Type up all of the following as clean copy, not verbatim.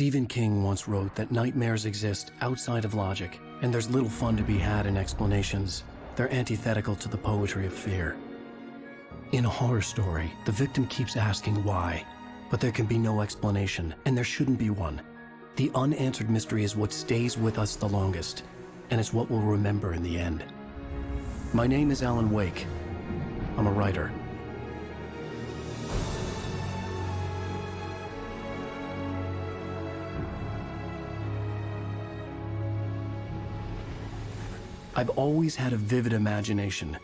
Stephen King once wrote that nightmares exist outside of logic, and there's little fun to be had in explanations. They're antithetical to the poetry of fear. In a horror story, the victim keeps asking why, but there can be no explanation, and there shouldn't be one. The unanswered mystery is what stays with us the longest, and it's what we'll remember in the end. My name is Alan Wake. I'm a writer. I've always had a vivid imagination,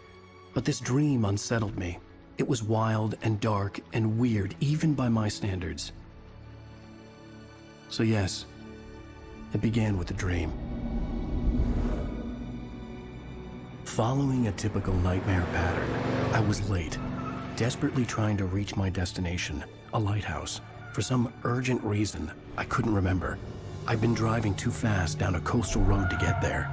but this dream unsettled me. It was wild and dark and weird, even by my standards. So yes, it began with a dream. Following a typical nightmare pattern, I was late, desperately trying to reach my destination, a lighthouse. For some urgent reason, I couldn't remember. I'd been driving too fast down a coastal road to get there.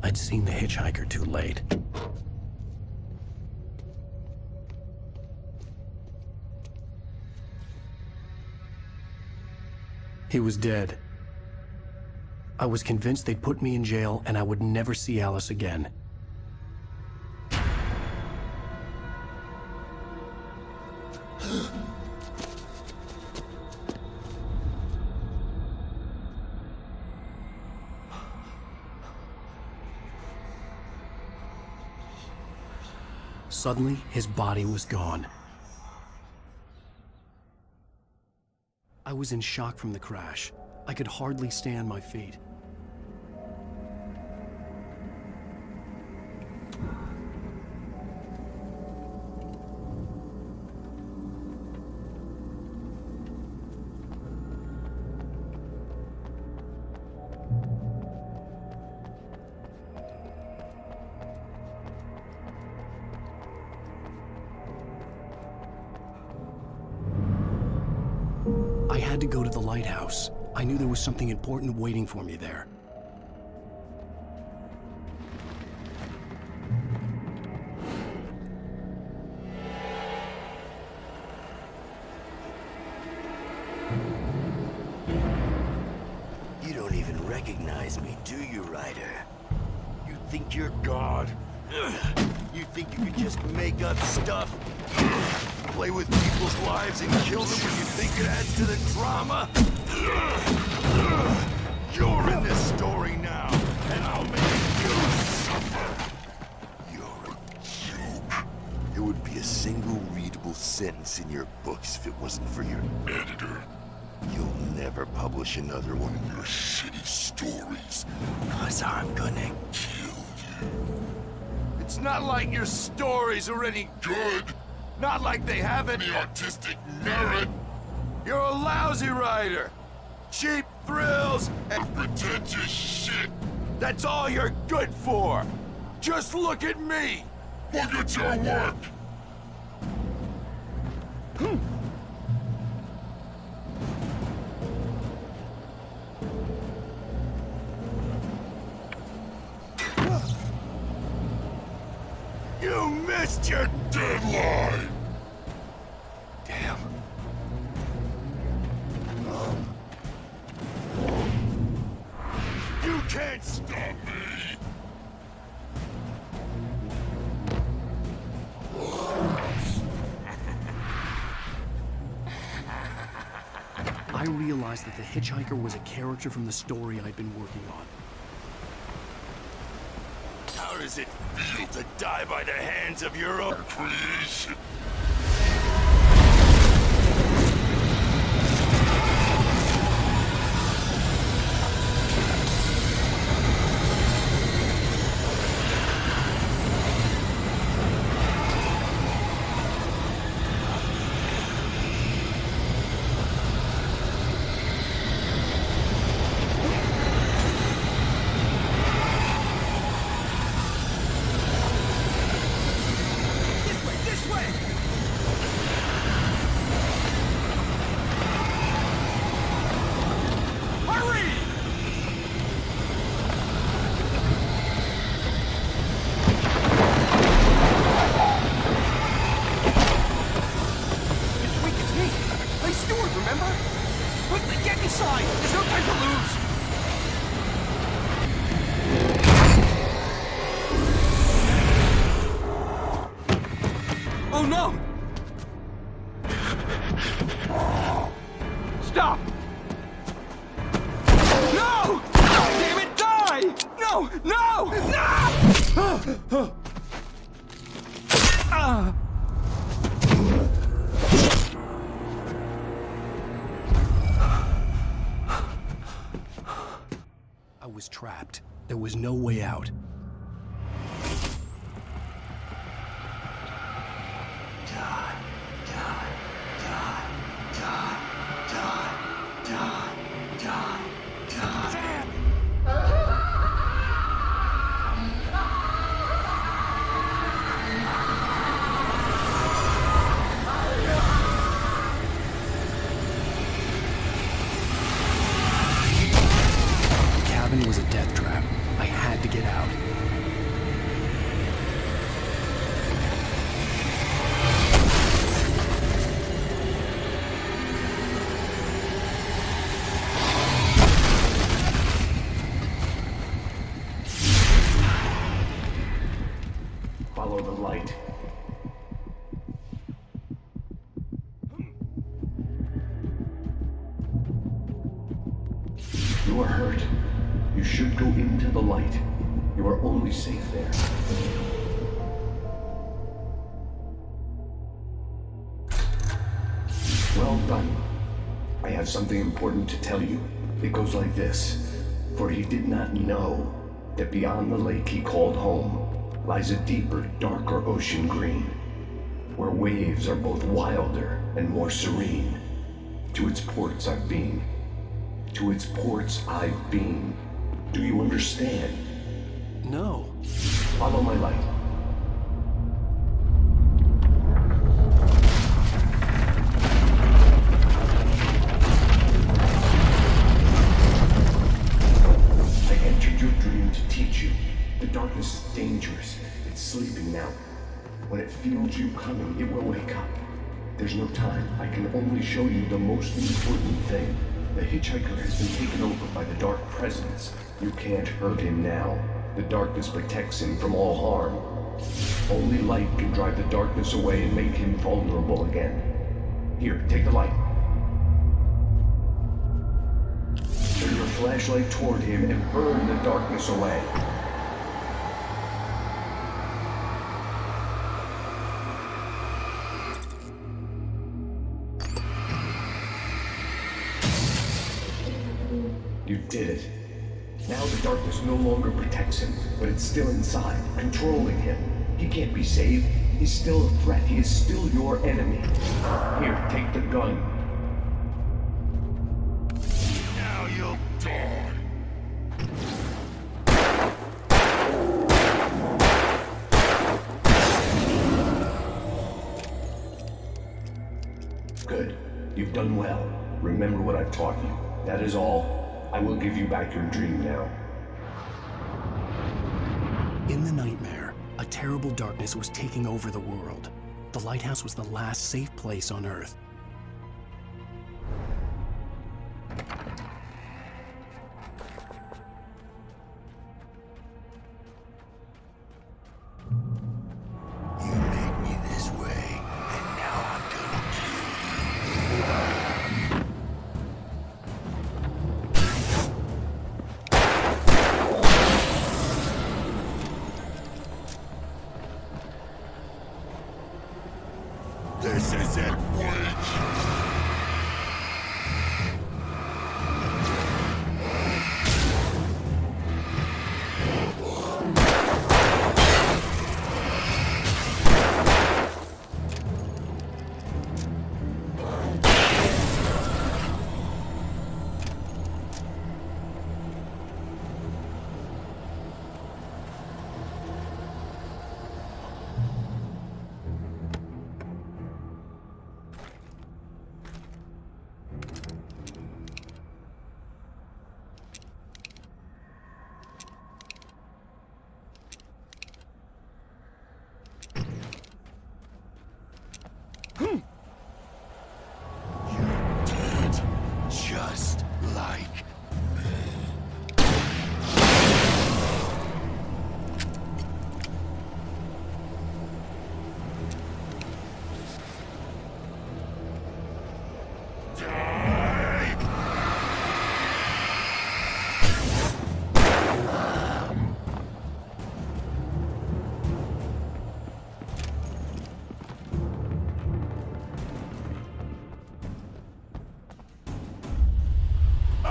I'd seen the hitchhiker too late. He was dead. I was convinced they'd put me in jail and I would never see Alice again. Suddenly, his body was gone. I was in shock from the crash. I could hardly stay on my feet. I had to go to the lighthouse. I knew there was something important waiting for me there. You don't even recognize me, do you, Ryder? You think you're God? You think you could just make up stuff? Play with people's lives and kill them when you think it adds to the drama? You're in this story now, and I'll make you suffer. You're a joke. There would be a single readable sentence in your books if it wasn't for your editor. You'll never publish another one of your shitty stories, 'cause I'm gonna kill you. It's not like your stories are any good. Not like they have any artistic merit. You're a lousy writer. Cheap thrills and pretentious shit. That's all you're good for. Just look at me. Look at your work. You missed your deadline! Damn. You can't stop me! I realized that the hitchhiker was a character from the story I'd been working on. How does it feel to die by the hands of your own creation? This way! inside! There's no time to lose! Oh no! Stop! No! Damn it, die! No! No! No! I was trapped. There was no way out. The cabin was a death trap. I had to get out. Follow the light. You are hurt. You should go into the light. You are only safe there. Well done. I have something important to tell you. It goes like this. For he did not know that beyond the lake he called home lies a deeper, darker ocean green, where waves are both wilder and more serene. To its ports I've been. To its ports I've been. Do you understand? No. Follow my light. I entered your dream to teach you. The darkness is dangerous. It's sleeping now. When it feels you coming, it will wake up. There's no time. I can only show you the most important thing. The hitchhiker has been taken over by the dark presence. You can't hurt him now. The darkness protects him from all harm. Only light can drive the darkness away and make him vulnerable again. Here, take the light. Turn your flashlight toward him and burn the darkness away. You did it. Now the darkness no longer protects him, but it's still inside, controlling him. He can't be saved. He's still a threat. He is still your enemy. Here, take the gun. Now you'll die. Good. You've done well. Remember what I've taught you. That is all. I will give you back your dream now. In the nightmare, a terrible darkness was taking over the world. The lighthouse was the last safe place on Earth. You made me this way, and now I'm gonna kill you. This isn't way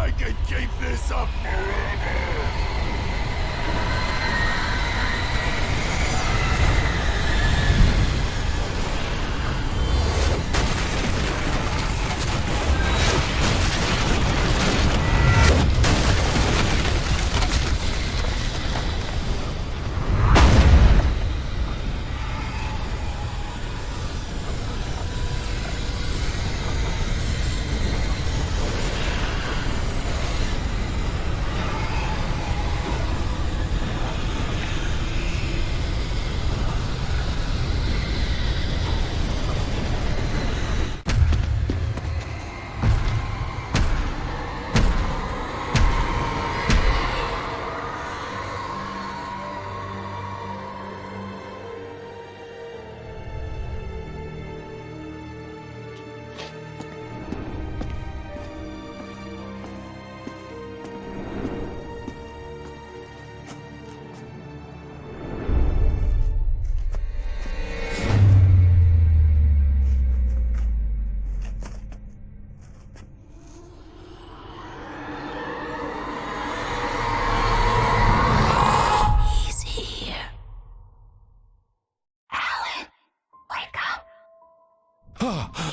I can keep this up forever!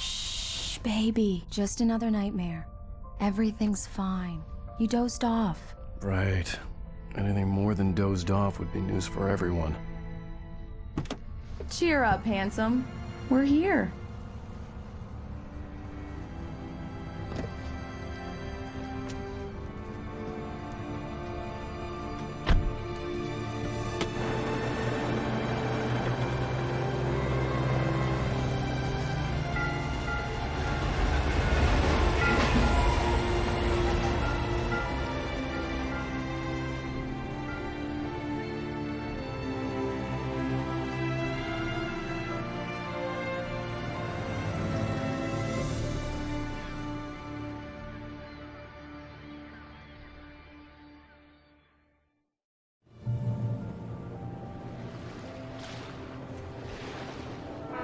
Shh, baby. Just another nightmare. Everything's fine. You dozed off. Right. Anything more than dozed off would be news for everyone. Cheer up, handsome. We're here.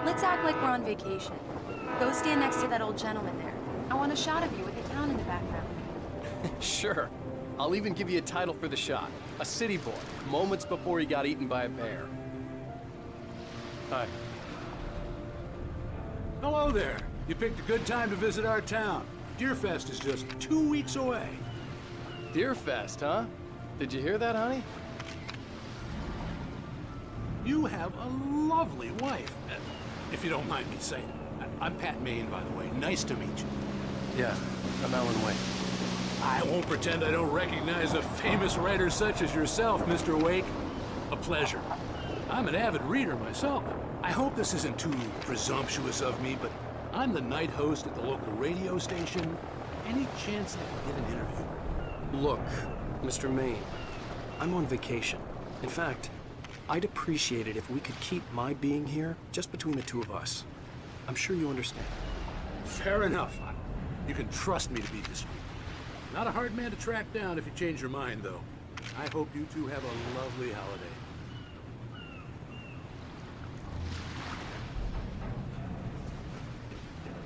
Let's act like we're on vacation. Go stand next to that old gentleman there. I want a shot of you with the town in the background. Sure. I'll even give you a title for the shot. A city boy, moments before he got eaten by a bear. Hi. Hello there. You picked a good time to visit our town. Deerfest is just 2 weeks away. Deerfest, huh? Did you hear that, honey? You have a lovely wife. If you don't mind me saying. I'm Pat Maine, by the way. Nice to meet you. Yeah, I'm Alan Wake. I won't pretend I don't recognize a famous writer such as yourself, Mr. Wake. A pleasure. I'm an avid reader myself. I hope this isn't too presumptuous of me, but I'm the night host at the local radio station. Any chance I can get an interview? Look, Mr. Maine, I'm on vacation. In fact, I'd appreciate it if we could keep my being here just between the two of us. I'm sure you understand. Fair enough. You can trust me to be discreet. Not a hard man to track down if you change your mind, though. I hope you two have a lovely holiday.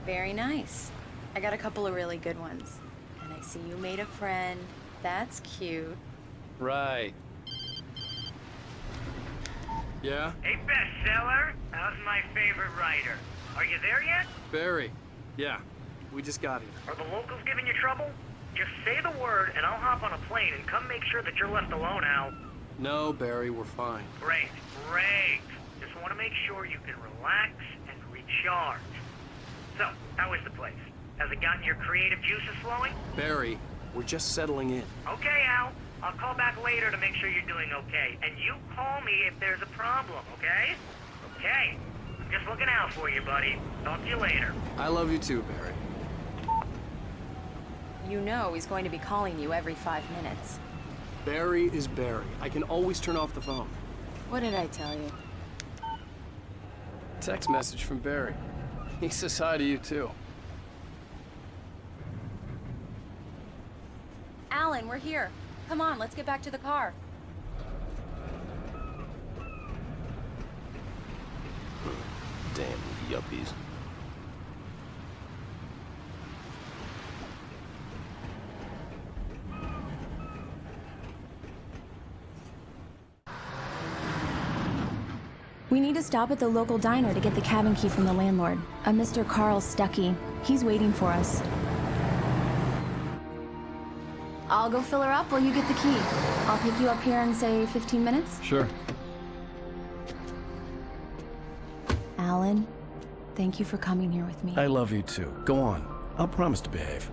Very nice. I got a couple of really good ones. And I see you made a friend. That's cute. Right. Yeah? Hey, bestseller, how's my favorite writer? Are you there yet? Barry. Yeah, we just got here. Are the locals giving you trouble? Just say the word and I'll hop on a plane and come make sure that you're left alone, Al. No, Barry, we're fine. Great, great. Just want to make sure you can relax and recharge. So, how is the place? Has it gotten your creative juices flowing? Barry, we're just settling in. Okay, Al. I'll call back later to make sure you're doing okay. And you call me if there's a problem, okay? Okay. I'm just looking out for you, buddy. Talk to you later. I love you too, Barry. You know he's going to be calling you every 5 minutes. Barry is Barry. I can always turn off the phone. What did I tell you? Text message from Barry. He says hi to you too. Alan, we're here. Come on, let's get back to the car. Damn yuppies. We need to stop at the local diner to get the cabin key from the landlord, a Mr. Carl Stuckey. He's waiting for us. I'll go fill her up while you get the key. I'll pick you up here in, say, 15 minutes? Sure. Alan, thank you for coming here with me. I love you too. Go on. I'll promise to behave.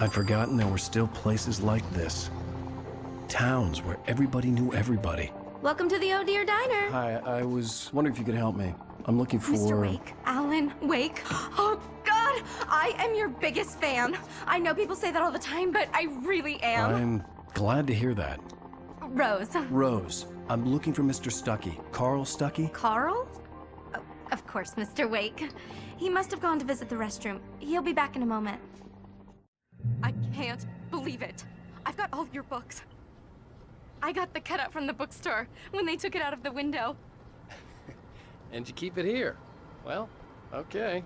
I'd forgotten there were still places like this. Towns where everybody knew everybody. Welcome to the Oh Dear Diner. Hi, I was wondering if you could help me. I'm looking for... Mr. Wake, Alan Wake. Oh, God, I am your biggest fan. I know people say that all the time, but I really am. I'm glad to hear that. Rose. Rose, I'm looking for Mr. Stuckey. Carl Stuckey? Carl? Oh, of course, Mr. Wake. He must have gone to visit the restroom. He'll be back in a moment. I can't believe it. I've got all your books. I got the cutout from the bookstore when they took it out of the window. And you keep it here. Well, okay.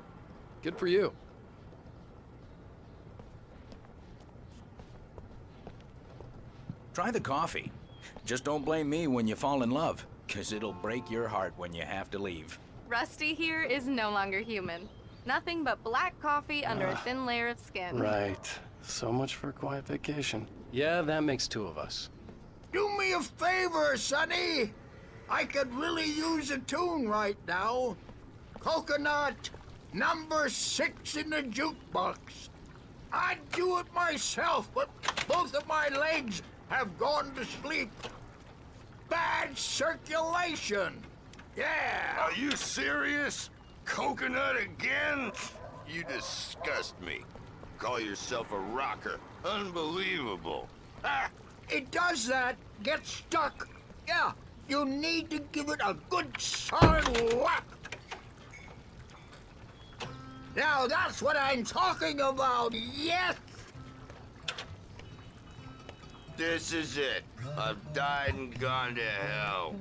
Good for you. Try the coffee. Just don't blame me when you fall in love, 'cause it'll break your heart when you have to leave. Rusty here is no longer human. Nothing but black coffee under a thin layer of skin. Right. So much for a quiet vacation. Yeah, that makes two of us. Do me a favor, Sonny. I could really use a tune right now. Coconut, number 6 in the jukebox. I'd do it myself, but both of my legs have gone to sleep. Bad circulation. Yeah. Are you serious? Coconut again? You disgust me. Call yourself a rocker. Unbelievable. Ah, it does that. Get stuck. Yeah, you need to give it a good solid whack. Now that's what I'm talking about, yes! This is it. I've died and gone to hell.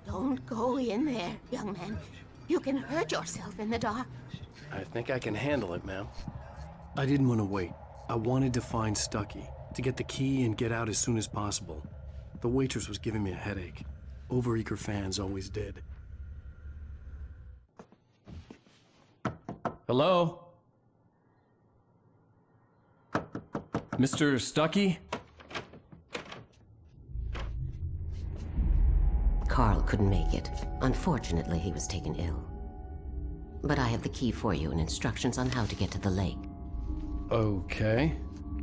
Don't go in there, young man. You can hurt yourself in the dark. I think I can handle it, ma'am. I didn't want to wait. I wanted to find Stuckey, to get the key and get out as soon as possible. The waitress was giving me a headache. Overeager fans always did. Hello? Mr. Stuckey? Carl couldn't make it. Unfortunately, he was taken ill. But I have the key for you and instructions on how to get to the lake. Okay.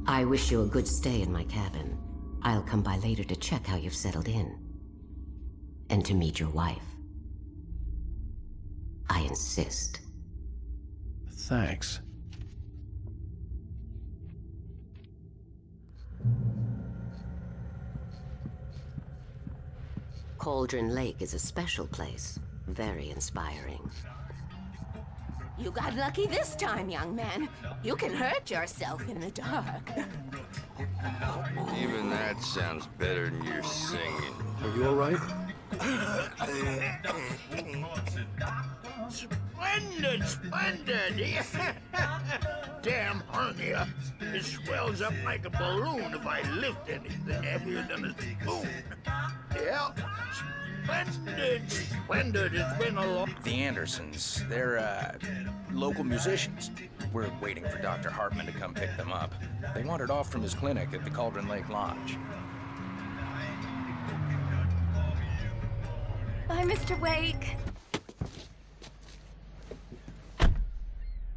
I wish you a good stay in my cabin. I'll come by later to check how you've settled in. And to meet your wife. I insist. Thanks. Cauldron Lake is a special place. Very inspiring. You got lucky this time, young man. You can hurt yourself in the dark. Even that sounds better than your singing. Are you all right? Splendid, splendid! Damn hernia. It swells up like a balloon if I lift anything heavier than a spoon. Yeah, splendid, splendid. It's been a long... The Andersons, they're, local musicians. We're waiting for Dr. Hartman to come pick them up. They wandered off from his clinic at the Cauldron Lake Lodge. Bye, Mr. Wake.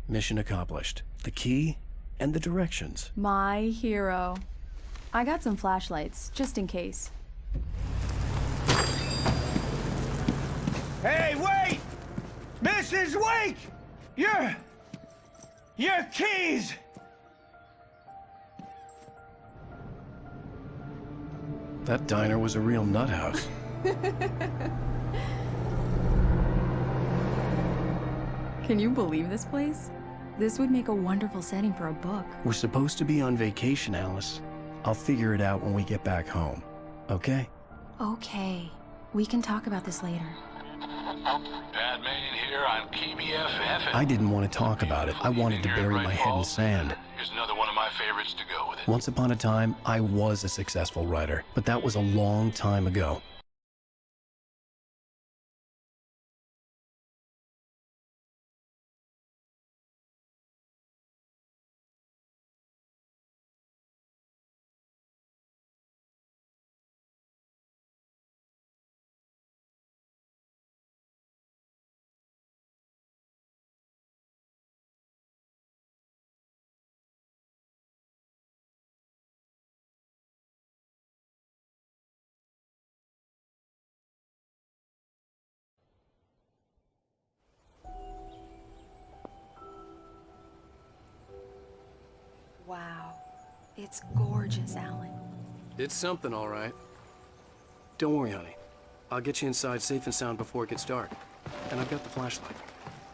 Mission accomplished. The key and the directions. My hero. I got some flashlights, just in case. Hey, wait! Mrs. Wake! Your keys! That diner was a real nut house. Can you believe this place? This would make a wonderful setting for a book. We're supposed to be on vacation, Alice. I'll figure it out when we get back home. Okay? Okay. We can talk about this later. Batman here on KBFF. I didn't want to talk about it. I wanted to bury my head in sand. Here's another one of my favorites to go with it. Once upon a time, I was a successful writer, but that was a long time ago. Wow. It's gorgeous, Alan. It's something, all right. Don't worry, honey. I'll get you inside safe and sound before it gets dark. And I've got the flashlight.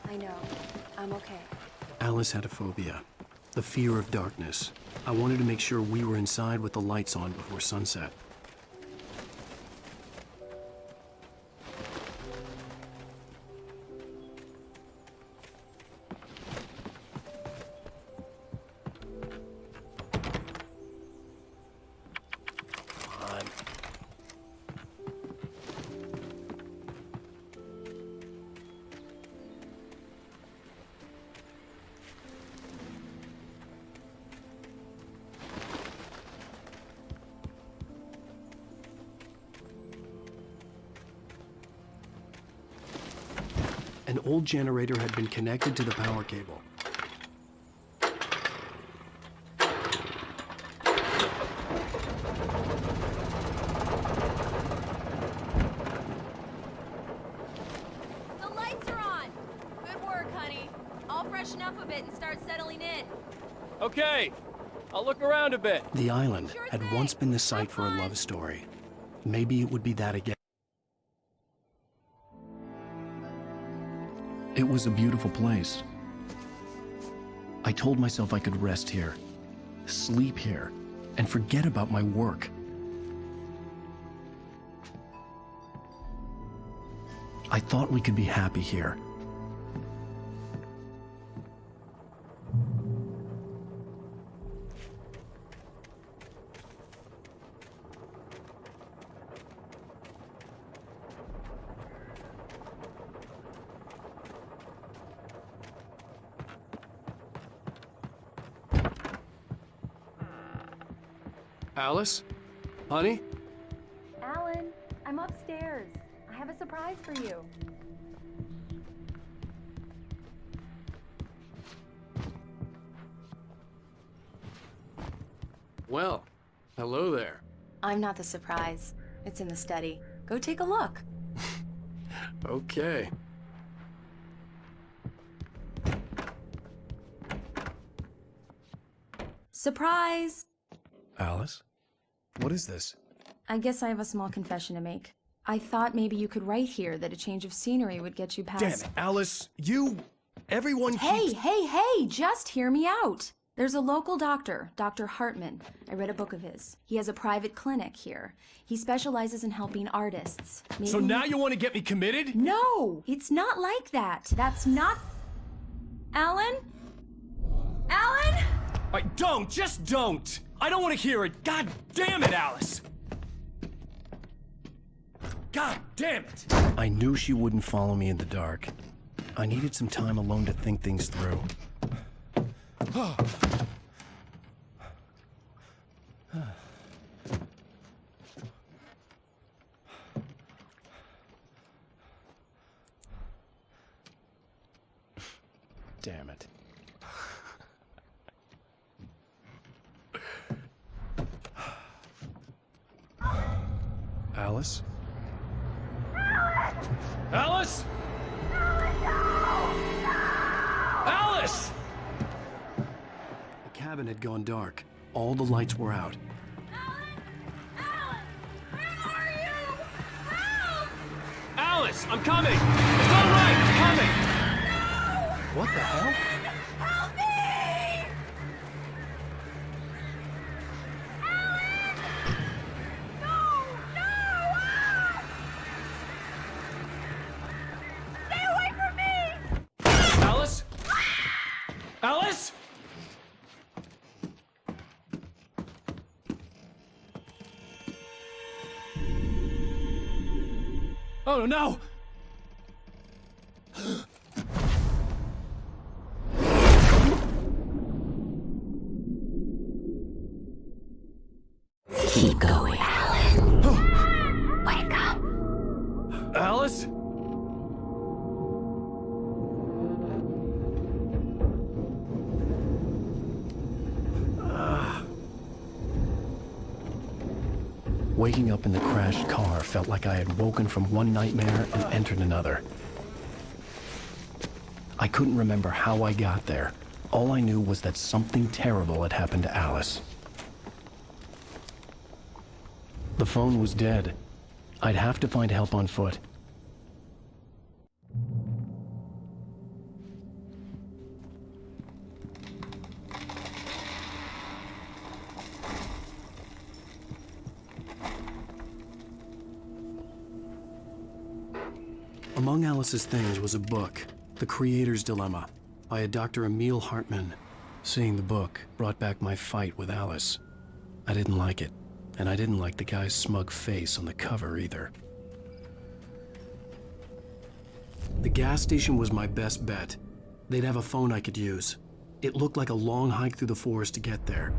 I know. I'm okay. Alice had a phobia, the fear of darkness. I wanted to make sure we were inside with the lights on before sunset. An old generator had been connected to the power cable. The lights are on! Good work, honey. I'll freshen up a bit and start settling in. Okay, I'll look around a bit. The island had once been the site for a love story. Maybe it would be that again. It was a beautiful place. I told myself I could rest here, sleep here, and forget about my work. I thought we could be happy here. Alice? Honey? Alan, I'm upstairs. I have a surprise for you. Well, hello there. I'm not the surprise. It's in the study. Go take a look. Okay. Surprise! Alice? What is this? I guess I have a small confession to make. I thought maybe you could write here that a change of scenery would get you past— Damn it, Alice! Everyone Hey, hey, just hear me out! There's a local doctor, Dr. Hartman. I read a book of his. He has a private clinic here. He specializes in helping artists. So now you want to get me committed? No! It's not like that. That's not— Alan? Alan? Just don't! I don't want to hear it! God damn it, Alice! God damn it! I knew she wouldn't follow me in the dark. I needed some time alone to think things through. Damn it. Alice? Alice? Alice! The cabin had gone dark. All the lights were out. Alice, I'm coming! It's all right, I'm coming! No! What the hell? Help me! Alan! No! No! Oh no! Keep going, Alan. Wake up. Alice? Waking up in the crashed car felt like I had woken from one nightmare and entered another. I couldn't remember how I got there. All I knew was that something terrible had happened to Alice. The phone was dead. I'd have to find help on foot. Among Alice's things was a book, The Creator's Dilemma, by a Dr. Emil Hartman. Seeing the book brought back my fight with Alice. I didn't like it, and I didn't like the guy's smug face on the cover either. The gas station was my best bet. They'd have a phone I could use. It looked like a long hike through the forest to get there.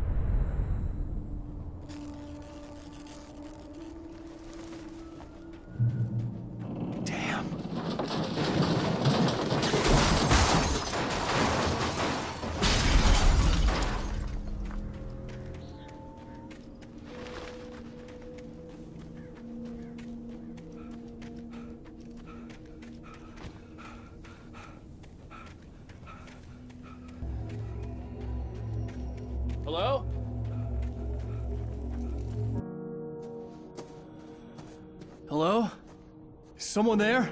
Hello? Hello? Is someone there?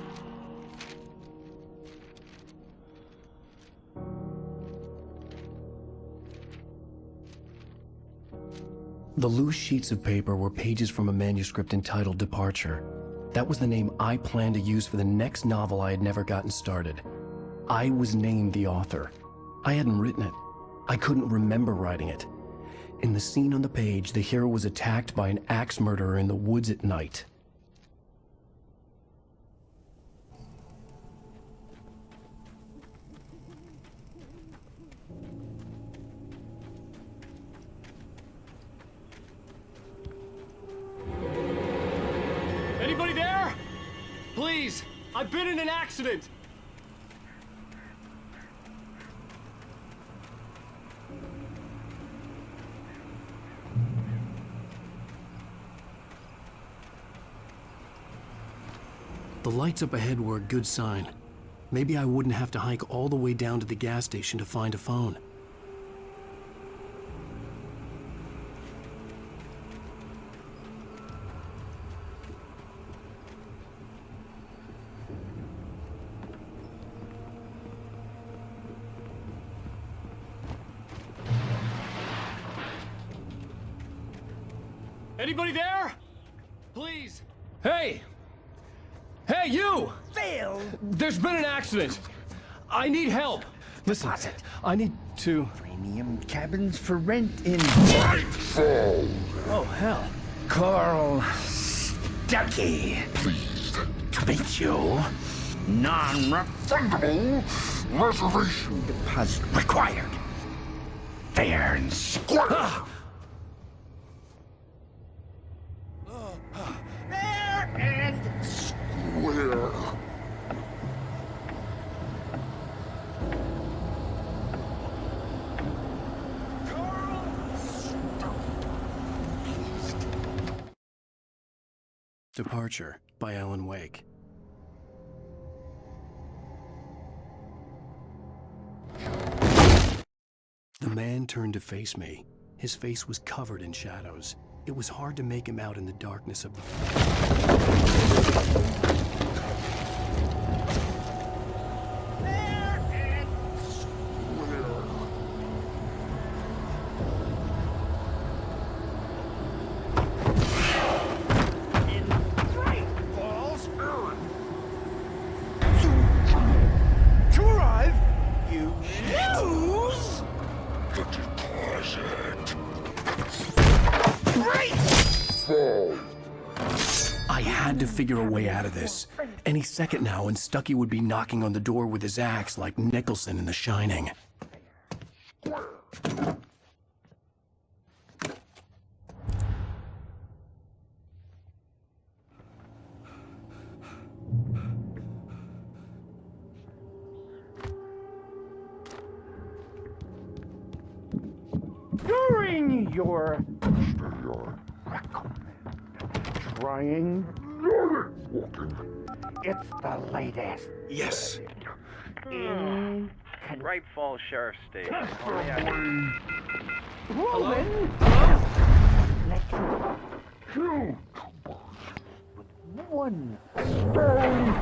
The loose sheets of paper were pages from a manuscript entitled Departure. That was the name I planned to use for the next novel I had never gotten started. I was named the author. I hadn't written it. I couldn't remember writing it. In the scene on the page, the hero was attacked by an axe murderer in the woods at night. Anybody there? Please, I've been in an accident. The lights up ahead were a good sign. Maybe I wouldn't have to hike all the way down to the gas station to find a phone. Anybody there? Please. Hey! Hey, you! Phil! There's been an accident. I need help. Listen, Deposit. I need to... Premium cabins for rent in... Nightfall! Oh, hell. Carl Stuckey. Pleased To meet you. Non-refundable reservation deposit required. Fair and square. Fair and where? Departure by Alan Wake. The man turned to face me. His face was covered in shadows. It was hard to make him out in the darkness of the to arrive, you lose The deposit. great Fall. I I had to figure a way out of this. Any second now, and Stucky would be knocking on the door with his axe like Nicholson in The Shining. During your trying, it's the latest. Yes. Right Falls Sheriff Station. Hello? Let you with one stone.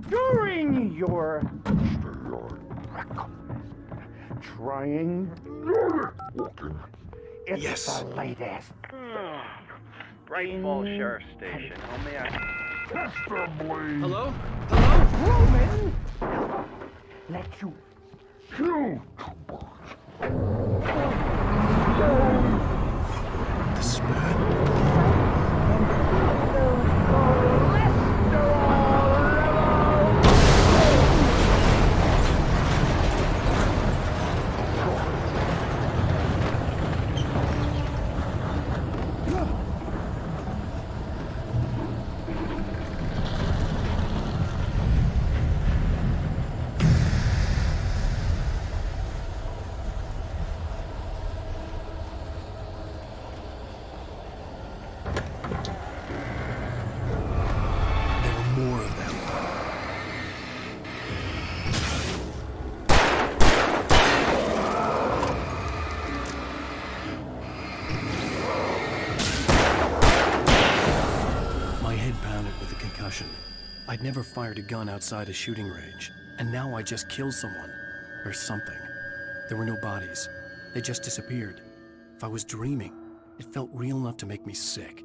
During your trying, it's the latest. Right Falls Sheriff Station. How may I... Hello? Roman, let you shoot. This is bad. I'd never fired a gun outside a shooting range, and now I just killed someone. Or something. There were no bodies. They just disappeared. If I was dreaming, it felt real enough to make me sick.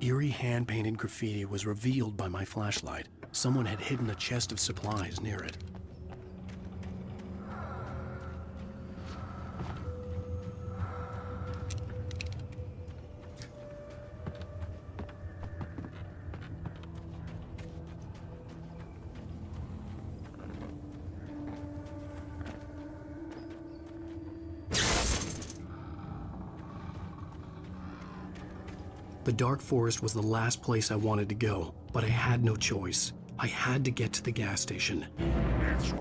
Eerie hand-painted graffiti was revealed by my flashlight. Someone had hidden a chest of supplies near it. The dark forest was the last place I wanted to go, but I had no choice. I had to get to the gas station. It's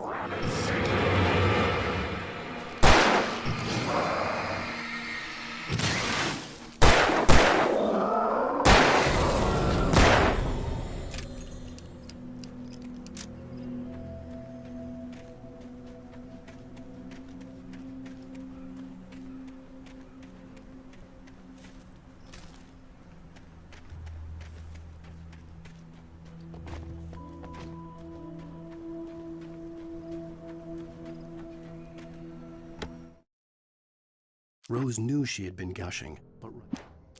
Rose knew she had been gushing, but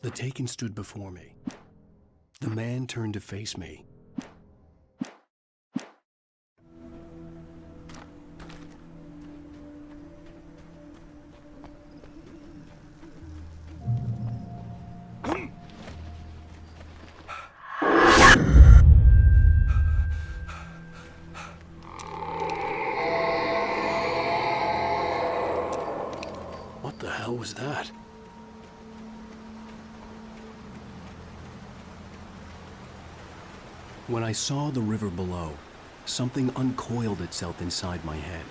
the Taken stood before me. The man turned to face me. What the hell was that? When I saw the river below, something uncoiled itself inside my head.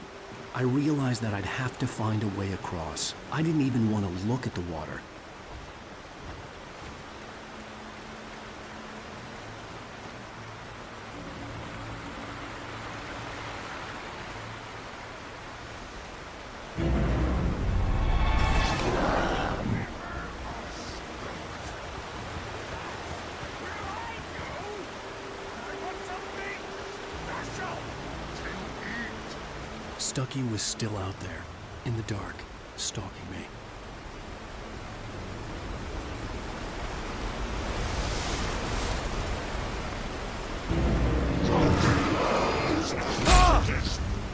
I realized that I'd have to find a way across. I didn't even want to look at the water. Stucky was still out there, in the dark, stalking me.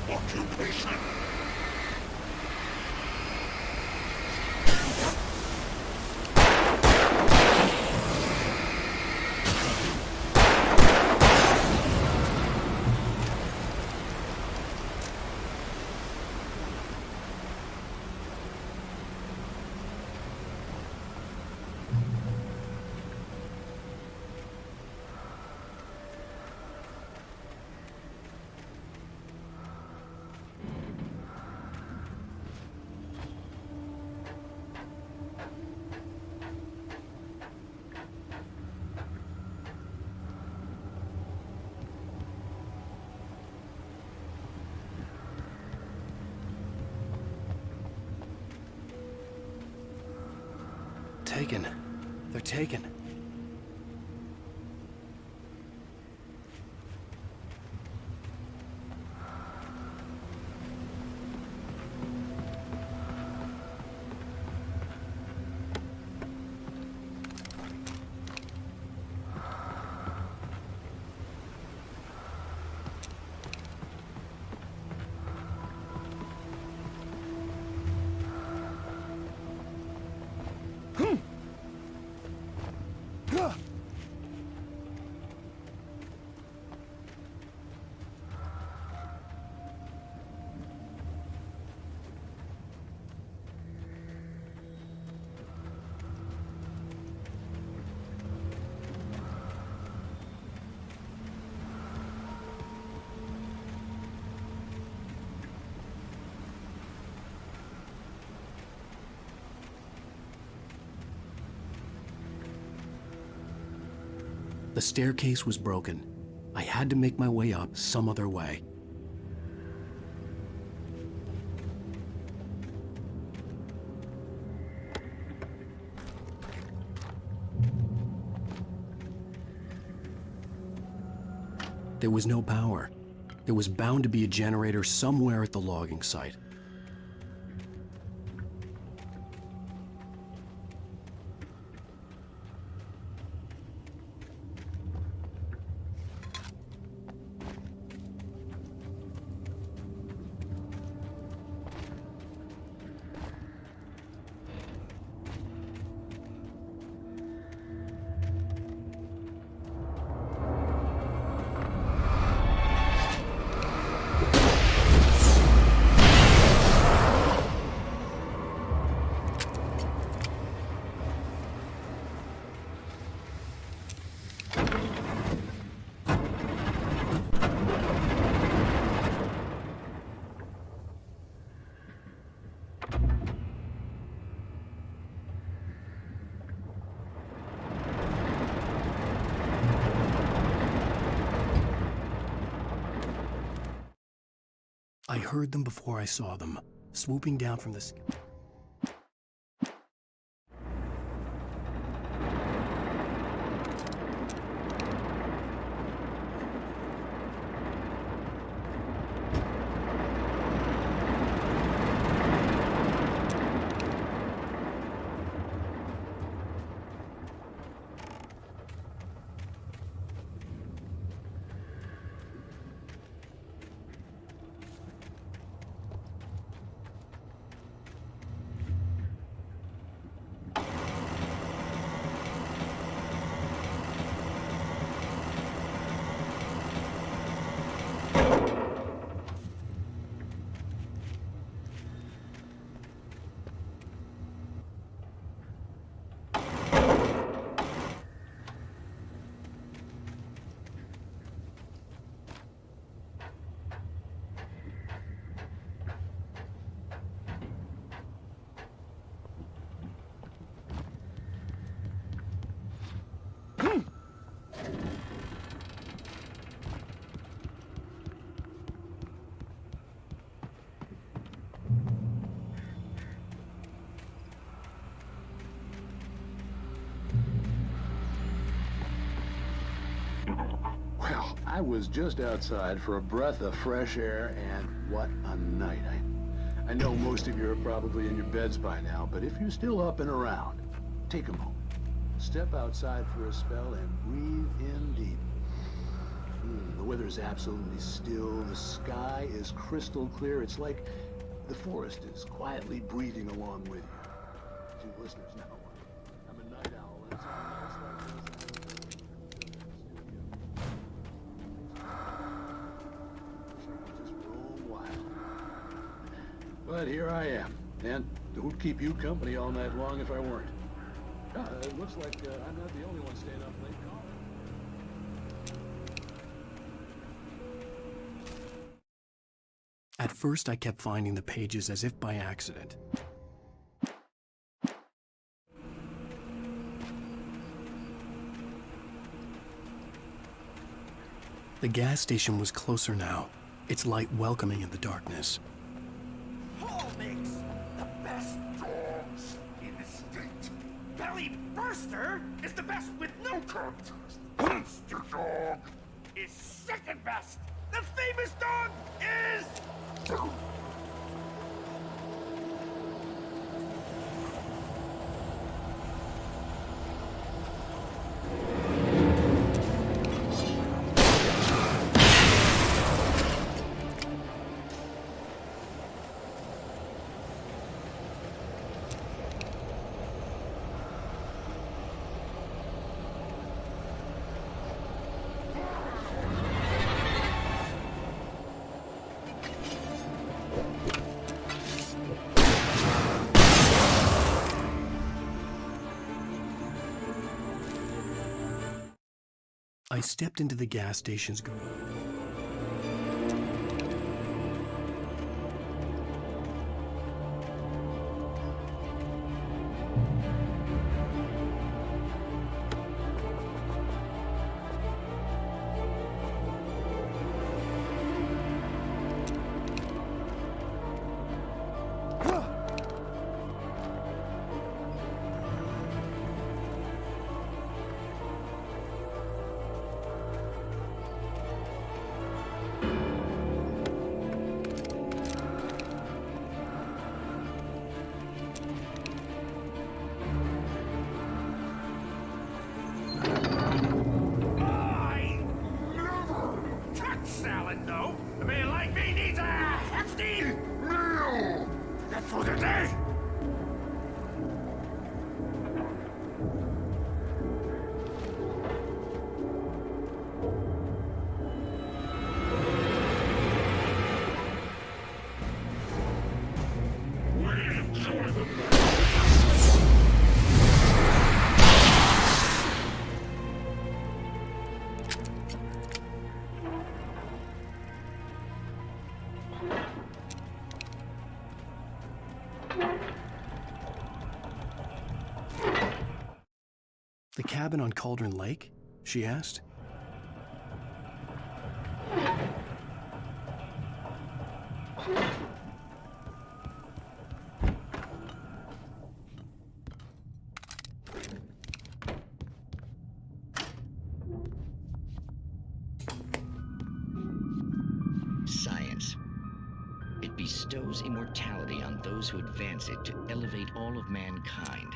Occupation. Taken. They're taken. The staircase was broken. I had to make my way up some other way. There was no power. There was bound to be a generator somewhere at the logging site. I heard them before I saw them, swooping down from the sky. I was just outside for a breath of fresh air, and what a night. I know most of you are probably in your beds by now, but if you're still up and around, take a moment. Step outside for a spell and breathe in deep. The weather's absolutely still. The sky is crystal clear. It's like the forest is quietly breathing along with you. To listeners now, I'm a night owl, and it's on nights like this just roam wild. But here I am, and who'd keep you company all night long if I weren't? It looks like I'm not the only one staying up late. At first, I kept finding the pages as if by accident. The gas station was closer now, its light welcoming in the darkness. Paul makes the best dogs in the state. Belly Burster is the best with no contest. Monster Dog is second best. The famous dog is... I stepped into the gas station's garage. The cabin on Cauldron Lake? She asked. Science. It bestows immortality on those who advance it to elevate all of mankind.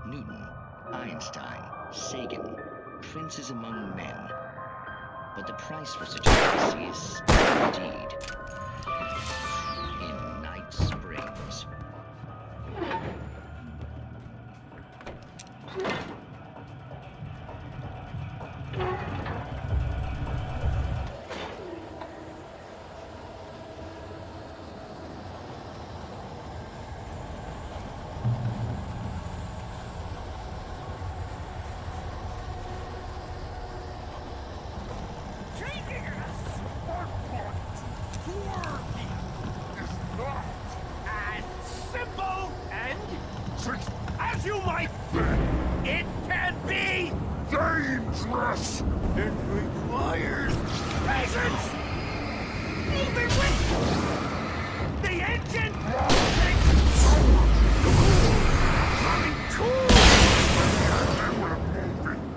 Newton, Einstein, Sagan, princes among men. But the price for such a legacy is still indeed in Night Springs. As you might bet, it can be dangerous. It requires patience. Even with the engine takes running cool.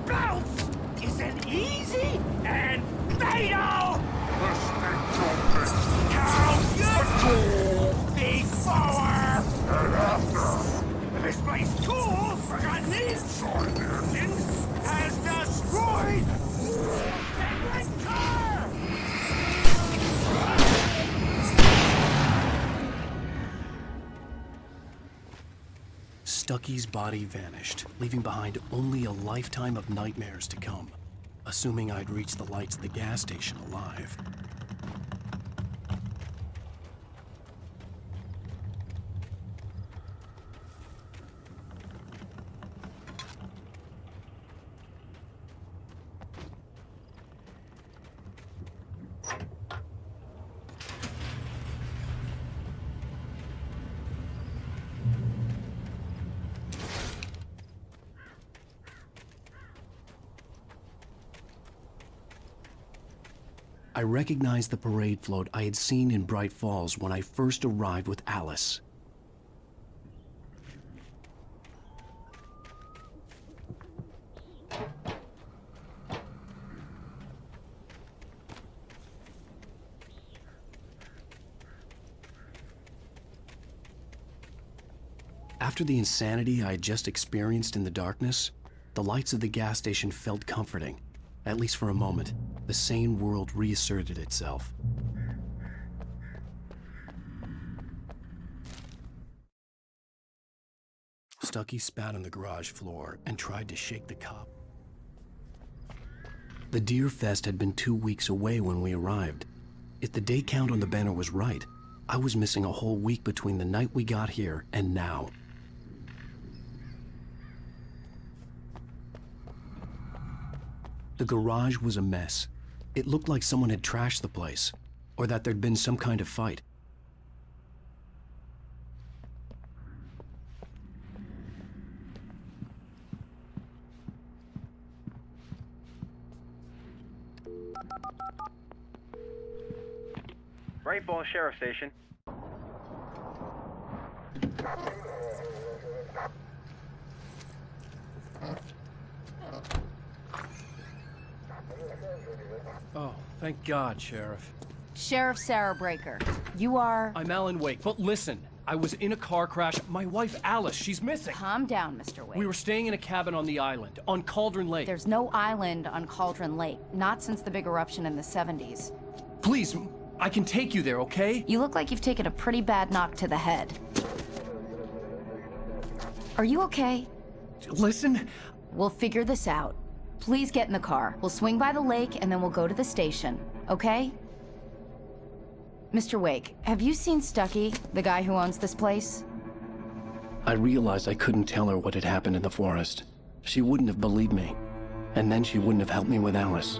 Bounce isn't easy and fatal. has destroyed the car! Stucky's body vanished, leaving behind only a lifetime of nightmares to come, assuming I'd reached the lights of the gas station alive. I recognized the parade float I had seen in Bright Falls when I first arrived with Alice. After the insanity I had just experienced in the darkness, the lights of the gas station felt comforting, at least for a moment. The sane world reasserted itself. Stucky spat on the garage floor and tried to shake the cup. The Deer Fest had been 2 weeks away when we arrived. If the day count on the banner was right, I was missing a whole week between the night we got here and now. The garage was a mess. It looked like someone had trashed the place, or that there'd been some kind of fight. Bright Falls Sheriff Station. Oh, thank God, Sheriff. Sheriff Sarah Breaker. You are... I'm Alan Wake, but listen. I was in a car crash. My wife, Alice, she's missing. Calm down, Mr. Wake. We were staying in a cabin on the island, on Cauldron Lake. There's no island on Cauldron Lake. Not since the big eruption in the 70s. Please, I can take you there, okay? You look like you've taken a pretty bad knock to the head. Are you okay? Listen. We'll figure this out. Please get in the car. We'll swing by the lake and then we'll go to the station, okay? Mr. Wake, have you seen Stucky, the guy who owns this place? I realized I couldn't tell her what had happened in the forest. She wouldn't have believed me, and then she wouldn't have helped me with Alice.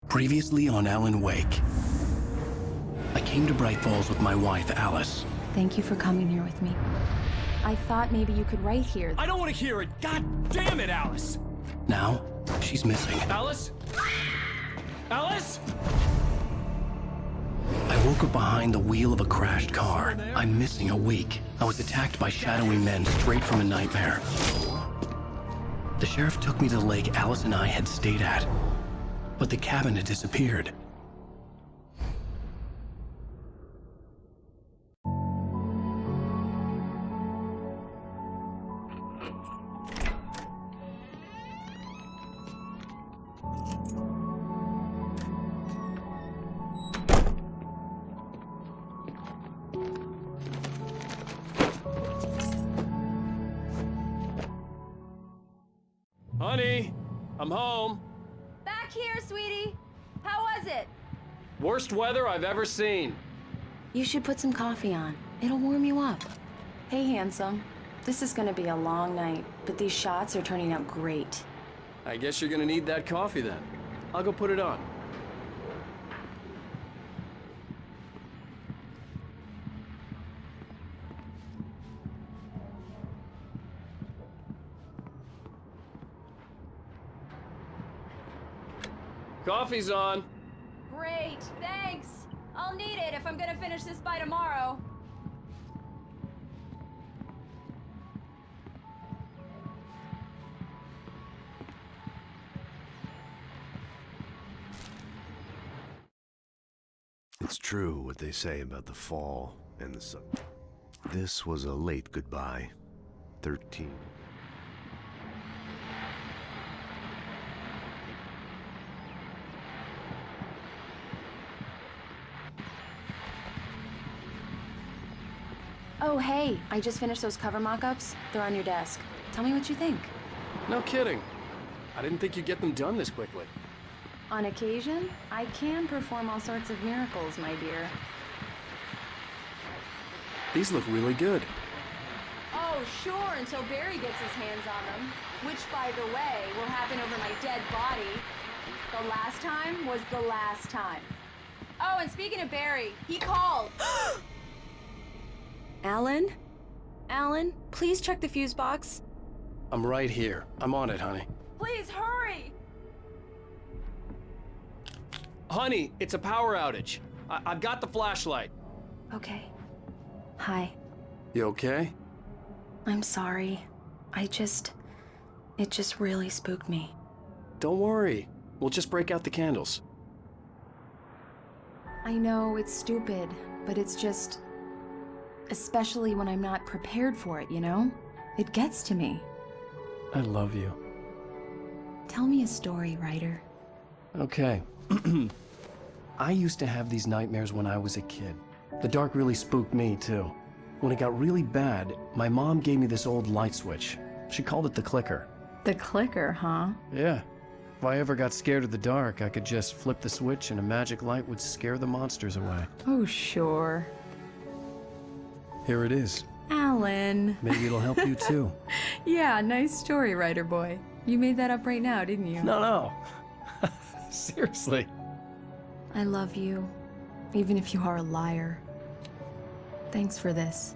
Previously on Alan Wake. I came to Bright Falls with my wife, Alice. Thank you for coming here with me. I thought maybe you could write here. I don't want to hear it! God damn it, Alice! Now, she's missing. Alice? Alice? I woke up behind the wheel of a crashed car. I'm missing a week. I was attacked by shadowy men straight from a nightmare. The sheriff took me to the lake Alice and I had stayed at. But the cabin had disappeared. Honey, I'm home. Back here, sweetie. How was it? Worst weather I've ever seen. You should put some coffee on. It'll warm you up. Hey, handsome. This is gonna be a long night, but these shots are turning out great. I guess you're gonna need that coffee then. I'll go put it on. Coffee's on. Great, thanks. I'll need it if I'm gonna finish this by tomorrow. It's true what they say about the fall and the sun. This was a late goodbye. 13. Oh, hey, I just finished those cover mock-ups. They're on your desk. Tell me what you think. No kidding. I didn't think you'd get them done this quickly. On occasion, I can perform all sorts of miracles, my dear. These look really good. Oh, sure, until Barry gets his hands on them. Which, by the way, will happen over my dead body. The last time was the last time. Oh, and speaking of Barry, he called. Alan? Alan, please check the fuse box. I'm right here. I'm on it, honey. Please hurry! Honey, it's a power outage. I've got the flashlight. Okay. Hi. You okay? I'm sorry. It just really spooked me. Don't worry. We'll just break out the candles. I know it's stupid, but it's just... Especially when I'm not prepared for it, you know? It gets to me. I love you. Tell me a story, writer. Okay. I used to have these nightmares when I was a kid. The dark really spooked me, too. When it got really bad, my mom gave me this old light switch. She called it the clicker. The clicker, huh? Yeah. If I ever got scared of the dark, I could just flip the switch and a magic light would scare the monsters away. Oh, sure. Here it is. Alan. Maybe it'll help you, too. Yeah, nice story, writer boy. You made that up right now, didn't you? No. Seriously. I love you, even if you are a liar. Thanks for this.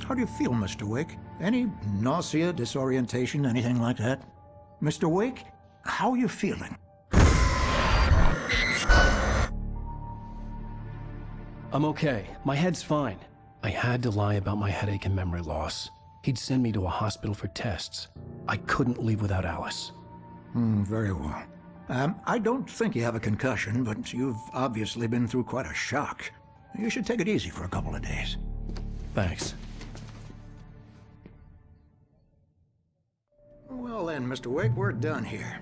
How do you feel, Mr. Wake? Any nausea, disorientation, anything like that? Mr. Wake, how are you feeling? I'm okay. My head's fine. I had to lie about my headache and memory loss. He'd send me to a hospital for tests. I couldn't leave without Alice. Very well. I don't think you have a concussion, but you've obviously been through quite a shock. You should take it easy for a couple of days. Thanks. Well then, Mr. Wake, we're done here.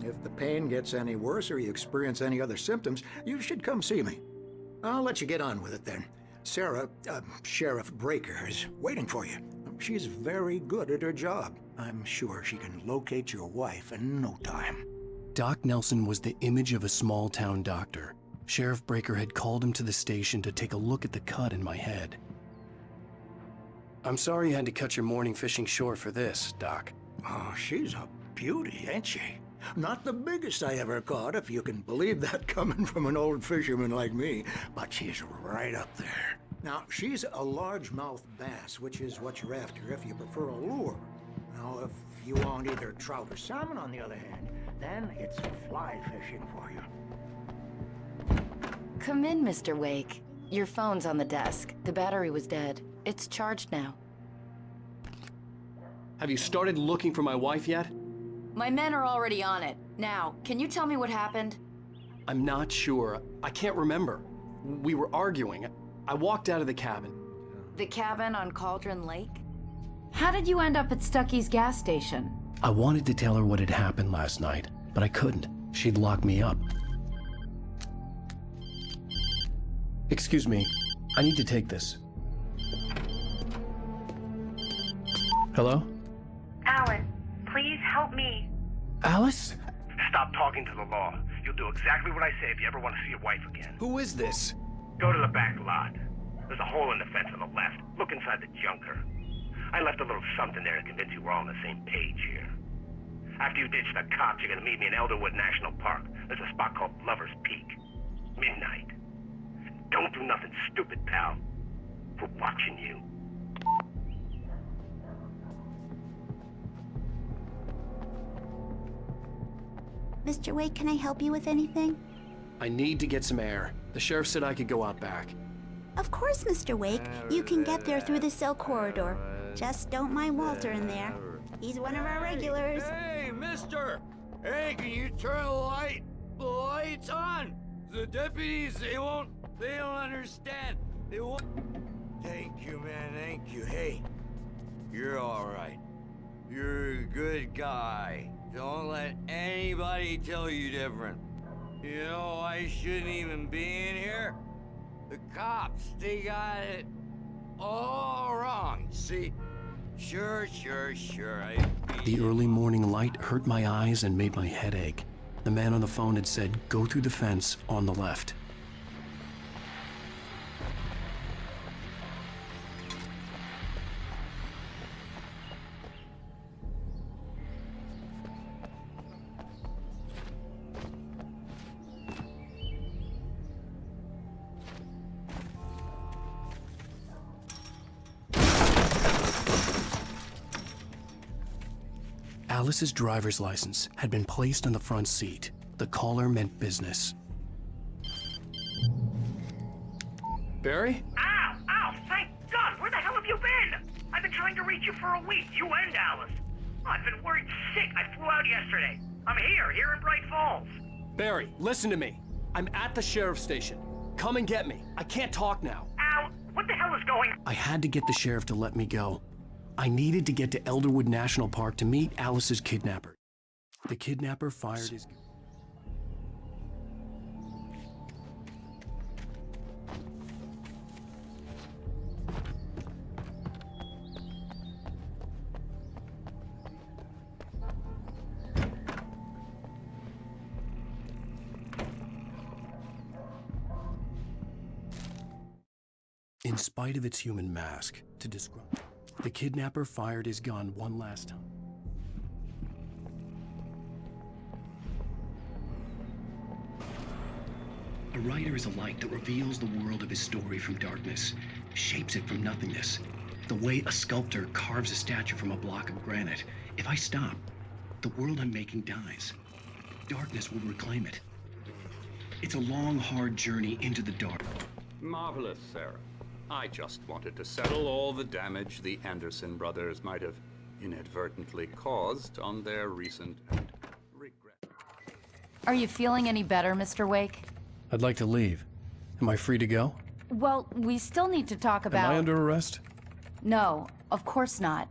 If the pain gets any worse or you experience any other symptoms, you should come see me. I'll let you get on with it then. Sarah, Sheriff Breaker, is waiting for you. She's very good at her job. I'm sure she can locate your wife in no time. Doc Nelson was the image of a small-town doctor. Sheriff Breaker had called him to the station to take a look at the cut in my head. I'm sorry you had to cut your morning fishing short for this, Doc. Oh, she's a beauty, ain't she? Not the biggest I ever caught, if you can believe that coming from an old fisherman like me, but she's right up there. Now, she's a largemouth bass, which is what you're after if you prefer a lure. Now, if you want either trout or salmon, on the other hand, then it's fly fishing for you. Come in, Mr. Wake. Your phone's on the desk. The battery was dead. It's charged now. Have you started looking for my wife yet? My men are already on it. Now, can you tell me what happened? I'm not sure. I can't remember. We were arguing. I walked out of the cabin. The cabin on Cauldron Lake? How did you end up at Stucky's gas station? I wanted to tell her what had happened last night, but I couldn't. She'd lock me up. Excuse me. I need to take this. Hello? Alan, please help me. Alice? Stop talking to the law. You'll do exactly what I say if you ever want to see your wife again. Who is this? Go to the back lot. There's a hole in the fence on the left. Look inside the junker. I left a little something there to convince you we're all on the same page here. After you ditch the cops, you're gonna meet me in Elderwood National Park. There's a spot called Lover's Peak. Midnight. Don't do nothing stupid, pal. We're watching you. Mr. Wake, can I help you with anything? I need to get some air. The sheriff said I could go out back. Of course, Mr. Wake. You can get there through the cell corridor. Just don't mind Walter in there. He's one of our regulars. Hey, mister! Hey, can you turn the lights on? The deputies, they don't understand. They won't. Thank you, man, thank you. Hey, you're all right. You're a good guy. Don't let anybody tell you different. You know, I shouldn't even be in here. The cops, they got it all wrong. See? Sure. The early morning light hurt my eyes and made my head ache. The man on the phone had said, go through the fence on the left. Alice's driver's license had been placed on the front seat. The caller meant business. Barry? Ow! Thank God! Where the hell have you been? I've been trying to reach you for a week, you and Alice. Oh, I've been worried sick. I flew out yesterday. I'm here in Bright Falls. Barry, listen to me. I'm at the sheriff's station. Come and get me. I can't talk now. Al, what the hell is going on? I had to get the sheriff to let me go. I needed to get to Elderwood National Park to meet Alice's kidnapper. The kidnapper fired his gun. In spite of its human mask, to describe, the kidnapper fired his gun one last time. A writer is a light that reveals the world of his story from darkness, shapes it from nothingness. The way a sculptor carves a statue from a block of granite. If I stop, the world I'm making dies. Darkness will reclaim it. It's a long, hard journey into the dark. Marvelous, Sarah. I just wanted to settle all the damage the Anderson brothers might have inadvertently caused on their recent and regret. Are you feeling any better, Mr. Wake? I'd like to leave. Am I free to go? Well, we still need to talk about... Am I under arrest? No, of course not.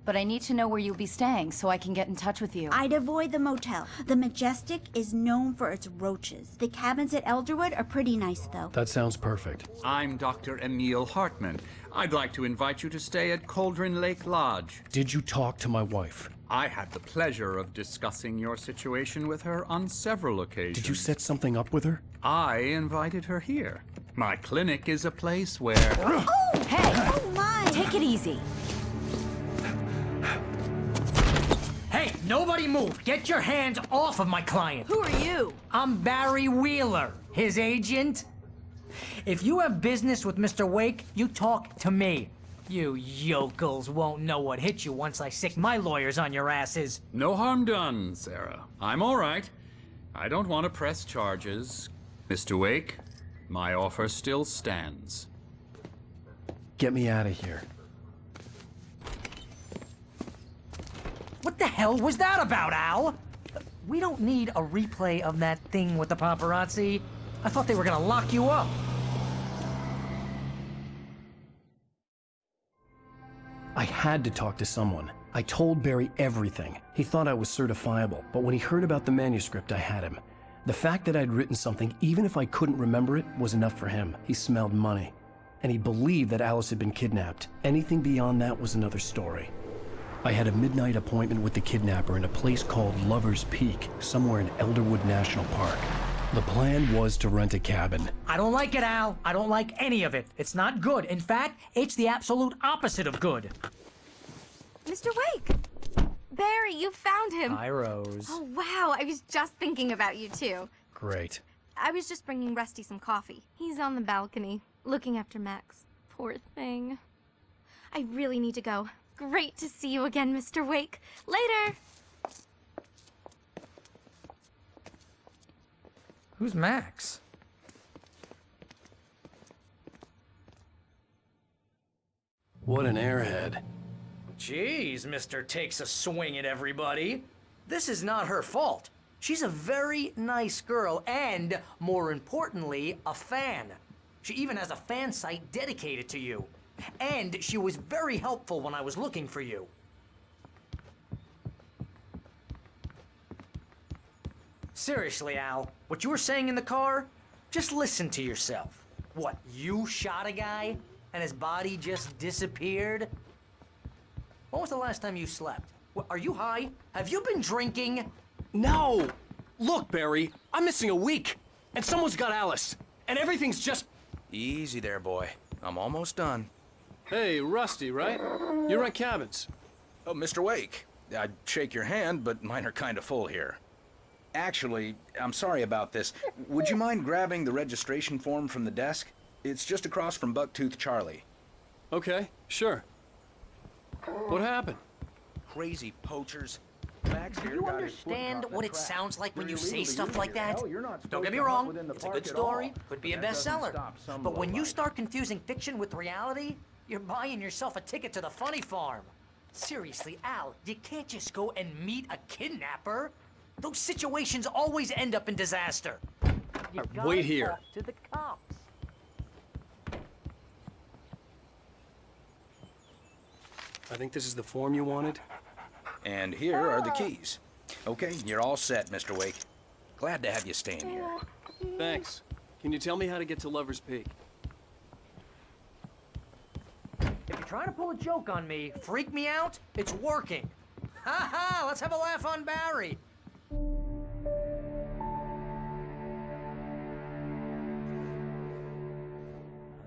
But I need to know where you'll be staying so I can get in touch with you. I'd avoid the motel. The Majestic is known for its roaches. The cabins at Elderwood are pretty nice, though. That sounds perfect. I'm Dr. Emil Hartman. I'd like to invite you to stay at Cauldron Lake Lodge. Did you talk to my wife? I had the pleasure of discussing your situation with her on several occasions. Did you set something up with her? I invited her here. My clinic is a place where... Oh! Hey! Oh, my! Take it easy. Hey, nobody move! Get your hands off of my client! Who are you? I'm Barry Wheeler, his agent. If you have business with Mr. Wake, you talk to me. You yokels won't know what hit you once I sick my lawyers on your asses. No harm done, Sarah. I'm all right. I don't want to press charges. Mr. Wake, my offer still stands. Get me out of here. What the hell was that about, Al? We don't need a replay of that thing with the paparazzi. I thought they were gonna lock you up. I had to talk to someone. I told Barry everything. He thought I was certifiable, but when he heard about the manuscript, I had him. The fact that I'd written something, even if I couldn't remember it, was enough for him. He smelled money. And he believed that Alice had been kidnapped. Anything beyond that was another story. I had a midnight appointment with the kidnapper in a place called Lover's Peak, somewhere in Elderwood National Park. The plan was to rent a cabin. I don't like it, Al. I don't like any of it. It's not good. In fact, it's the absolute opposite of good. Mr. Wake! Barry, you found him! Hi, Rose. Oh, wow, I was just thinking about you, too. Great. I was just bringing Rusty some coffee. He's on the balcony, looking after Max. Poor thing. I really need to go. Great to see you again, Mr. Wake. Later! Who's Max? What an airhead. Jeez, Mr. Takes a Swing at Everybody. This is not her fault. She's a very nice girl and, more importantly, a fan. She even has a fan site dedicated to you. And she was very helpful when I was looking for you. Seriously, Al, what you were saying in the car? Just listen to yourself. What, you shot a guy and his body just disappeared? When was the last time you slept? What, are you high? Have you been drinking? No! Look, Barry, I'm missing a week, and someone's got Alice, and everything's just... Easy there, boy. I'm almost done. Hey, Rusty, right? You rent cabins. Oh, Mr. Wake. I'd shake your hand, but mine are kind of full here. Actually, I'm sorry about this. Would you mind grabbing the registration form from the desk? It's just across from Bucktooth Charlie. Okay, sure. What happened? Crazy poachers. Max Do here you got his understand foot caught in what a it trap. sounds like when You're you say illegal to stuff use like it. that? Hell, you're not Don't supposed get me to hunt wrong, within the it's a park good at story, all. could be a That doesn't bestseller. stop some But when you lowlife. start confusing fiction with reality, you're buying yourself a ticket to the funny farm. Seriously, Al, you can't just go and meet a kidnapper. Those situations always end up in disaster. You gotta wait here. talk to the cops. I think this is the form you wanted. And here are the keys. Okay, you're all set, Mr. Wake. Glad to have you staying here. Thanks. Can you tell me how to get to Lover's Peak? If you're trying to pull a joke on me, freak me out, it's working. Ha ha, let's have a laugh on Barry.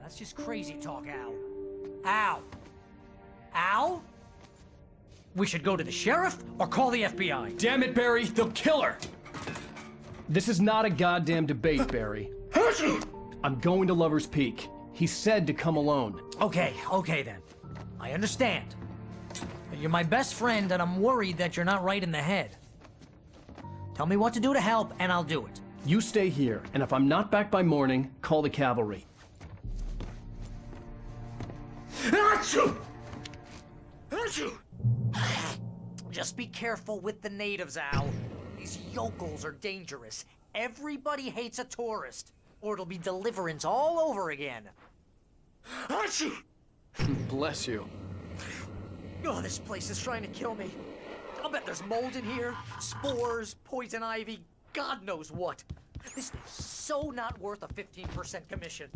That's just crazy talk, Al. Al? Al? We should go to the sheriff or call the FBI. Damn it, Barry, they'll kill her! This is not a goddamn debate, Barry. I'm going to Lover's Peak. He said to come alone. Okay then. I understand. You're my best friend, and I'm worried that you're not right in the head. Tell me what to do to help, and I'll do it. You stay here, and if I'm not back by morning, call the cavalry. Achoo! Achoo! Just be careful with the natives, Al. These yokels are dangerous. Everybody hates a tourist, or it'll be Deliverance all over again. Achoo! Bless you. Oh, this place is trying to kill me. I'll bet there's mold in here, spores, poison ivy, God knows what. This is so not worth a 15% commission.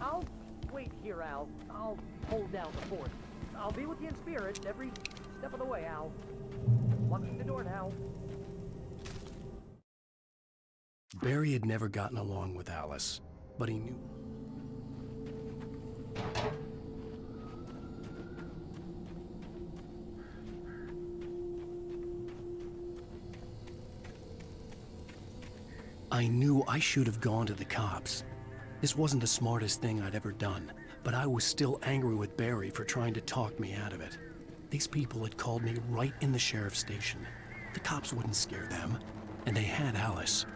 I'll wait here, Al. I'll hold down the fort. I'll be with you in spirit every step of the way, Al. Locking the door now. Barry had never gotten along with Alice, but he knew. I knew I should have gone to the cops. This wasn't the smartest thing I'd ever done, but I was still angry with Barry for trying to talk me out of it. These people had called me right in the sheriff's station. The cops wouldn't scare them, and they had Alice.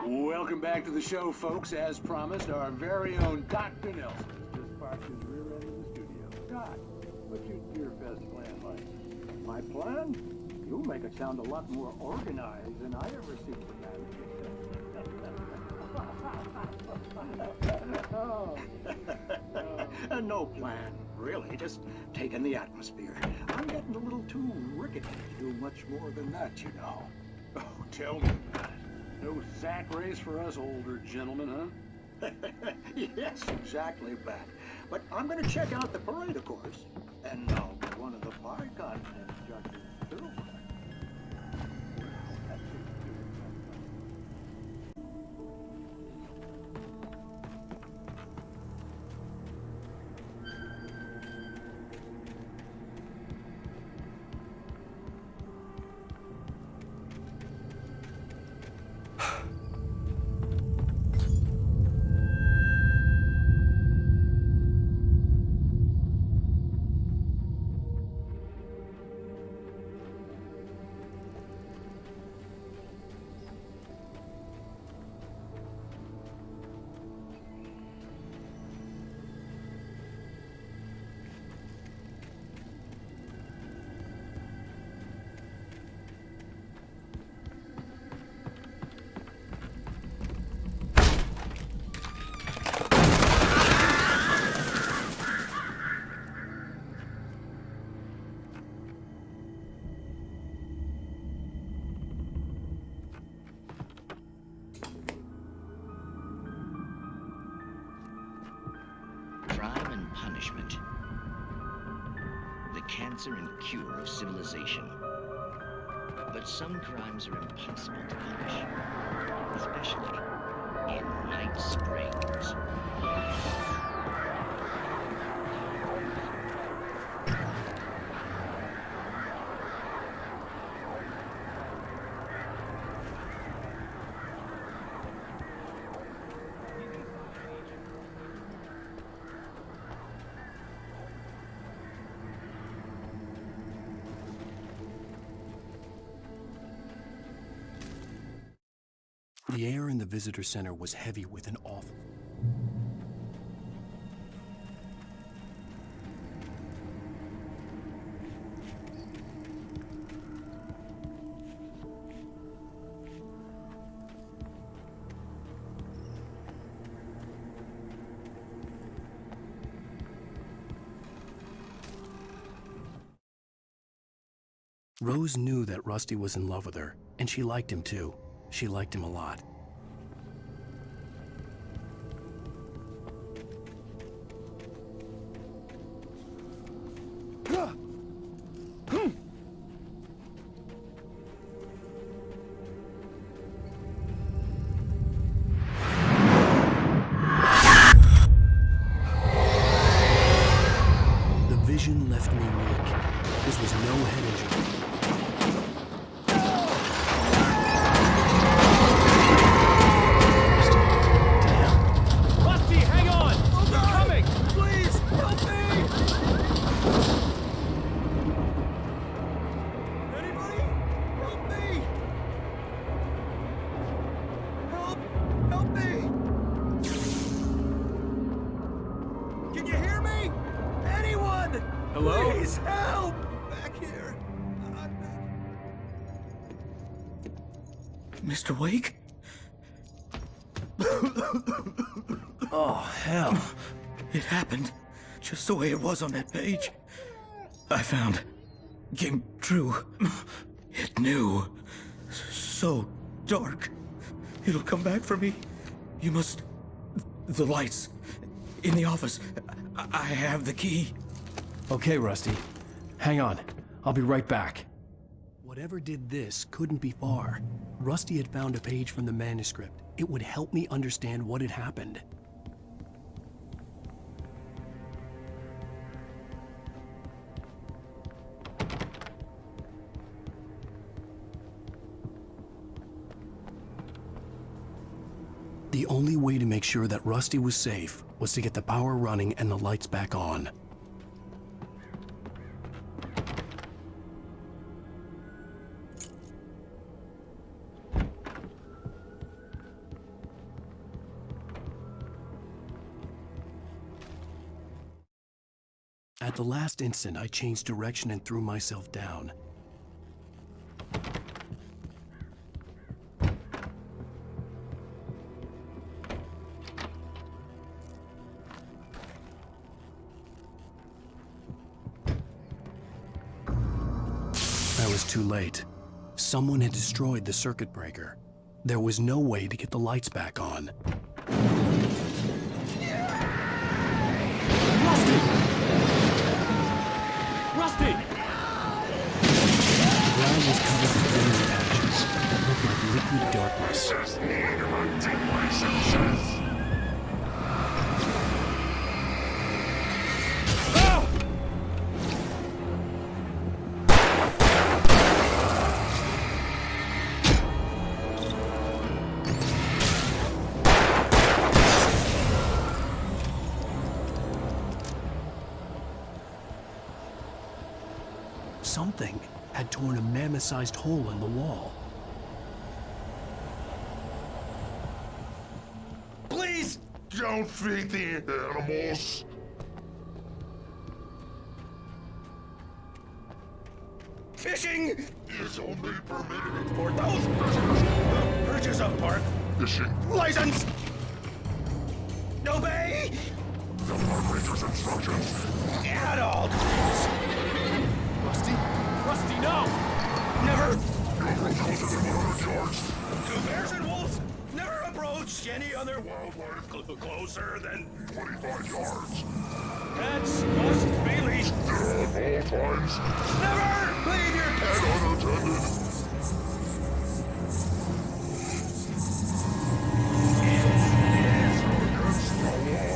Welcome back to the show, folks. As promised, our very own Dr. Nelson has just parked his rear end in the studio. Doc, what's your Deer Fest plan like? my plan? You make it sound a lot more organized than I ever seem to manage. No plan, really. Just taking the atmosphere. I'm getting a little too rickety to do much more than that, you know. Oh, tell me about it. No sack race for us older gentlemen, huh? Yes, exactly, Bat. But I'm going to check out the parade, of course. And I'll be one of the pie contest judges, too. Crime and punishment. The cancer and cure of civilization. But some crimes are impossible to punish, especially in Night Springs. The air in the visitor center was heavy with an awful... Rose knew that Rusty was in love with her, and she liked him too. She liked him a lot. The vision left me weak. This was no head injury. Rusty, hang on! We're coming! Please, help me! Anybody? Help me! Help me! Can you hear me? Anyone? Hello? Please help! Back here. Mr. Wake? Oh, hell. It happened just the way it was on that page. I found. Came true. It knew. So dark. It'll come back for me. You must... The lights. In the office. I have the key. Okay, Rusty. Hang on. I'll be right back. Whatever did this couldn't be far. Rusty had found a page from the manuscript. It would help me understand what had happened. The only way to make sure that Rusty was safe was to get the power running and the lights back on. At the last instant, I changed direction and threw myself down. I was too late. Someone had destroyed the circuit breaker. There was no way to get the lights back on. Rusty! The ground was covered with glowing patches that looked like liquid darkness. Something had torn a mammoth-sized hole in the wall. Please don't feed the animals. Fishing is only permitted for those purchase of park fishing license. Obey the park ranger's instructions. at all times. Rusty? Rusty, no! Never. Never closer than 100 yards. To bears and wolves, never approach any other wildlife closer than 25 yards. Pets must be leashed. At all times. Never leave your pet unattended. Against the law.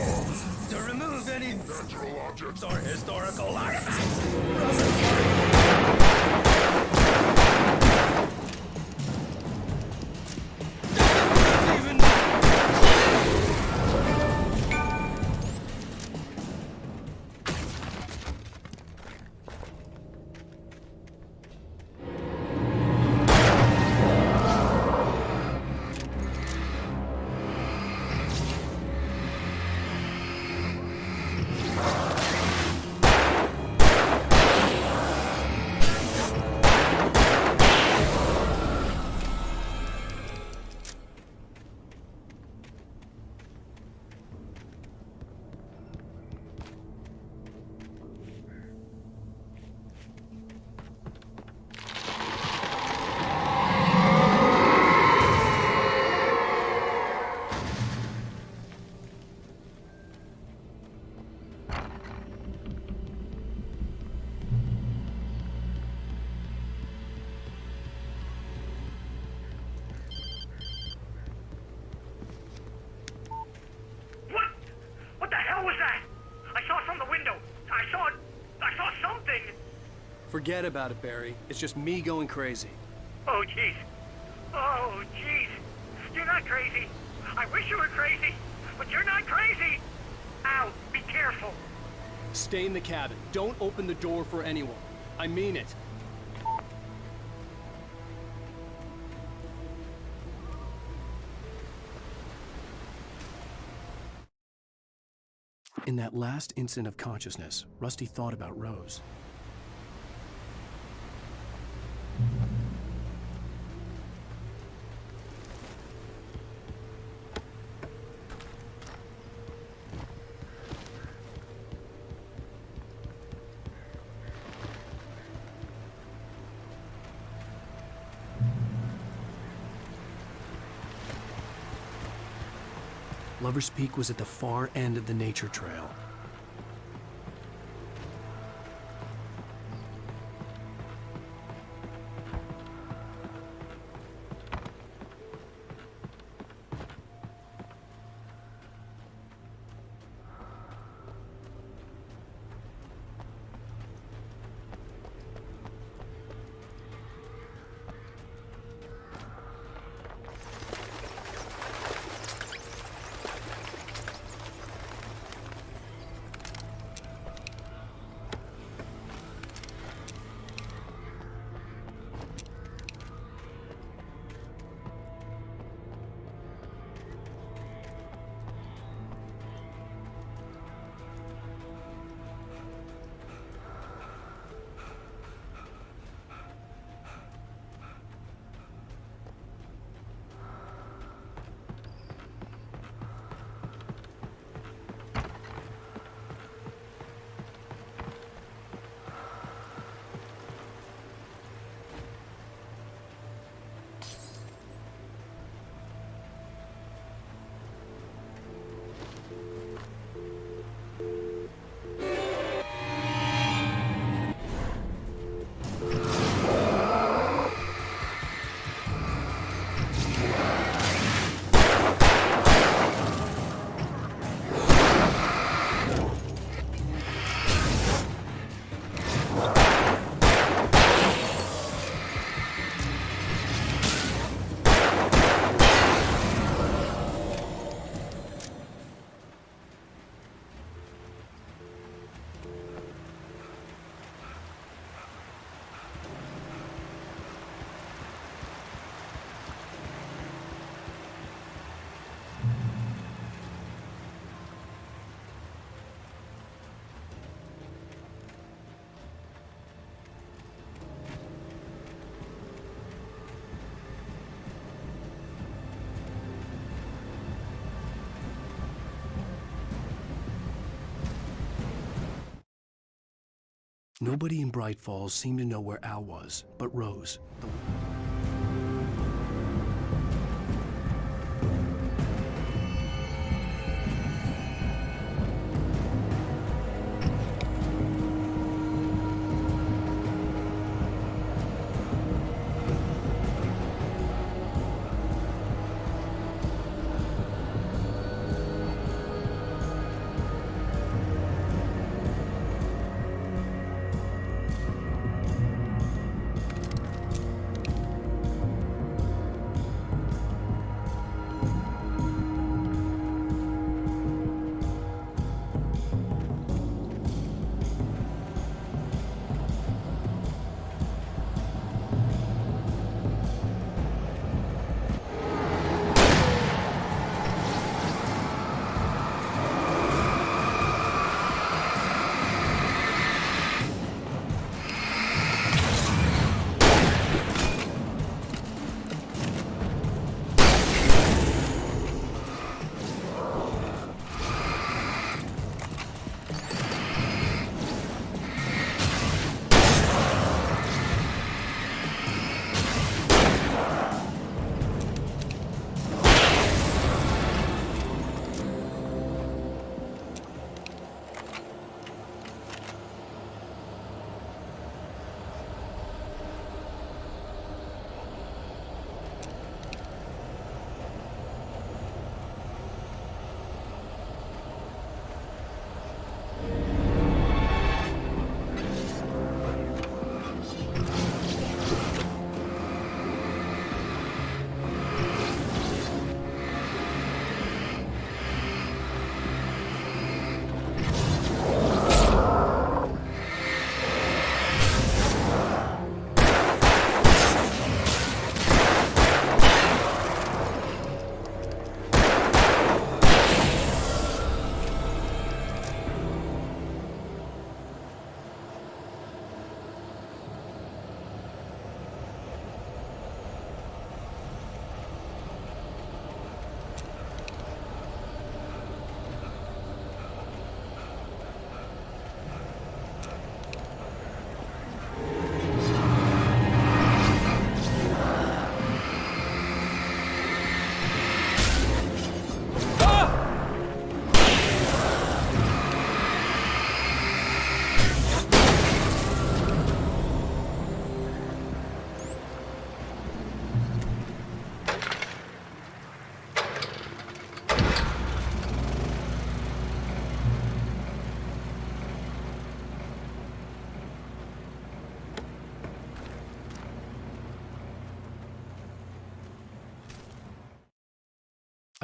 To remove any natural objects or historical artifacts. What the hell was that? I saw it from the window. I saw something. Forget about it, Barry. It's just me going crazy. Oh, jeez. Oh, jeez. You're not crazy. I wish you were crazy, but you're not crazy. Ow, be careful. Stay in the cabin. Don't open the door for anyone. I mean it. In that last instant of consciousness, Rusty thought about Rose. Lover's Peak was at the far end of the nature trail. Nobody in Bright Falls seemed to know where Al was, but Rose, the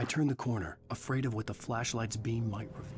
I turned the corner, afraid of what the flashlight's beam might reveal.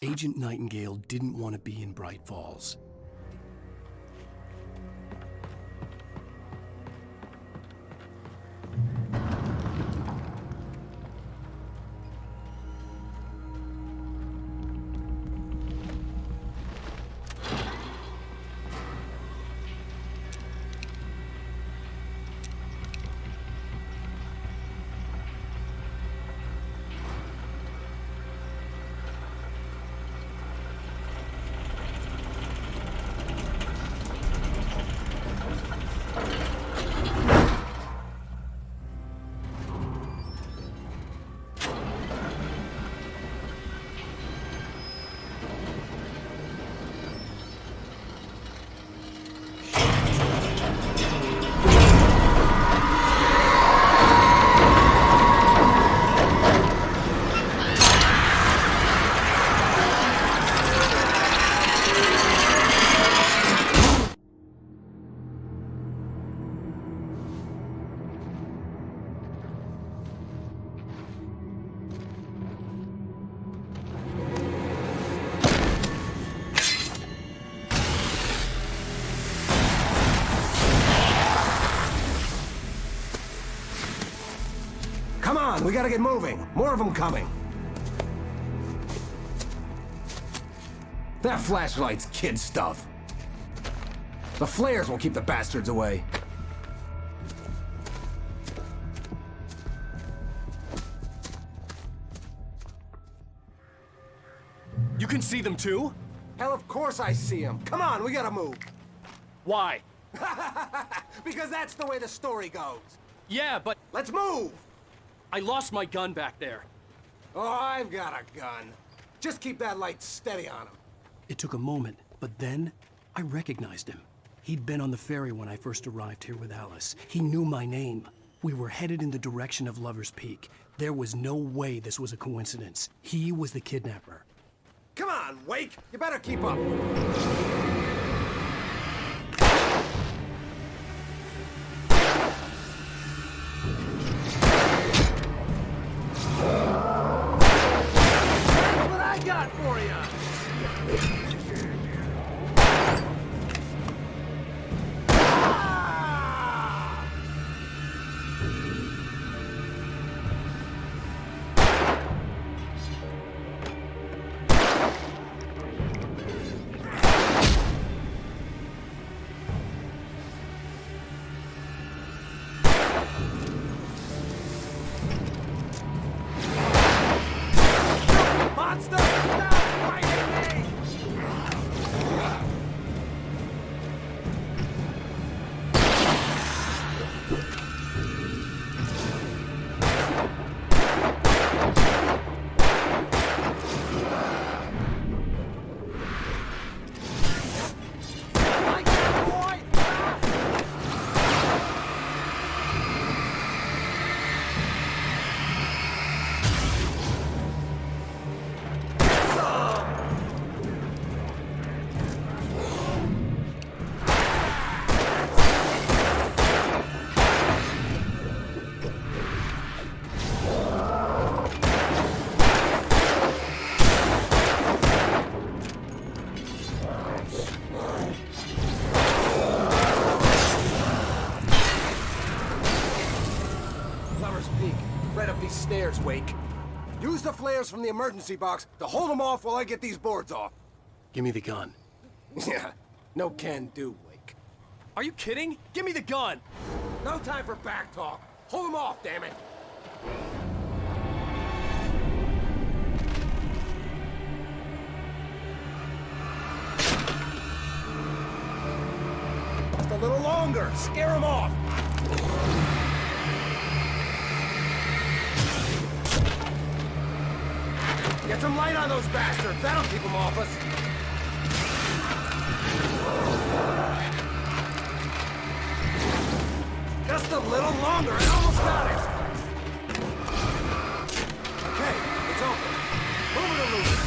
Agent Nightingale didn't want to be in Bright Falls. Come on, we gotta get moving. More of them coming. That flashlight's kid stuff. The flares will keep the bastards away. You can see them too? Hell, of course I see them. Come on, we gotta move. Why? Because that's the way the story goes. Yeah, but... Let's move! I lost my gun back there. Oh, I've got a gun. Just keep that light steady on him. It took a moment, but then I recognized him. He'd been on the ferry when I first arrived here with Alice. He knew my name. We were headed in the direction of Lover's Peak. There was no way this was a coincidence. He was the kidnapper. Come on, Wake! You better keep up. What I got for you? Monster! Stop fighting me! Lover's Peak. Right up these stairs, Wake. Use the flares from the emergency box to hold them off while I get these boards off. Give me the gun. Yeah, no can do, Wake. Are you kidding? Give me the gun! No time for back talk. Hold them off, damn it. Just a little longer. Scare them off. Get some light on those bastards. That'll keep them off us. Just a little longer. I almost got it. Okay, it's open. Move it or lose it.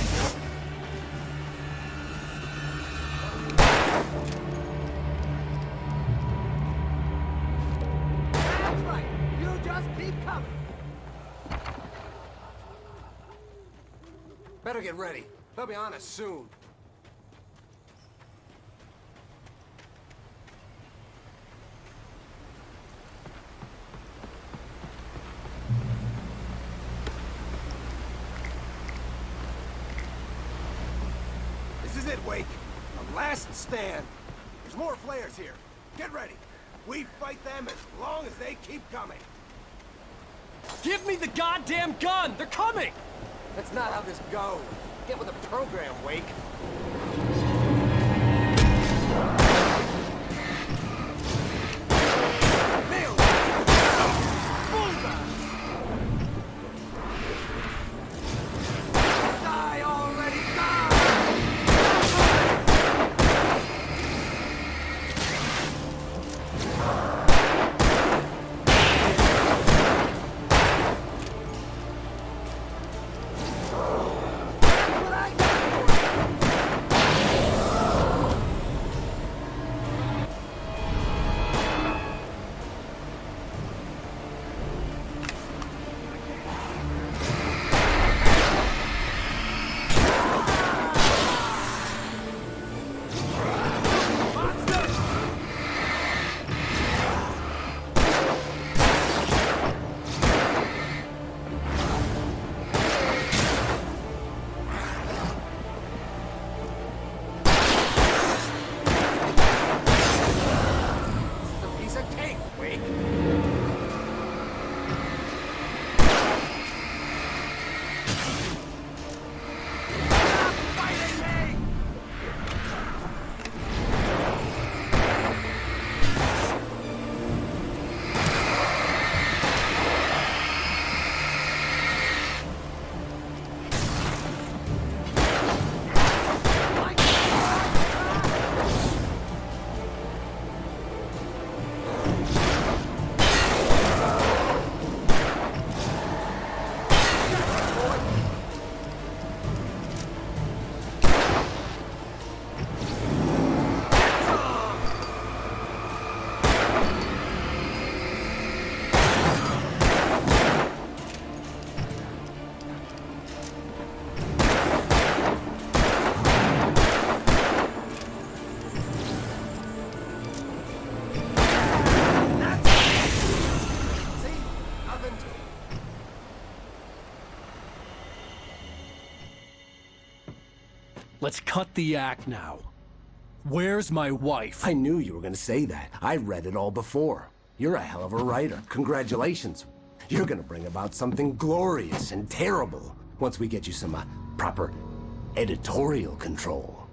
That's right. You just keep coming. Better get ready. They'll be on us soon. This is it, Wake. The last stand. There's more flares here. Get ready. We fight them as long as they keep coming. Give me the goddamn gun! They're coming! That's not how this goes. Get with the program, Wake. Nailed it! Bullseye! Die already, die! Let's cut the act now. Where's my wife? I knew you were gonna say that. I read it all before. You're a hell of a writer. Congratulations. You're gonna bring about something glorious and terrible once we get you some proper editorial control.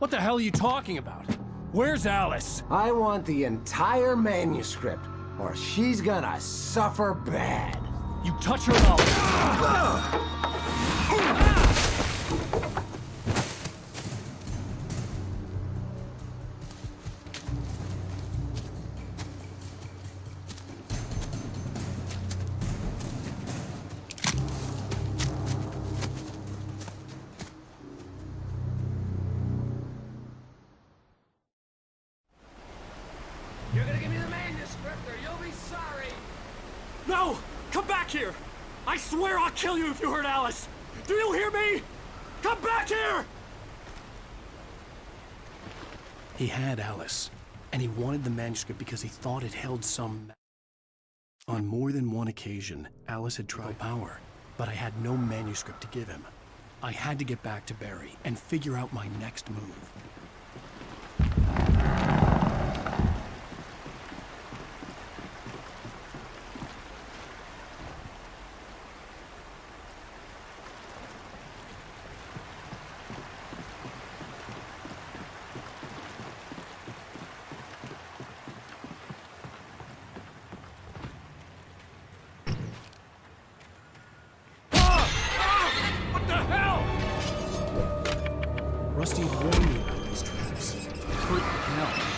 What the hell are you talking about? Where's Alice? I want the entire manuscript, or she's gonna suffer bad. You touch her and You're gonna give me the manuscript or you'll be sorry! No! Come back here! I swear I'll kill you if you hurt Alice! Do you hear me? Come back here! He had Alice, and he wanted the manuscript because he thought it held some... On more than one occasion, Alice had tried power, but I had no manuscript to give him. I had to get back to Barry and figure out my next move. Rusty had warned me about these traps. Hurt like hell.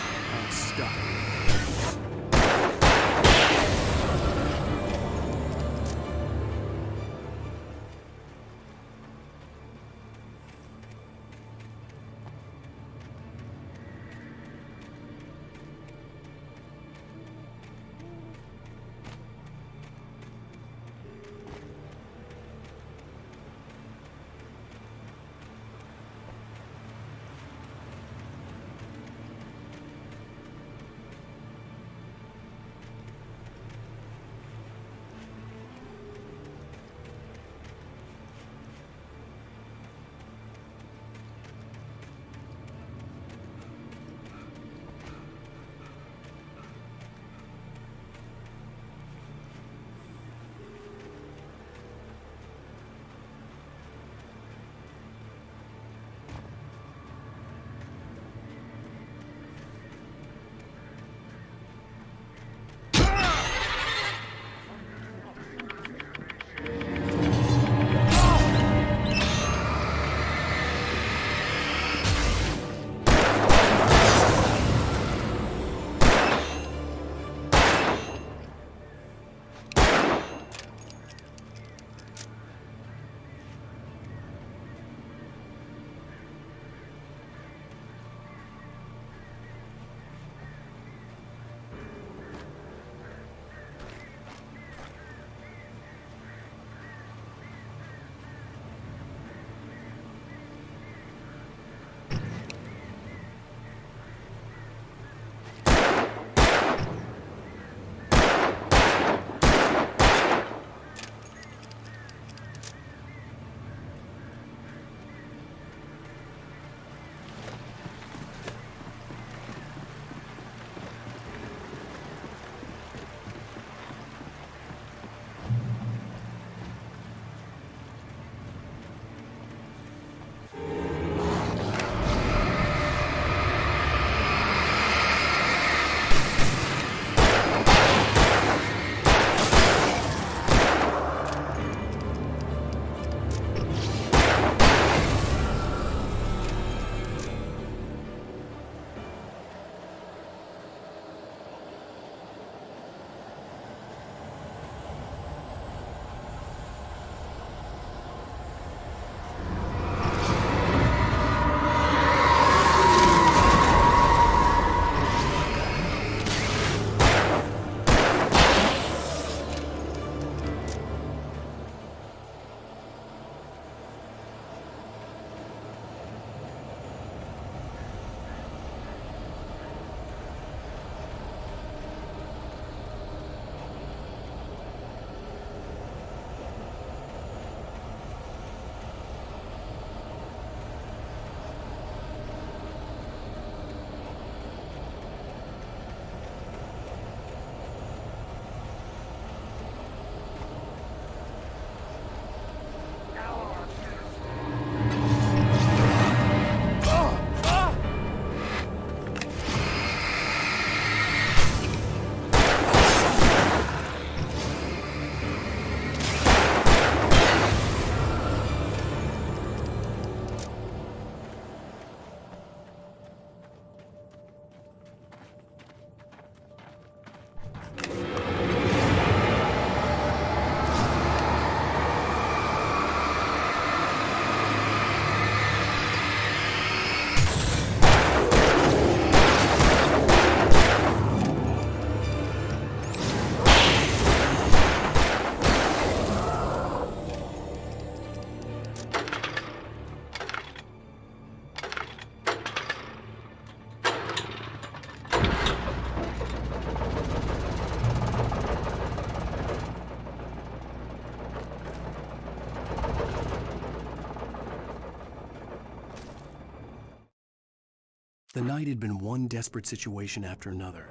The night had been one desperate situation after another.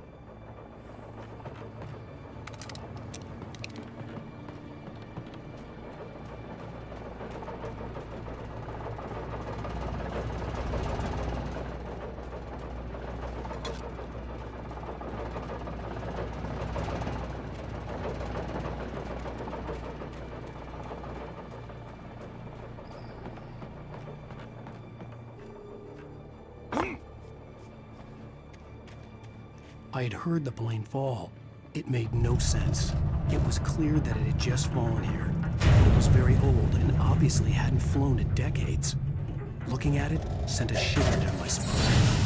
I had heard the plane fall. It made no sense. It was clear that it had just fallen here, but it was very old and obviously hadn't flown in decades. Looking at it sent a shiver down my spine.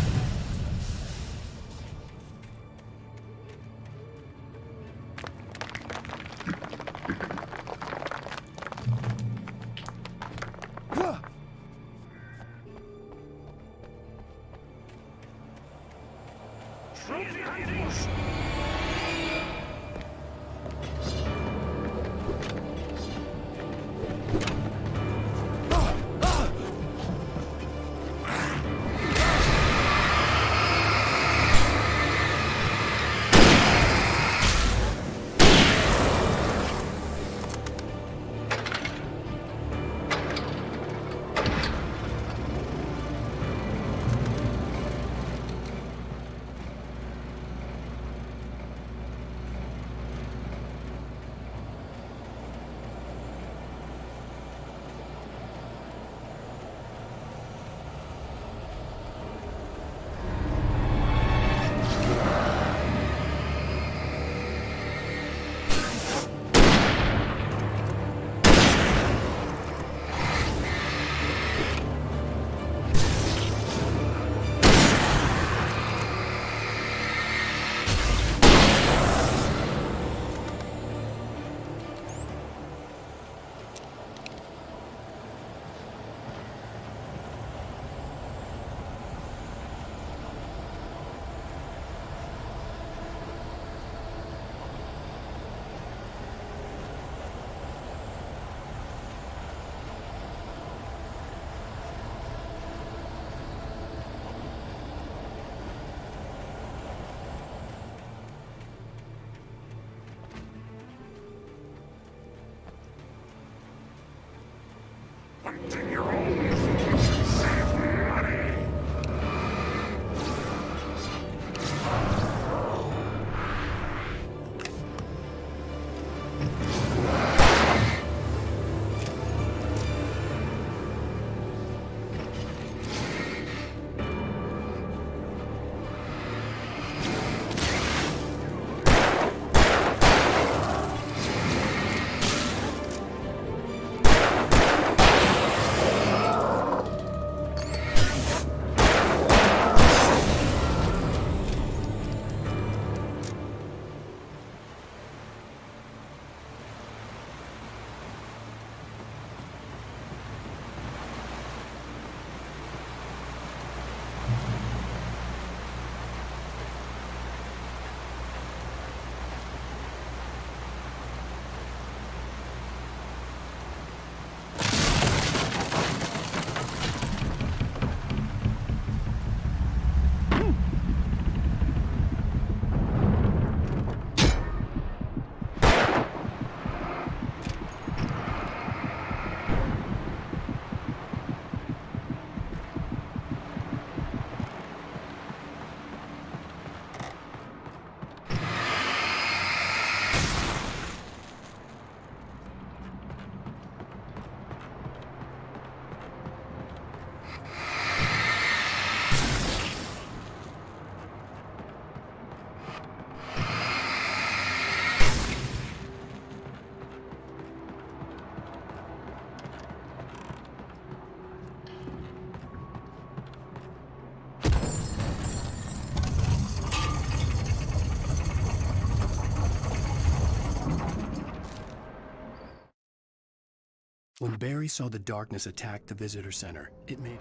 When Barry saw the darkness attack the visitor center, it made...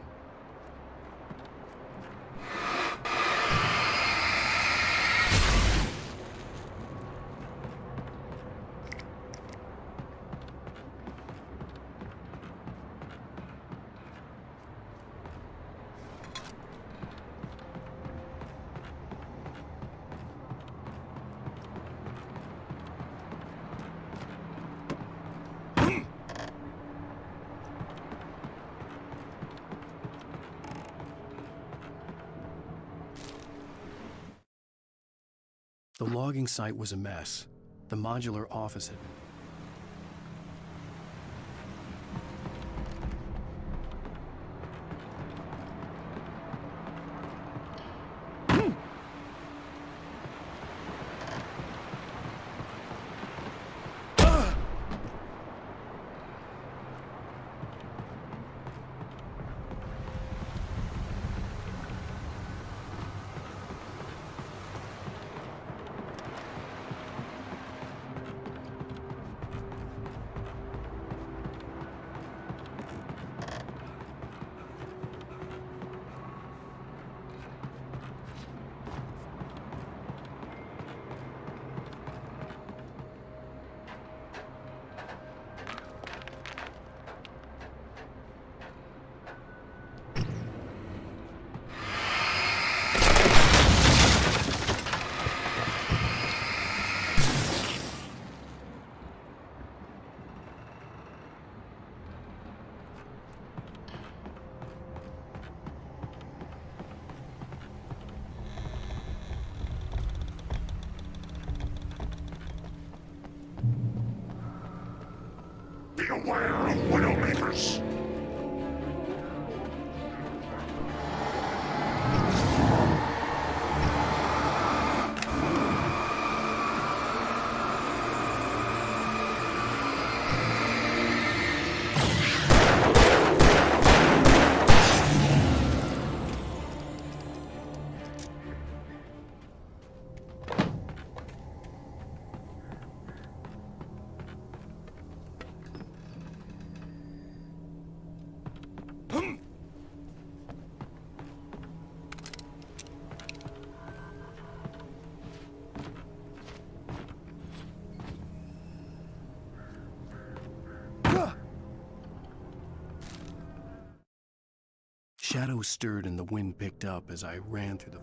The logging site was a mess. The modular office had been... Beware of Widowmakers! Shadows stirred and the wind picked up as I ran through the...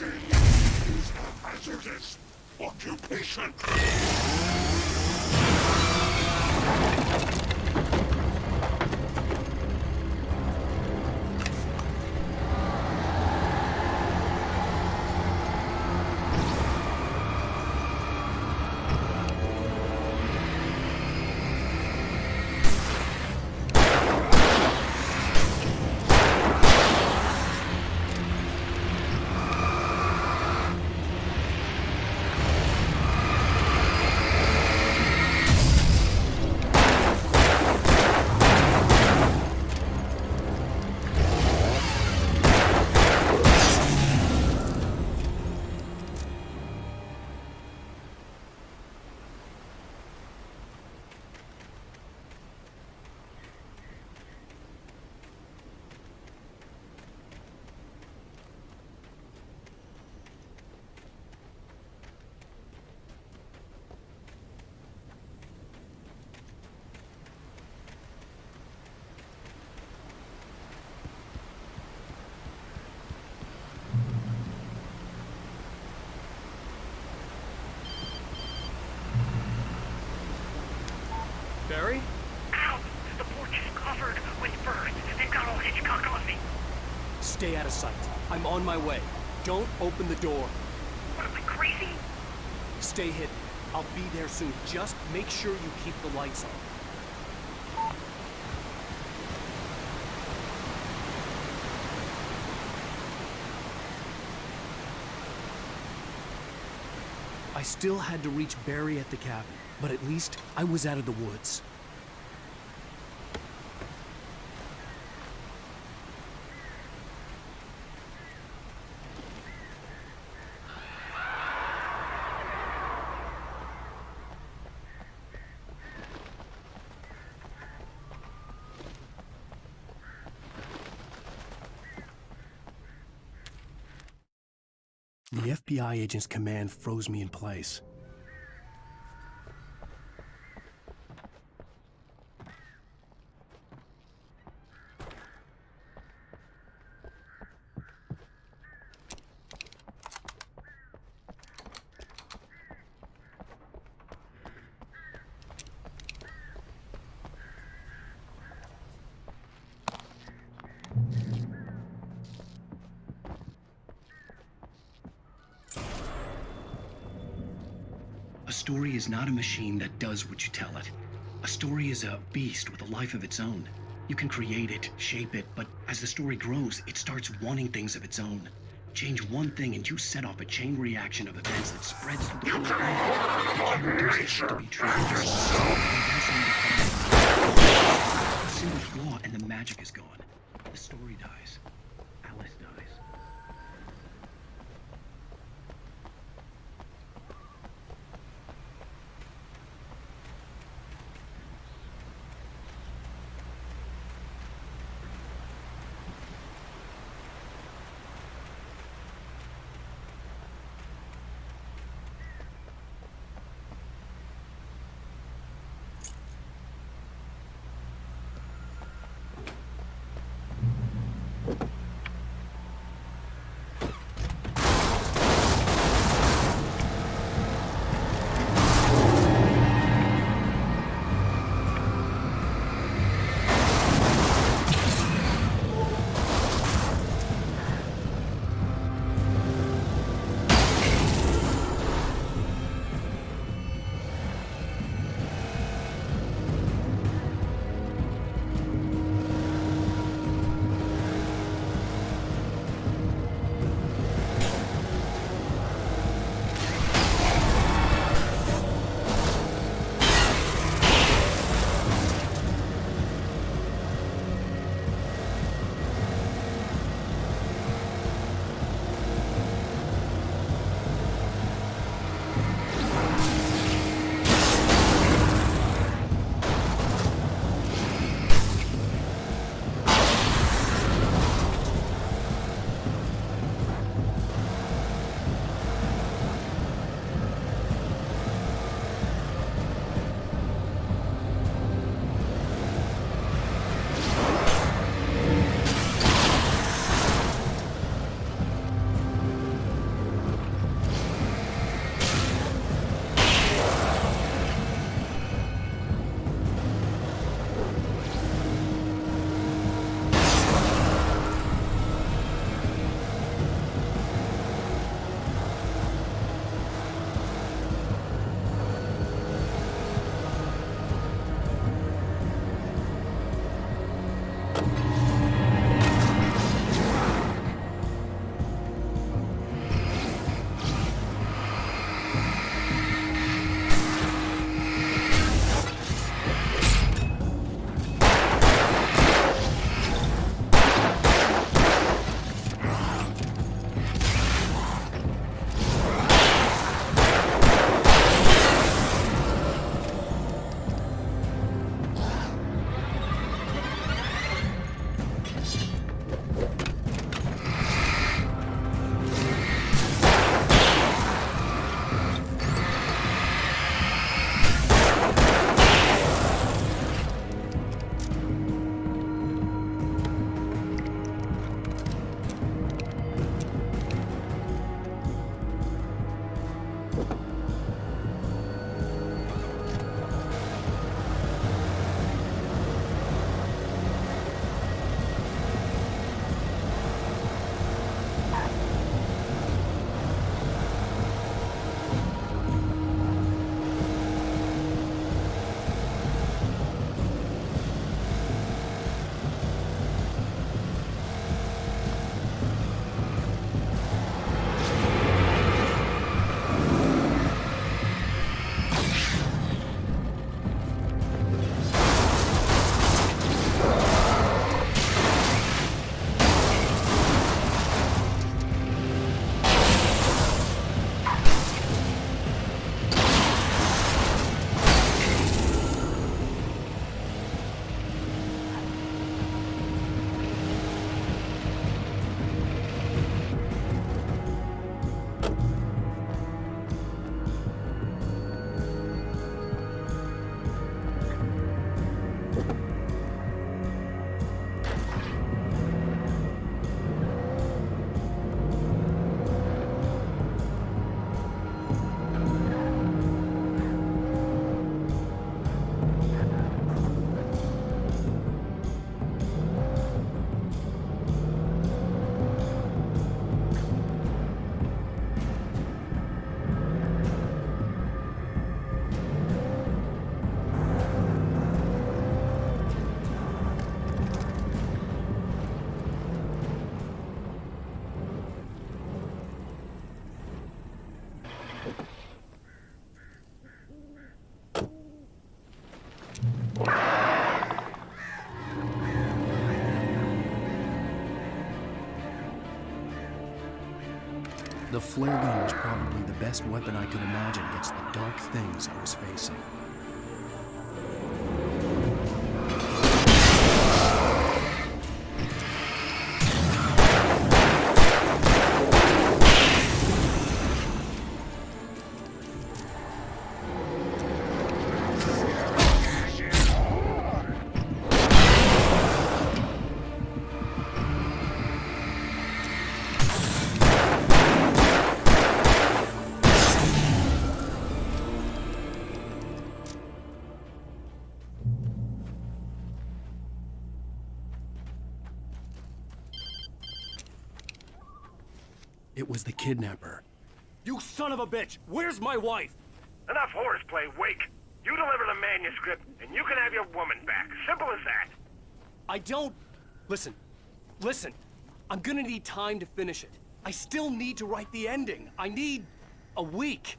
Is a hazardous occupation. Barry? Ow! The porch is covered with birds. They've got all Hitchcock on me. Stay out of sight. I'm on my way. Don't open the door. What am I, crazy? Stay hidden. I'll be there soon. Just make sure you keep the lights on. I still had to reach Barry at the cabin, but at least I was out of the woods. The FBI agent's command froze me in place. A story is not a machine that does what you tell it. A story is a beast with a life of its own. You can create it, shape it, but as the story grows, it starts wanting things of its own. Change one thing and you set off a chain reaction of events that spreads through the whole thing. The characters have to be treated just a single flaw and the magic is gone. The story dies. Alice dies. The flare gun was probably the best weapon I could imagine against the dark things I was facing. It was the kidnapper. You son of a bitch! Where's my wife? Enough horseplay, Wake. You deliver the manuscript, and you can have your woman back. Simple as that. I don't... Listen. I'm gonna need time to finish it. I still need to write the ending. I need a week.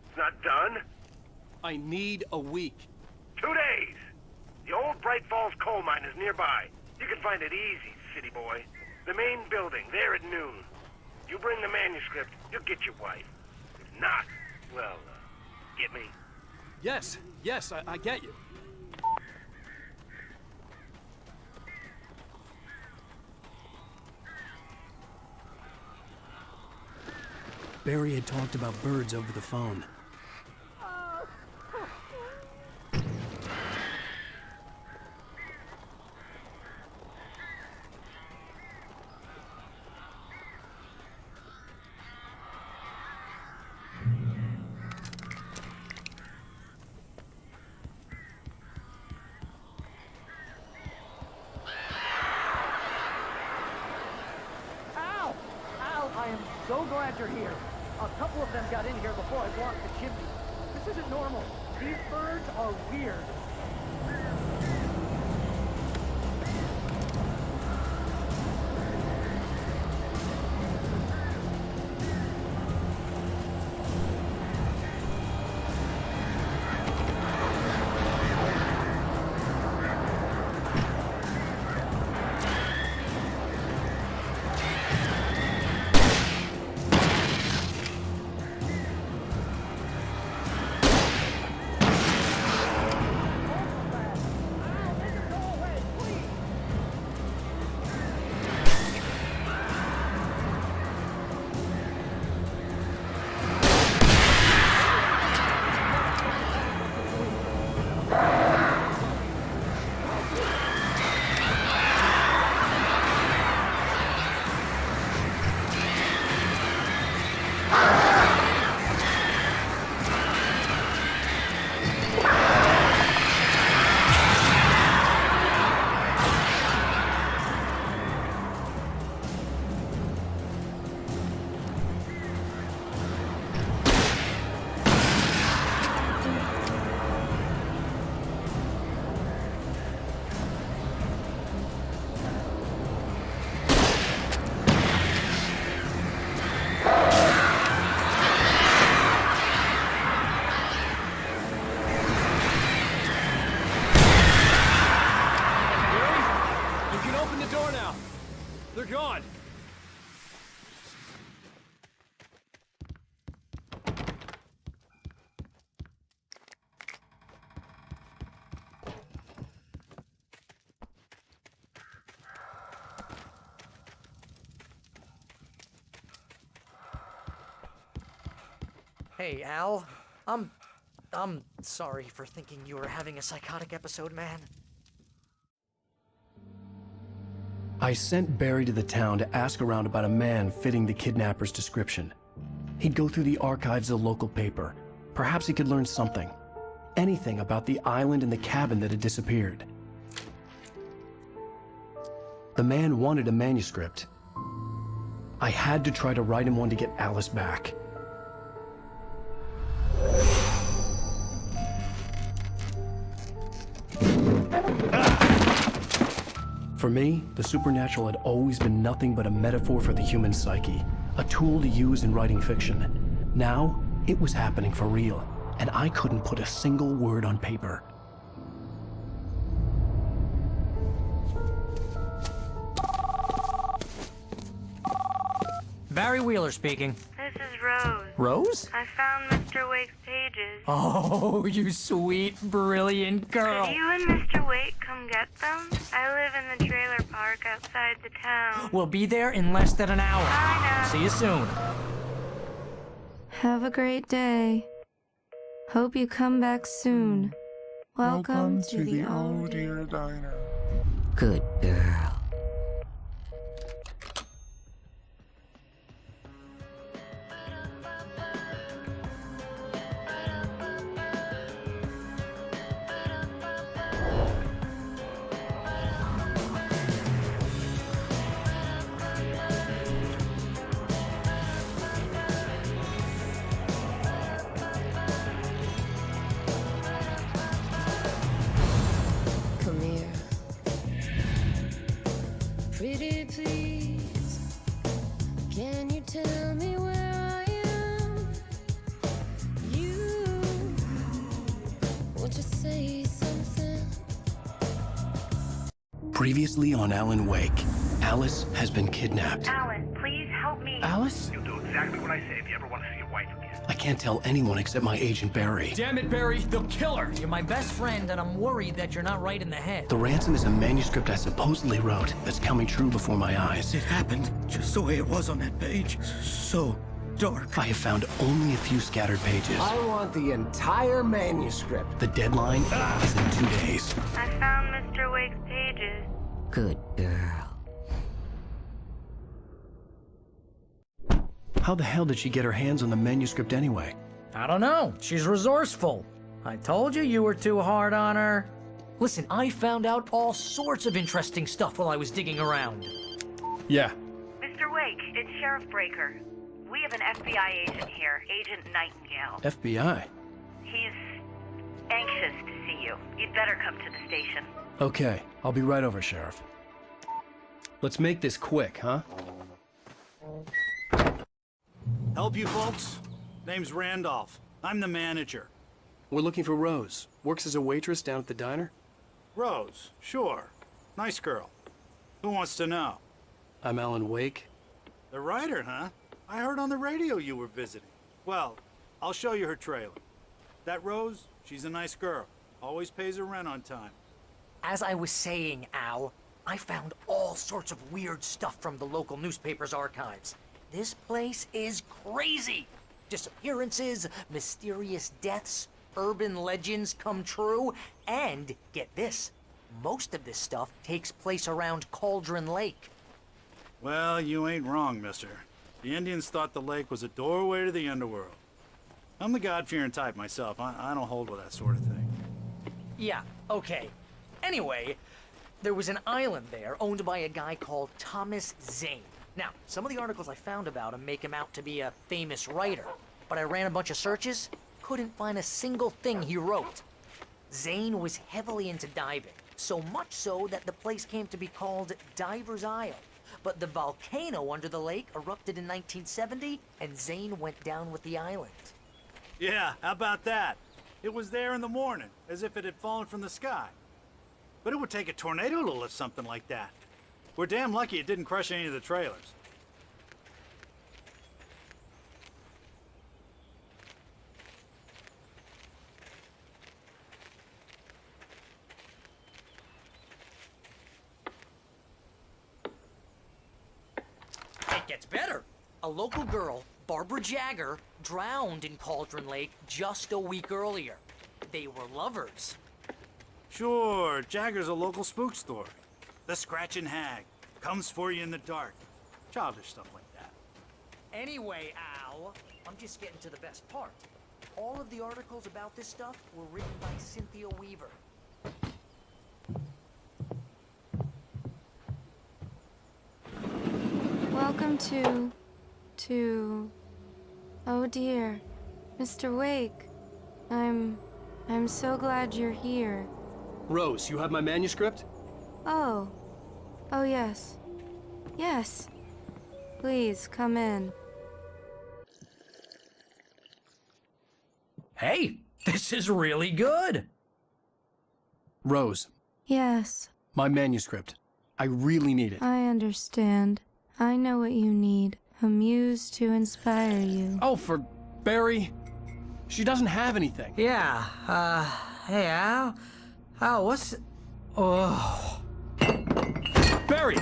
It's not done? I need a week. 2 days. The old Bright Falls coal mine is nearby. You can find it easy, city boy. The main building, there at noon. You bring the manuscript, you'll get your wife. If not, well, get me? Yes, I get you. Barry had talked about birds over the phone. I am so glad you're here. A couple of them got in here before I blocked the chimney. This isn't normal. These birds are weird. They're gone! Hey, Al. I'm sorry for thinking you were having a psychotic episode, man. I sent Barry to the town to ask around about a man fitting the kidnapper's description. He'd go through the archives of the local paper. Perhaps he could learn something. Anything about the island and the cabin that had disappeared. The man wanted a manuscript. I had to try to write him one to get Alice back. For me, the supernatural had always been nothing but a metaphor for the human psyche, a tool to use in writing fiction. Now, it was happening for real, and I couldn't put a single word on paper. Barry Wheeler speaking. Hey, this is Rose. Rose? I found Mr. Wake's pages. Oh, you sweet, brilliant girl. Could you and Mr. Wake come get them? I live in the trailer park outside the town. We'll be there in less than an hour. Bye now. See you soon. Have a great day. Hope you come back soon. Welcome to the Oh Dear Diner. Good girl. Come here. Pretty please, can you tell me where I am? You, won't you say something? Previously on Alan Wake, Alice has been kidnapped. Alan, please help me. Alice? You'll do exactly what I say if you ever want to see your wife again. I can't tell anyone except my agent Barry. Damn it, Barry, they'll kill her. You're my best friend, and I'm worried that you're not right in the head. The ransom is a manuscript I supposedly wrote that's coming true before my eyes. It happened just the way it was on that page. So dark. I have found only a few scattered pages. I want the entire manuscript. The deadline is in 2 days. I found Mr. Wake's pages. Good girl. How the hell did she get her hands on the manuscript anyway? I don't know. She's resourceful. I told you you were too hard on her. Listen, I found out all sorts of interesting stuff while I was digging around. Yeah. Mr. Wake, it's Sheriff Breaker. We have an FBI agent here, Agent Nightingale. FBI? He's anxious to see you. You'd better come to the station. Okay, I'll be right over, Sheriff. Let's make this quick, huh? Help you folks? Name's Randolph. I'm the manager. We're looking for Rose. Works as a waitress down at the diner. Rose, sure. Nice girl. Who wants to know? I'm Alan Wake. The writer, huh? I heard on the radio you were visiting. Well, I'll show you her trailer. That Rose, she's a nice girl. Always pays her rent on time. As I was saying, Al, I found all sorts of weird stuff from the local newspaper's archives. This place is crazy. Disappearances, mysterious deaths, urban legends come true, and get this, most of this stuff takes place around Cauldron Lake. Well, you ain't wrong, mister. The Indians thought the lake was a doorway to the underworld. I'm the God-fearing type myself. I don't hold with that sort of thing. Yeah, okay. Anyway, there was an island there owned by a guy called Thomas Zane. Now, some of the articles I found about him make him out to be a famous writer, but I ran a bunch of searches, couldn't find a single thing he wrote. Zane was heavily into diving, so much so that the place came to be called Diver's Isle. But the volcano under the lake erupted in 1970, and Zane went down with the island. Yeah, how about that? It was there in the morning, as if it had fallen from the sky. But it would take a tornado to lift something like that. We're damn lucky it didn't crush any of the trailers. It gets better. A local girl, Barbara Jagger, drowned in Cauldron Lake just a week earlier. They were lovers. Sure, Jagger's a local spook story. The Scratching Hag comes for you in the dark. Childish stuff like that. Anyway, Al, I'm just getting to the best part. All of the articles about this stuff were written by Cynthia Weaver. Welcome to... Oh dear. Mr. Wake. I'm so glad you're here. Rose, you have my manuscript? Oh. Oh, yes. Yes. Please, come in. Hey, this is really good. Rose, Yes, my manuscript. I really need it. I understand. I know what you need. A muse to inspire you. Oh, for Barry. She doesn't have anything. Yeah, hey, Al, what's... Oh... Barry!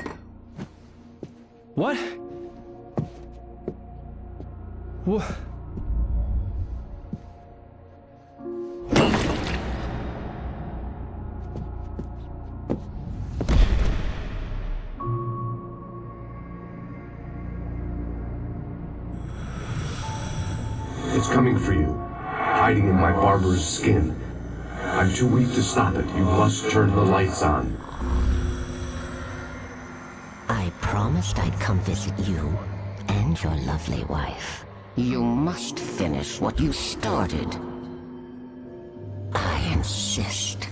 What? What? It's coming for you, hiding in my barber's skin. I'm too weak to stop it. You must turn the lights on. I promised I'd come visit you and your lovely wife. You must finish what you started. I insist.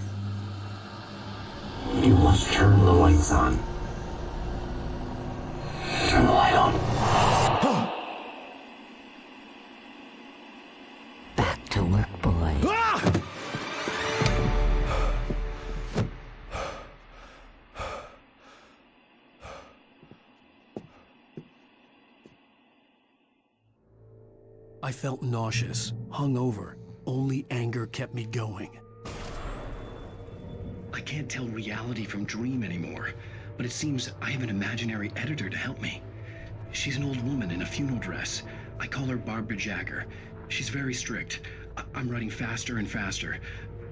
You must turn the lights on. Turn the light on. Back to work, boy. I felt nauseous, hungover. Only anger kept me going. I can't tell reality from dream anymore, but it seems I have an imaginary editor to help me. She's an old woman in a funeral dress. I call her Barbara Jagger. She's very strict. I'm writing faster and faster.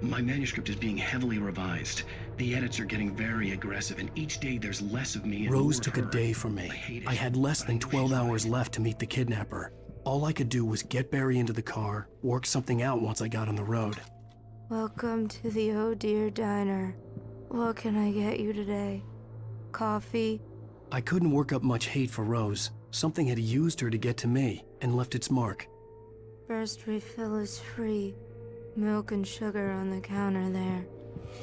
My manuscript is being heavily revised. The edits are getting very aggressive, and each day there's less of me and Rose more took of a her. day from me. I had less than 12 hours left to meet the kidnapper. All I could do was get Barry into the car, work something out once I got on the road. Welcome to the Oh Dear Diner. What can I get you today? Coffee? I couldn't work up much hate for Rose. Something had used her to get to me and left its mark. First refill is free. Milk and sugar on the counter there.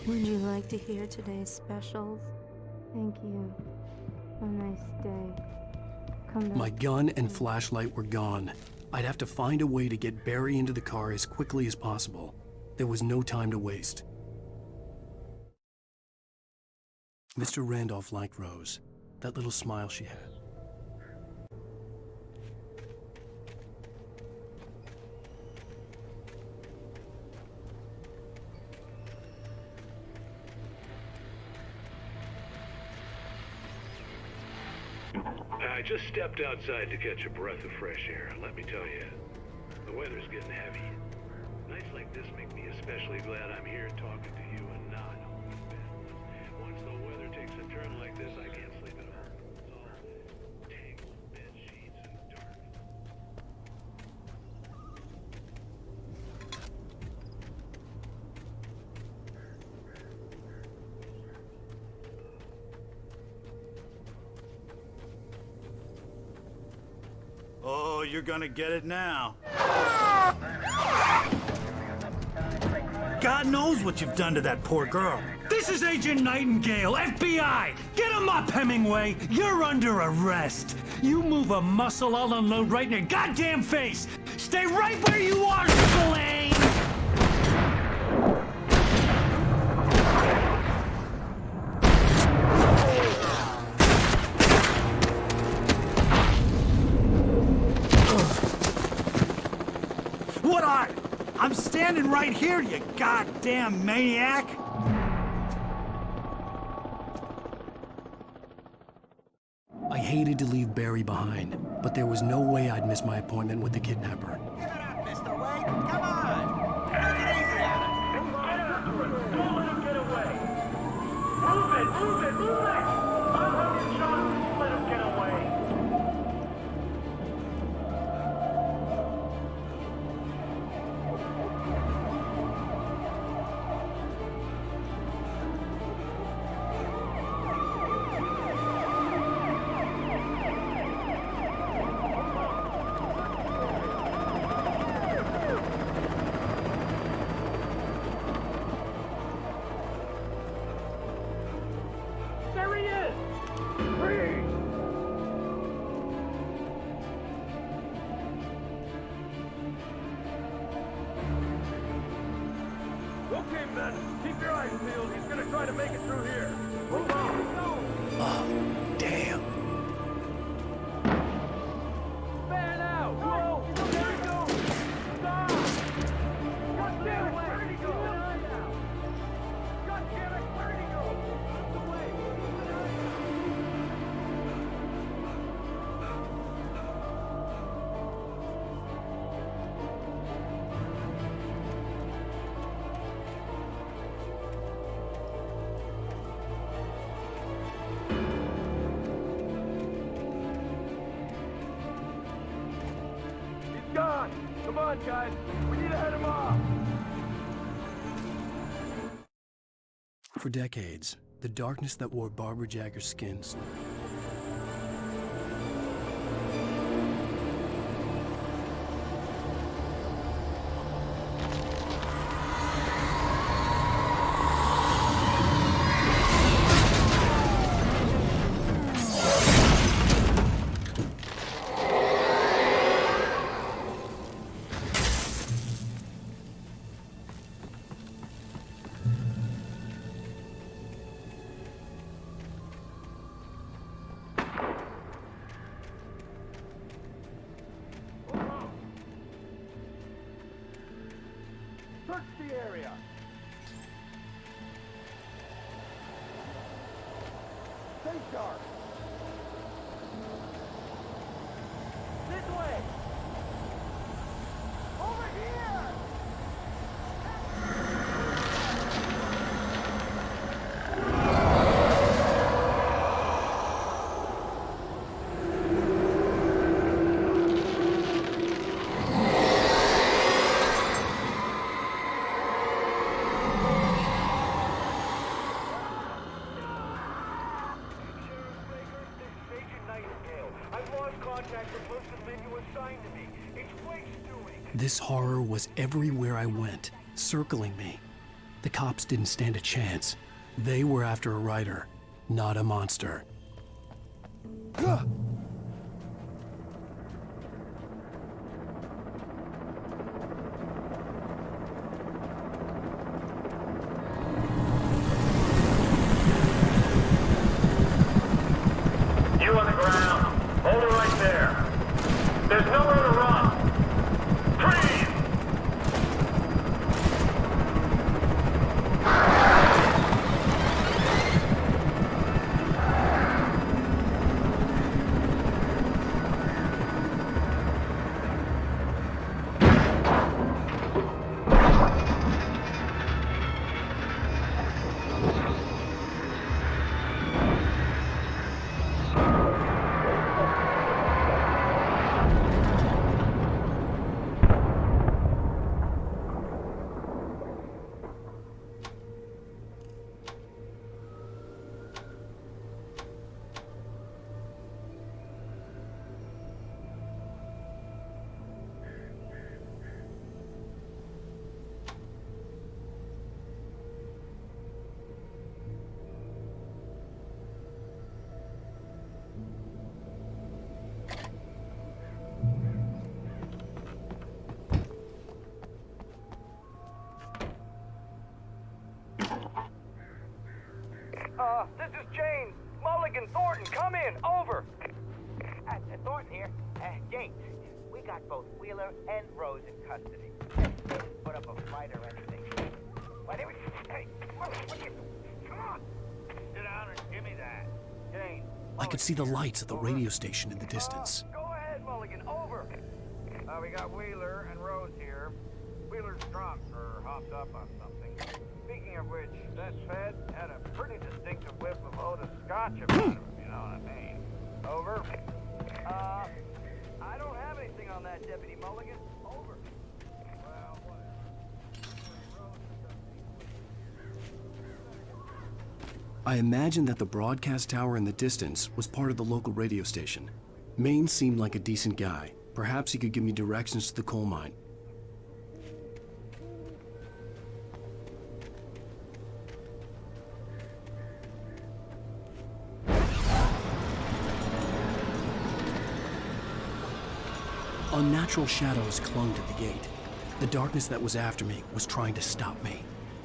Would you like to hear today's specials? Thank you. Have a nice day. Come back. My gun and flashlight were gone. I'd have to find a way to get Barry into the car as quickly as possible. There was no time to waste. Mr. Randolph liked Rose. That little smile she had. I just stepped outside to catch a breath of fresh air. Let me tell you, the weather's getting heavy. Nights like this make me especially glad I'm here talking to you and not home in bed. Once the weather takes a turn like this, I can't sleep at home. It's all tangled bed sheets and dark. Oh, you're gonna get it now. God knows what you've done to that poor girl. This is Agent Nightingale, FBI! Get him up, Hemingway! You're under arrest! You move a muscle, I'll unload right in your goddamn face! Stay right where you are, Spillane! What are you? I'm standing right here, you goddamn maniac! I hated to leave Barry behind, but there was no way I'd miss my appointment with the kidnapper. Mr. Wake, come on! Take it easy on him! Don't let him get away! Move it! Move it! Move it! I'll have you shot if you let him get away! There he is! Freeze! Okay, men, keep your eyes peeled. He's gonna try to make it through here. Move on! Oh, damn. on, guys. We need to head him off. For decades, the darkness that wore Barbara Jagger's skin Search the area. Stay sharp. This way. Over here. This horror was everywhere I went, circling me. The cops didn't stand a chance. They were after a writer, not a monster. You on the ground. Hold it right there. There's nowhere to run. Freeze! This is James. Mulligan, Thornton, come in. Over. Thornton here. James, we got both Wheeler and Rose in custody. They didn't put up a fight or anything. Why, they were... Hey, what are you... Come on. Sit down and give me that. James. I could see the lights of the radio station in the distance. Go ahead, Mulligan. Over. We got Wheeler and Rose here. Wheeler's drunk or hopped up on something. Speaking of which, that Fed had a pretty distinctive whiff of Otis Scotch about him, if you know what I mean. Over. I don't have anything on that, Deputy Mulligan. Over. Well, I imagined that the broadcast tower in the distance was part of the local radio station. Maine seemed like a decent guy. Perhaps he could give me directions to the coal mine. Unnatural shadows clung to the gate. The darkness that was after me was trying to stop me.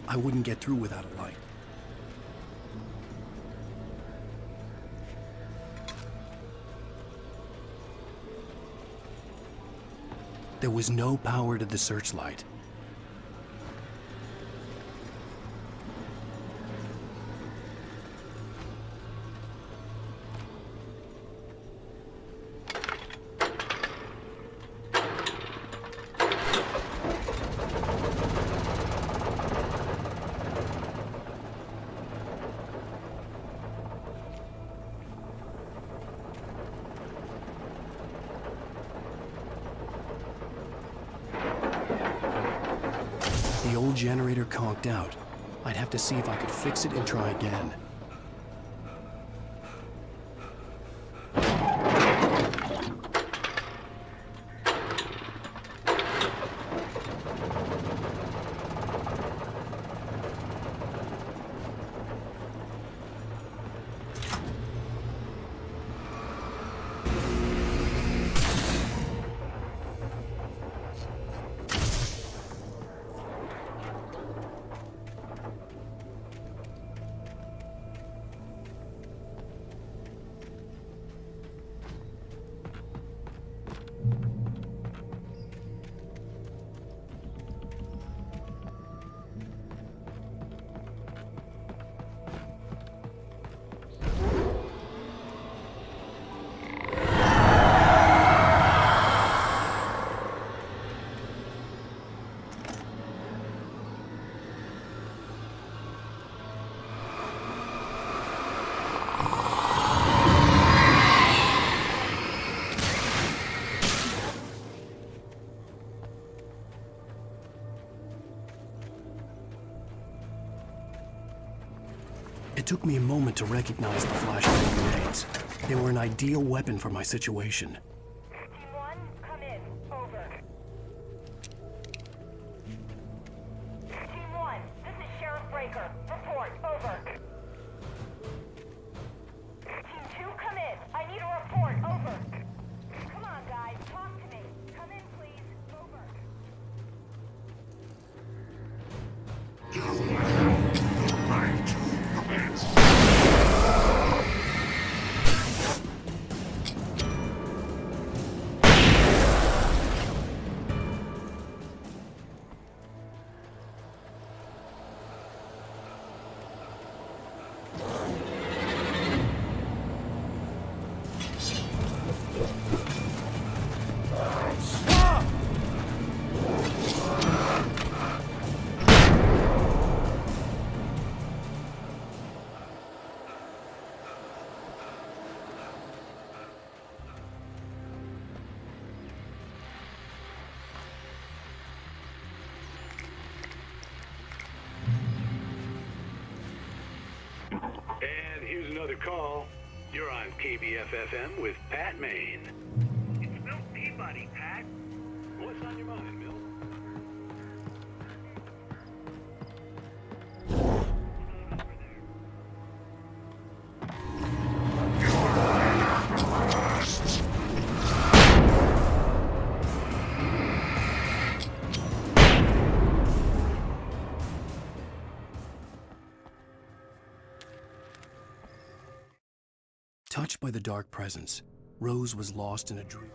I wouldn't get through without a light. There was no power to the searchlight. generator conked out. I'd have to see if I could fix it and try again. It took me a moment to recognize the flashbang grenades. They were an ideal weapon for my situation. Team 1, come in. Over. Team 1, this is Sheriff Breaker. Report. Over. Team 2, come in. I need a report. Over. Come on, guys. Talk to me. Come in, please. Over. And here's another call. You're on KBF-FM with Pat Maine. It's Milt Peabody, Pat. What's on your mind, Milt? Touched by the dark presence, Rose was lost in a dream.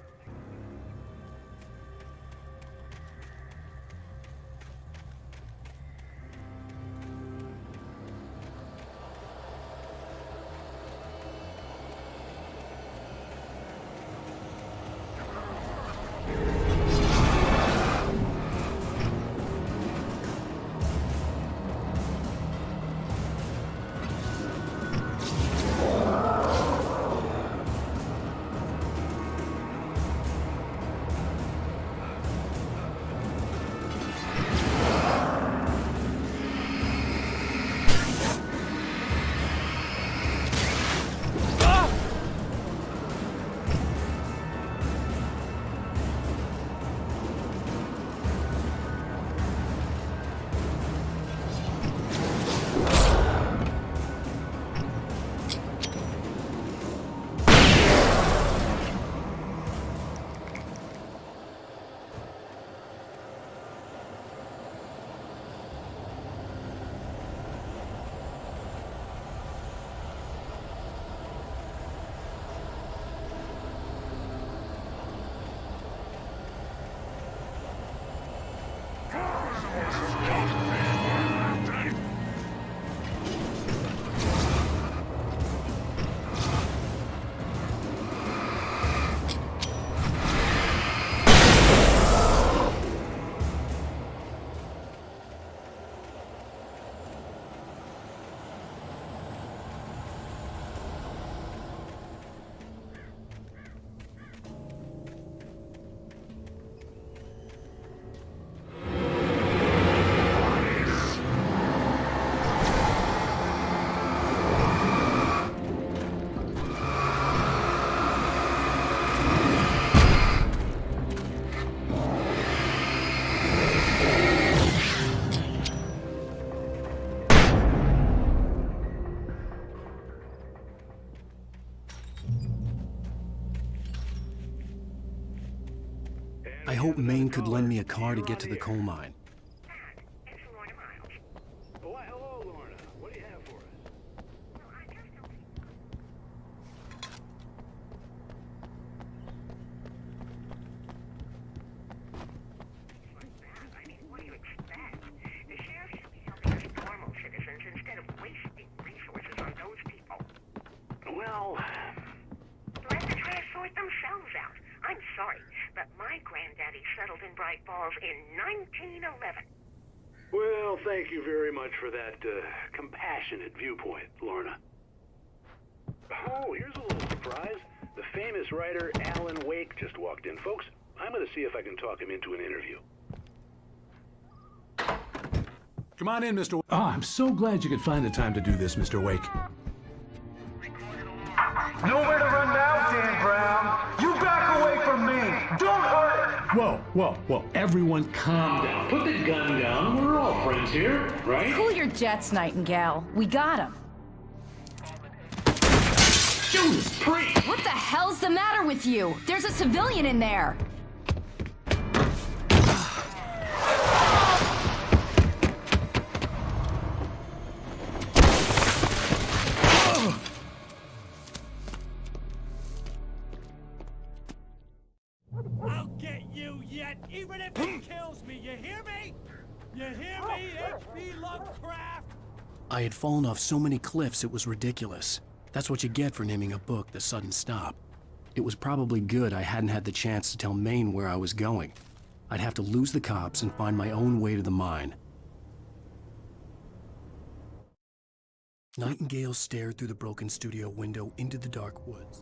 hope Maine could lend me a car to get to the coal mine. Oh, hello, Lorna. What do you have for us? I mean, what do you expect? The sheriff should be helping us normal citizens instead of wasting resources on those people. Well, Let them try to sort themselves out. I'm sorry, but my granddaddy settled in Bright Falls in 1911. well, thank you very much for that compassionate viewpoint, Lorna. Oh, here's a little surprise. The famous writer Alan Wake just walked in. Folks, I'm going to see if I can talk him into an interview. Come on in, Mr. Oh, I'm so glad you could find the time to do this, Mr. Wake. Nowhere to run now, Dan Brown. You back away from me. Don't hurt it. Whoa. Everyone calm down. Put the gun down. We're all friends here, right? Cool your jets, Nightingale. We got him. Judas Priest! What the hell's the matter with you? There's a civilian in there. I'll get you yet, even if it kills me. You hear me? You hear me, H.P. Lovecraft? I had fallen off so many cliffs it was ridiculous. That's what you get for naming a book The Sudden Stop. It was probably good I hadn't had the chance to tell Maine where I was going. I'd have to lose the cops and find my own way to the mine. Nightingale stared through the broken studio window into the dark woods.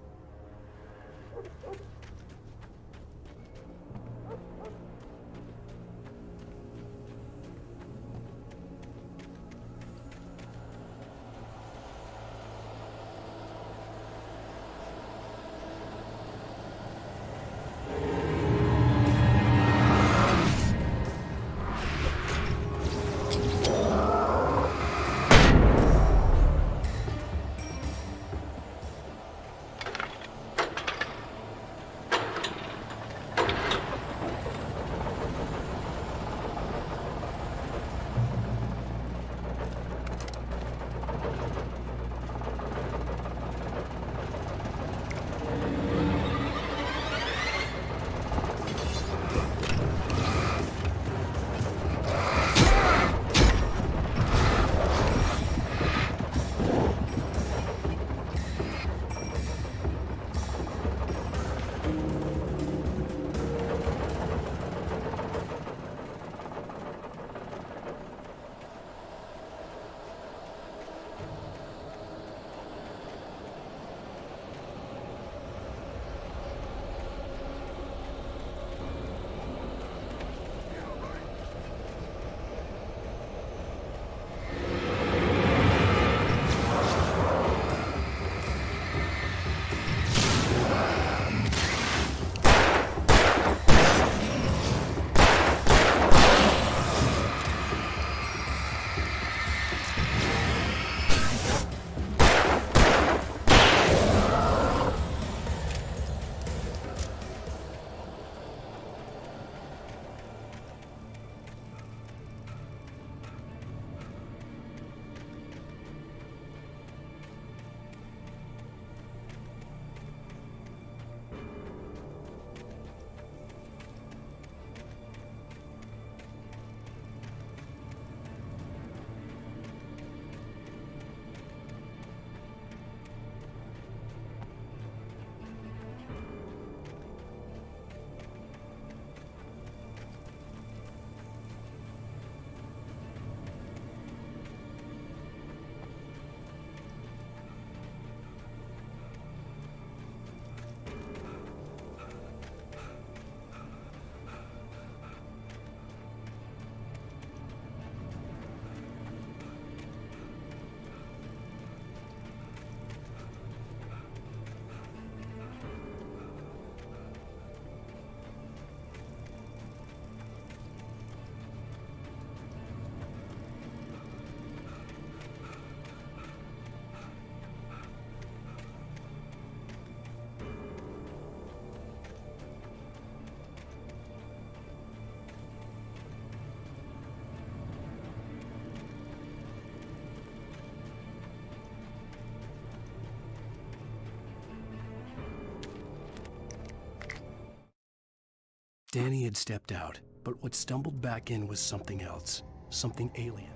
Danny had stepped out, but what stumbled back in was something else, something alien.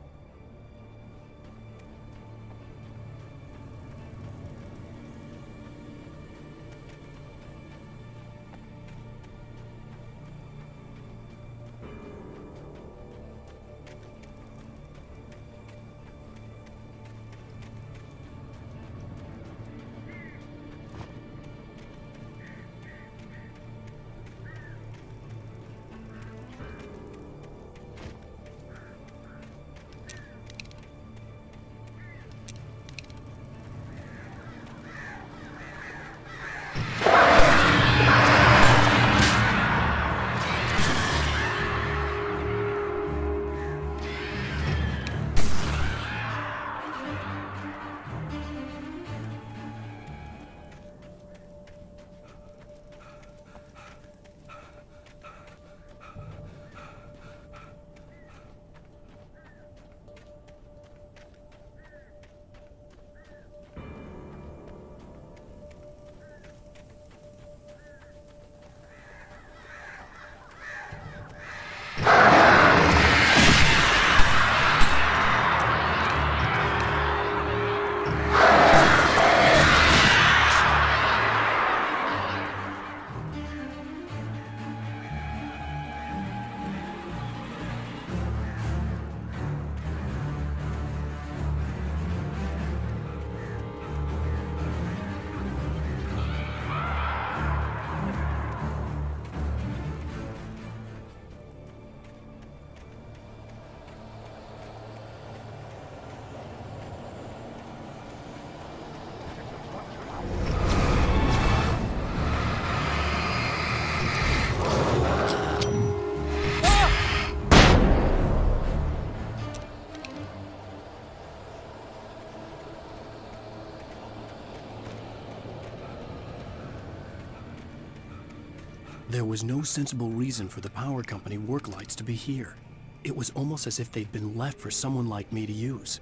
There was no sensible reason for the power company work lights to be here. It was almost as if they'd been left for someone like me to use.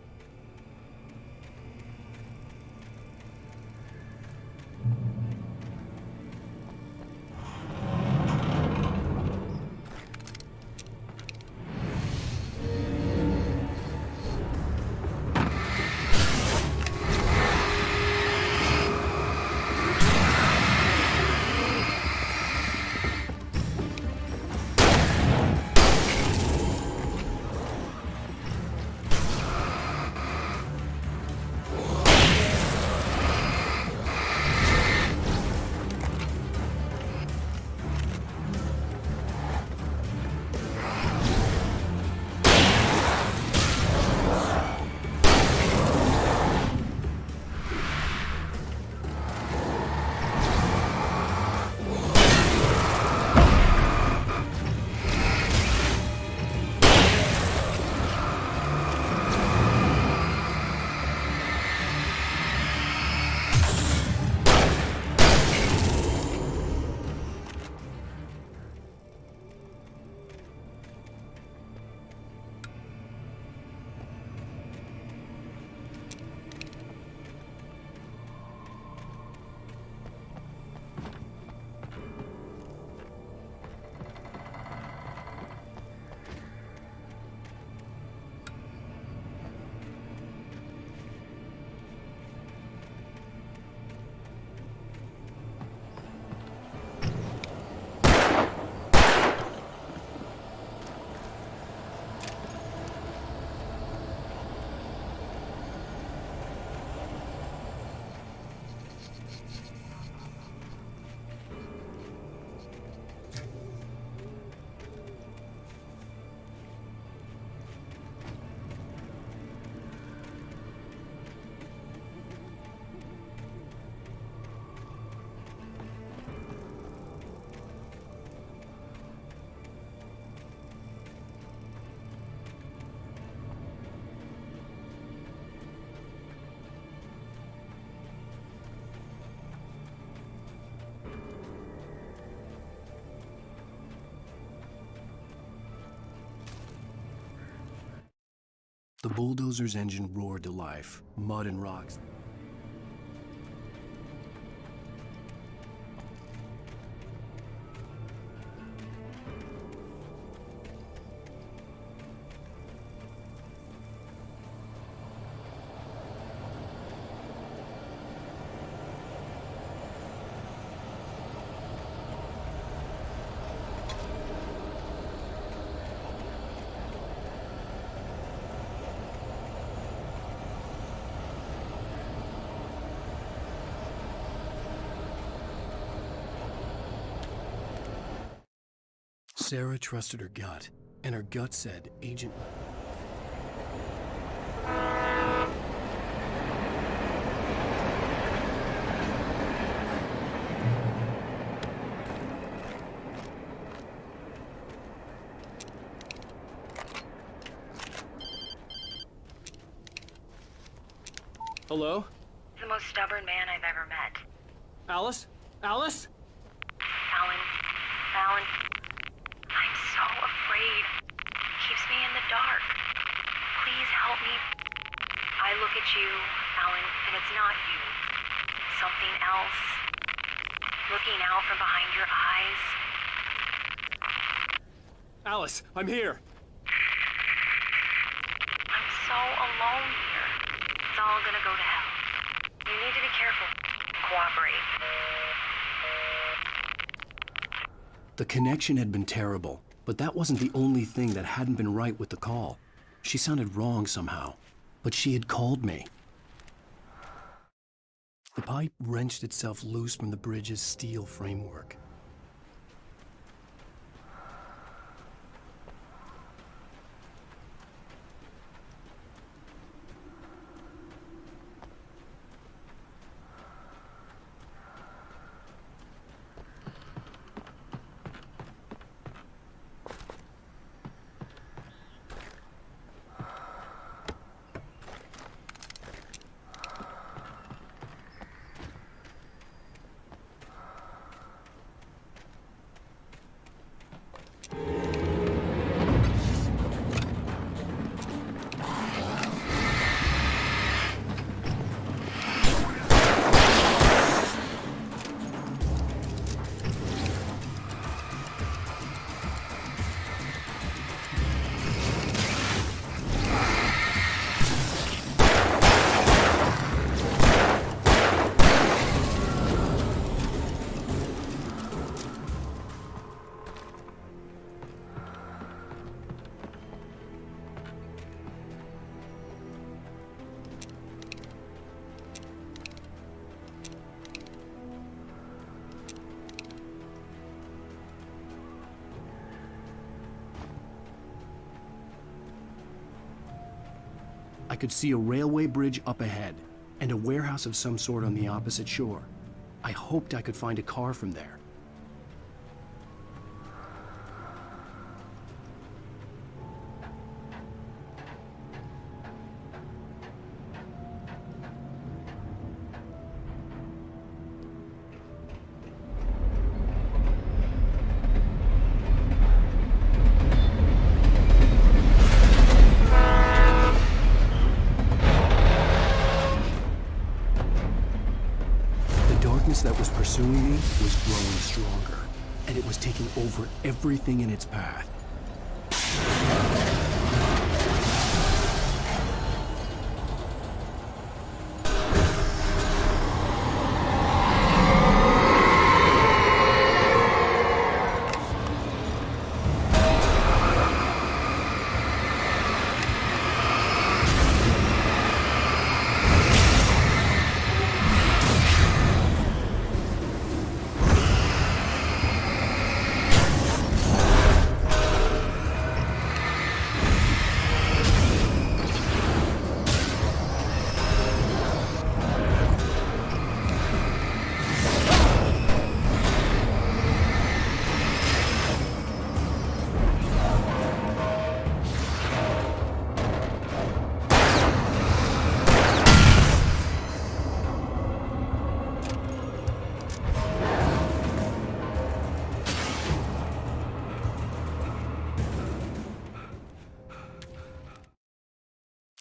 The bulldozer's engine roared to life, mud and rocks. Sarah trusted her gut, and her gut said Agent... Hello? The most stubborn man I've ever met. Alice? Alice? Alan, I'm so afraid. He keeps me in the dark. Please help me. I look at you, Alan, and it's not you. Something else. Looking out from behind your eyes. Alice, I'm here. I'm so alone here. It's all gonna go to hell. You need to be careful. Cooperate. The connection had been terrible, but that wasn't the only thing that hadn't been right with the call. She sounded wrong somehow, but she had called me. The pipe wrenched itself loose from the bridge's steel framework. I could see a railway bridge up ahead, and a warehouse of some sort on the opposite shore. I hoped I could find a car from there. That was pursuing me was growing stronger, and it was taking over everything in its path.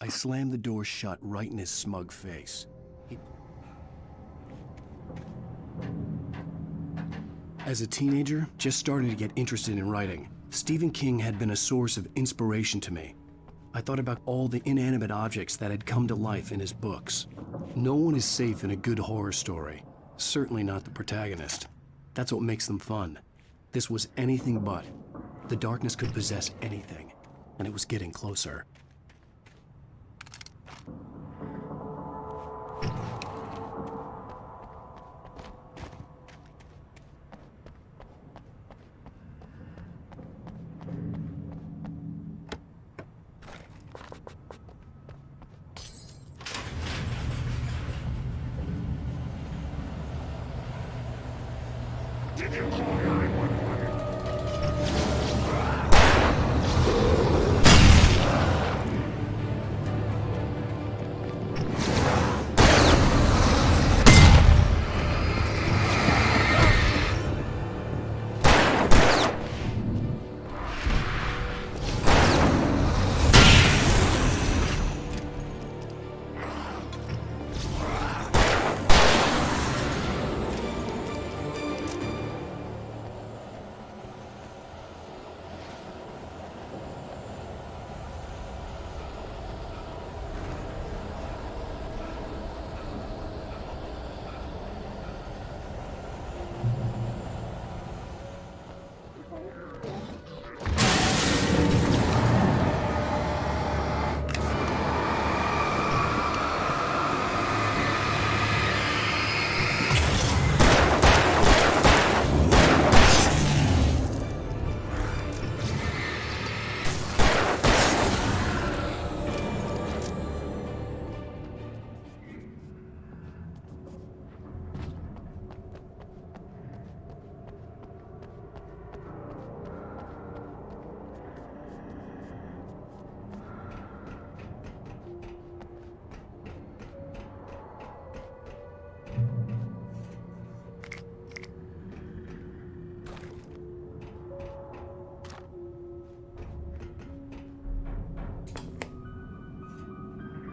I slammed the door shut right in his smug face. As a teenager, just starting to get interested in writing, Stephen King had been a source of inspiration to me. I thought about all the inanimate objects that had come to life in his books. No one is safe in a good horror story. Certainly not the protagonist. That's what makes them fun. This was anything but. The darkness could possess anything, and it was getting closer.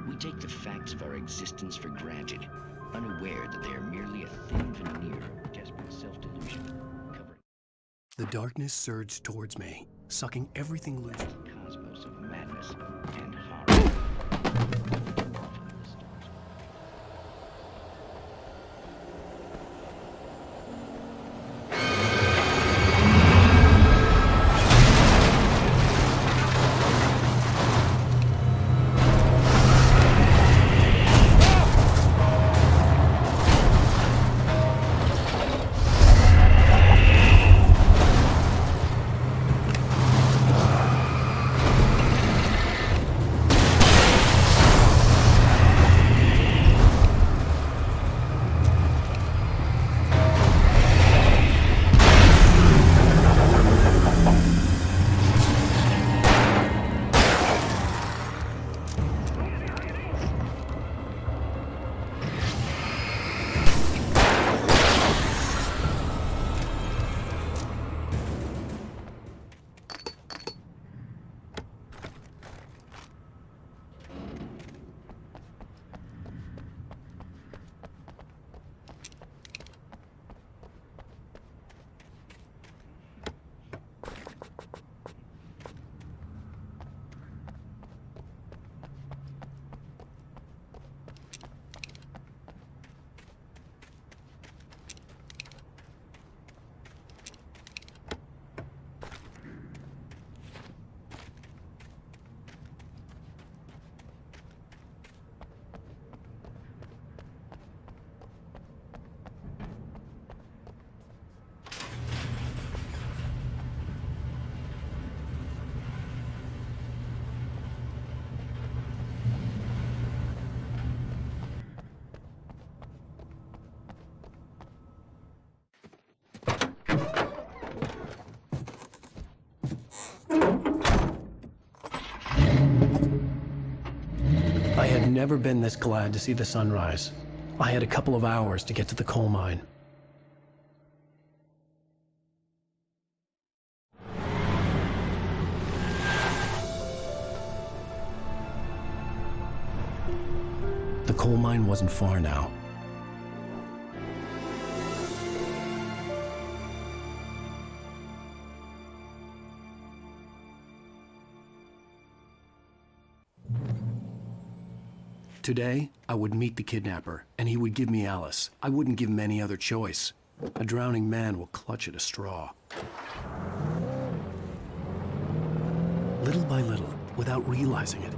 We take the facts of our existence for granted, unaware that they are merely a thin veneer of desperate self-delusion, covering The darkness surged towards me, sucking everything loose. a cosmos of madness and horror. I had never been this glad to see the sunrise. I had a couple of hours to get to the coal mine. The coal mine wasn't far now. Today, I would meet the kidnapper, and he would give me Alice. I wouldn't give him any other choice. A drowning man will clutch at a straw. Little by little, without realizing it,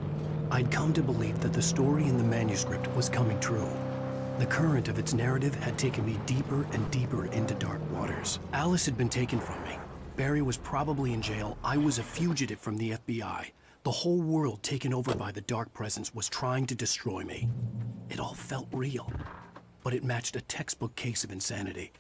I'd come to believe that the story in the manuscript was coming true. The current of its narrative had taken me deeper and deeper into dark waters. Alice had been taken from me. Barry was probably in jail. I was a fugitive from the FBI. The whole world taken over by the Dark Presence was trying to destroy me. It all felt real, but it matched a textbook case of insanity.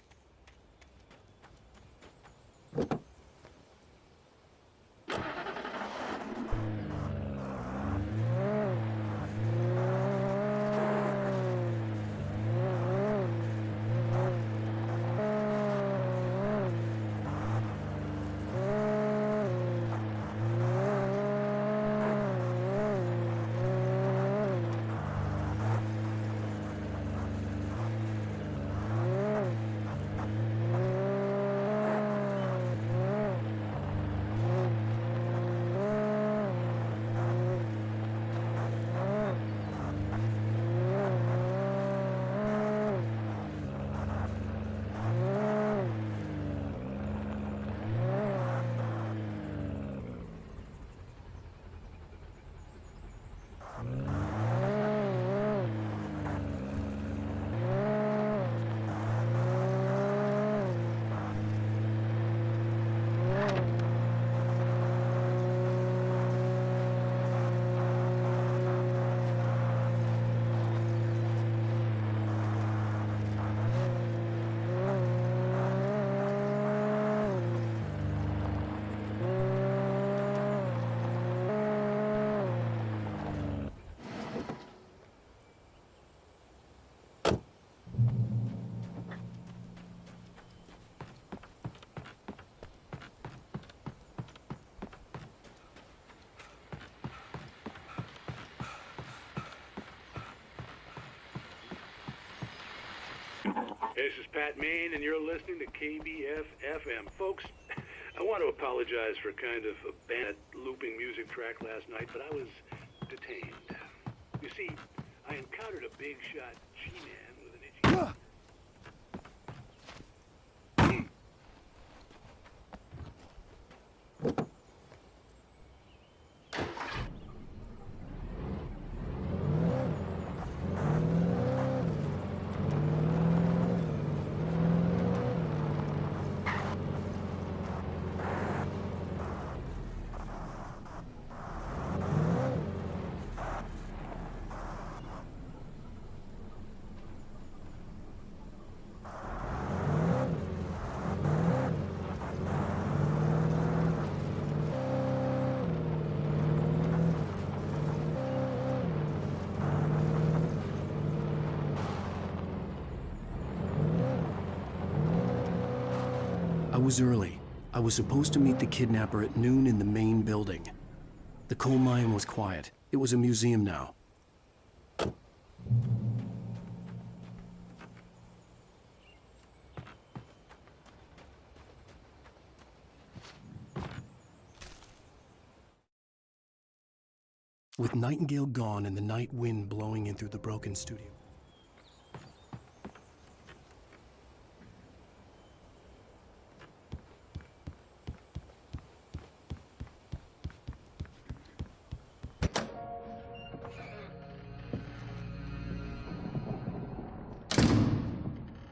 This is Pat Main, and you're listening to KBF-FM. Folks, I want to apologize for kind of a bad looping music track last night, but I was detained. You see, I encountered a big shot G-man with an itchy... I was early. I was supposed to meet the kidnapper at noon in the main building. The coal mine was quiet. It was a museum now. With Nightingale gone and the night wind blowing in through the broken studio,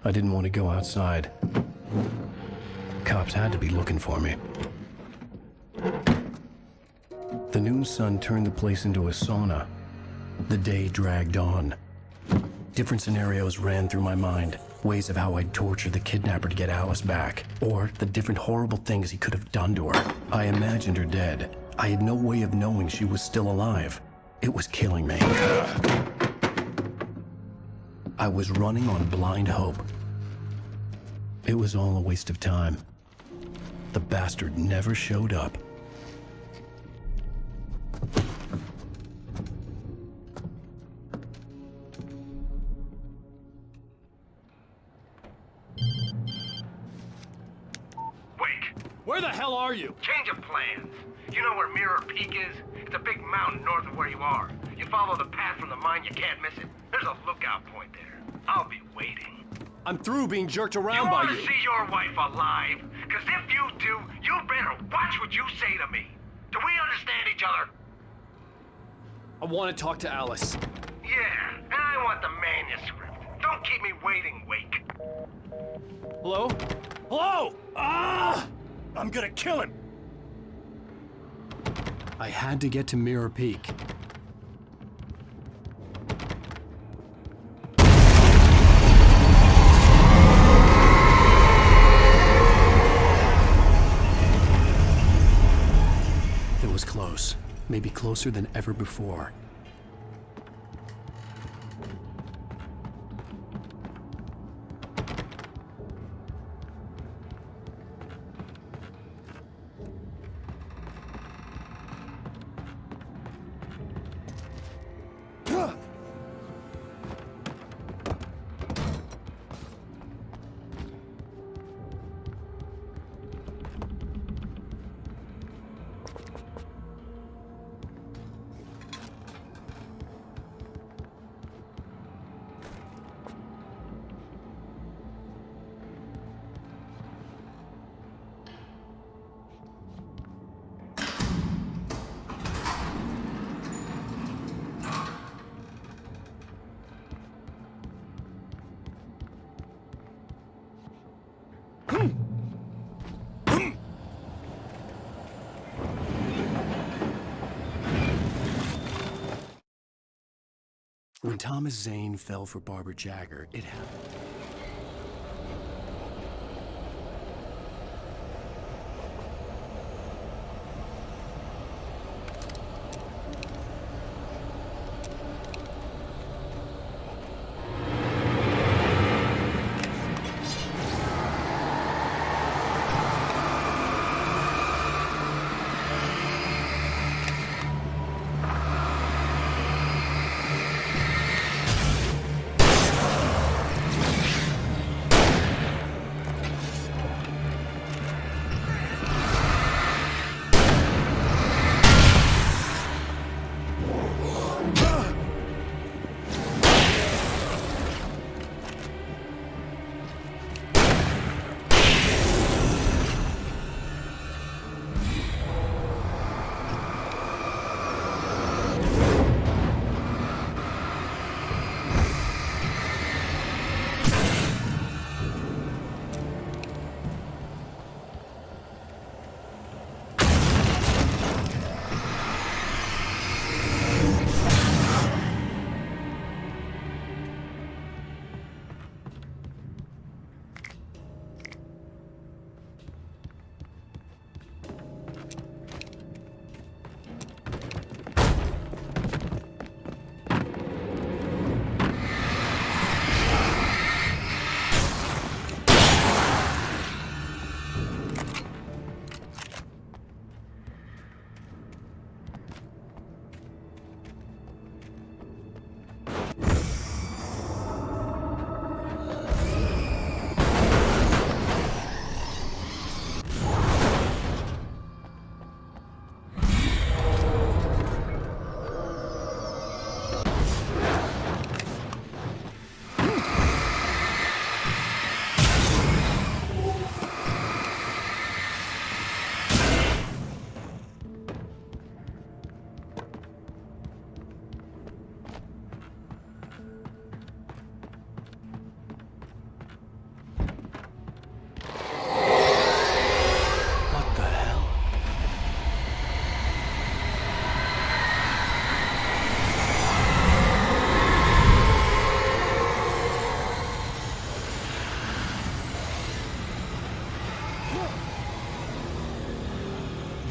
I didn't want to go outside. Cops had to be looking for me. The noon sun turned the place into a sauna. The day dragged on. Different scenarios ran through my mind. Ways of how I'd torture the kidnapper to get Alice back. Or the different horrible things he could have done to her. I imagined her dead. I had no way of knowing she was still alive. It was killing me. I was running on blind hope. It was all a waste of time. The bastard never showed up. Where the hell are you? Change of plans. You know where Mirror Peak is? It's a big mountain north of where you are. You follow the path from the mine, you can't miss it. There's a lookout point there. I'll be waiting. I'm through being jerked around by you. You want to see your wife alive? Because if you do, you better watch what you say to me. Do we understand each other? I want to talk to Alice. Yeah, and I want the manuscript. Don't keep me waiting, Wake. Hello? Hello! Ah! I'm gonna kill him! I had to get to Mirror Peak. It was close. Maybe closer than ever before. When Thomas Zane fell for Barbara Jagger, it happened.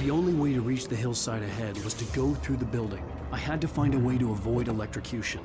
The only way to reach the hillside ahead was to go through the building. I had to find a way to avoid electrocution.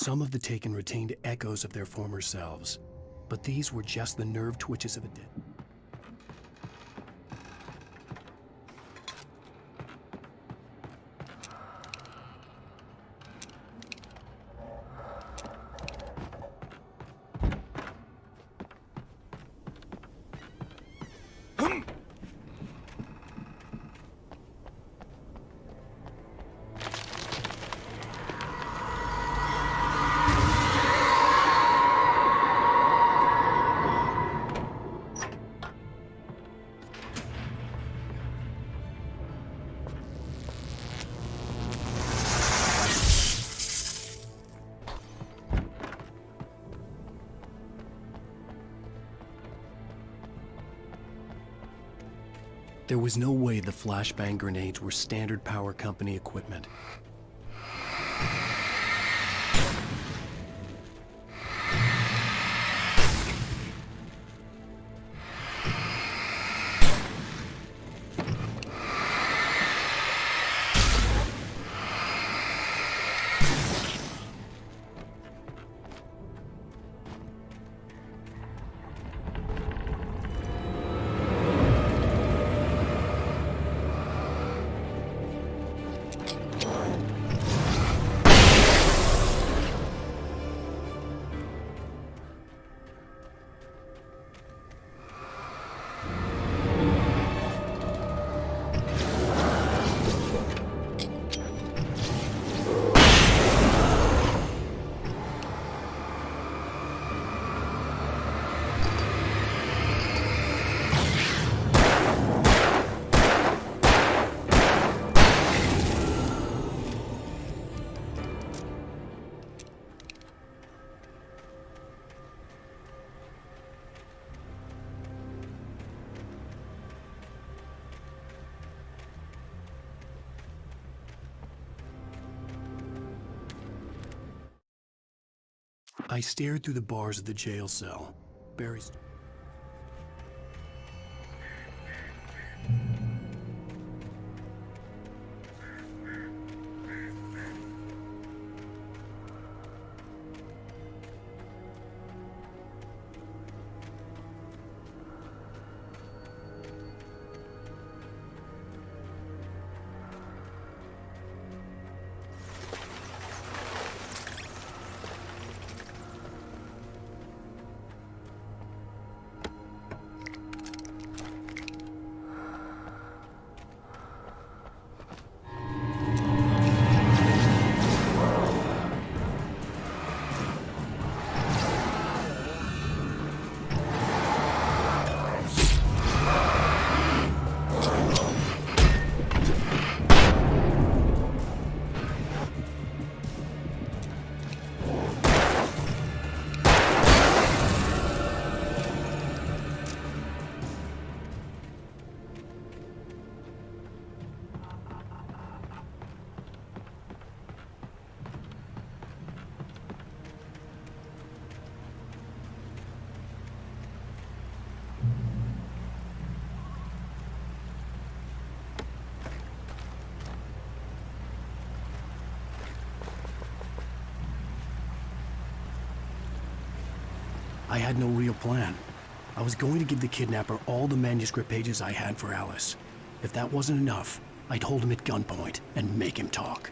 Some of the Taken retained echoes of their former selves, but these were just the nerve twitches of a dead. There was no way the flashbang grenades were standard power company equipment. I stared through the bars of the jail cell. Barry... I had no real plan. I was going to give the kidnapper all the manuscript pages I had for Alice. If that wasn't enough, I'd hold him at gunpoint and make him talk.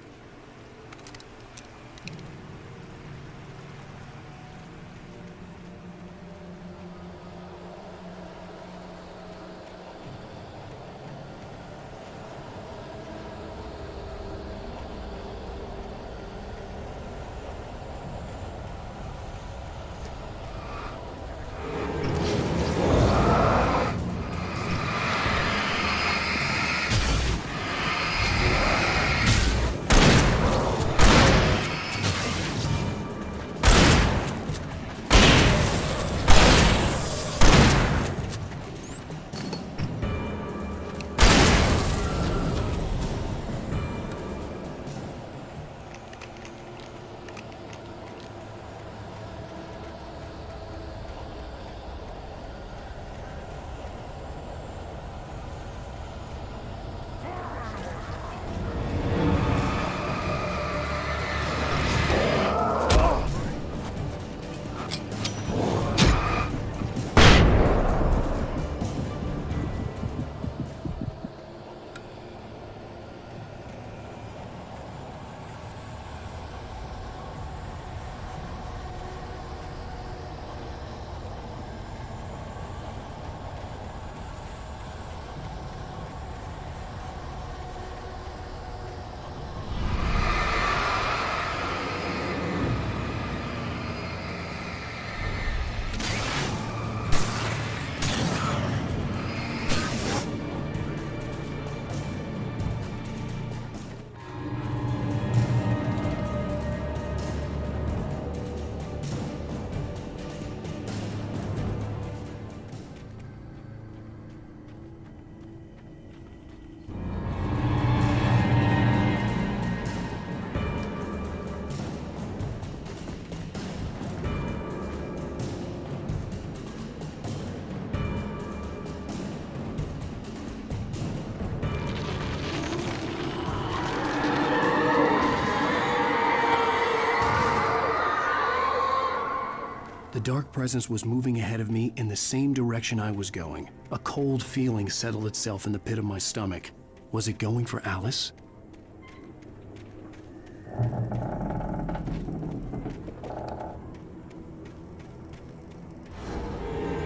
dark presence was moving ahead of me in the same direction I was going. A cold feeling settled itself in the pit of my stomach. Was it going for Alice?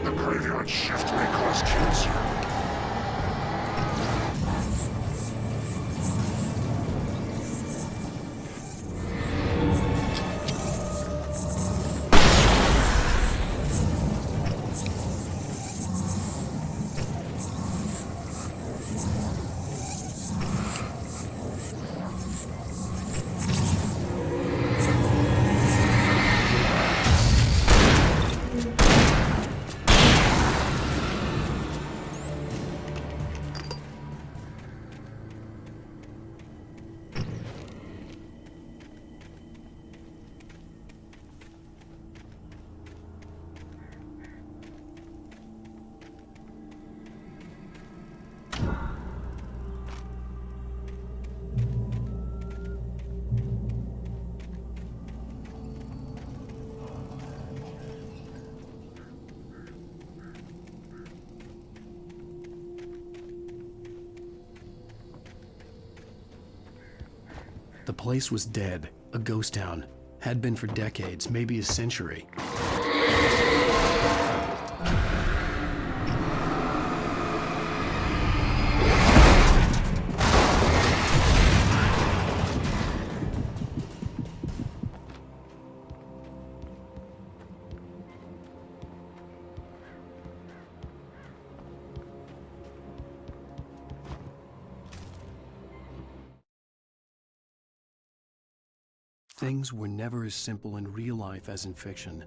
The graveyard shift may cause cancer. The place was dead, a ghost town. Had been for decades, maybe a century. Things were never as simple in real life as in fiction.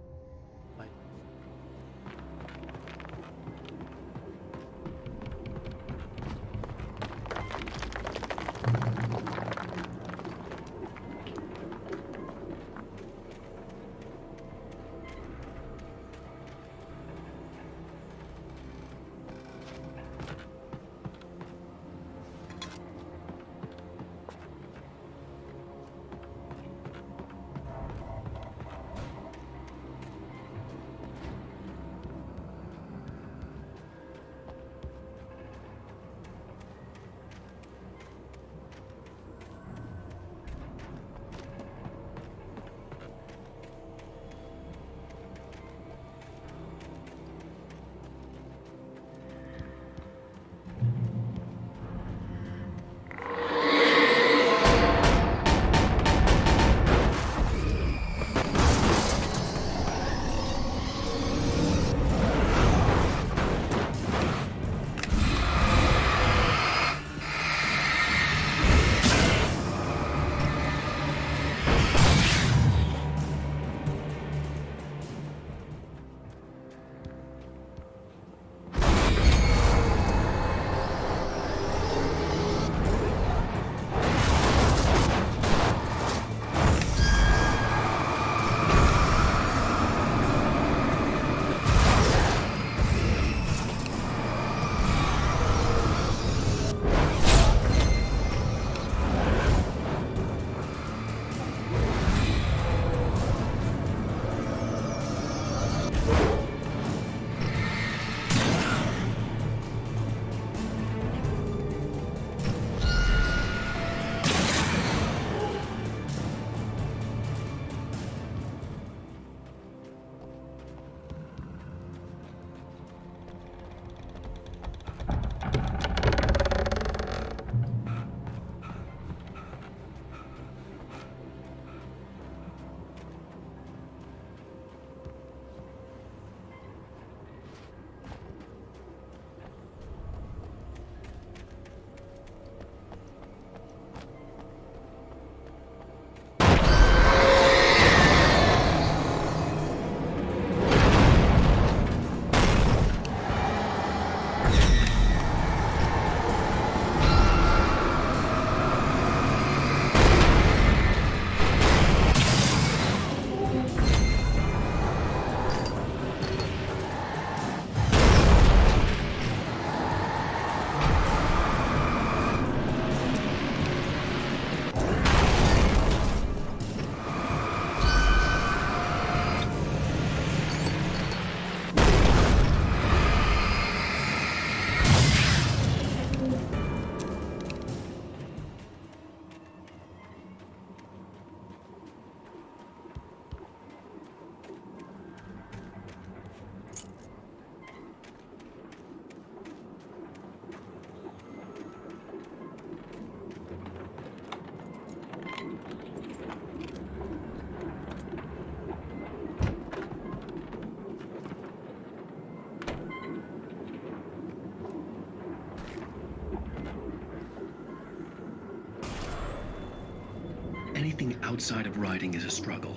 Anything outside of writing is a struggle.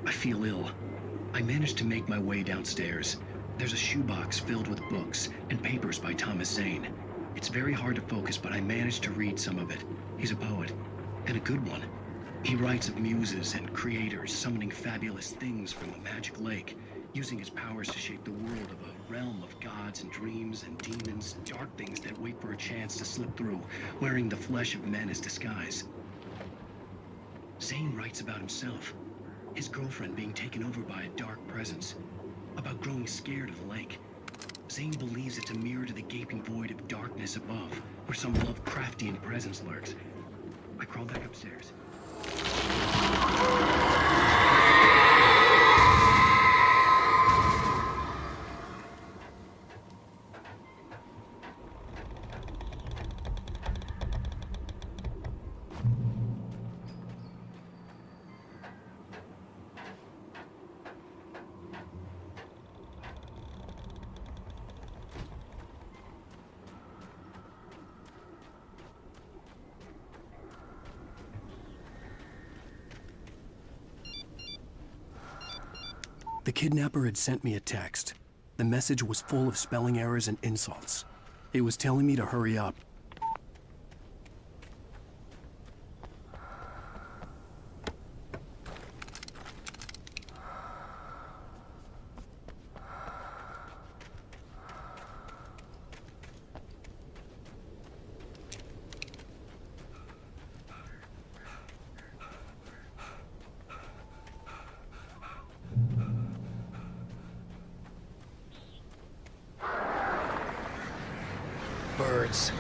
I feel ill. I managed to make my way downstairs. There's a shoebox filled with books and papers by Thomas Zane. It's very hard to focus, but I managed to read some of it. He's a poet, and a good one. He writes of muses and creators summoning fabulous things from a magic lake, using his powers to shape the world of a realm of gods and dreams and demons, dark things that wait for a chance to slip through, wearing the flesh of men as disguise. Zane writes about himself, his girlfriend being taken over by a dark presence, about growing scared of the lake. Zane believes it's a mirror to the gaping void of darkness above, where some Lovecraftian presence lurks. I crawl back upstairs. The kidnapper had sent me a text. The message was full of spelling errors and insults. It was telling me to hurry up. Birds.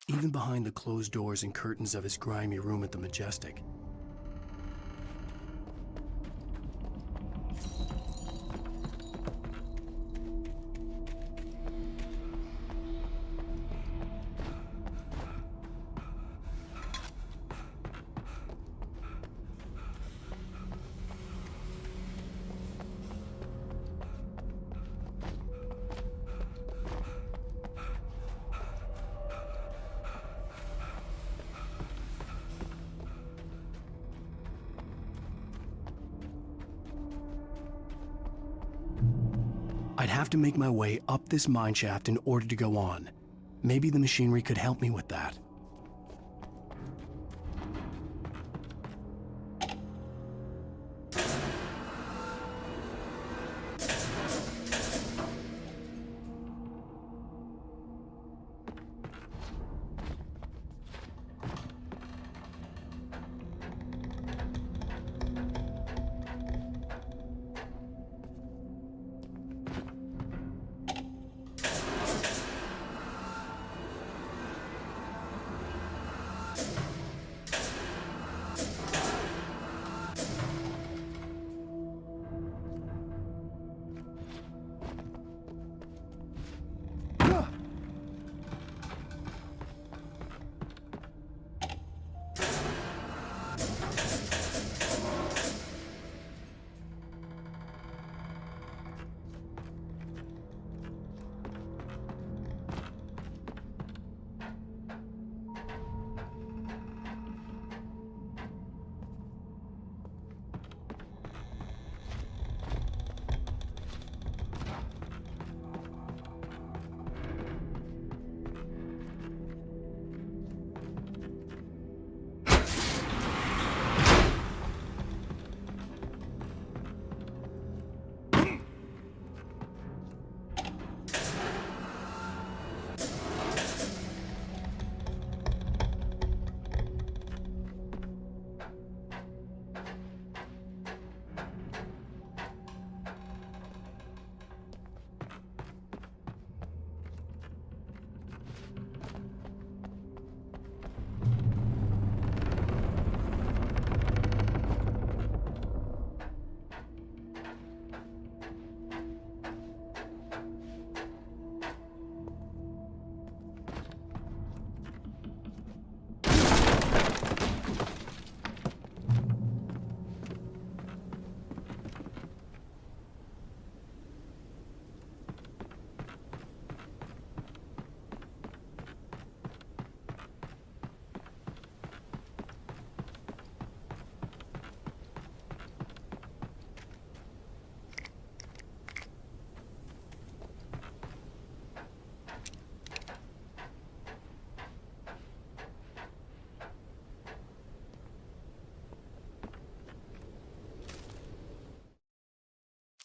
Even behind the closed doors and curtains of his grimy room at the Majestic, I'd have to make my way up this mine shaft in order to go on. Maybe the machinery could help me with that.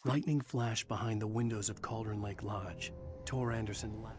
Lightning flashed behind the windows of Cauldron Lake Lodge. Tor Anderson left.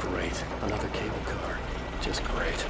Great. Another cable car. Just great.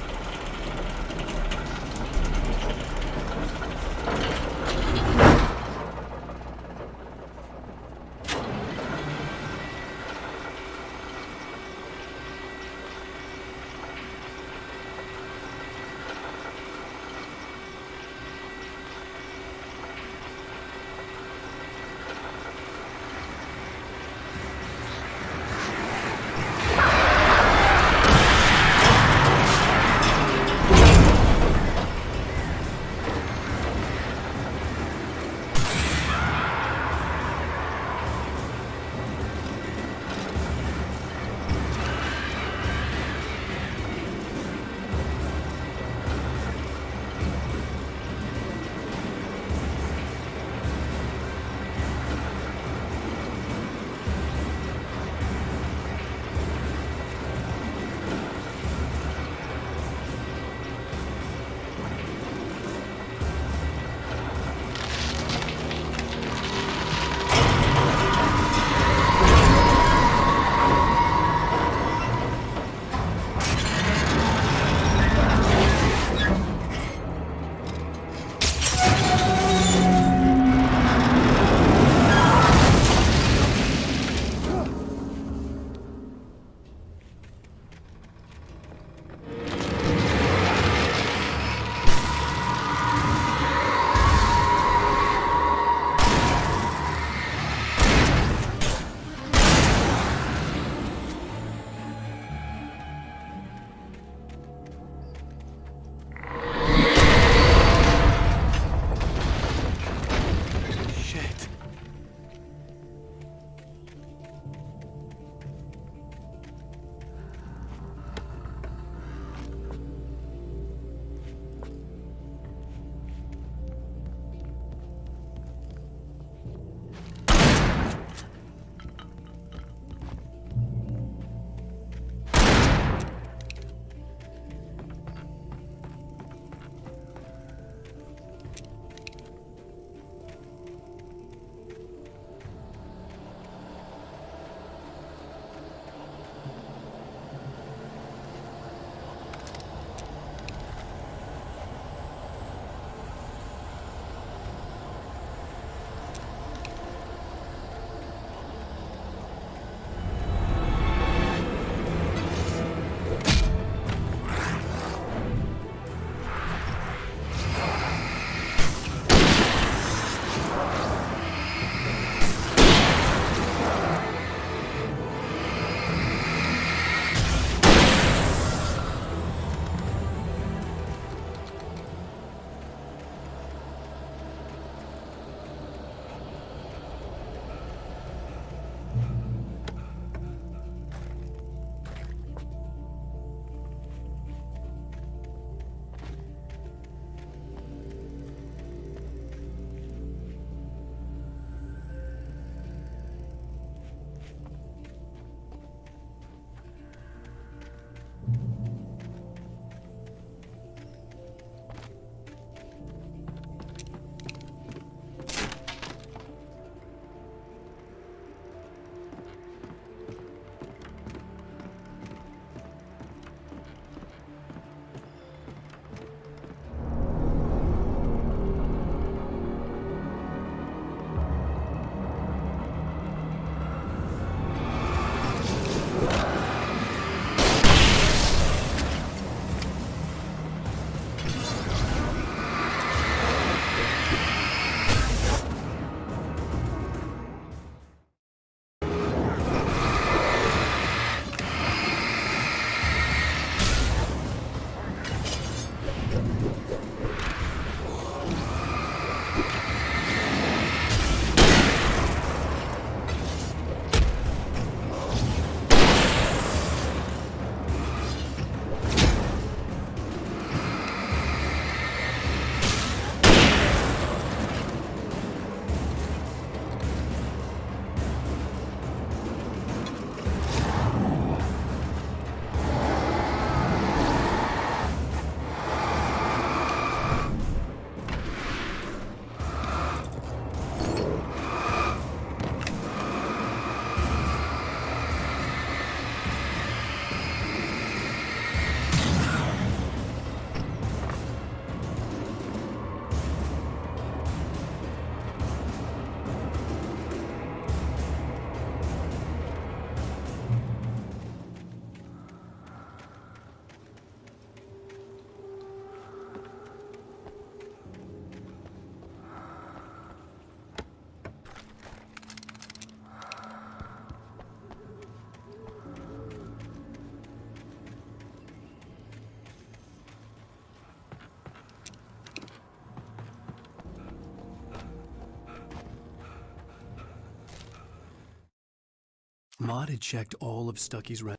Maud had checked all of Stucky's rental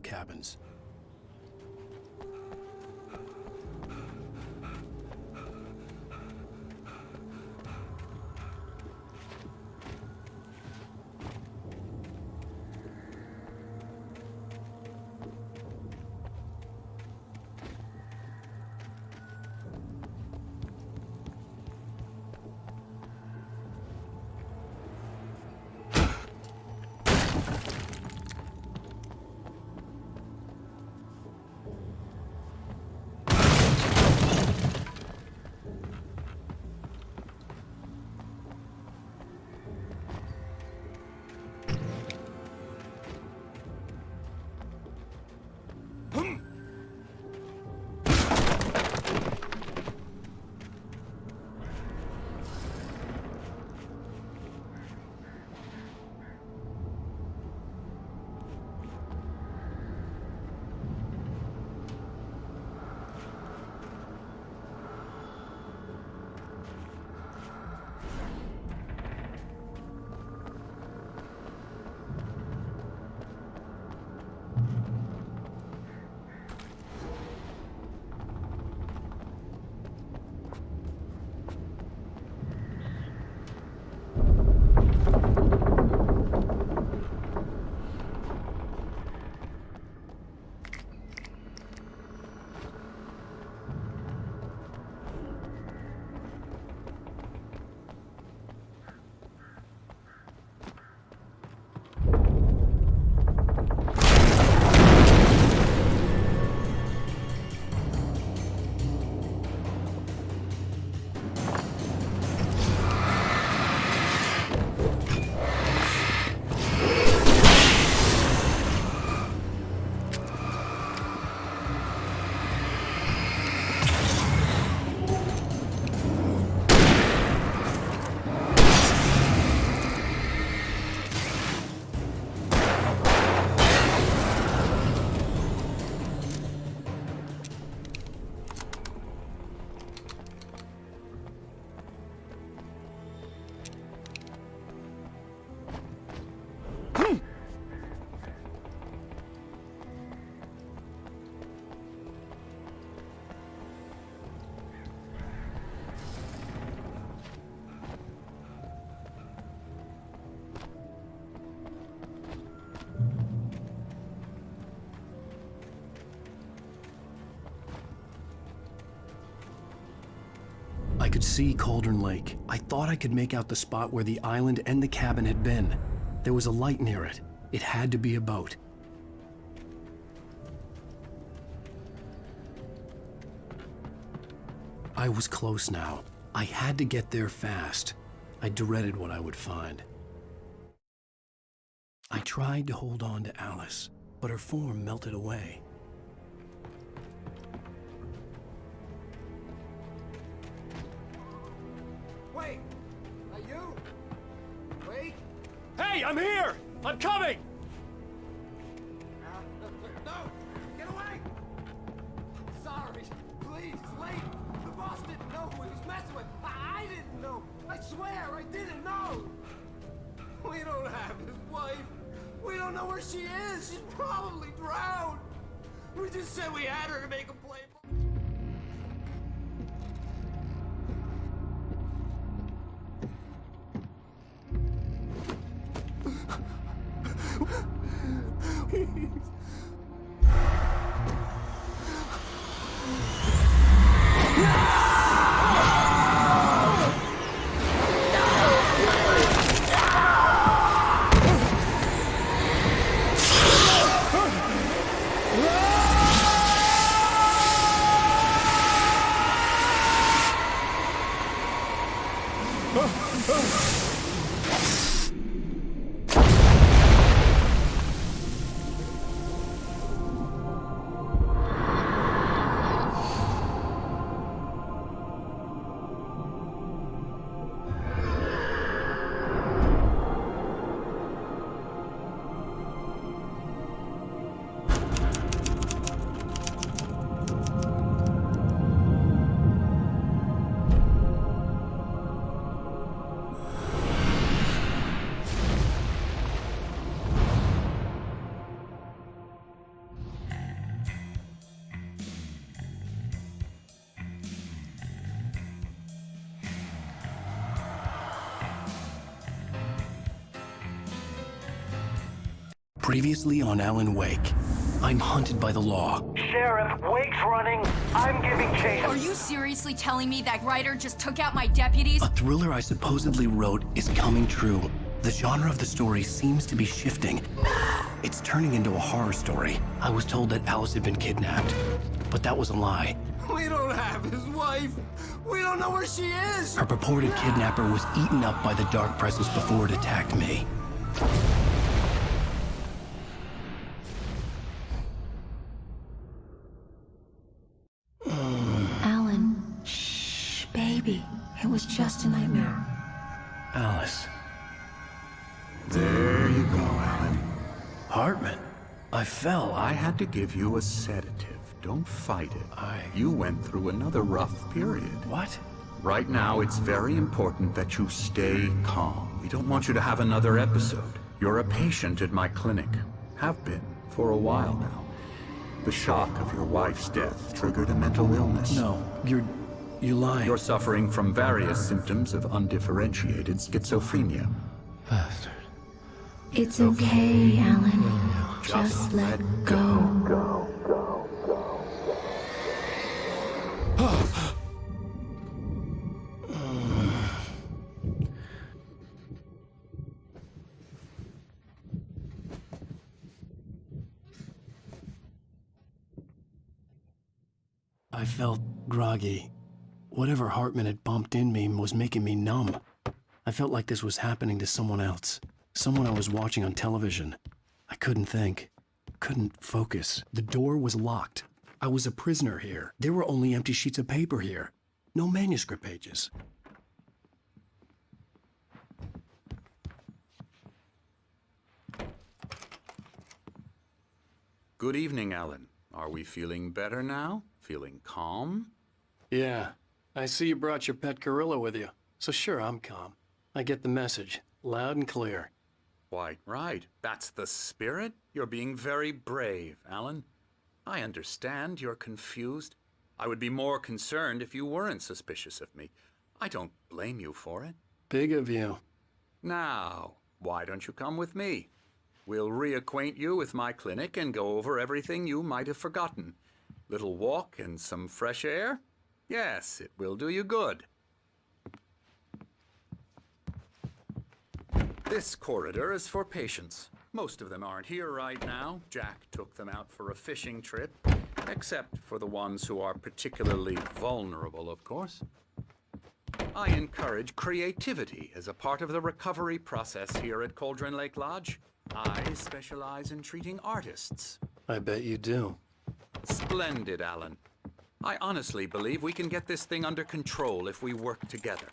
cabins. I could see Cauldron Lake. I thought I could make out the spot where the island and the cabin had been. There was a light near it. It had to be a boat. I was close now. I had to get there fast. I dreaded what I would find. I tried to hold on to Alice, but her form melted away. Wait! Are you? Wait! Hey, I'm here! I'm coming! No! Get away! Sorry. Please, it's late. The boss didn't know who he was messing with. I didn't know. I swear, I didn't know. We don't have his wife. We don't know where she is. She's probably drowned. We just said we had her to make a play. Previously on Alan Wake. I'm hunted by the law. Sheriff, Wake's running. I'm giving chase. Are you seriously telling me that writer just took out my deputies? A thriller I supposedly wrote is coming true. The genre of the story seems to be shifting. It's turning into a horror story. I was told that Alice had been kidnapped, but that was a lie. We don't have his wife. We don't know where she is. Her purported kidnapper was eaten up by the dark presence before it attacked me. Alan, shh, baby. It was just a nightmare. Alice. There you go, Alan. Hartman, I fell. I had to give you a sedative. Don't fight it. You went through another rough period. What? Right now, it's very important that you stay calm. We don't want you to have another episode. You're a patient at my clinic. Have been for a while now. The shock of your wife's death triggered a mental illness. No, you're lying. You're suffering from various symptoms of undifferentiated schizophrenia. Bastard. It's okay, Alan. Just let go. I felt groggy. Whatever Hartman had bumped in me was making me numb. I felt like this was happening to someone else. Someone I was watching on television. I couldn't think. Couldn't focus. The door was locked. I was a prisoner here. There were only empty sheets of paper here. No manuscript pages. Good evening, Alan. Are we feeling better now? Feeling calm? Yeah. I see you brought your pet gorilla with you. So sure, I'm calm. I get the message. Loud and clear. Quite right. That's the spirit. You're being very brave, Alan. I understand you're confused. I would be more concerned if you weren't suspicious of me. I don't blame you for it. Big of you. Now, why don't you come with me? We'll reacquaint you with my clinic and go over everything you might have forgotten. Little walk and some fresh air? Yes, it will do you good. This corridor is for patients. Most of them aren't here right now. Jack took them out for a fishing trip, except for the ones who are particularly vulnerable, of course. I encourage creativity as a part of the recovery process here at Cauldron Lake Lodge. I specialize in treating artists. I bet you do. Splendid, Alan. I honestly believe we can get this thing under control if we work together.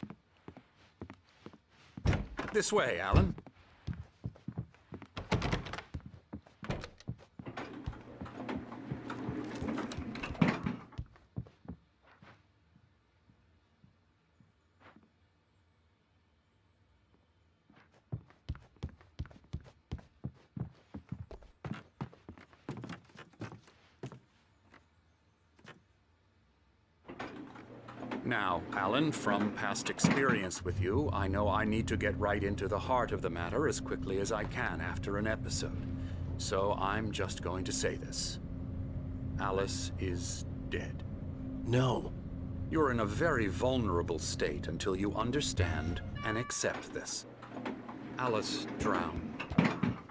This way, Alan. Now, Alan, from past experience with you, I know I need to get right into the heart of the matter as quickly as I can after an episode. So I'm just going to say this. Alice is dead. No. You're in a very vulnerable state until you understand and accept this. Alice drowned,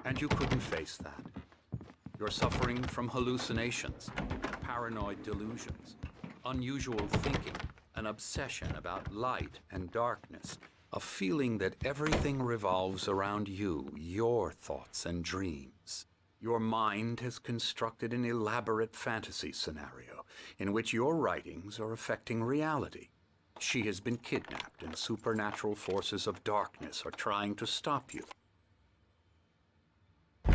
and you couldn't face that. You're suffering from hallucinations, paranoid delusions, unusual thinking, an obsession about light and darkness, a feeling that everything revolves around you, your thoughts and dreams. Your mind has constructed an elaborate fantasy scenario in which your writings are affecting reality. She has been kidnapped and supernatural forces of darkness are trying to stop you.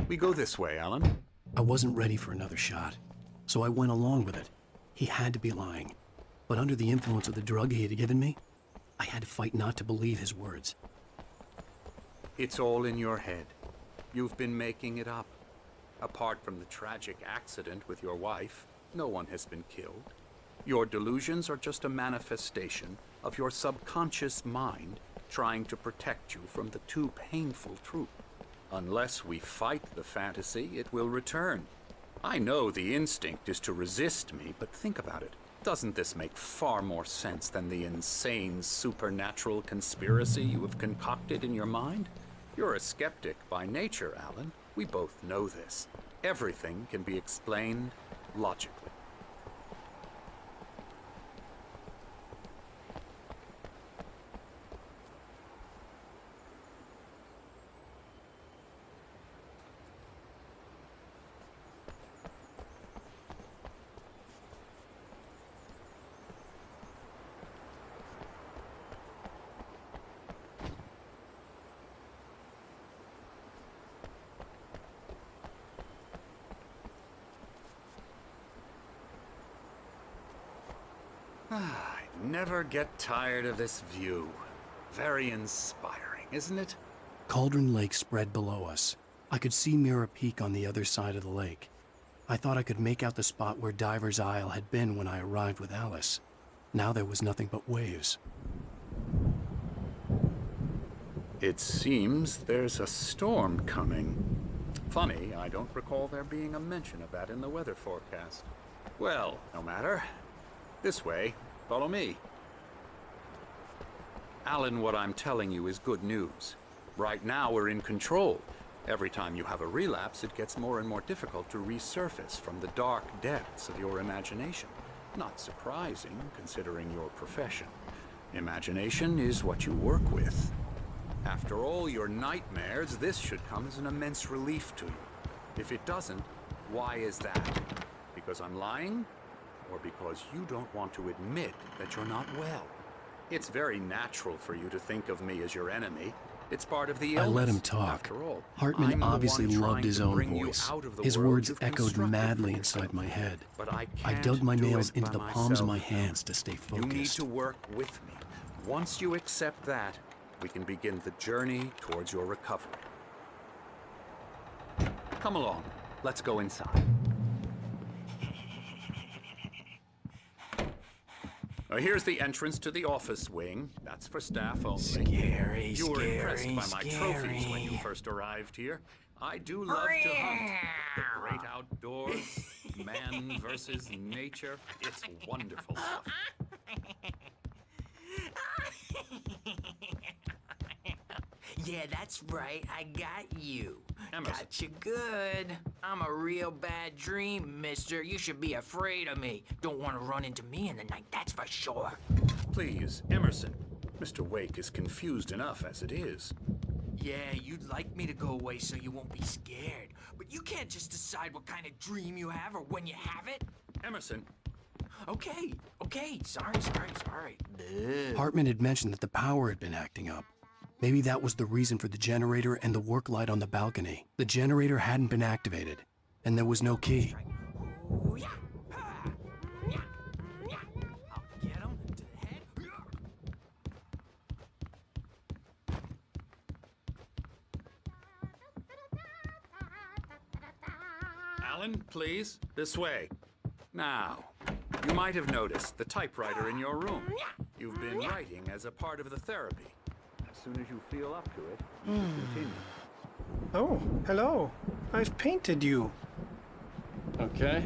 We go this way, Alan. I wasn't ready for another shot, so I went along with it. He had to be lying. But under the influence of the drug he had given me, I had to fight not to believe his words. It's all in your head. You've been making it up. Apart from the tragic accident with your wife, no one has been killed. Your delusions are just a manifestation of your subconscious mind trying to protect you from the too painful truth. Unless we fight the fantasy, it will return. I know the instinct is to resist me, but think about it. Doesn't this make far more sense than the insane supernatural conspiracy you have concocted in your mind? You're a skeptic by nature, Alan. We both know this. Everything can be explained logically. I never get tired of this view. Very inspiring, isn't it? Cauldron Lake spread below us. I could see Mirror Peak on the other side of the lake. I thought I could make out the spot where Diver's Isle had been when I arrived with Alice. Now there was nothing but waves. It seems there's a storm coming. Funny, I don't recall there being a mention of that in the weather forecast. Well, no matter. This way. Follow me. Alan, what I'm telling you is good news. Right now, we're in control. Every time you have a relapse, it gets more and more difficult to resurface from the dark depths of your imagination. Not surprising, considering your profession. Imagination is what you work with. After all your nightmares, this should come as an immense relief to you. If it doesn't, why is that? Because I'm lying? Or because you don't want to admit that you're not well? It's very natural for you to think of me as your enemy. It's part of the illness. I let him talk. After all, Hartman obviously loved his own bring you voice. out of the His world words you've echoed constructed madly for inside yourself. my head. But I I can't dug my do nails it into by the palms of my myself. hands to stay You need focused. to work with me. Once you accept that, we can begin the journey towards your recovery. Come along. Let's go inside. Here's the entrance to the office wing. That's for staff only. Scary, You were impressed by my scary. trophies when you first arrived here. I do love to hunt. The great outdoors, man versus nature. It's wonderful stuff. Yeah, that's right. I got you. Emerson. Got you good. I'm a real bad dream, mister. You should be afraid of me. Don't want to run into me in the night, that's for sure. Please, Emerson. Mr. Wake is confused enough as it is. Yeah, you'd like me to go away so you won't be scared. But you can't just decide what kind of dream you have or when you have it. Emerson. Okay. Sorry. Ugh. Hartman had mentioned that the power had been acting up. Maybe that was the reason for the generator and the work light on the balcony. The generator hadn't been activated, and there was no key. I'll get him to the head. Alan, please, this way. Now, you might have noticed the typewriter in your room. You've been writing as a part of the therapy. As soon as you feel up to it, you should continue. Oh, hello. I've painted you. Okay.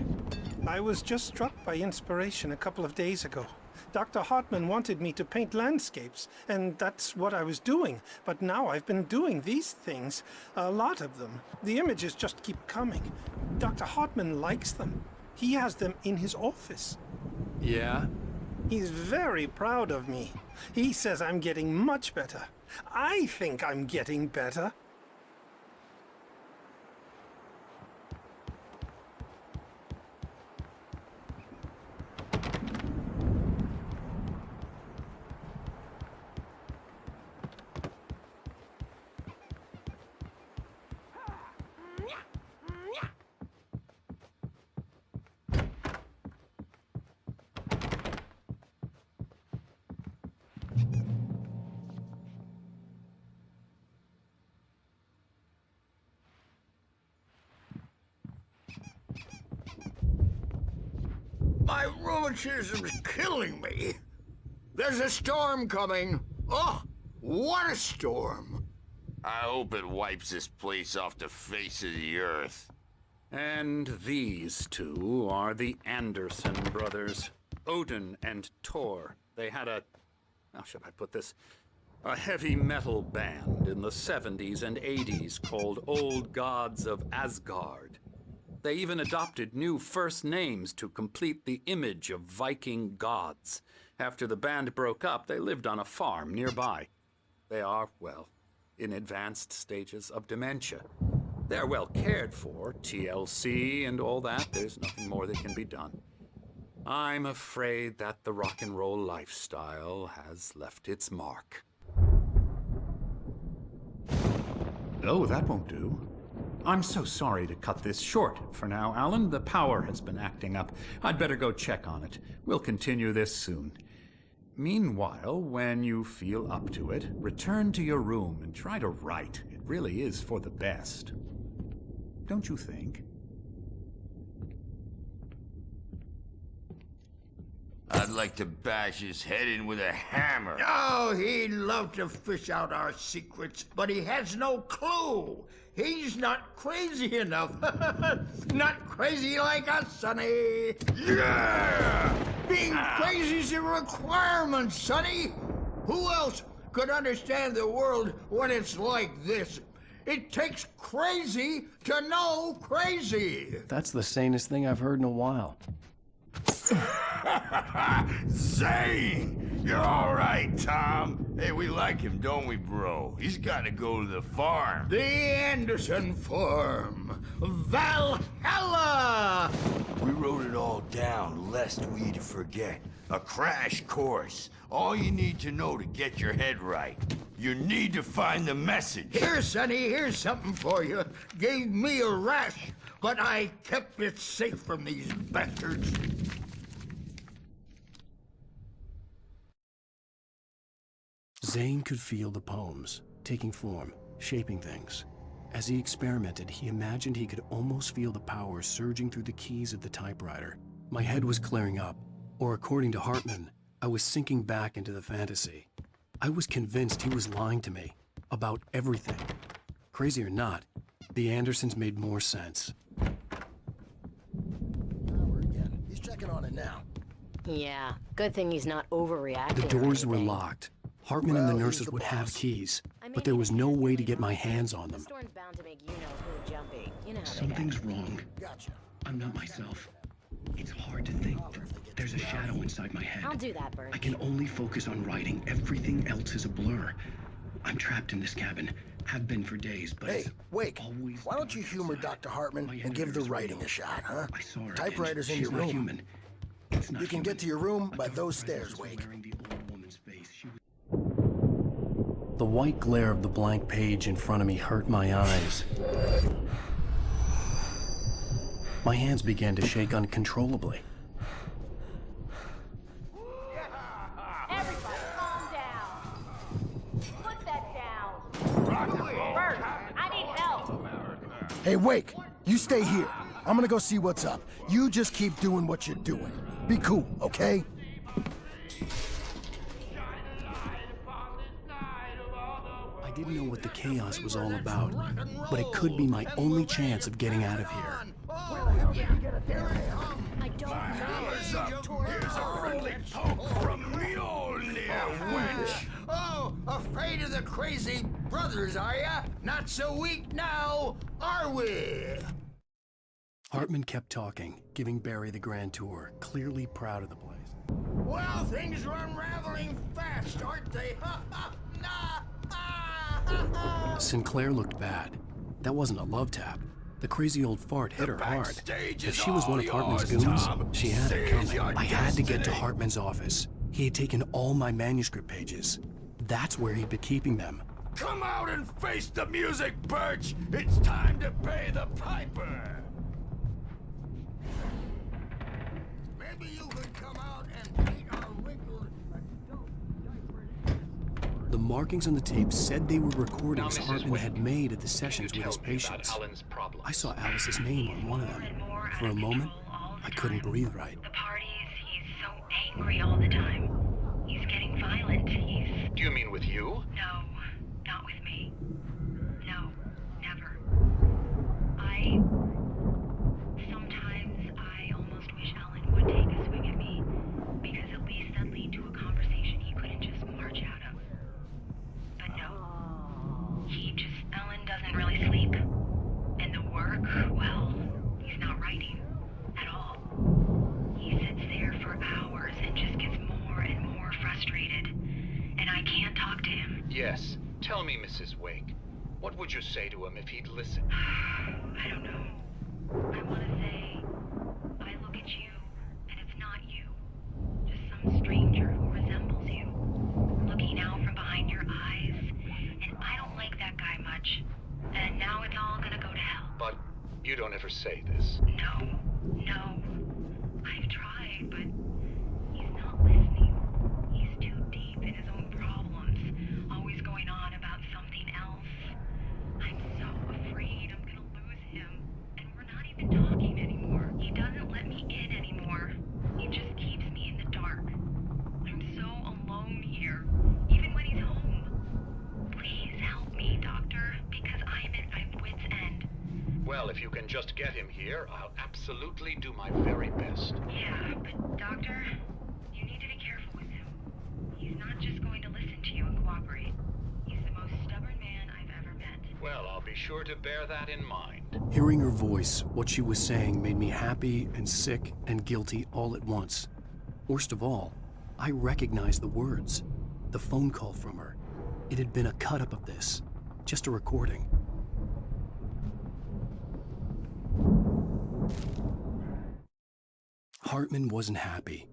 I was just struck by inspiration a couple of days ago. Dr. Hartman wanted me to paint landscapes, and that's what I was doing. But now I've been doing these things, a lot of them. The images just keep coming. Dr. Hartman likes them. He has them in his office. Yeah? He's very proud of me. He says I'm getting much better. I think I'm getting better. My rheumatism's killing me. There's a storm coming. Oh, what a storm. I hope it wipes this place off the face of the earth. And these two are the Anderson brothers, Odin and Thor. They had how should I put this? A heavy metal band in the 70s and 80s called Old Gods of Asgard. They even adopted new first names to complete the image of Viking gods. After the band broke up, they lived on a farm nearby. They are, well, in advanced stages of dementia. They're well cared for, TLC and all that. There's nothing more that can be done. I'm afraid that the rock and roll lifestyle has left its mark. Oh, that won't do. I'm so sorry to cut this short for now, Alan. The power has been acting up. I'd better go check on it. We'll continue this soon. Meanwhile, when you feel up to it, return to your room and try to write. It really is for the best. Don't you think? I'd like to bash his head in with a hammer. Oh, he'd love to fish out our secrets, but he has no clue. He's not crazy enough. Not crazy like us, Sonny. Yeah! Being crazy's a requirement, Sonny. Who else could understand the world when it's like this? It takes crazy to know crazy. That's the sanest thing I've heard in a while. Zane! You're all right, Tom. Hey, we like him, don't we, bro? He's got to go to the farm. The Anderson farm. Valhalla! We wrote it all down, lest we'd forget. A crash course. All you need to know to get your head right. You need to find the message. Here, Sonny, here's something for you. Gave me a rash, but I kept it safe from these bastards. Zane could feel the poems, taking form, shaping things. As he experimented, he imagined he could almost feel the power surging through the keys of the typewriter. My head was clearing up, or according to Hartman, I was sinking back into the fantasy. I was convinced he was lying to me about everything. Crazy or not, the Andersons made more sense. He's checking on it now. Yeah, good thing he's not overreacting. The doors were locked. Hartman and the nurses would have keys, but there was no way to get my hands on them. Storm's bound to make you know who jumpy. You know how Something's wrong. Gotcha. I'm not myself. It's hard to think. There's a shadow inside my head. I'll do that, Bert. I can only focus on writing. Everything else is a blur. I'm trapped in this cabin. Have been for days, but hey, Wake, why don't you humor Dr. Hartman and give the writing a shot, huh? I saw her. Typewriter's in your She's not room. human. It's not You can get to your room by those stairs, Wake. The white glare of the blank page in front of me hurt my eyes. My hands began to shake uncontrollably. Everybody, calm down. Put that down. Bert, I need help. Hey, Wake, you stay here. I'm gonna go see what's up. You just keep doing what you're doing. Be cool, okay? I didn't know what the chaos was all about, but it could be my only chance of getting out of here. I don't know. Here's a friendly poke from Mjolnir, wench. Oh, afraid of the crazy brothers, are ya? Not so weak now, are we? Hartman kept talking, giving Barry the grand tour, clearly proud of the place. Well, things are unraveling fast, aren't they? Sinclair looked bad. That wasn't a love tap. The crazy old fart hit her hard. If she was one of Hartman's goons, she had it coming. I had to get to Hartman's office. He had taken all my manuscript pages. That's where he'd been keeping them. Come out and face the music, Birch! It's time to pay the piper! Maybe you could come out and paint our wrinkled The markings on the tape said they were recordings Hartman had made at the sessions with his patients. I saw Alice's name on one of them. For a moment, I couldn't breathe right. The parties, he's so angry all the time. He's getting violent. Do you mean with you? No, not with me. Wake. What would you say to him if he'd listen? I don't know. I want to say, I look at you, and it's not you. Just some stranger who resembles you. Looking out from behind your eyes, and I don't like that guy much. And now it's all gonna go to hell. But you don't ever say this. No. I've tried, but he's not listening. He's too deep in his own problems, always going on about something else. I'm so afraid I'm gonna lose him, and we're not even talking anymore. He doesn't let me in anymore. He just keeps me in the dark. I'm so alone here, even when he's home. Please help me, Doctor, because I'm at my wit's end. Well, if you can just get him here, I'll absolutely do my very best. Yeah, but Doctor, you need to be careful with him. He's not just going to listen to you and cooperate. He's the most stubborn man I've ever met. Well, I'll be sure to bear that in mind. Hearing her voice, what she was saying made me happy and sick and guilty all at once. Worst of all, I recognized the words. The phone call from her. It had been a cut-up of this. Just a recording. Hartman wasn't happy.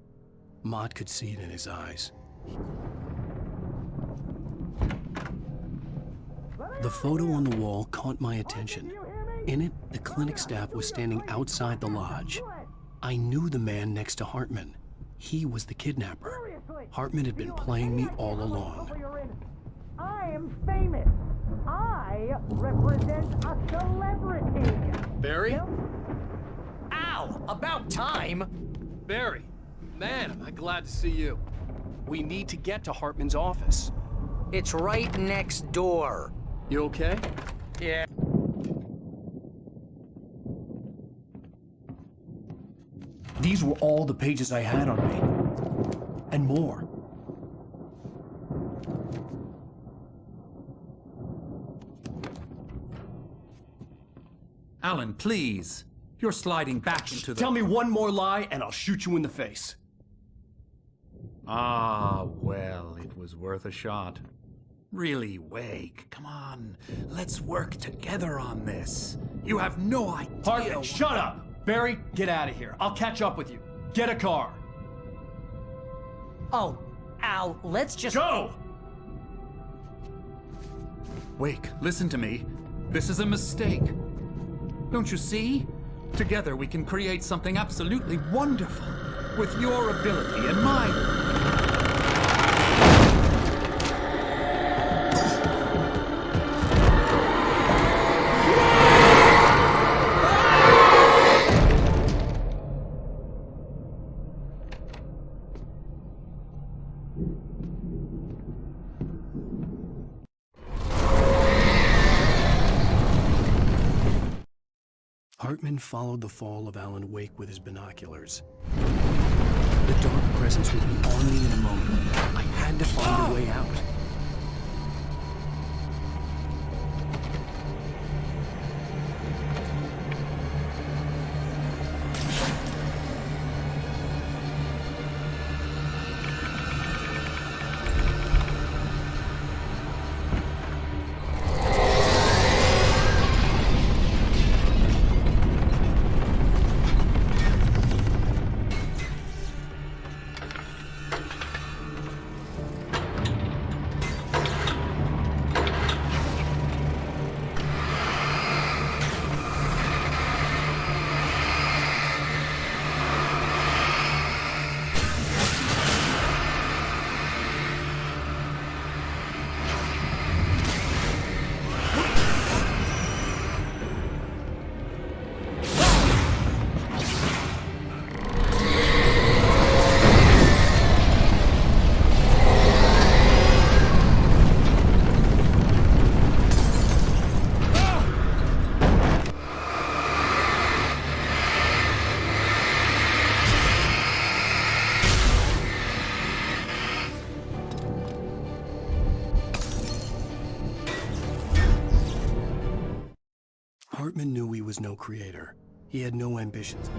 Maud could see it in his eyes. The photo on the wall caught my attention. In it, the clinic staff was standing outside the lodge. I knew the man next to Hartman. He was the kidnapper. Hartman had been playing me all along. I am famous. I represent a celebrity. Barry? Ow! About time! Barry, man, am I glad to see you. We need to get to Hartman's office. It's right next door. You okay? Yeah. These were all the pages I had on me. And more. Alan, please. You're sliding back into the... Tell me one more lie and I'll shoot you in the face. Ah, well, it was worth a shot. Really, Wake, come on. Let's work together on this. You have no idea... Hartman, shut up! Barry, get out of here. I'll catch up with you. Get a car. Oh, Al, let's just... Go! Wake, listen to me. This is a mistake. Don't you see? Together we can create something absolutely wonderful. With your ability and mine. Hartman followed the fall of Alan Wake with his binoculars. The dark presence would be on me in a moment. I had to find a way out. Hartman knew he was no creator. He had no ambitions.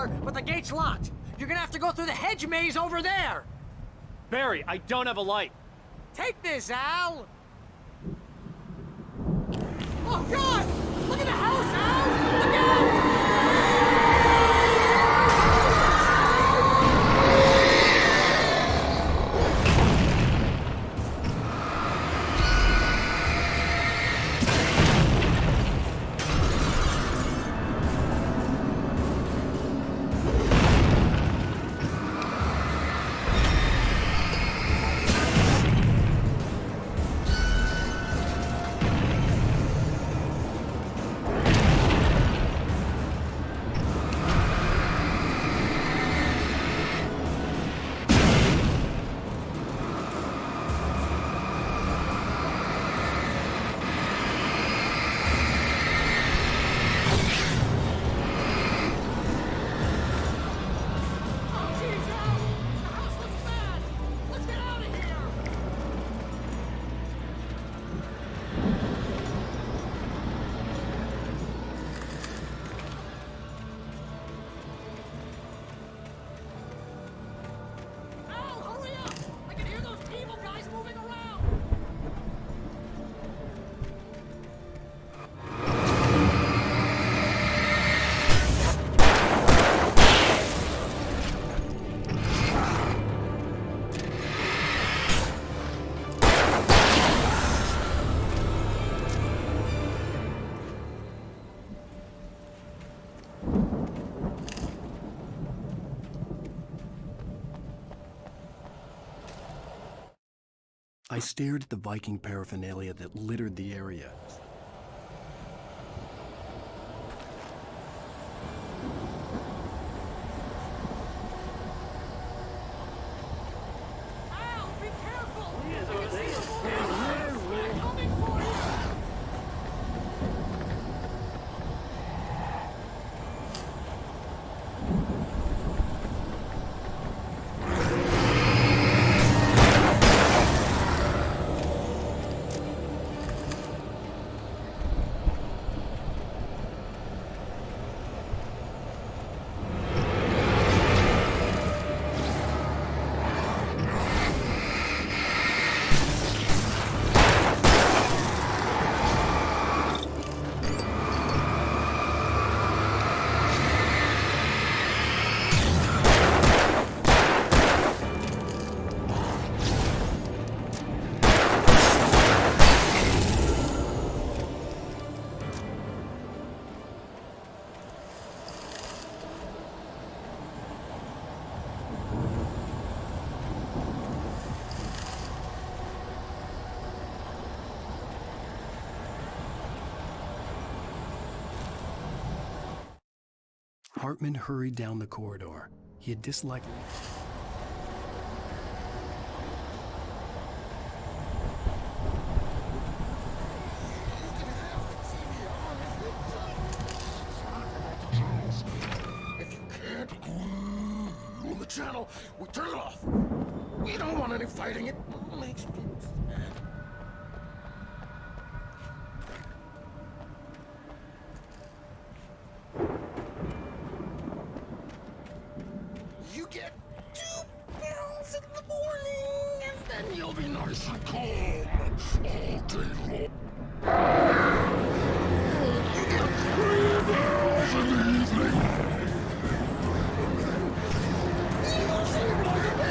door, but the gate's locked. You're gonna have to go through the hedge maze over there. Barry, I don't have a light. Take this, Al. Oh, God! Look at the house, Al! Look out! I stared at the Viking paraphernalia that littered the area. Hartman hurried down the corridor. He had disliked... If you can't on the channel, we turn it off. We don't want any fighting. It makes people sad. You get 2 pills in the morning, and then you'll be nice and calm all day long. You get 3 pills in the evening. You seem like a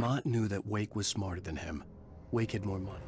Mott knew that Wake was smarter than him. Wake had more money.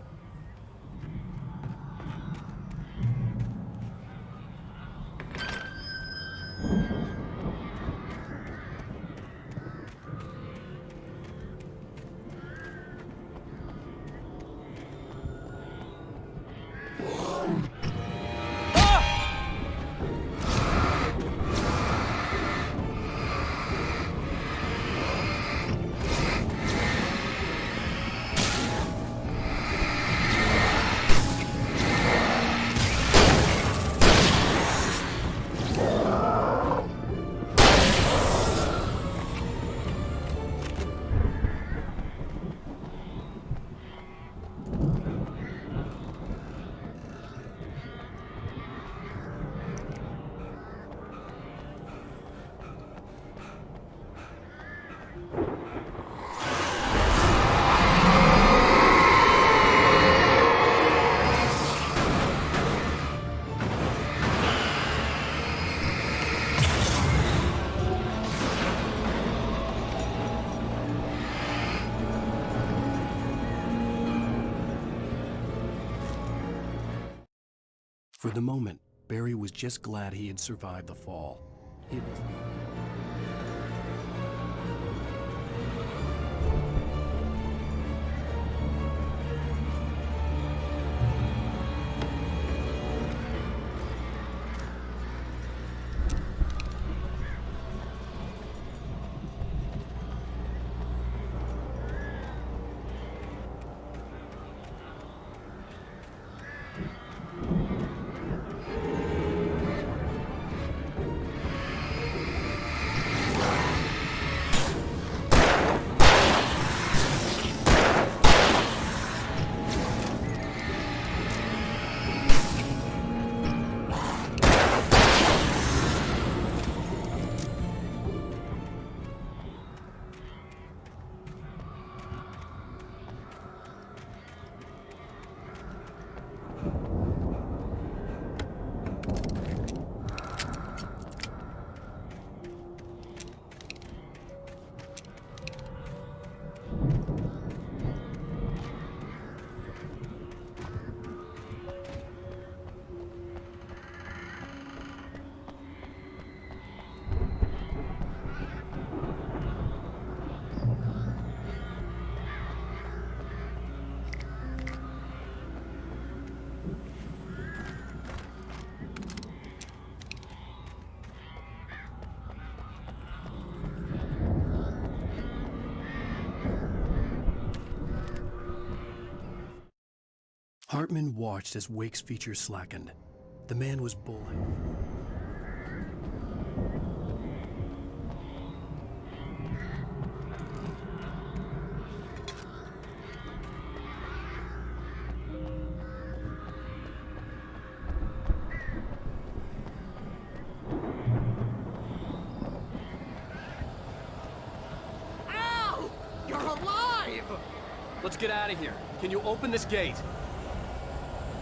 For the moment, Barry was just glad he had survived the fall. Hartman watched as Wake's features slackened. The man was bullying. Al! You're alive! Let's get out of here. Can you open this gate?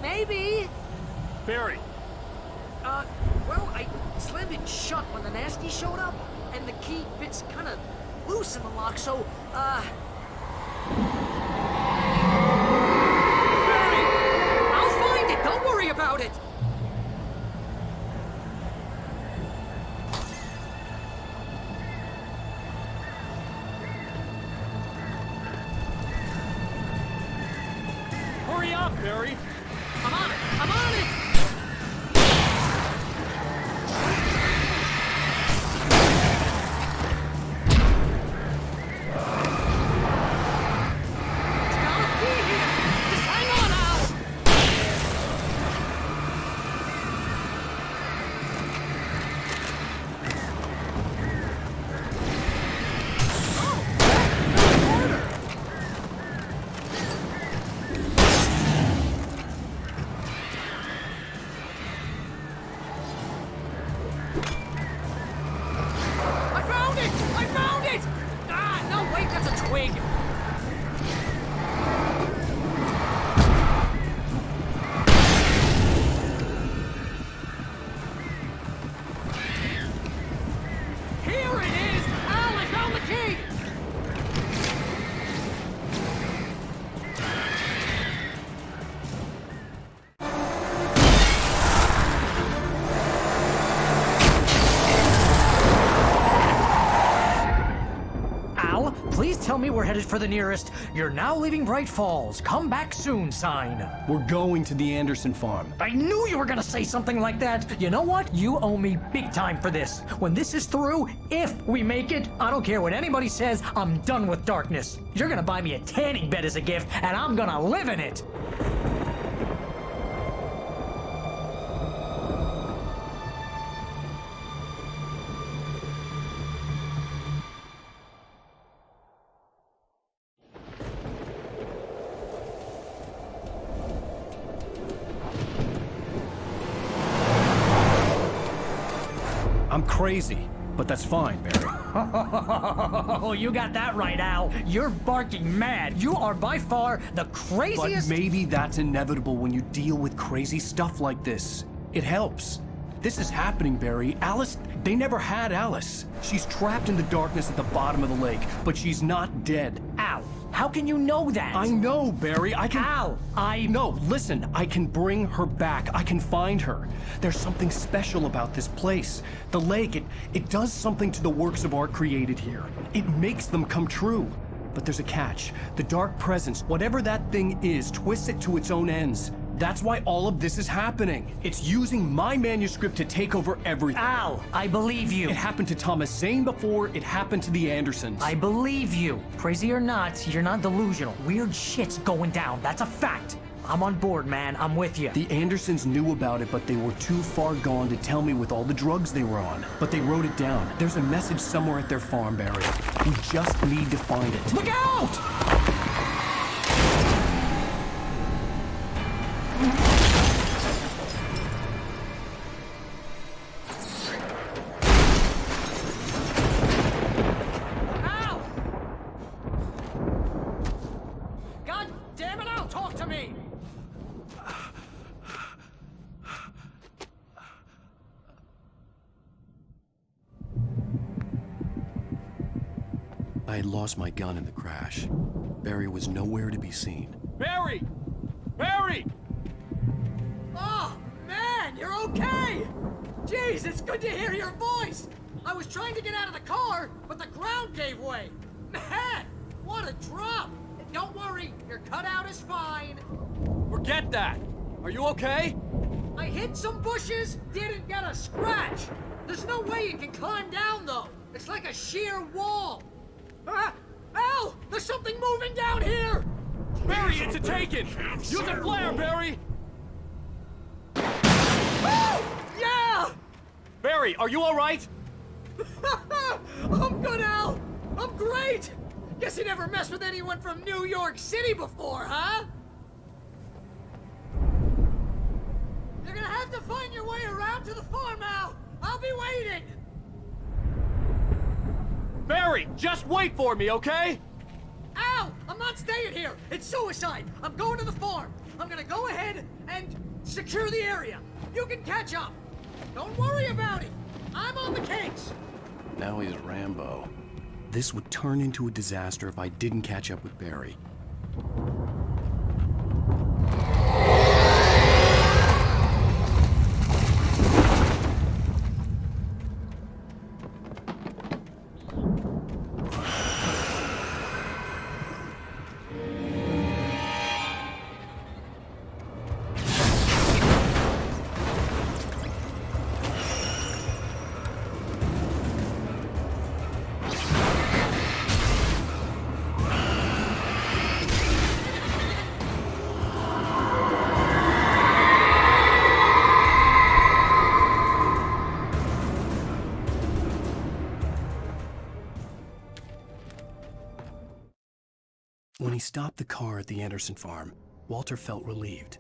Maybe. Barry! Well, I slammed it shut when the nasty showed up, and the key fits kind of loose in the lock, so, Barry! I'll find it! Don't worry about it! Hurry up, Barry! I'm on it! I'm on it! me we're headed for the nearest "You're now leaving Bright Falls. Come back soon" sign. We're going to the Anderson farm. I knew you were gonna say something like that. You know what? You owe me big time for this. When this is through, if we make it, I don't care what anybody says, I'm done with darkness. You're gonna buy me a tanning bed as a gift, and I'm gonna live in it. I'm crazy, but that's fine, Barry. Oh, you got that right, Al. You're barking mad. You are by far the craziest... But maybe that's inevitable when you deal with crazy stuff like this. It helps. This is happening, Barry. Alice, they never had Alice. She's trapped in the darkness at the bottom of the lake, but she's not dead. Al, how can you know that? I know, Barry. I can... Al, No, listen. I can bring her back. I can find her. There's something special about this place. The lake, it does something to the works of art created here. It makes them come true. But there's a catch. The dark presence, whatever that thing is, twists it to its own ends. That's why all of this is happening. It's using my manuscript to take over everything. Al, I believe you. It happened to Thomas Zane before, it happened to the Andersons. I believe you. Crazy or not, you're not delusional. Weird shit's going down. That's a fact. I'm on board, man. I'm with you. The Andersons knew about it, but they were too far gone to tell me with all the drugs they were on. But they wrote it down. There's a message somewhere at their farm, Barry. We just need to find it. Look out! I had lost my gun in the crash. Barry was nowhere to be seen. Barry! Barry! Oh, man, you're okay! Jeez, it's good to hear your voice! I was trying to get out of the car, but the ground gave way. Man, what a drop! Don't worry, your cutout is fine. Forget that! Are you okay? I hit some bushes, didn't get a scratch. There's no way you can climb down, though. It's like a sheer wall. Al! There's something moving down here! Barry, it's a taken! Use a flare, Barry! Oh! Yeah! Barry, are you alright? I'm good, Al! I'm great! Guess you never messed with anyone from New York City before, huh? You're gonna have to find your way around to the farm, Al! I'll be waiting! Barry, just wait for me, okay? Al! I'm not staying here! It's suicide! I'm going to the farm! I'm gonna go ahead and secure the area! You can catch up! Don't worry about it! I'm on the case! Now he's Rambo. This would turn into a disaster if I didn't catch up with Barry. When he stopped the car at the Anderson farm, Walter felt relieved.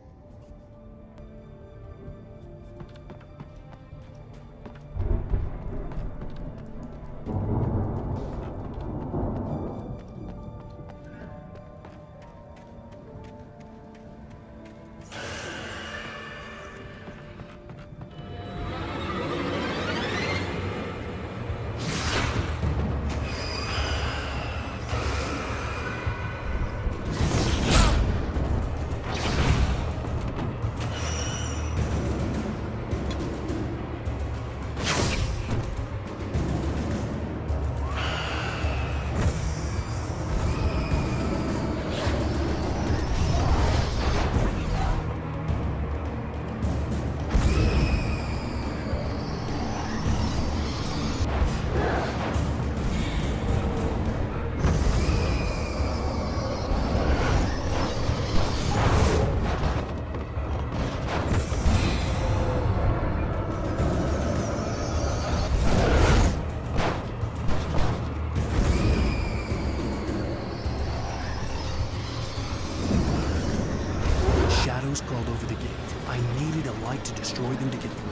them to get through.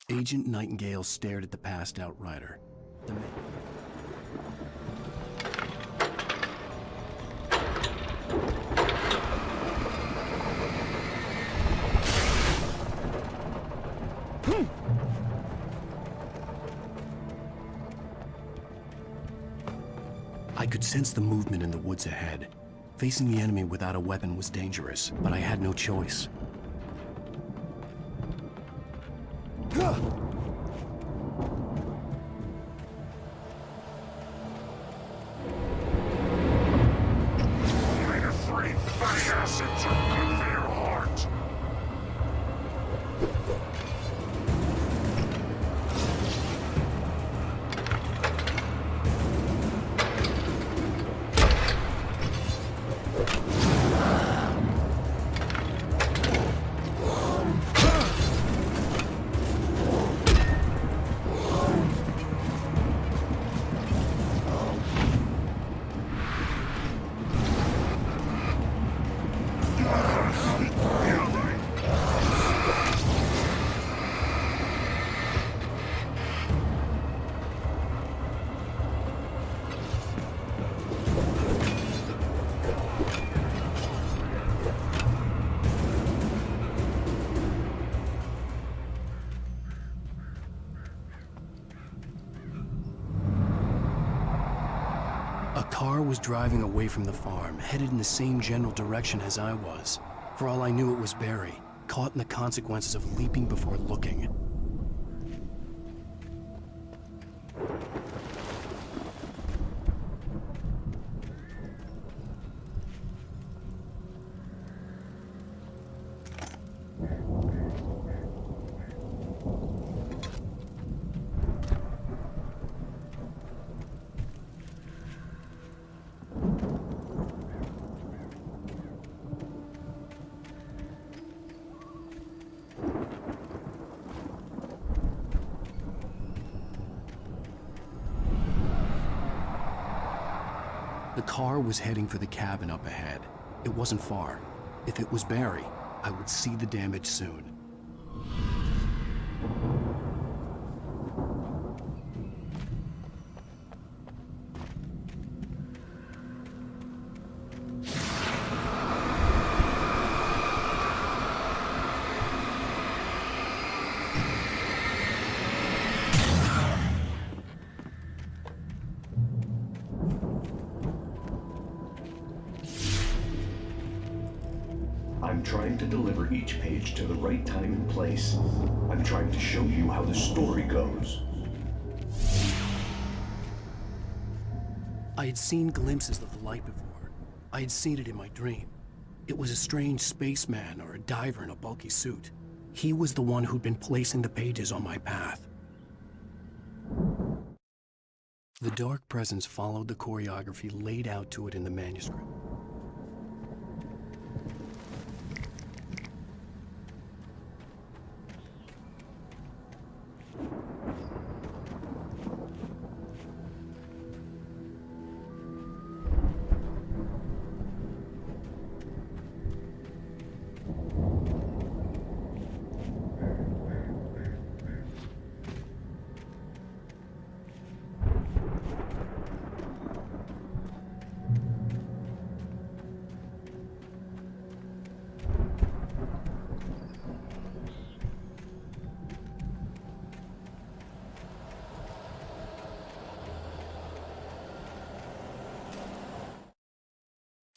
Agent Nightingale stared at the passed-out rider. The man... I could sense the movement in the woods ahead. Facing the enemy without a weapon was dangerous, but I had no choice. A car was driving away from the farm, headed in the same general direction as I was. For all I knew, it was Barry, caught in the consequences of leaping before looking. The car was heading for the cabin up ahead. It wasn't far. If it was Barry, I would see the damage soon. I'm trying to deliver each page to the right time and place. I'm trying to show you how the story goes. I had seen glimpses of the light before. I had seen it in my dream. It was a strange spaceman or a diver in a bulky suit. He was the one who'd been placing the pages on my path. The dark presence followed the choreography laid out to it in the manuscript.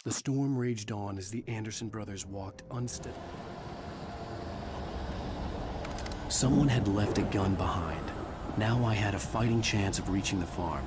The storm raged on as the Anderson brothers walked unsteadily. Someone had left a gun behind. Now I had a fighting chance of reaching the farm.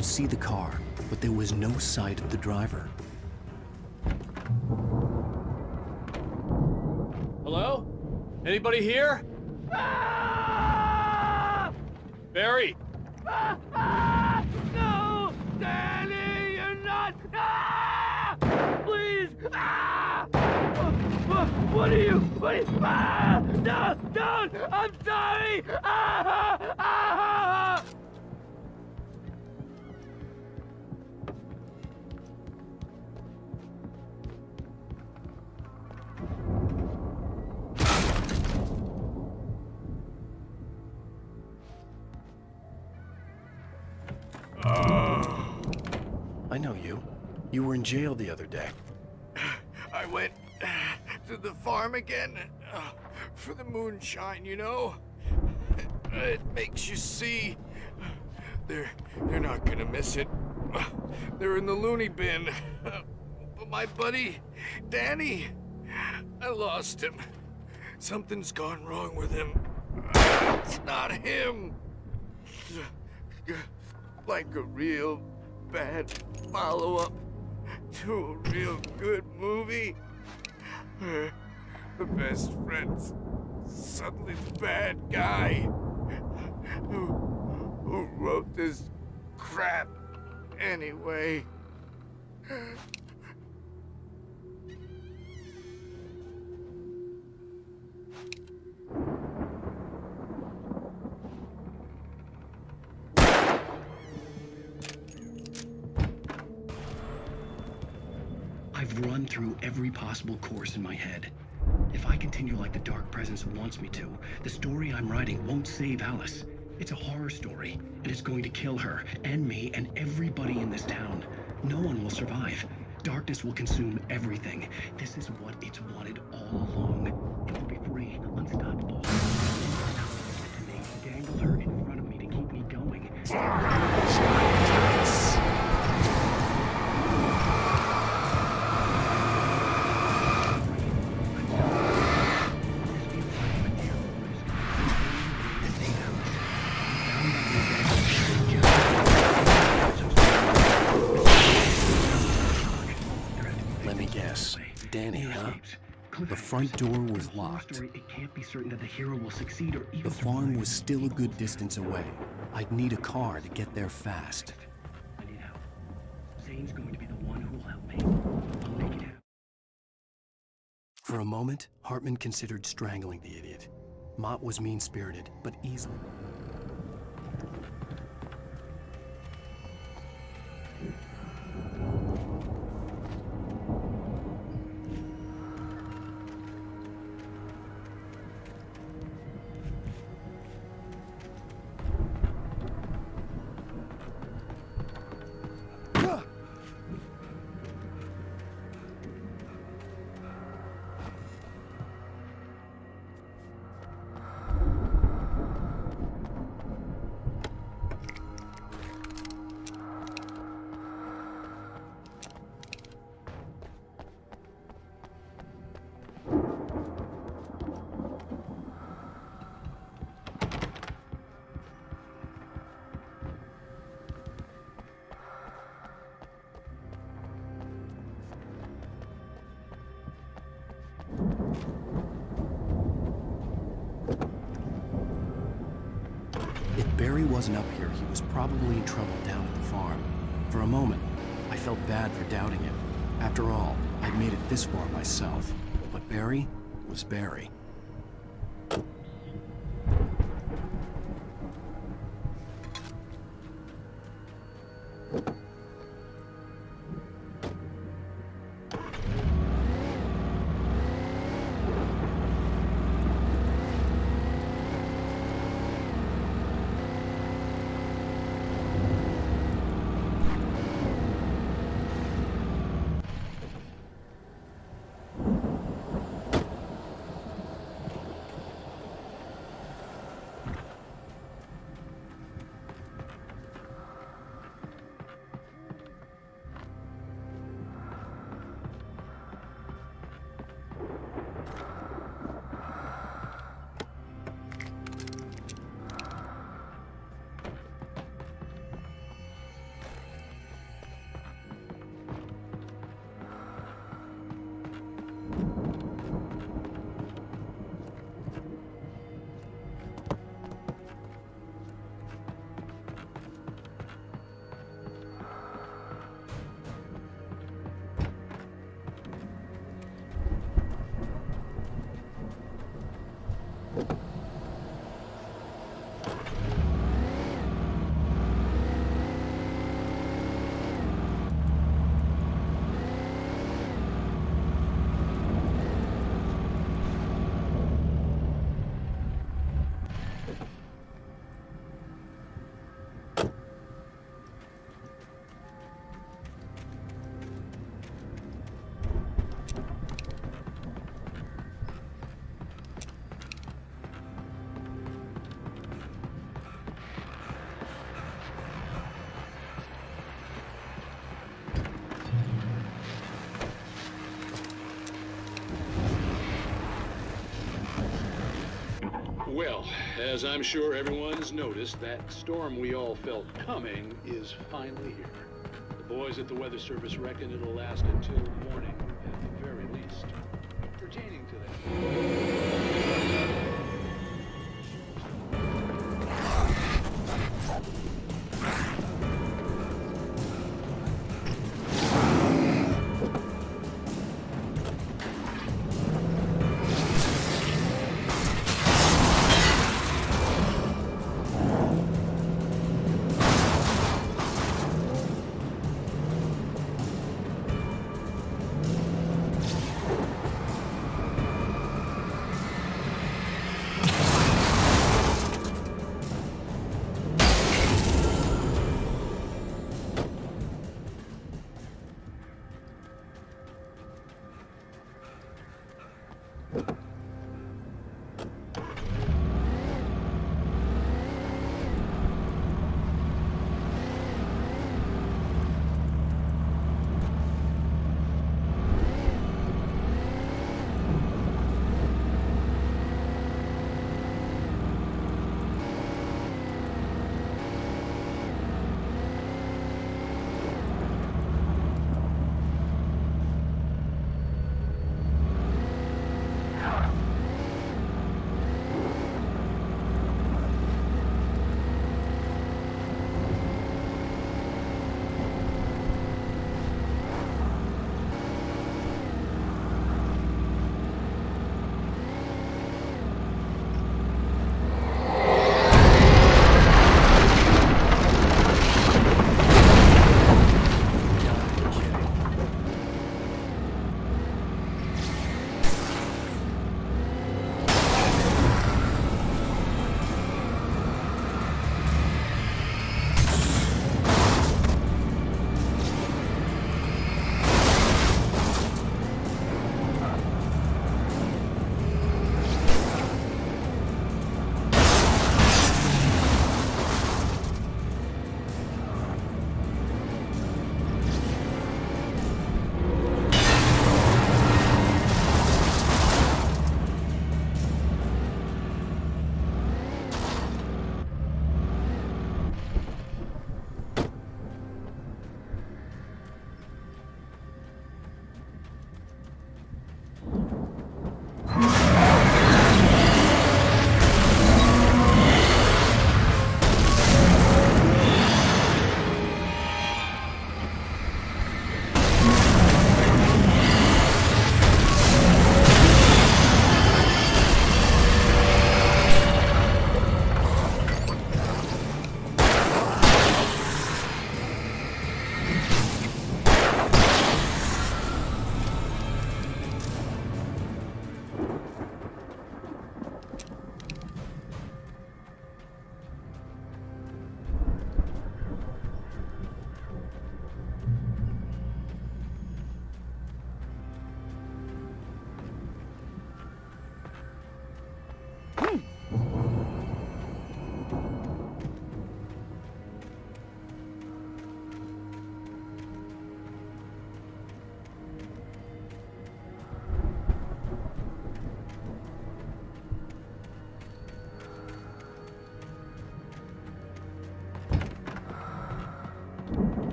could see the car, but there was no sight of the driver. Hello? Anybody here? Barry! No! Danny, you're not! Ah! Please! Ah! What are you? Ah! No! Don't! I'm sorry! Ah! Ah! I know you. You were in jail the other day. I went to the farm again for the moonshine, you know? It makes you see. They're not gonna miss it. They're in the loony bin. But my buddy, Danny, I lost him. Something's gone wrong with him. It's not him. Like a real bad follow-up to a real good movie. The best friend's suddenly the bad guy who wrote this crap anyway. I've run through every possible course in my head. If I continue like the Dark Presence wants me to, the story I'm writing won't save Alice. It's a horror story, and it's going to kill her, and me, and everybody in this town. No one will survive. Darkness will consume everything. This is what it's wanted all along. It will be free, unstoppable. To me, dangle her in front of me to keep me going. Let me guess. Danny, huh? The front door was locked. It can't be certain that the hero will succeed or even The farm was still a good distance away. I'd need a car to get there fast. I need help. Zane's going to be the one who will help me. I'll make it happen. For a moment, Hartman considered strangling the idiot. Mott was mean-spirited, but easily. If Barry wasn't up here, he was probably in trouble down at the farm. For a moment, I felt bad for doubting it. After all, I'd made it this far myself. But Barry was Barry. Well, as I'm sure everyone's noticed, that storm we all felt coming is finally here. The boys at the Weather Service reckon it'll last until morning, at the very least. Pertaining to that...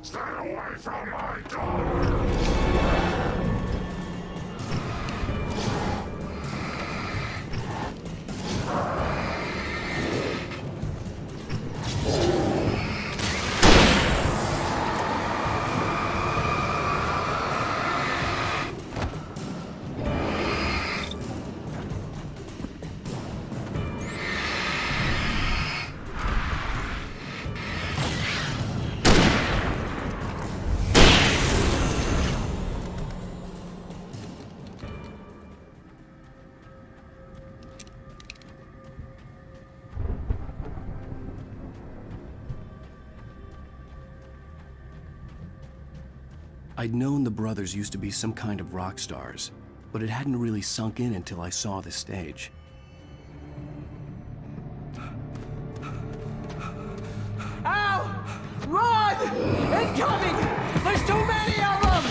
Stay away from my daughter! I'd known the brothers used to be some kind of rock stars, but it hadn't really sunk in until I saw the stage. Al! Run! Incoming! There's too many of them!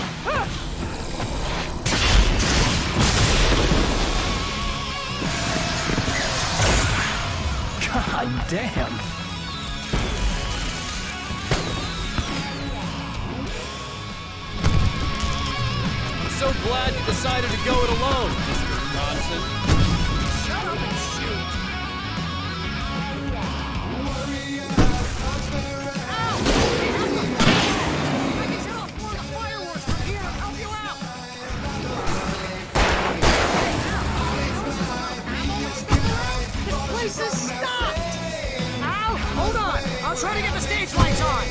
God damn. I'm so glad you decided to go it alone, Mr. Johnson. Shut up and shoot! This is stopped! Ow! Hold on! I'll try to get the stage lights on!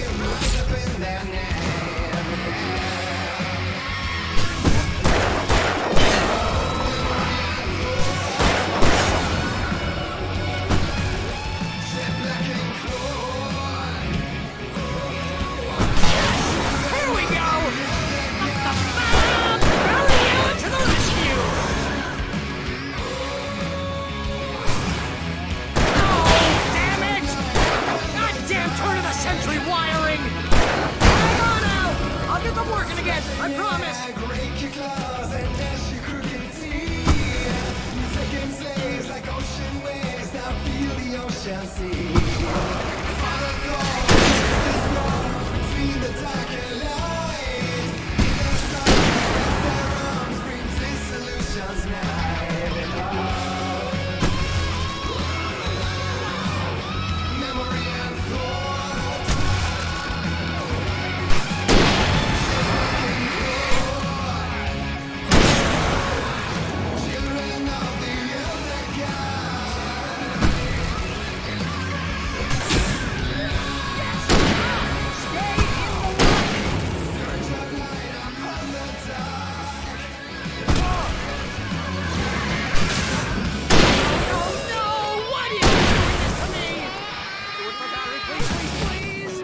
Here we go! Brilliant to the rescue! Turn of the century wiring! Hang on now! I'll get them working again, I promise! Break your claws and dash your crooked teeth. You're taking slaves like ocean waves. Now feel the ocean sea. Follow the between the dark and light. In their sight, their arms bring dissolution's night. Memory and thought. Children of the elder God. Stay in the light. Search a light upon the dusk. Oh no! Why do you do this to me? Do it for Barry, please, please, please!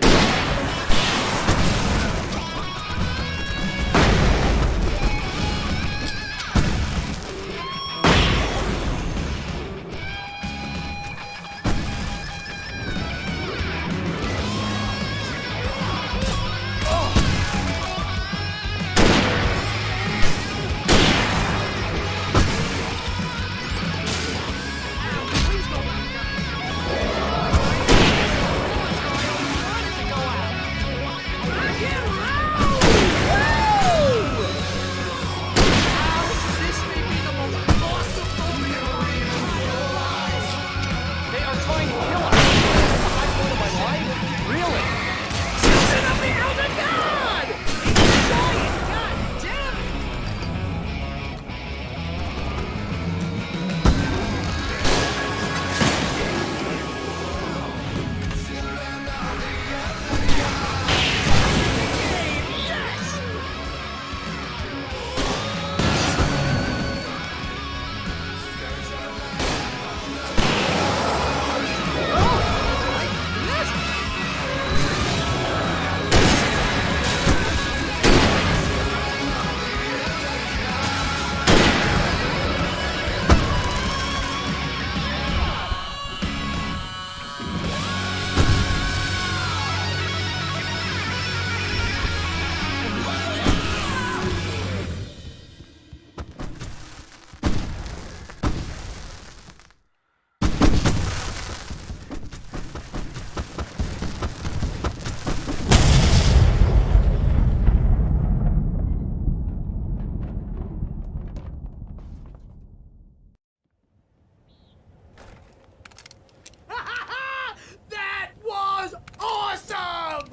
They are trying to kill us! The high point of my life? Really? Children of the Elder God! God damn it! Yes! That was awesome!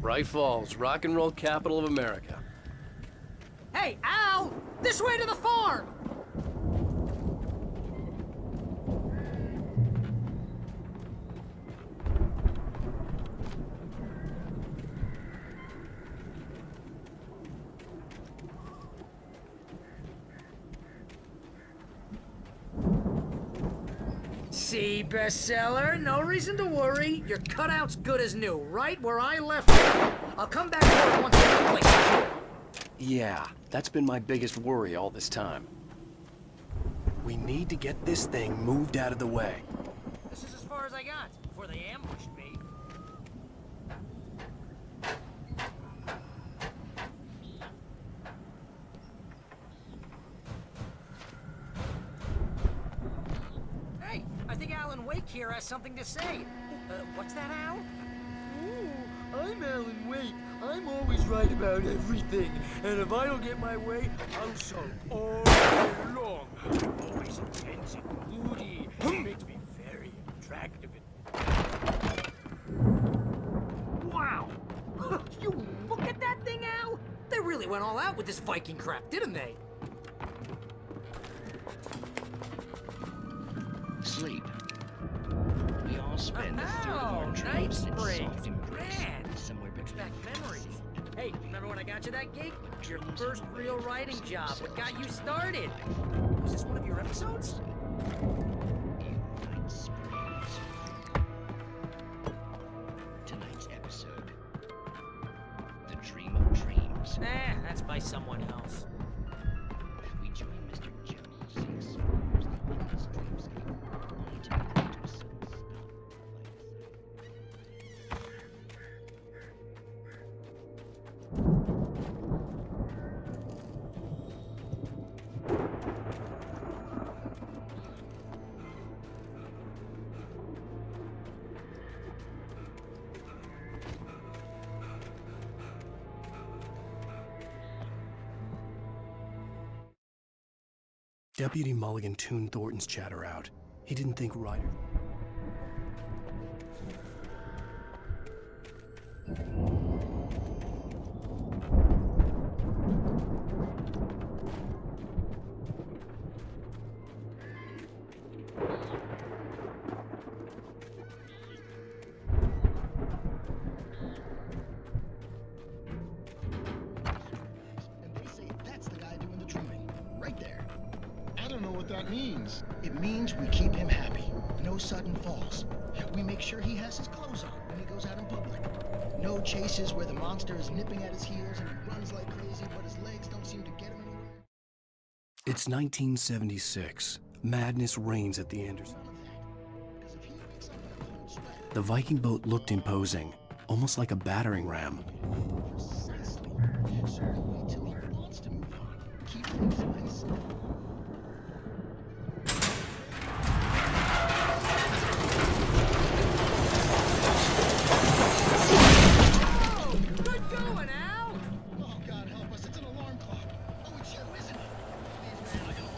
Bright Falls, rock and roll capital of America. Hey, Al! This way to the farm! See, bestseller? No reason to worry. Your cutout's good as new, right where I left it. I'll come back for it once I get the place secure. Yeah, that's been my biggest worry all this time. We need to get this thing moved out of the way. This is as far as I got before they ambushed me. Ryder has something to say. What's that, Al? I'm Alan Wake. I'm always right about everything. And if I don't get my way, I'll solve all day long. Always intense and moody. It makes me very attractive and... Wow! You look at that thing, Al! They really went all out with this Viking crap, didn't they? Sleep. We all spend a third of our Night dreams in Springs. soft embrace Man, somewhere brings back between memories. us. Hey, remember when I got you that gig? Your first real writing job. What got you started? Was this one of your episodes? Tonight's episode. The Dream of Dreams. That's by someone else. We join Mr. Jones, the explorers that in this dreamscape, only to be left to a sudden stop. Deputy Mulligan tuned Thornton's chatter out. He didn't think Ryder... And they say that's the guy doing the trimming. Right there. I don't know what that means. It means we keep him happy. No sudden falls. We make sure he has his clothes on when he goes out in public. No chases where the monster is nipping at his heels and he runs like crazy, but his legs don't seem to get him anywhere. It's 1976. Madness reigns at the Anderson. The Viking boat looked imposing, almost like a battering ram. Precisely. So we wait till he wants to move on. Keep things nice. Good going, Al! Oh, God help us. It's an alarm clock. Oh, it's you, isn't it? Please, man, I gotta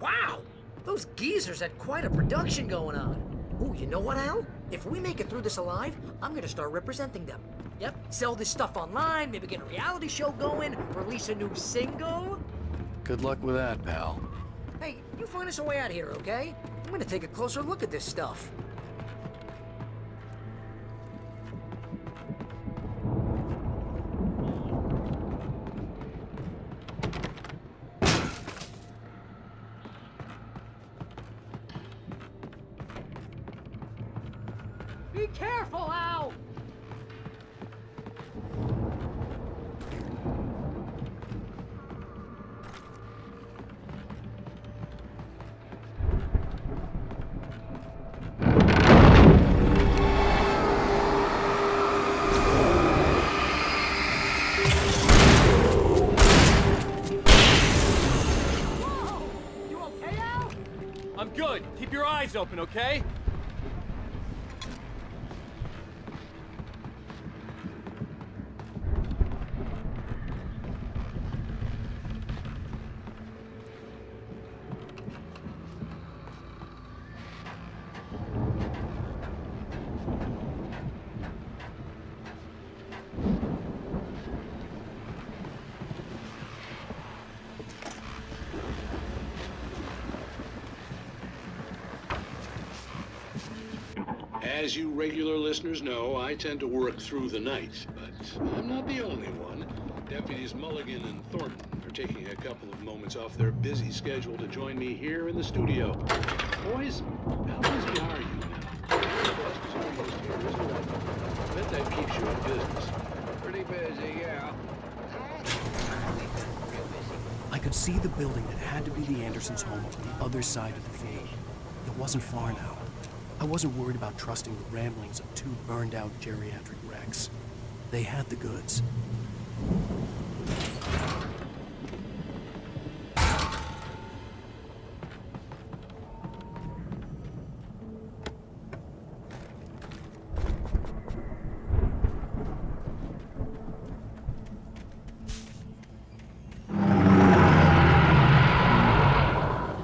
Wow! Those geezers had quite a production going on. Ooh, you know what, Al? If we make it through this alive, I'm gonna start representing them. Yep, sell this stuff online, maybe get a reality show going, release a new single. Good luck with that, pal. Hey, you find us a way out of here, okay? I'm gonna take a closer look at this stuff. Be careful, Al! I'm good. Keep your eyes open, okay? As you regular listeners know, I tend to work through the night, but I'm not the only one. Deputies Mulligan and Thornton are taking a couple of moments off their busy schedule to join me here in the studio. Boys, how busy are you now? I bet that keeps you in business. Pretty busy, yeah. I could see the building that had to be the Andersons' home on the other side of the field. It wasn't far now. I wasn't worried about trusting the ramblings of two burned-out geriatric wrecks. They had the goods.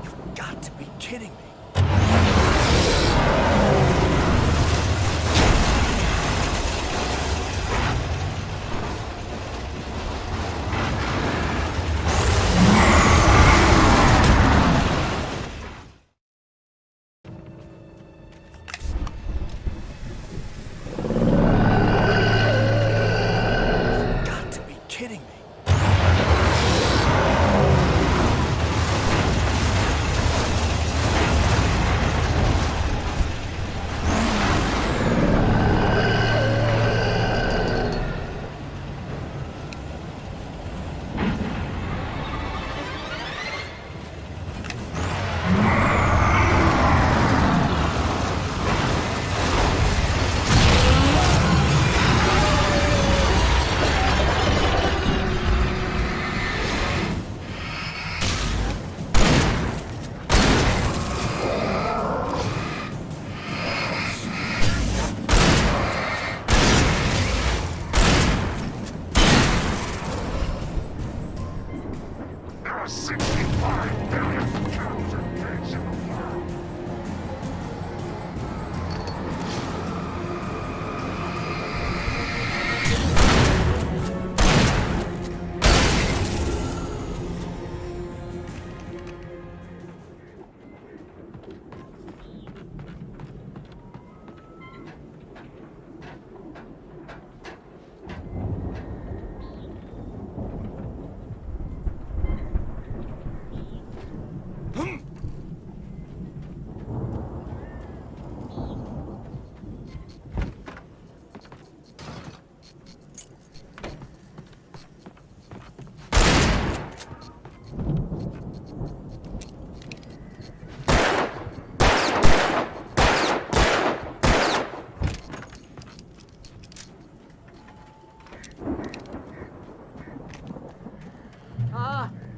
You've got to be kidding me.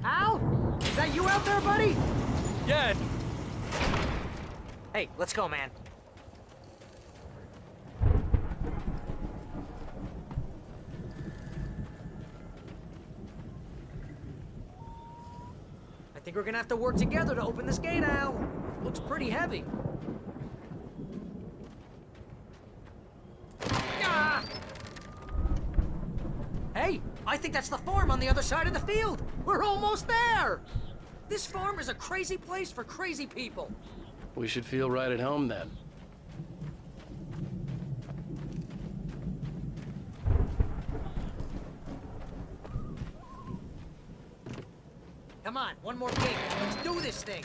Al? Is that you out there, buddy? Yeah. Hey, let's go, man. I think we're gonna have to work together to open this gate, Al. Looks pretty heavy. Ah! Hey, I think that's the farm on the other side of the field. We're almost there. This farm is a crazy place for crazy people. We should feel right at home then. Come on, one more gate. Let's do this thing.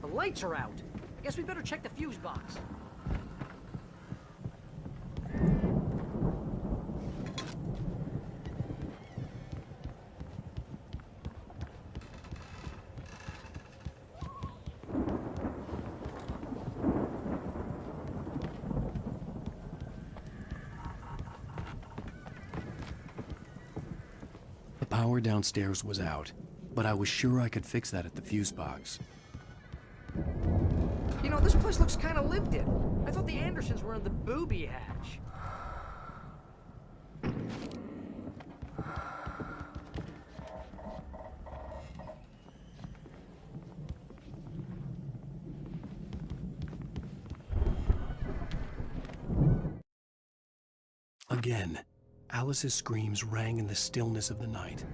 The lights are out. I guess we better check the fuse box. The power downstairs was out, but I was sure I could fix that at the fuse box. You know, this place looks kind of lived in. I thought the Andersons were in the booby hatch. Again, Alice's screams rang in the stillness of the night.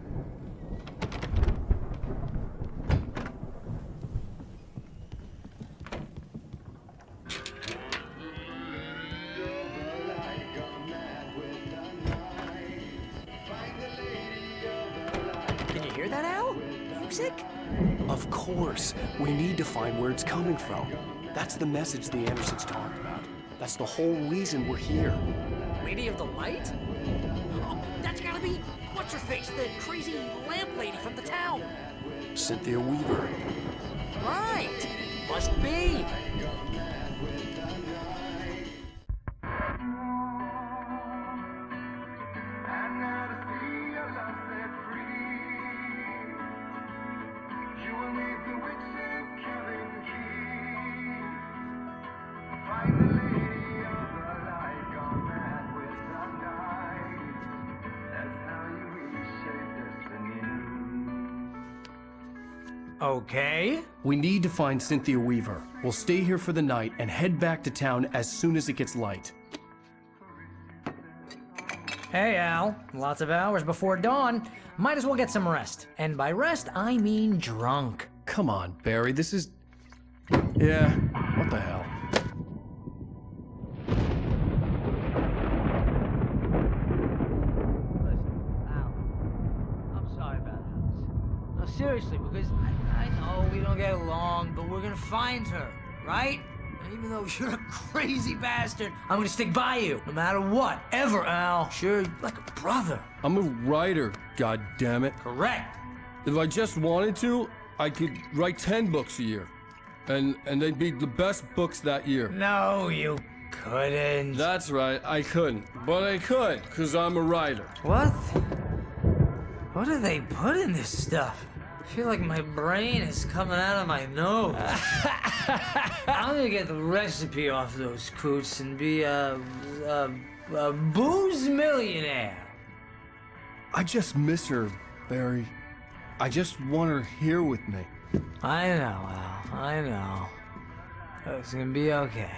Can you hear that, Al? Music? Of course. We need to find where it's coming from. That's the message the Andersons talked about. That's the whole reason we're here. Lady of the Light? Oh, that's gotta be what's-her-face, the crazy lamp lady from the town. Cynthia Weaver. Right. Must be. Okay. We need to find Cynthia Weaver. We'll stay here for the night and head back to town as soon as it gets light. Hey, Al. Lots of hours before dawn. Might as well get some rest. And by rest, I mean drunk. Come on, Barry, this is... Yeah, what the hell? No, seriously, because I know we don't get along, but we're gonna find her, right? And even though you're a crazy bastard, I'm gonna stick by you, no matter what, ever, Al. Sure, like a brother. I'm a writer, goddammit. Correct. If I just wanted to, I could write 10 books a year. And they'd be the best books that year. No, you couldn't. That's right, I couldn't. But I could, because I'm a writer. What? What do they put in this stuff? I feel like my brain is coming out of my nose. I'm gonna get the recipe off those coots and be a booze millionaire. I just miss her, Barry. I just want her here with me. I know, Al. I know. It's gonna be okay.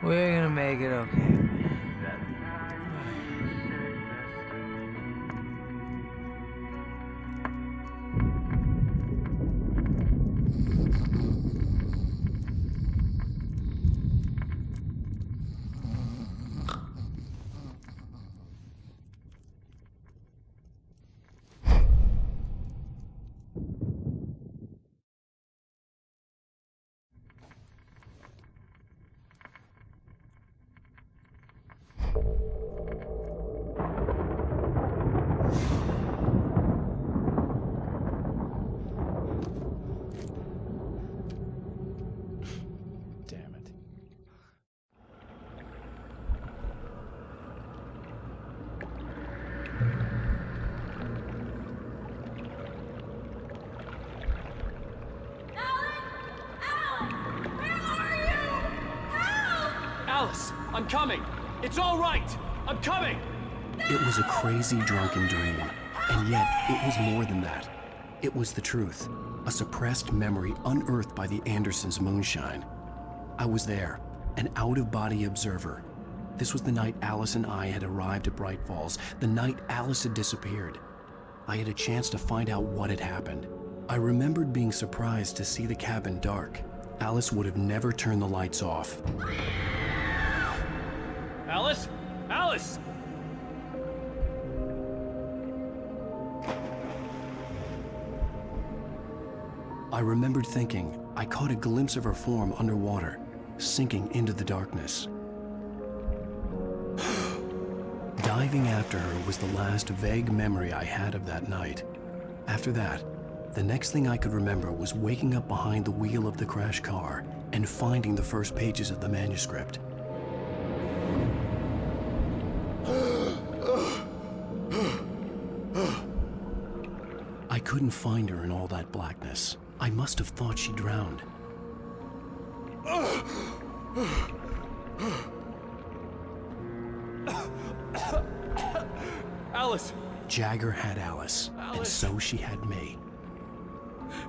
We're gonna make it okay. Alice, I'm coming. It's all right. I'm coming. It was a crazy, drunken dream, and yet it was more than that. It was the truth, a suppressed memory unearthed by the Andersons' moonshine. I was there, an out-of-body observer. This was the night Alice and I had arrived at Bright Falls, the night Alice had disappeared. I had a chance to find out what had happened. I remembered being surprised to see the cabin dark. Alice would have never turned the lights off. Alice? Alice! I remembered thinking I caught a glimpse of her form underwater, sinking into the darkness. Diving after her was the last vague memory I had of that night. After that, the next thing I could remember was waking up behind the wheel of the crashed car and finding the first pages of the manuscript. I couldn't find her in all that blackness. I must have thought she drowned. Alice! Jagger had Alice, and so she had me.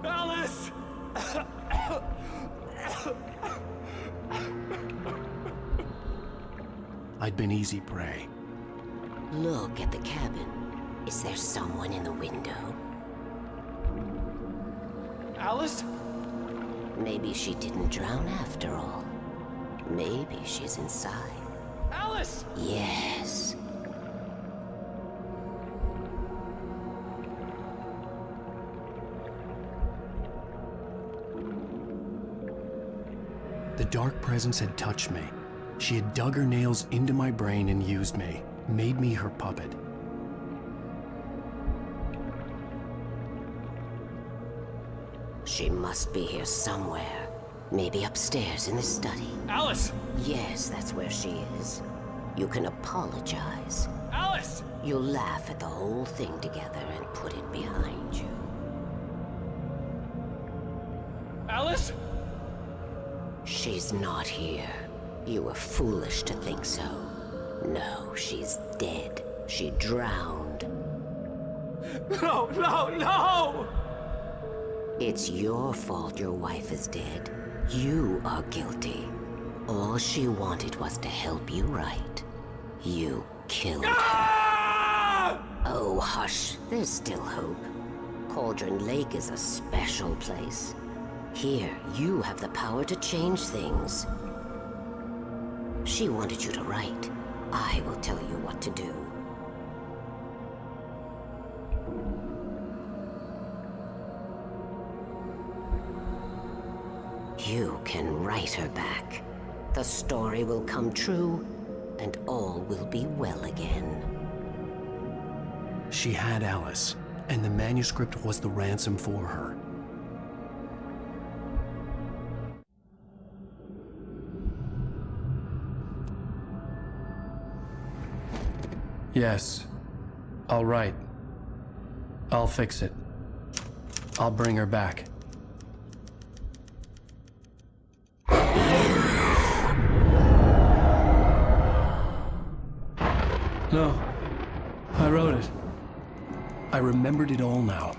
Alice! I'd been easy prey. Look at the cabin. Is there someone in the window? Alice? Maybe she didn't drown after all. Maybe she's inside. Alice! Yes. The dark presence had touched me. She had dug her nails into my brain and used me, made me her puppet. She must be here somewhere. Maybe upstairs in the study. Alice! Yes, that's where she is. You can apologize. Alice! You'll laugh at the whole thing together and put it behind you. Alice? She's not here. You were foolish to think so. No, she's dead. She drowned. No, no, no! It's your fault your wife is dead. You are guilty. All she wanted was to help you right. You killed her. Oh, hush. There's still hope. Cauldron Lake is a special place. Here, you have the power to change things. She wanted you to write. I will tell you what to do. You can write her back. The story will come true, and all will be well again. She had Alice, and the manuscript was the ransom for her. Yes. All right. I'll fix it. I'll bring her back. No. I wrote it. I remembered it all now.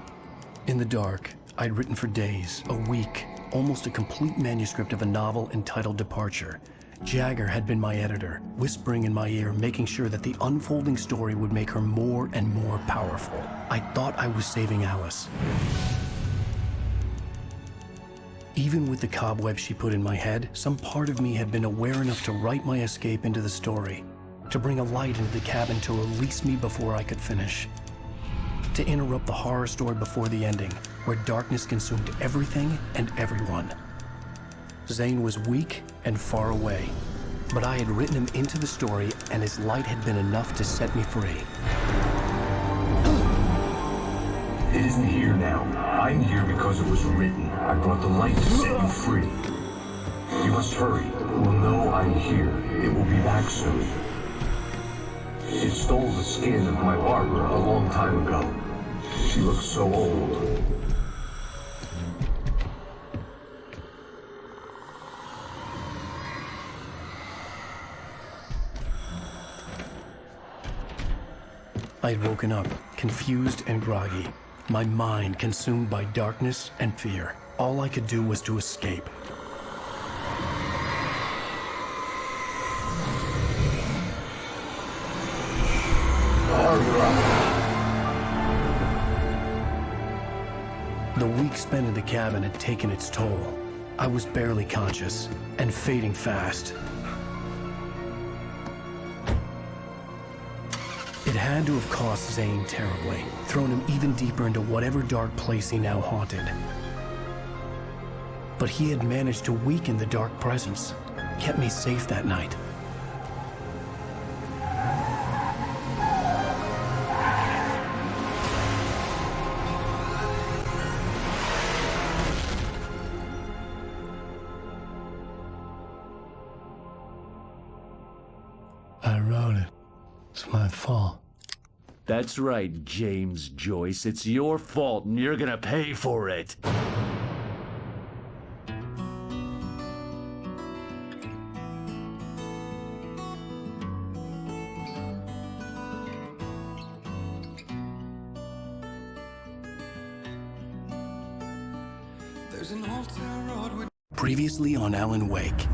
In the dark, I'd written for days, a week, almost a complete manuscript of a novel entitled Departure. Jagger had been my editor, whispering in my ear, making sure that the unfolding story would make her more and more powerful. I thought I was saving Alice. Even with the cobwebs she put in my head, some part of me had been aware enough to write my escape into the story, to bring a light into the cabin to release me before I could finish, to interrupt the horror story before the ending, where darkness consumed everything and everyone. Zane was weak and far away, but I had written him into the story, and his light had been enough to set me free. It isn't here now. I'm here because it was written. I brought the light to set you free. You must hurry. We'll know I'm here. It will be back soon. It stole the skin of my Barbara a long time ago. She looks so old. I had woken up, confused and groggy, my mind consumed by darkness and fear. All I could do was to escape. The week spent in the cabin had taken its toll. I was barely conscious and fading fast. It had to have cost Zane terribly, thrown him even deeper into whatever dark place he now haunted. But he had managed to weaken the dark presence, kept me safe that night. I wrote it. It's my fault. That's right, James Joyce. It's your fault, and you're gonna pay for it. There's an old town road with Previously on Alan Wake.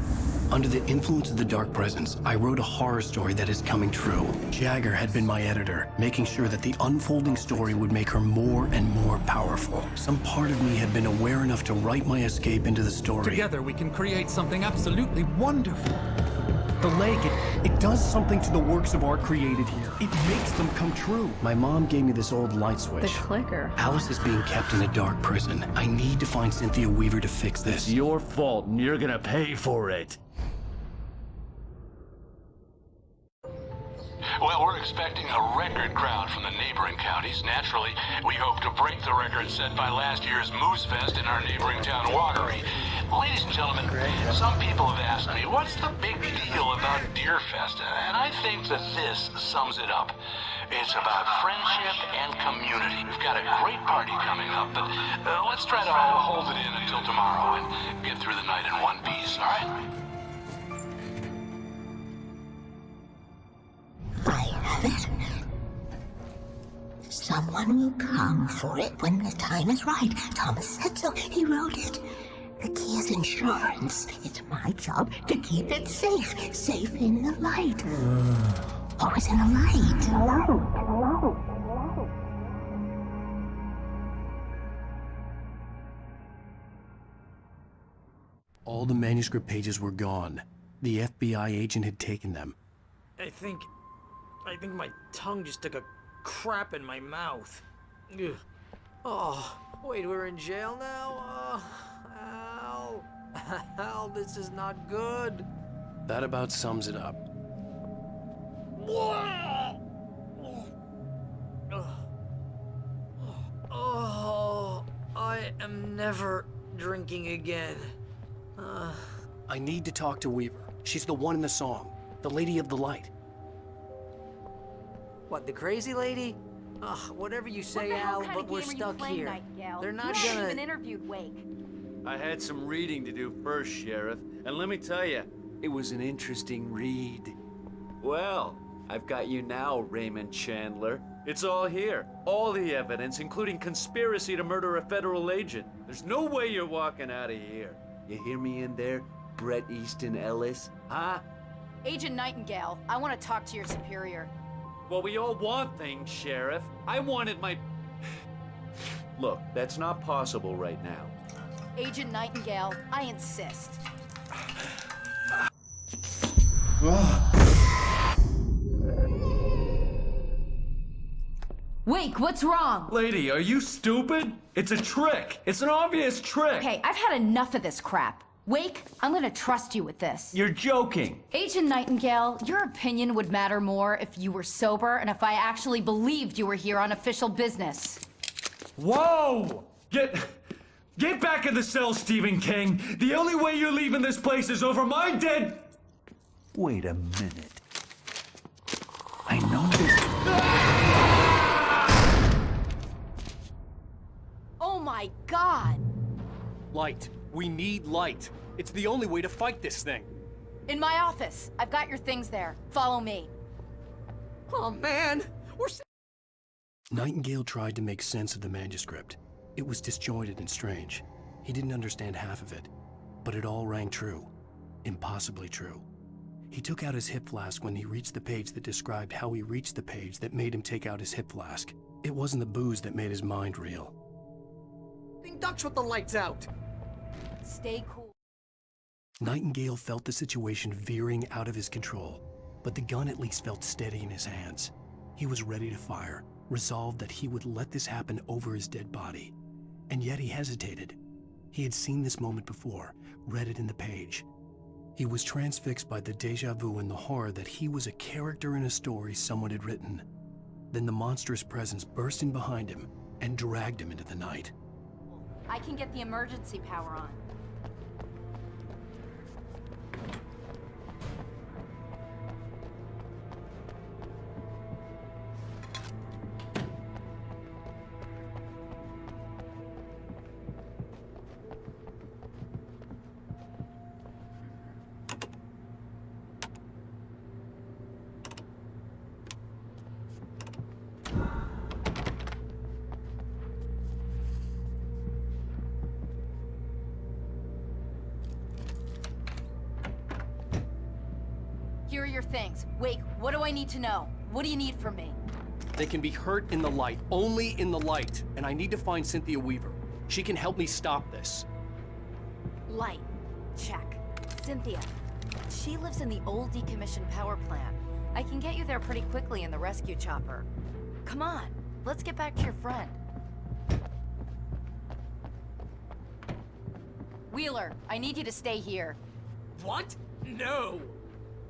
Under the influence of the dark presence, I wrote a horror story that is coming true. Jagger had been my editor, making sure that the unfolding story would make her more and more powerful. Some part of me had been aware enough to write my escape into the story. Together we can create something absolutely wonderful. The lake, it does something to the works of art created here. It makes them come true. My mom gave me this old light switch. The clicker. Alice is being kept in a dark prison. I need to find Cynthia Weaver to fix this. It's your fault, and you're gonna pay for it. Well, we're expecting a record crowd from the neighboring counties. Naturally, we hope to break the record set by last year's Moose Fest in our neighboring town, Watery. Ladies and gentlemen, some people have asked me, what's the big deal about Deer Fest? And I think that this sums it up. It's about friendship and community. We've got a great party coming up, but let's try to hold it in until tomorrow and get through the night in one piece, all right? I have it. Someone will come for it when the time is right. Thomas said so. He wrote it. The key is insurance. It's my job to keep it safe. Safe in the light. Always in the light. All the manuscript pages were gone. The FBI agent had taken them. I think my tongue just took a crap in my mouth. Ugh. Oh, wait, we're in jail now? Al. Al, this is not good. That about sums it up. Oh, I am never drinking again. I need to talk to Weaver. She's the one in the song. The Lady of the Light. What, the crazy lady? Ugh, whatever you say, Al, but we're stuck here. They're not You haven't gonna... even interviewed Wake. I had some reading to do first, Sheriff, and let me tell you, it was an interesting read. Well, I've got you now, Raymond Chandler. It's all here. All the evidence, including conspiracy to murder a federal agent. There's no way you're walking out of here. You hear me in there, Bret Easton Ellis? Huh? Agent Nightingale, I want to talk to your superior. Well, we all want things, Sheriff. I wanted my... Look, that's not possible right now. Agent Nightingale, I insist. Wake, what's wrong? Lady, are you stupid? It's a trick. It's an obvious trick. Okay, I've had enough of this crap. Wake, I'm gonna trust you with this. You're joking. Agent Nightingale, your opinion would matter more if you were sober and if I actually believed you were here on official business. Whoa! Get back in the cell, Stephen King. The only way you're leaving this place is over my dead... Wait a minute. I know this... Oh my God! Light. We need light. It's the only way to fight this thing. In my office. I've got your things there. Follow me. Oh man, we're Nightingale tried to make sense of the manuscript. It was disjointed and strange. He didn't understand half of it, but it all rang true. Impossibly true. He took out his hip flask when he reached the page that described how he reached the page that made him take out his hip flask. It wasn't the booze that made his mind reel. Ducks with the lights out. Stay cool. Nightingale felt the situation veering out of his control, but the gun at least felt steady in his hands. He was ready to fire, resolved that he would let this happen over his dead body. And yet he hesitated. He had seen this moment before, read it in the page. He was transfixed by the déjà vu and the horror that he was a character in a story someone had written. Then the monstrous presence burst in behind him and dragged him into the night. I can get the emergency power on. Here are your things. Wake, what do I need to know? What do you need from me? They can be hurt in the light, only in the light. And I need to find Cynthia Weaver. She can help me stop this. Light. Check. Cynthia. She lives in the old decommissioned power plant. I can get you there pretty quickly in the rescue chopper. Come on, let's get back to your friend. Wheeler, I need you to stay here. What? No!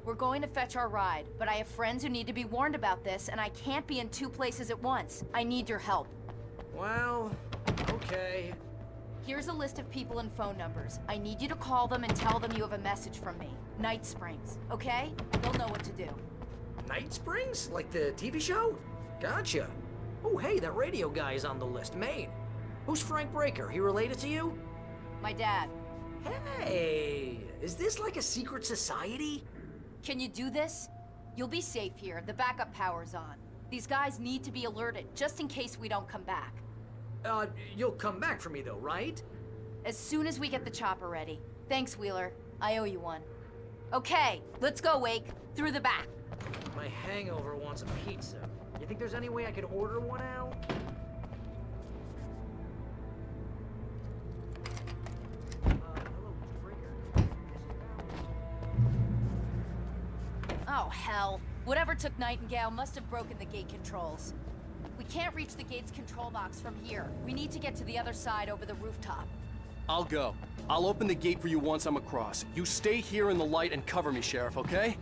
We're going to fetch our ride, but I have friends who need to be warned about this, and I can't be in two places at once. I need your help. Well, okay. Here's a list of people and phone numbers. I need you to call them and tell them you have a message from me. Night Springs, okay? They'll know what to do. Night Springs? Like the TV show? Gotcha. Oh, hey, that radio guy is on the list. Maine. Who's Frank Breaker? He related to you? My dad. Hey, is this like a secret society? Can you do this? You'll be safe here. The backup power's on. These guys need to be alerted, just in case we don't come back. You'll come back for me though, right? As soon as we get the chopper ready. Thanks, Wheeler. I owe you one. Okay, let's go, Wake. Through the back. My hangover wants a pizza. You think there's any way I could order one, Al? Oh, hell. Whatever took Nightingale must have broken the gate controls. We can't reach the gate's control box from here. We need to get to the other side over the rooftop. I'll go. I'll open the gate for you once I'm across. You stay here in the light and cover me, Sheriff, okay?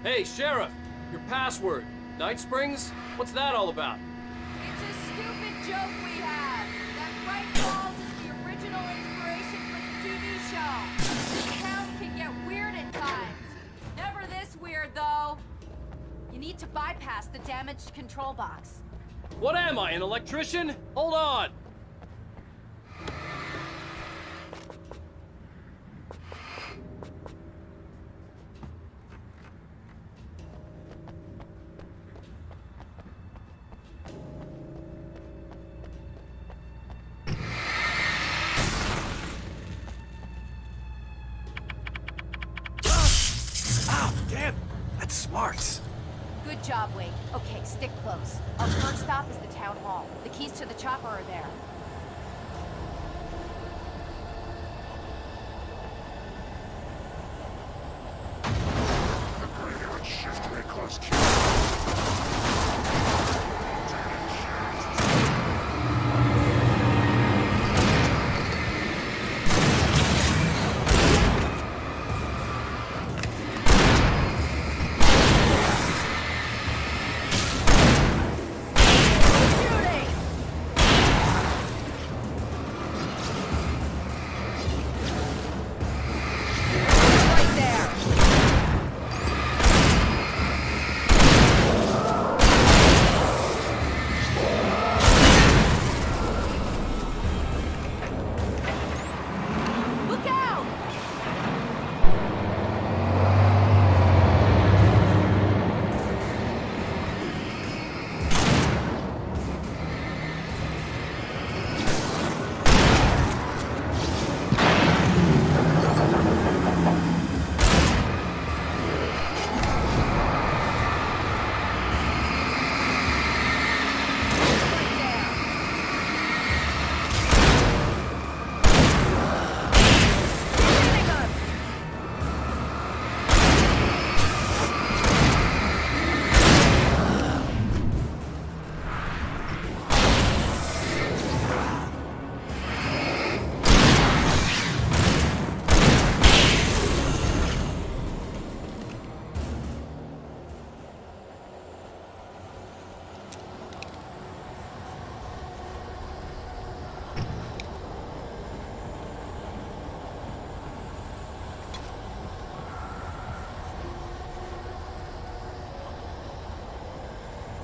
Hey, Sheriff! Your password. Night Springs? What's that all about? It's a stupid joke we have. That Frank Falls is your need to bypass the damaged control box. What am I, an electrician? Hold on! Damn, that's smart. Good job, Wade. Okay, stick close. Our first stop is the town hall. The keys to the chopper are there.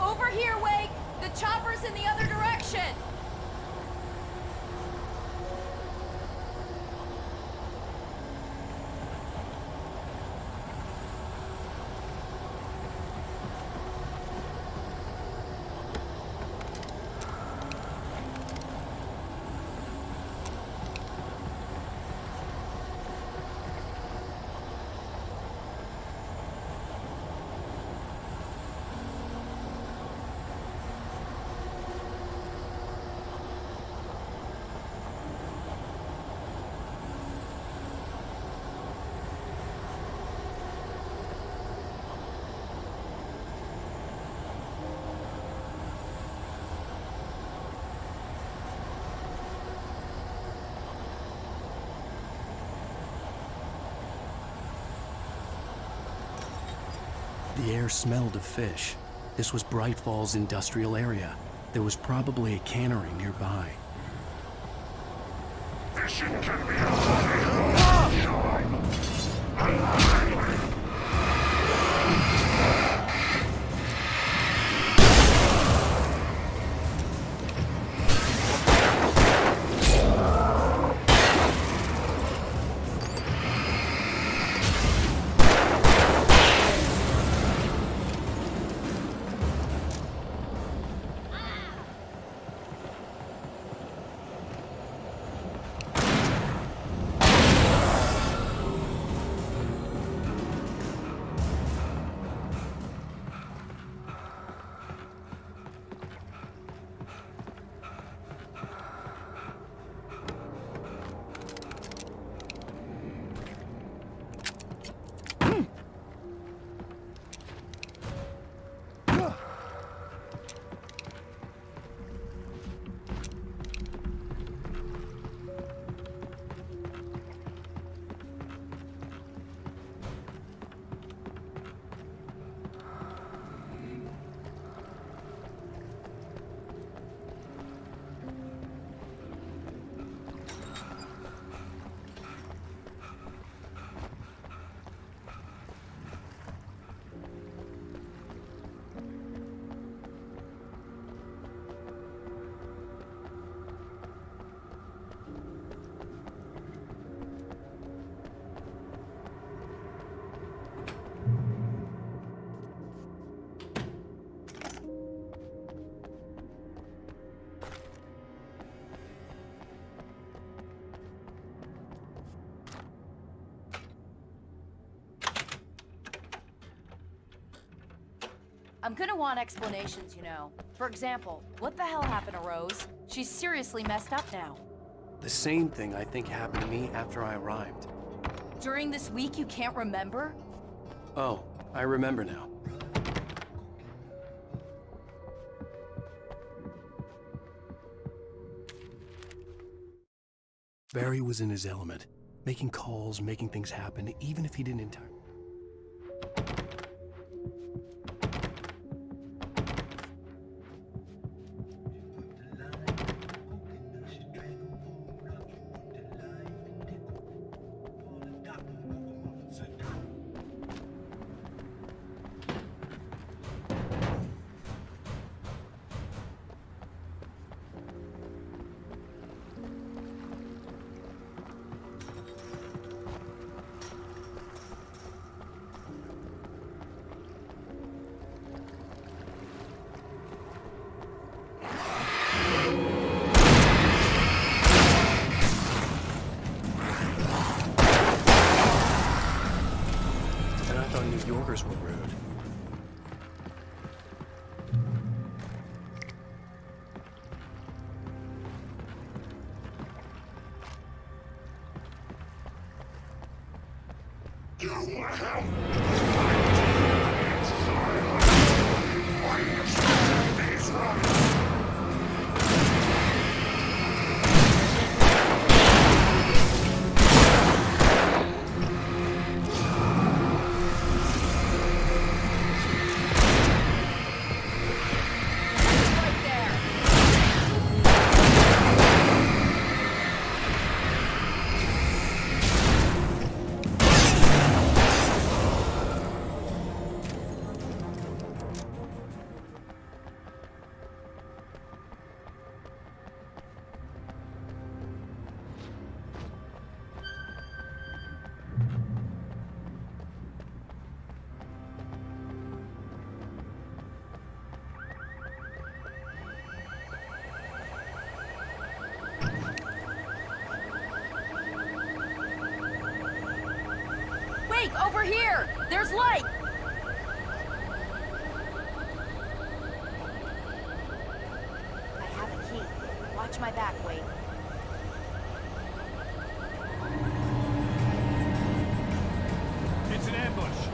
Over here, Wake! The chopper's in the other direction! The air smelled of fish. This was Bright Falls industrial area. There was probably a cannery nearby. Fishing can be a hobby. I'm gonna want explanations, you know. For example, what the hell happened to Rose? She's seriously messed up now. The same thing I think happened to me after I arrived. During this week, you can't remember? Oh, I remember now. Barry was in his element, making calls, making things happen, even if he didn't entirely. New Yorkers were rude. Over here! There's light! I have a key. Watch my back, Wade. It's an ambush.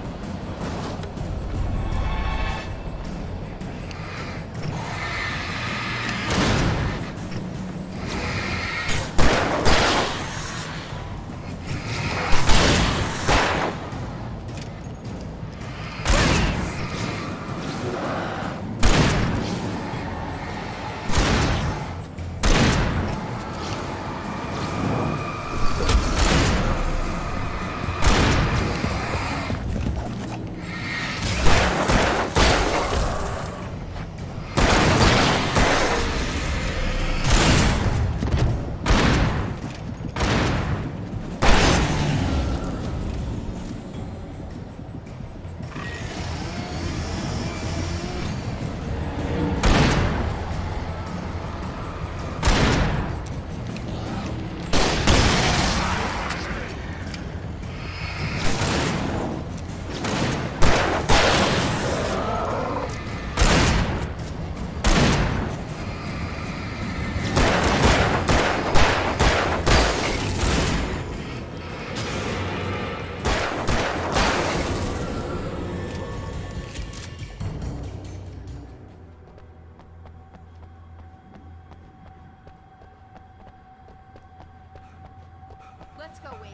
Let's go, Wake.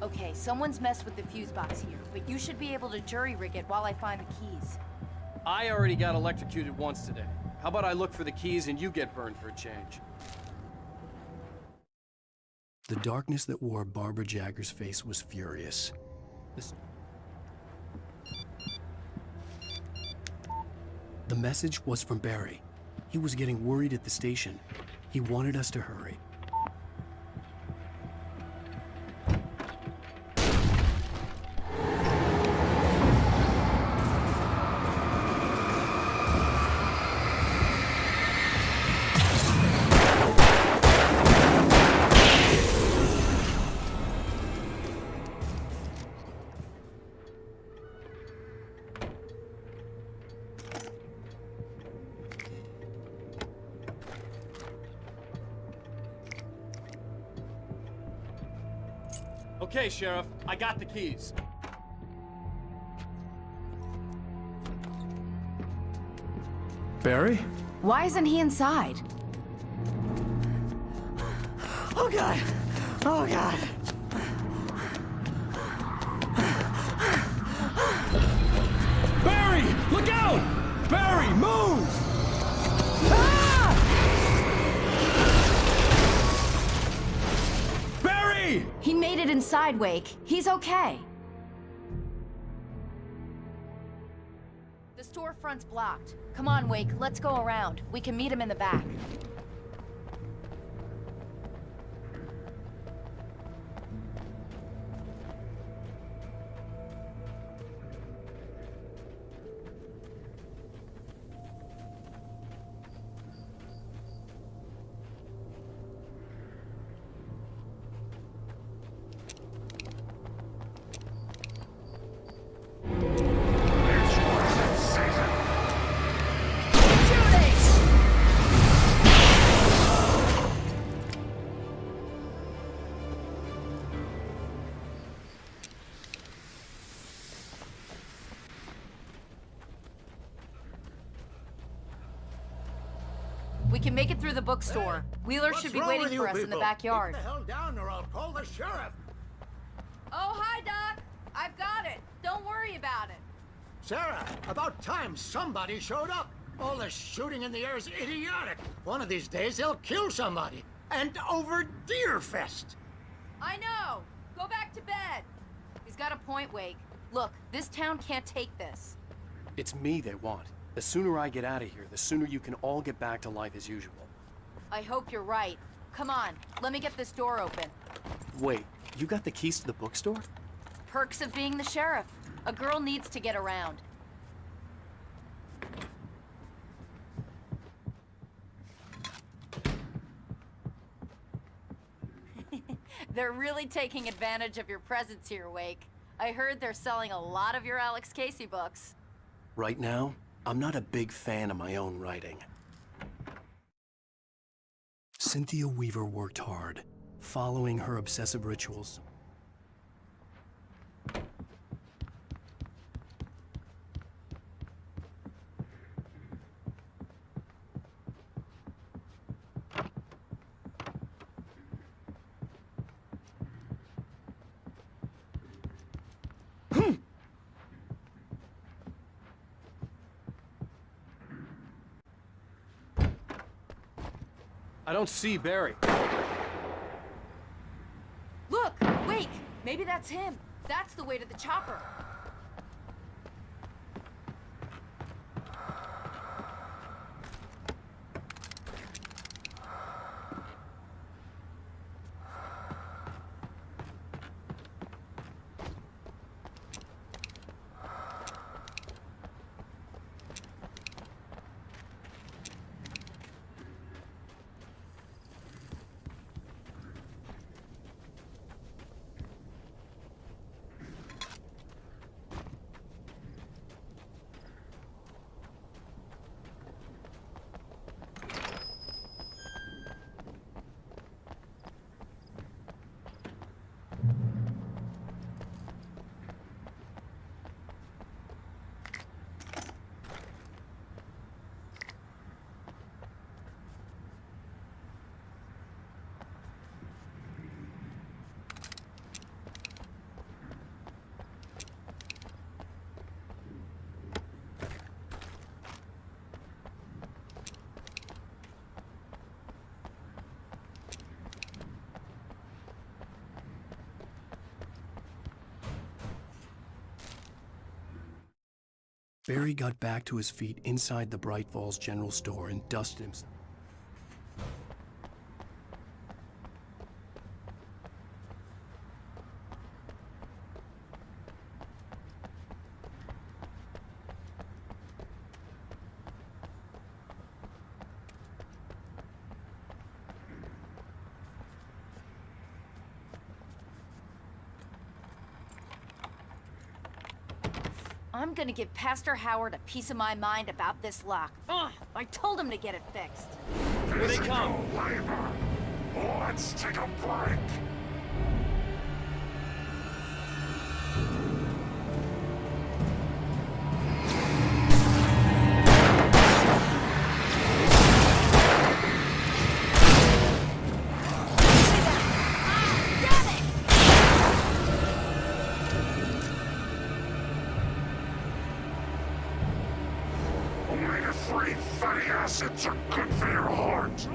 Okay, someone's messed with the fuse box here, but you should be able to jury-rig it while I find the keys. I already got electrocuted once today. How about I look for the keys and you get burned for a change? The darkness that wore Barbara Jagger's face was furious. The message was from Barry. He was getting worried at the station. He wanted us to hurry. Okay, Sheriff, I got the keys. Barry? Why isn't he inside? Oh God! Oh God! Barry! Look out! Barry, move! Barry! He made it inside, Wake. He's okay. The storefront's blocked. Come on, Wake, let's go around. We can meet him in the back. We can make it through the bookstore. Wheeler should be waiting for us in the backyard. Keep the hell down or I'll call the sheriff. Oh, hi, Doc. I've got it. Don't worry about it. Sarah, about time somebody showed up. All the shooting in the air is idiotic. One of these days they'll kill somebody. And over Deerfest. I know. Go back to bed. He's got a point, Wake. Look, this town can't take this. It's me they want. The sooner I get out of here, the sooner you can all get back to life as usual. I hope you're right. Come on, let me get this door open. Wait, you got the keys to the bookstore? Perks of being the sheriff. A girl needs to get around. They're really taking advantage of your presence here, Wake. I heard they're selling a lot of your Alex Casey books. Right now, I'm not a big fan of my own writing. Cynthia Weaver worked hard, following her obsessive rituals. I don't see Barry. Look! Wake! Maybe that's him. That's the way to the chopper. Barry got back to his feet inside the Bright Falls General Store and dusted himself. I'm gonna give Pastor Howard a piece of my mind about this lock. Ugh, I told him to get it fixed. Here they come. Labor. Let's take a break. Omega-3 fatty acids are good for your heart.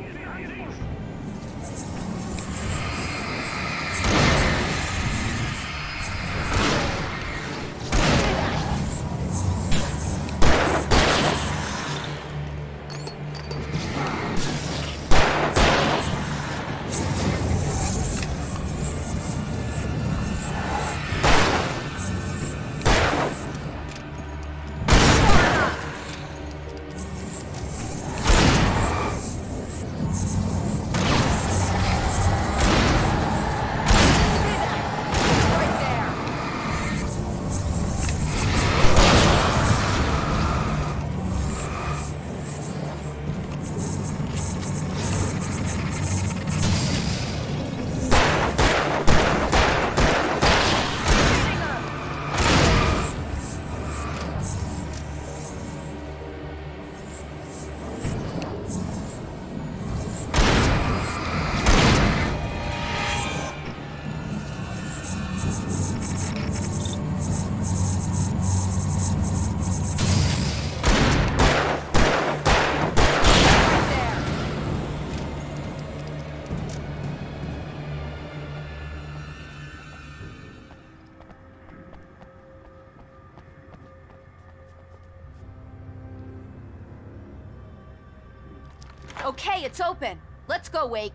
Okay, it's open. Let's go, Wake.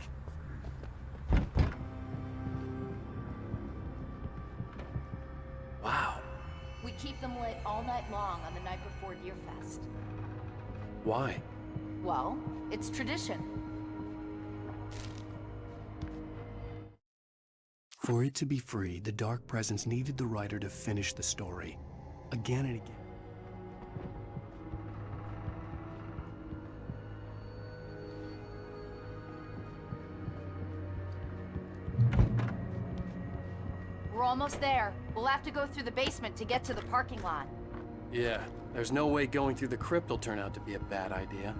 Wow. We keep them lit all night long on the night before Deerfest. Why? Well, it's tradition. For it to be free, the Dark Presence needed the writer to finish the story. Again and again. We're almost there. We'll have to go through the basement to get to the parking lot. Yeah, there's no way going through the crypt will turn out to be a bad idea.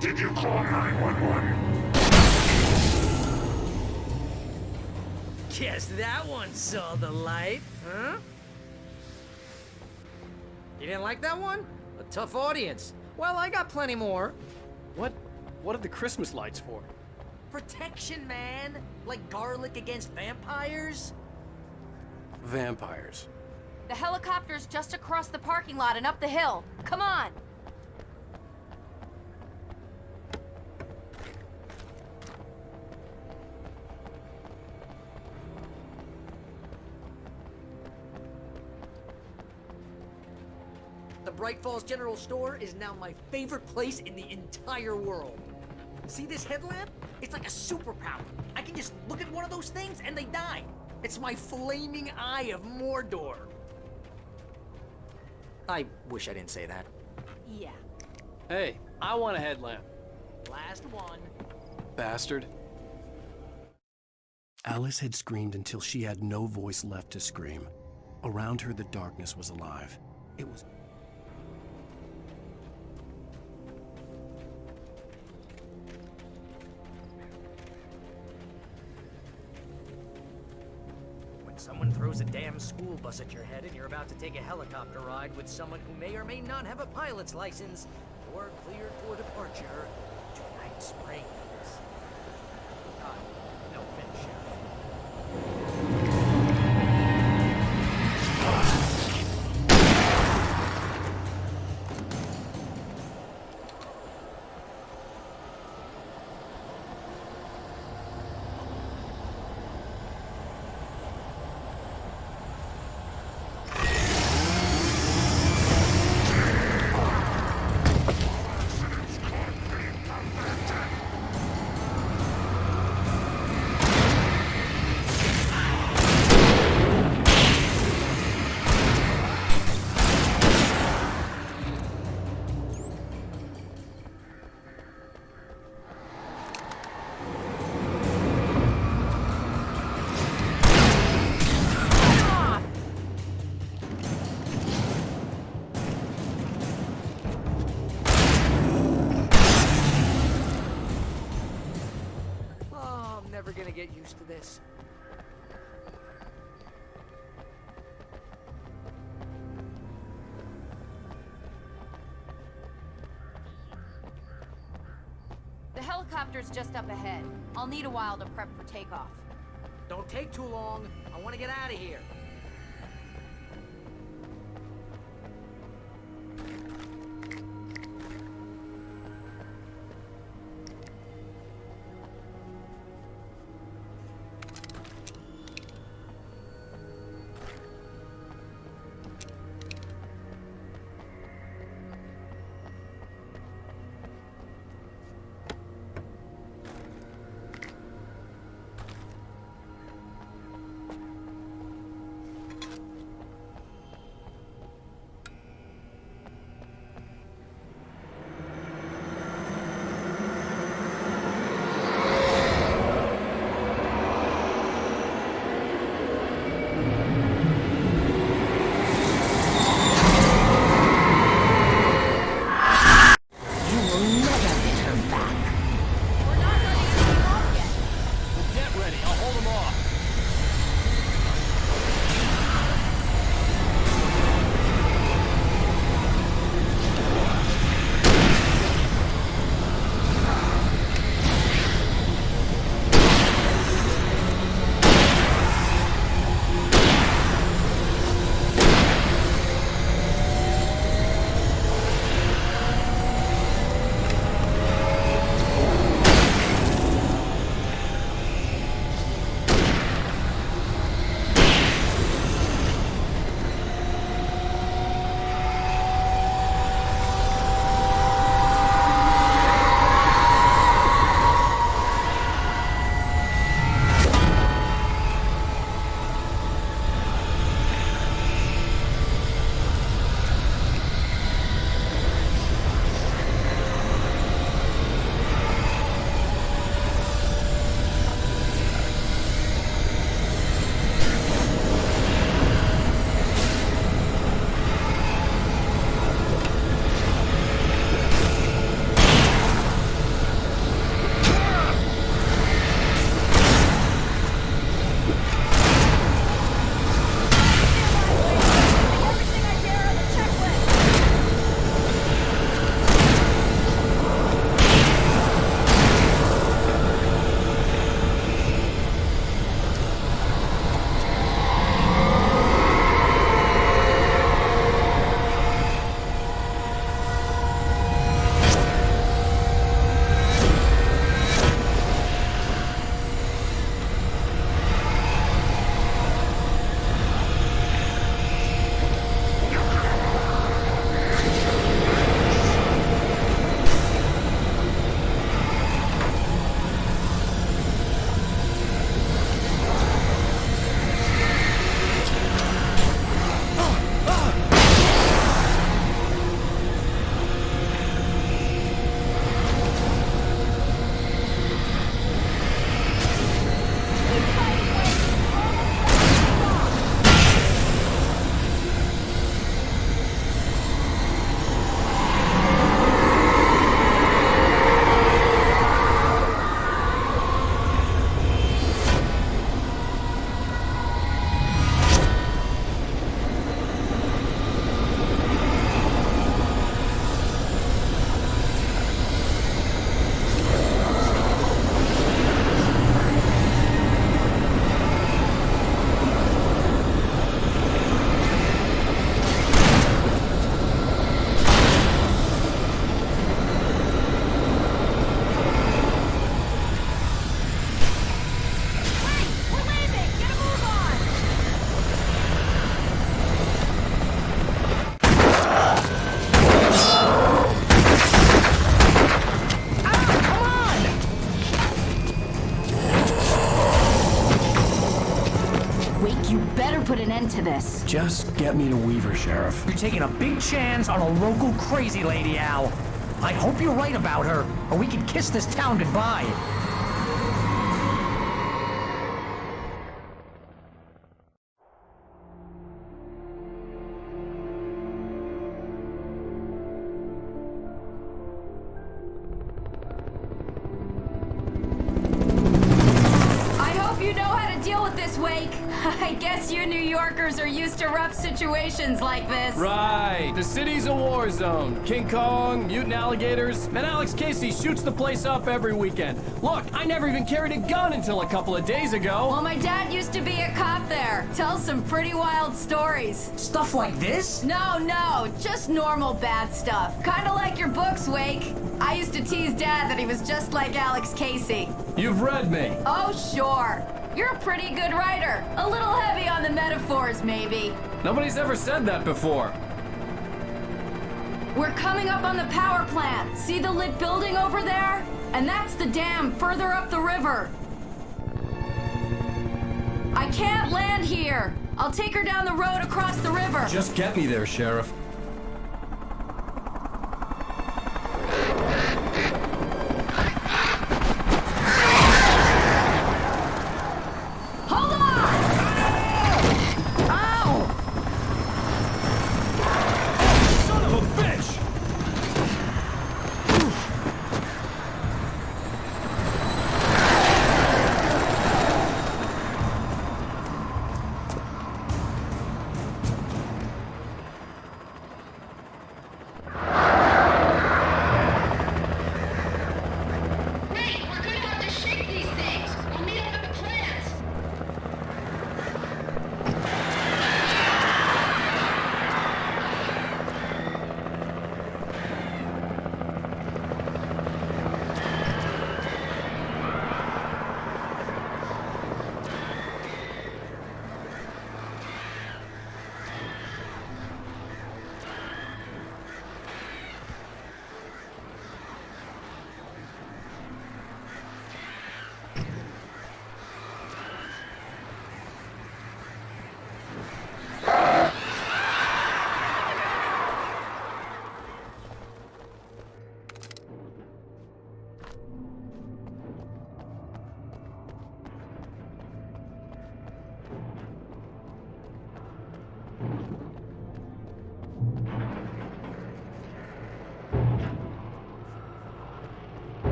Did you call 911? Guess that one saw the light, huh? You didn't like that one? A tough audience. Well, I got plenty more. What are the Christmas lights for? Protection, man. Like garlic against vampires. Vampires. The helicopter's just across the parking lot and up the hill. Come on! The Bright Falls General Store is now my favorite place in the entire world. See this headlamp? It's like a superpower. I can just look at one of those things and they die. It's my flaming eye of Mordor. I wish I didn't say that. Yeah. Hey, I want a headlamp. Last one. Bastard. Alice had screamed until she had no voice left to scream. Around her, the darkness was alive. It was... When someone throws a damn school bus at your head and you're about to take a helicopter ride with someone who may or may not have a pilot's license, you're cleared for departure to Night Springs. No offense, Sheriff. Never gonna get used to this. The helicopter's just up ahead. I'll need a while to prep for takeoff. Don't take too long. I want to get out of here. Just get me to Weaver, Sheriff. You're taking a big chance on a local crazy lady, Al. I hope you're right about her, or we can kiss this town goodbye. I guess you New Yorkers are used to rough situations like this. Right. The city's a war zone. King Kong, mutant alligators, and Alex Casey shoots the place up every weekend. Look, I never even carried a gun until a couple of days ago. Well, my dad used to be a cop there. Tells some pretty wild stories. Stuff like this? No, just normal bad stuff. Kinda like your books, Wake. I used to tease Dad that he was just like Alex Casey. You've read me. Oh, sure. You're a pretty good writer. A little heavy on the metaphors, maybe. Nobody's ever said that before. We're coming up on the power plant. See the lit building over there? And that's the dam further up the river. I can't land here. I'll take her down the road across the river. Just get me there, Sheriff.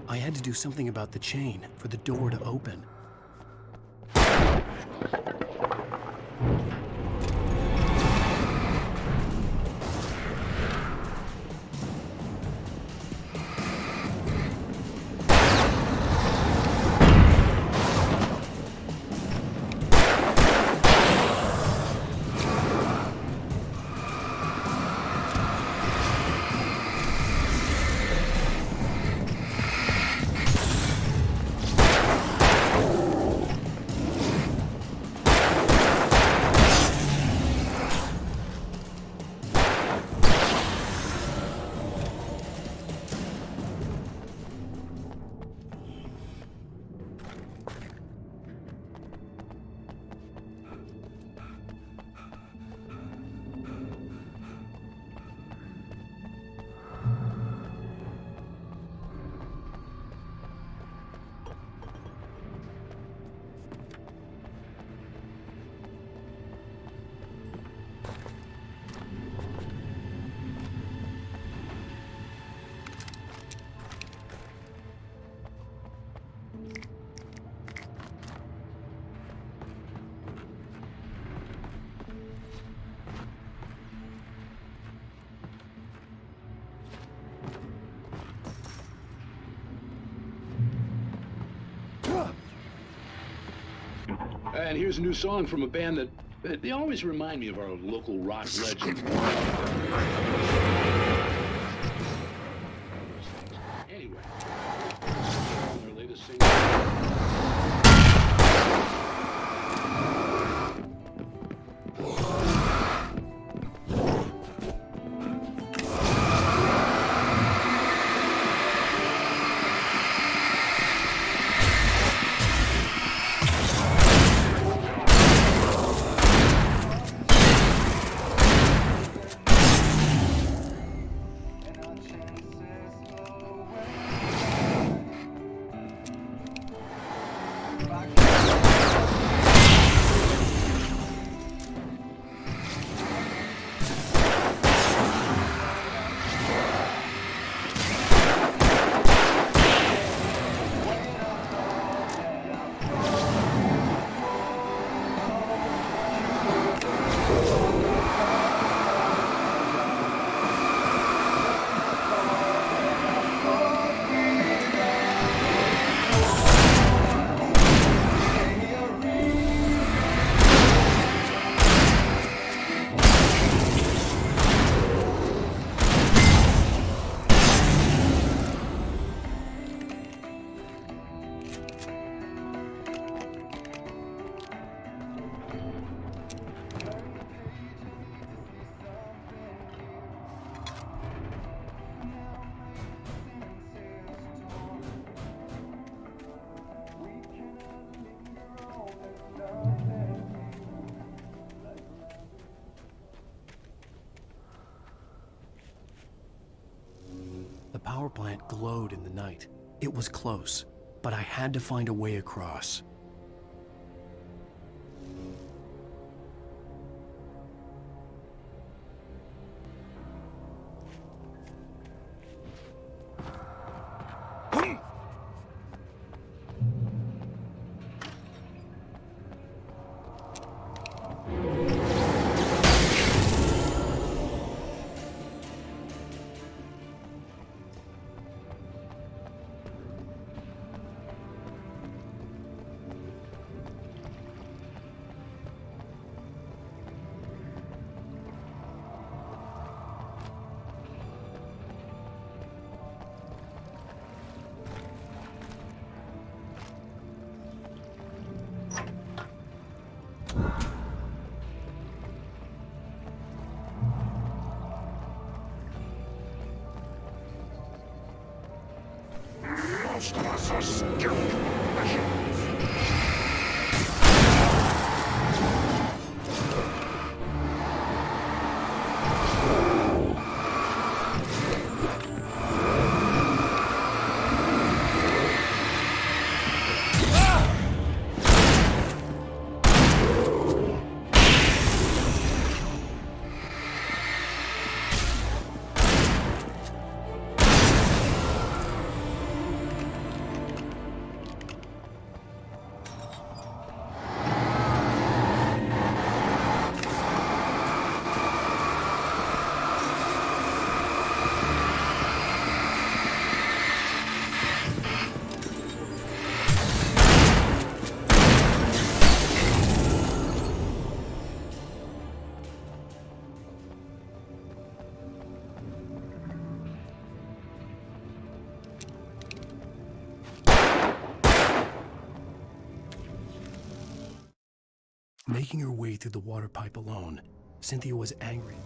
I had to do something about the chain for the door to open. And here's a new song from a band that they always remind me of our local rock legend. Anyway, their latest single. The power plant glowed in the night. It was close, but I had to find a way across. Making her way through the water pipe alone, Cynthia was angry.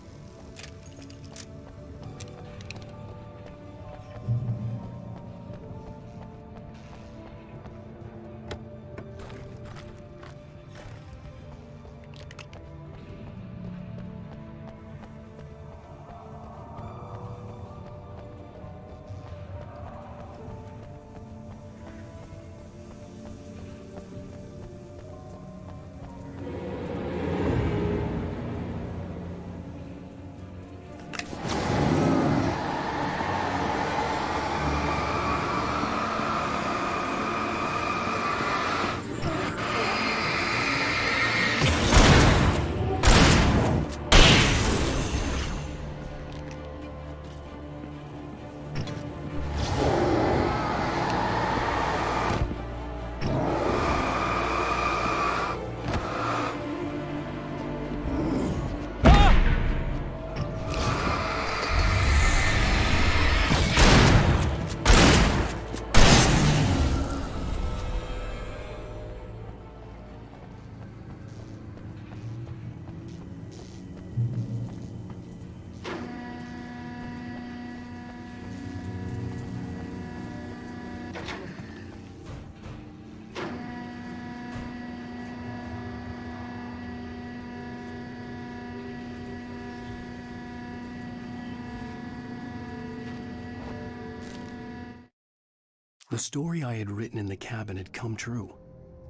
The story I had written in the cabin had come true.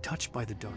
touched by the dark.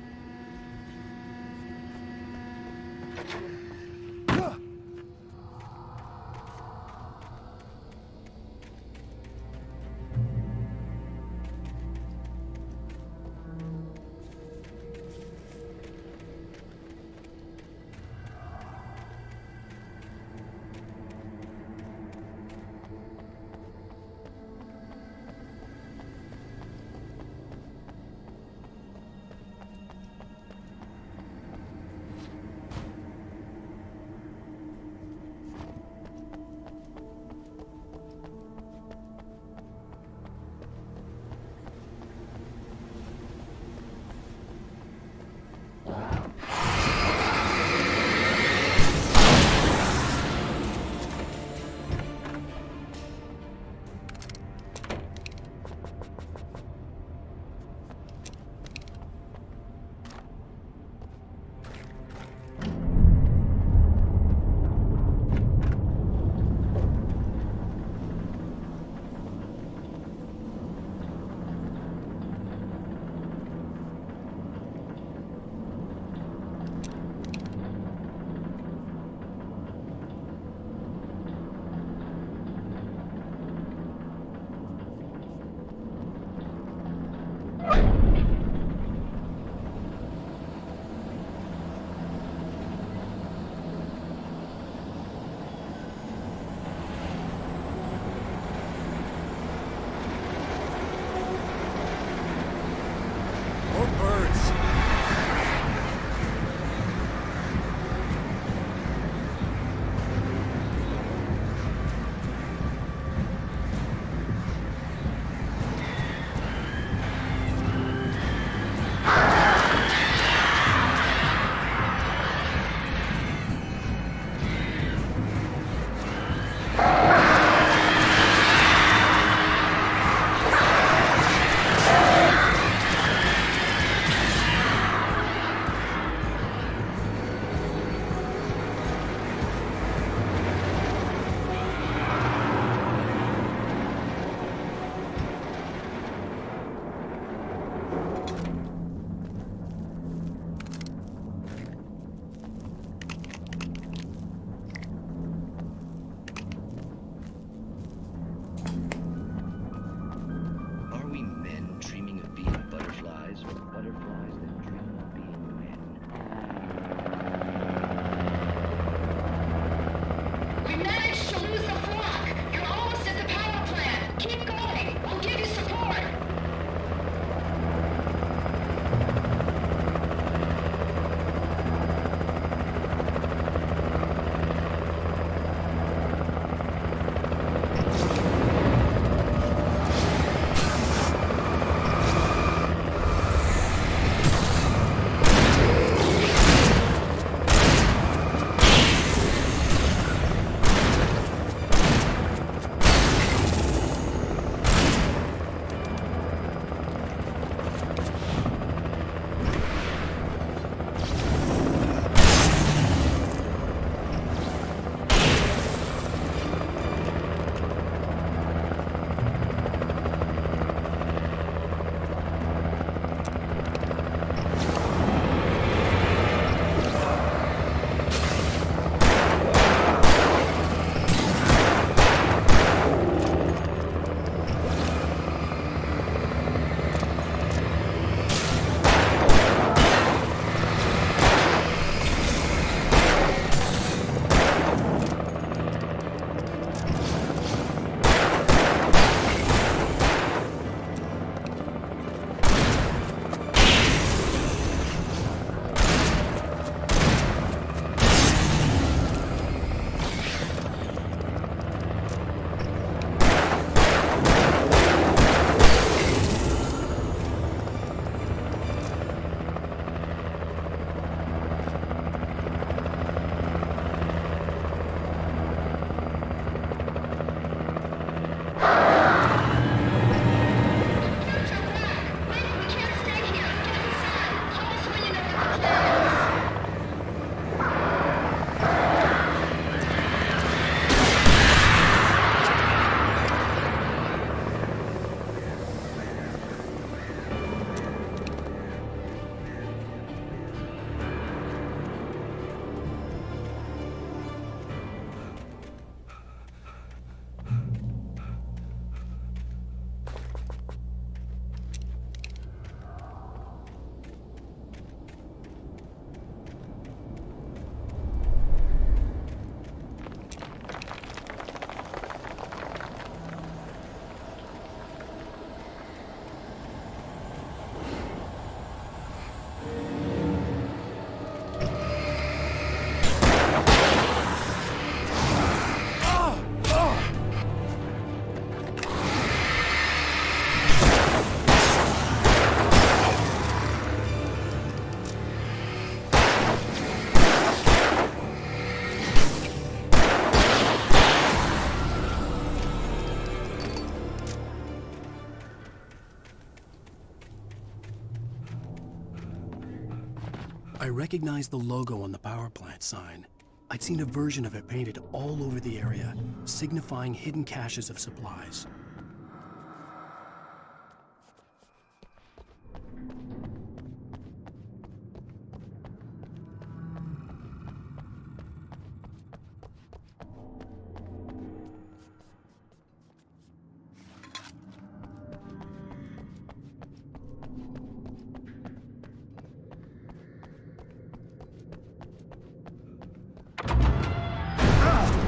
I recognized the logo on the power plant sign. I'd seen a version of it painted all over the area, signifying hidden caches of supplies.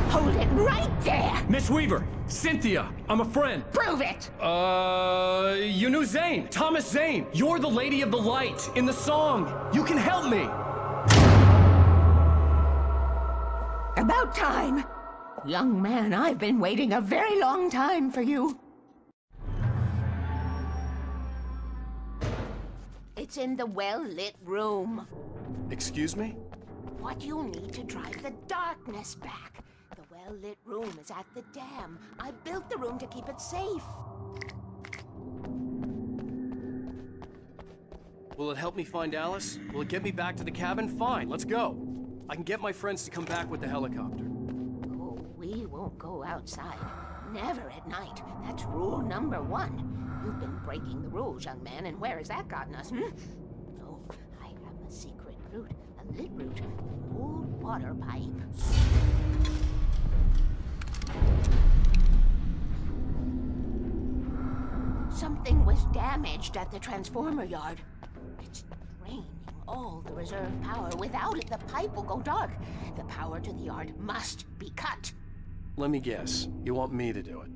Hold it right there! Miss Weaver! Cynthia! I'm a friend! Prove it! You knew Zane! Thomas Zane! You're the Lady of the Light in the song! You can help me! About time! Young man, I've been waiting a very long time for you. It's in the well-lit room. Excuse me? What you'll need to drive the darkness back. The well-lit room is at the dam. I built the room to keep it safe. Will it help me find Alice? Will it get me back to the cabin? Fine, let's go. I can get my friends to come back with the helicopter. Oh, we won't go outside. Never at night. That's rule number 1. You've been breaking the rules, young man, and where has that gotten us, Oh, I have a secret route. A lit route. An old water pipe. Something was damaged at the transformer yard. It's draining all the reserve power. Without it, the pipe will go dark. The power to the yard must be cut. Let me guess. You want me to do it?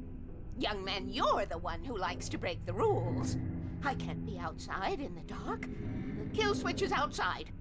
Young man, you're the one who likes to break the rules. I can't be outside in the dark. The kill switch is outside.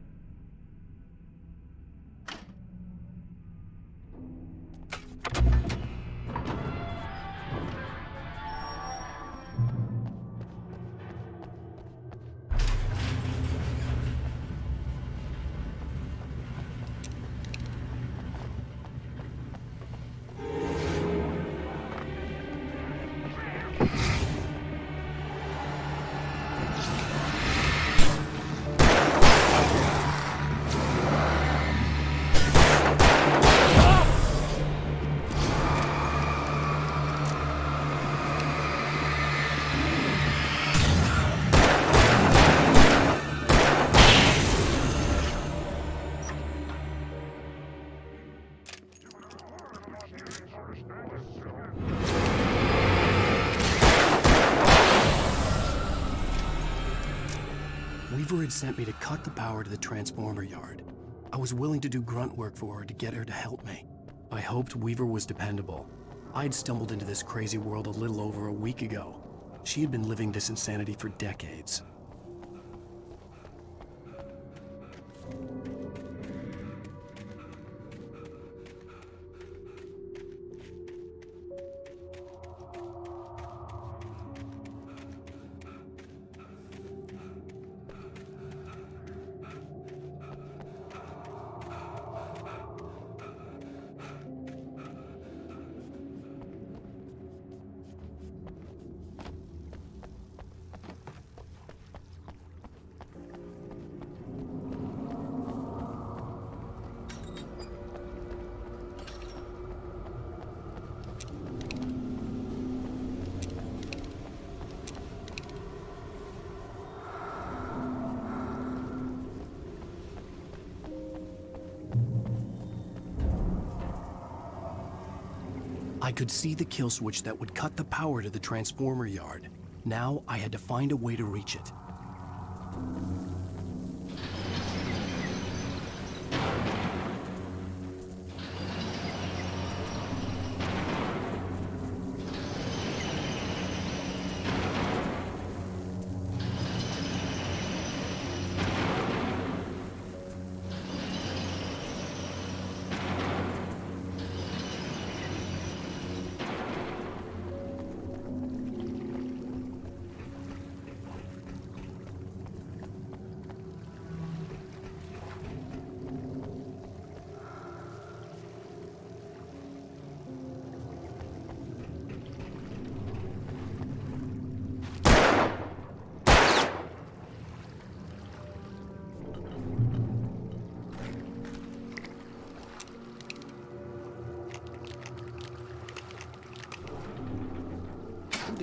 Weaver had sent me to cut the power to the transformer yard. I was willing to do grunt work for her to get her to help me. I hoped Weaver was dependable. I'd stumbled into this crazy world a little over a week ago. She had been living this insanity for decades. I could see the kill switch that would cut the power to the transformer yard. Now I had to find a way to reach it.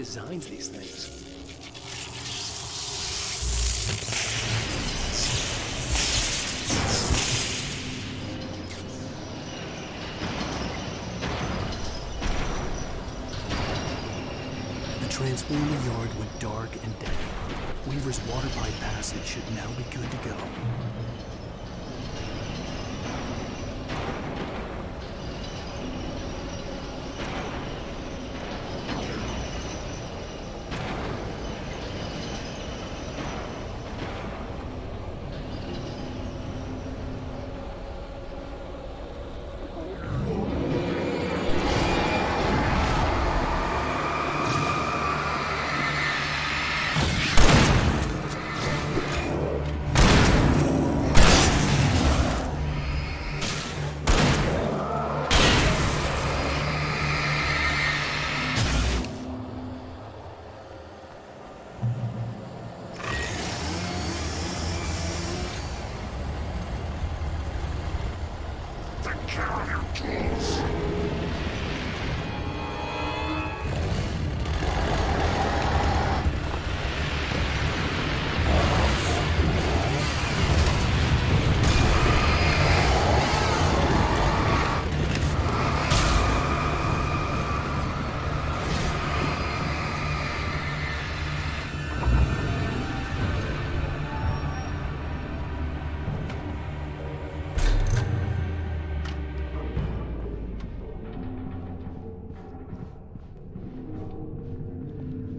designs these things? The transformer yard went dark and dead. Weaver's water pipe passage should now be good to go.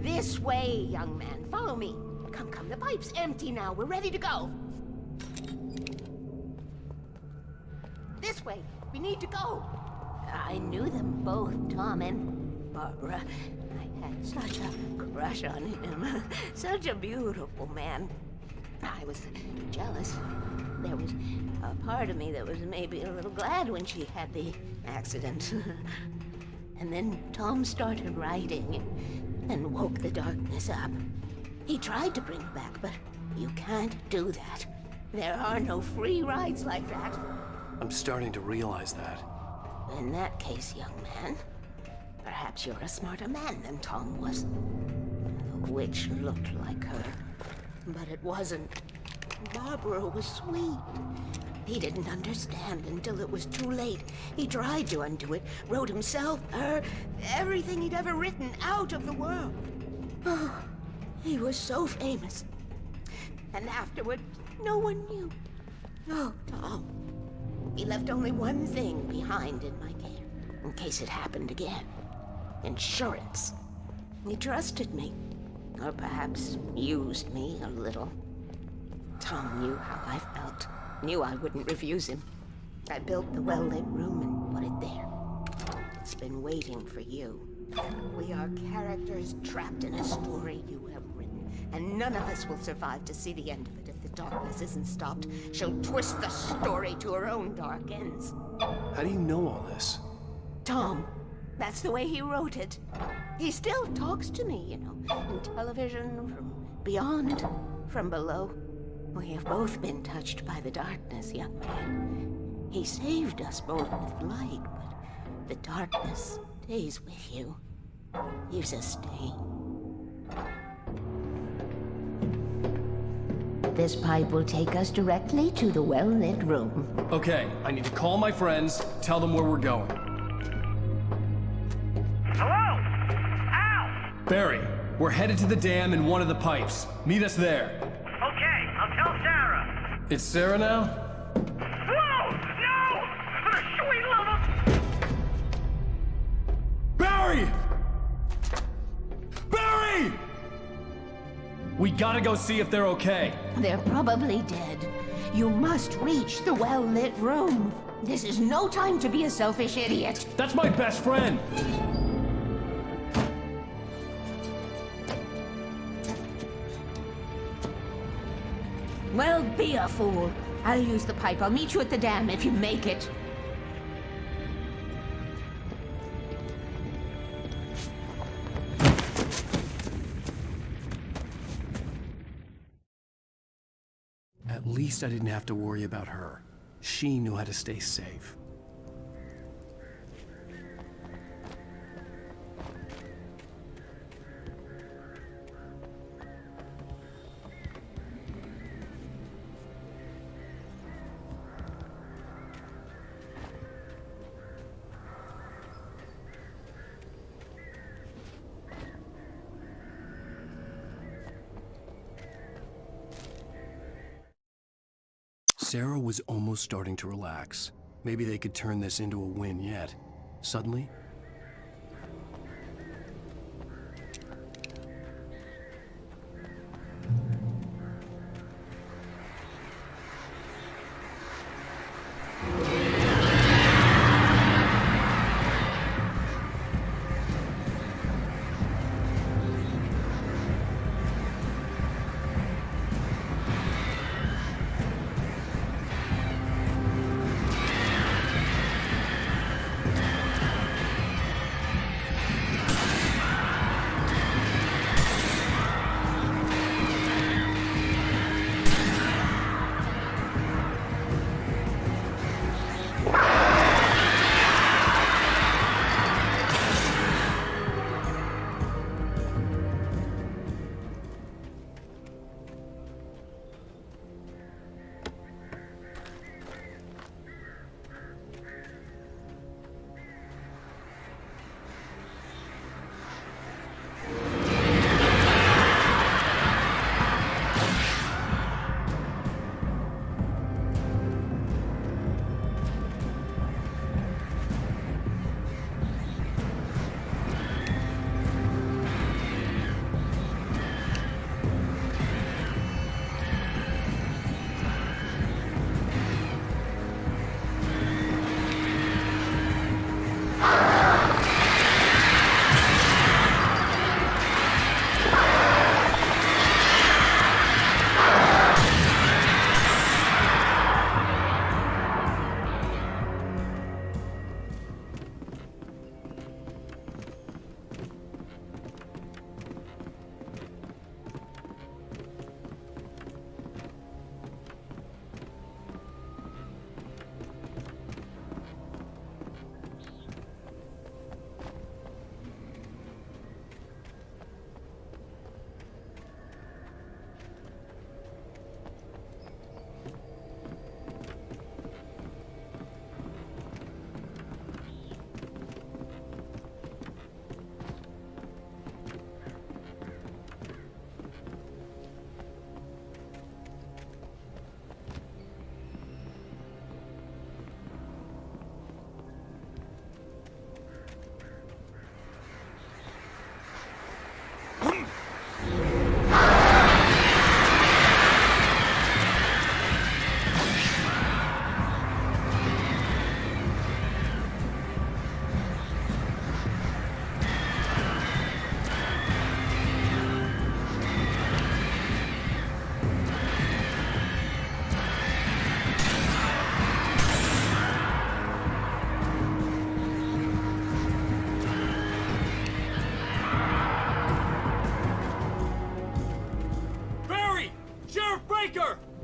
This way, young man. Follow me. Come, come. The pipe's empty now. We're ready to go. This way. We need to go. I knew them both, Tom and Barbara. I had such a crush on him. Such a beautiful man. I was jealous. There was a part of me that was maybe a little glad when she had the accident. And then Tom started writing and woke the darkness up. He tried to bring her back, but you can't do that. There are no free rides like that. I'm starting to realize that. In that case, young man, perhaps you're a smarter man than Tom was. The witch looked like her, but it wasn't. Barbara was sweet. He didn't understand until it was too late. He tried to undo it, wrote himself, her, everything he'd ever written out of the world. Oh, he was so famous. And afterward, no one knew. Oh, Tom. He left only one thing behind in my care, in case it happened again. Insurance. He trusted me. Or perhaps used me a little. Tom knew how I felt. Knew I wouldn't refuse him. I built the well-lit room and put it there. It's been waiting for you. We are characters trapped in a story you have written, and none of us will survive to see the end of it if the darkness isn't stopped. She'll twist the story to her own dark ends. How do you know all this? Tom, that's the way he wrote it. He still talks to me, you know, in television, from beyond, from below. We have both been touched by the darkness, young man. He saved us both with light, but the darkness stays with you. Leaves a stain. This pipe will take us directly to the well-lit room. Okay, I need to call my friends, tell them where we're going. Hello? Al! Barry, we're headed to the dam in one of the pipes. Meet us there. Okay, I'll tell Sarah. It's Sarah now? Whoa! No! For the sweet love of... Barry! Barry! We gotta go see if they're okay. They're probably dead. You must reach the well-lit room. This is no time to be a selfish idiot. That's my best friend. Well, be a fool. I'll use the pipe. I'll meet you at the dam if you make it. At least I didn't have to worry about her. She knew how to stay safe. Sarah was almost starting to relax. Maybe they could turn this into a win yet. Suddenly,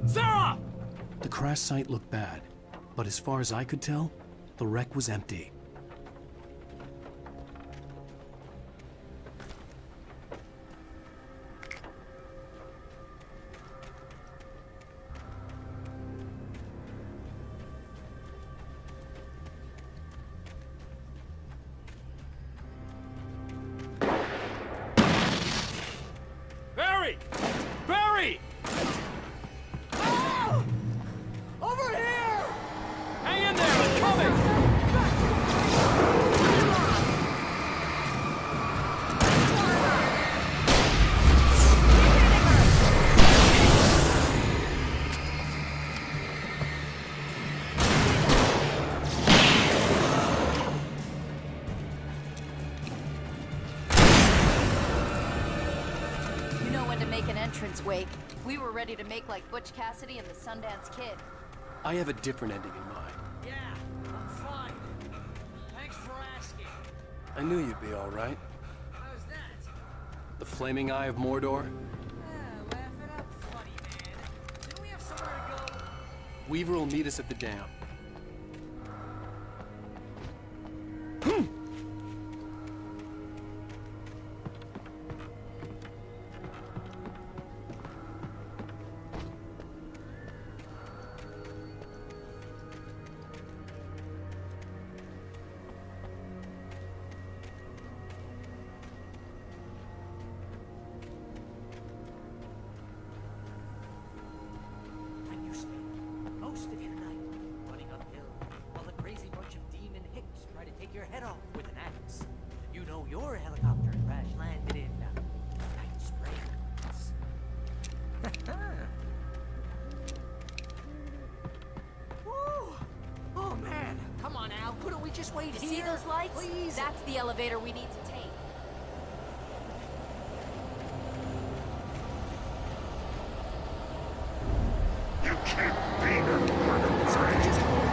Sarah! The crash site looked bad, but as far as I could tell, the wreck was empty. Barry! Barry! Over here! Hang in there, I'm coming! You know when to make an entrance, Wake. We were ready to make like Butch Cassidy and the Sundance Kid. I have a different ending in mind. Yeah, I'm fine. Thanks for asking. I knew you'd be all right. How's that? The flaming eye of Mordor? Laugh it up, funny man. Didn't we have somewhere to go? Weaver will meet us at the dam. When you speak, most just wait You here? see those lights? Please. That's the elevator we need to take. You can't be the Sorry, just hold.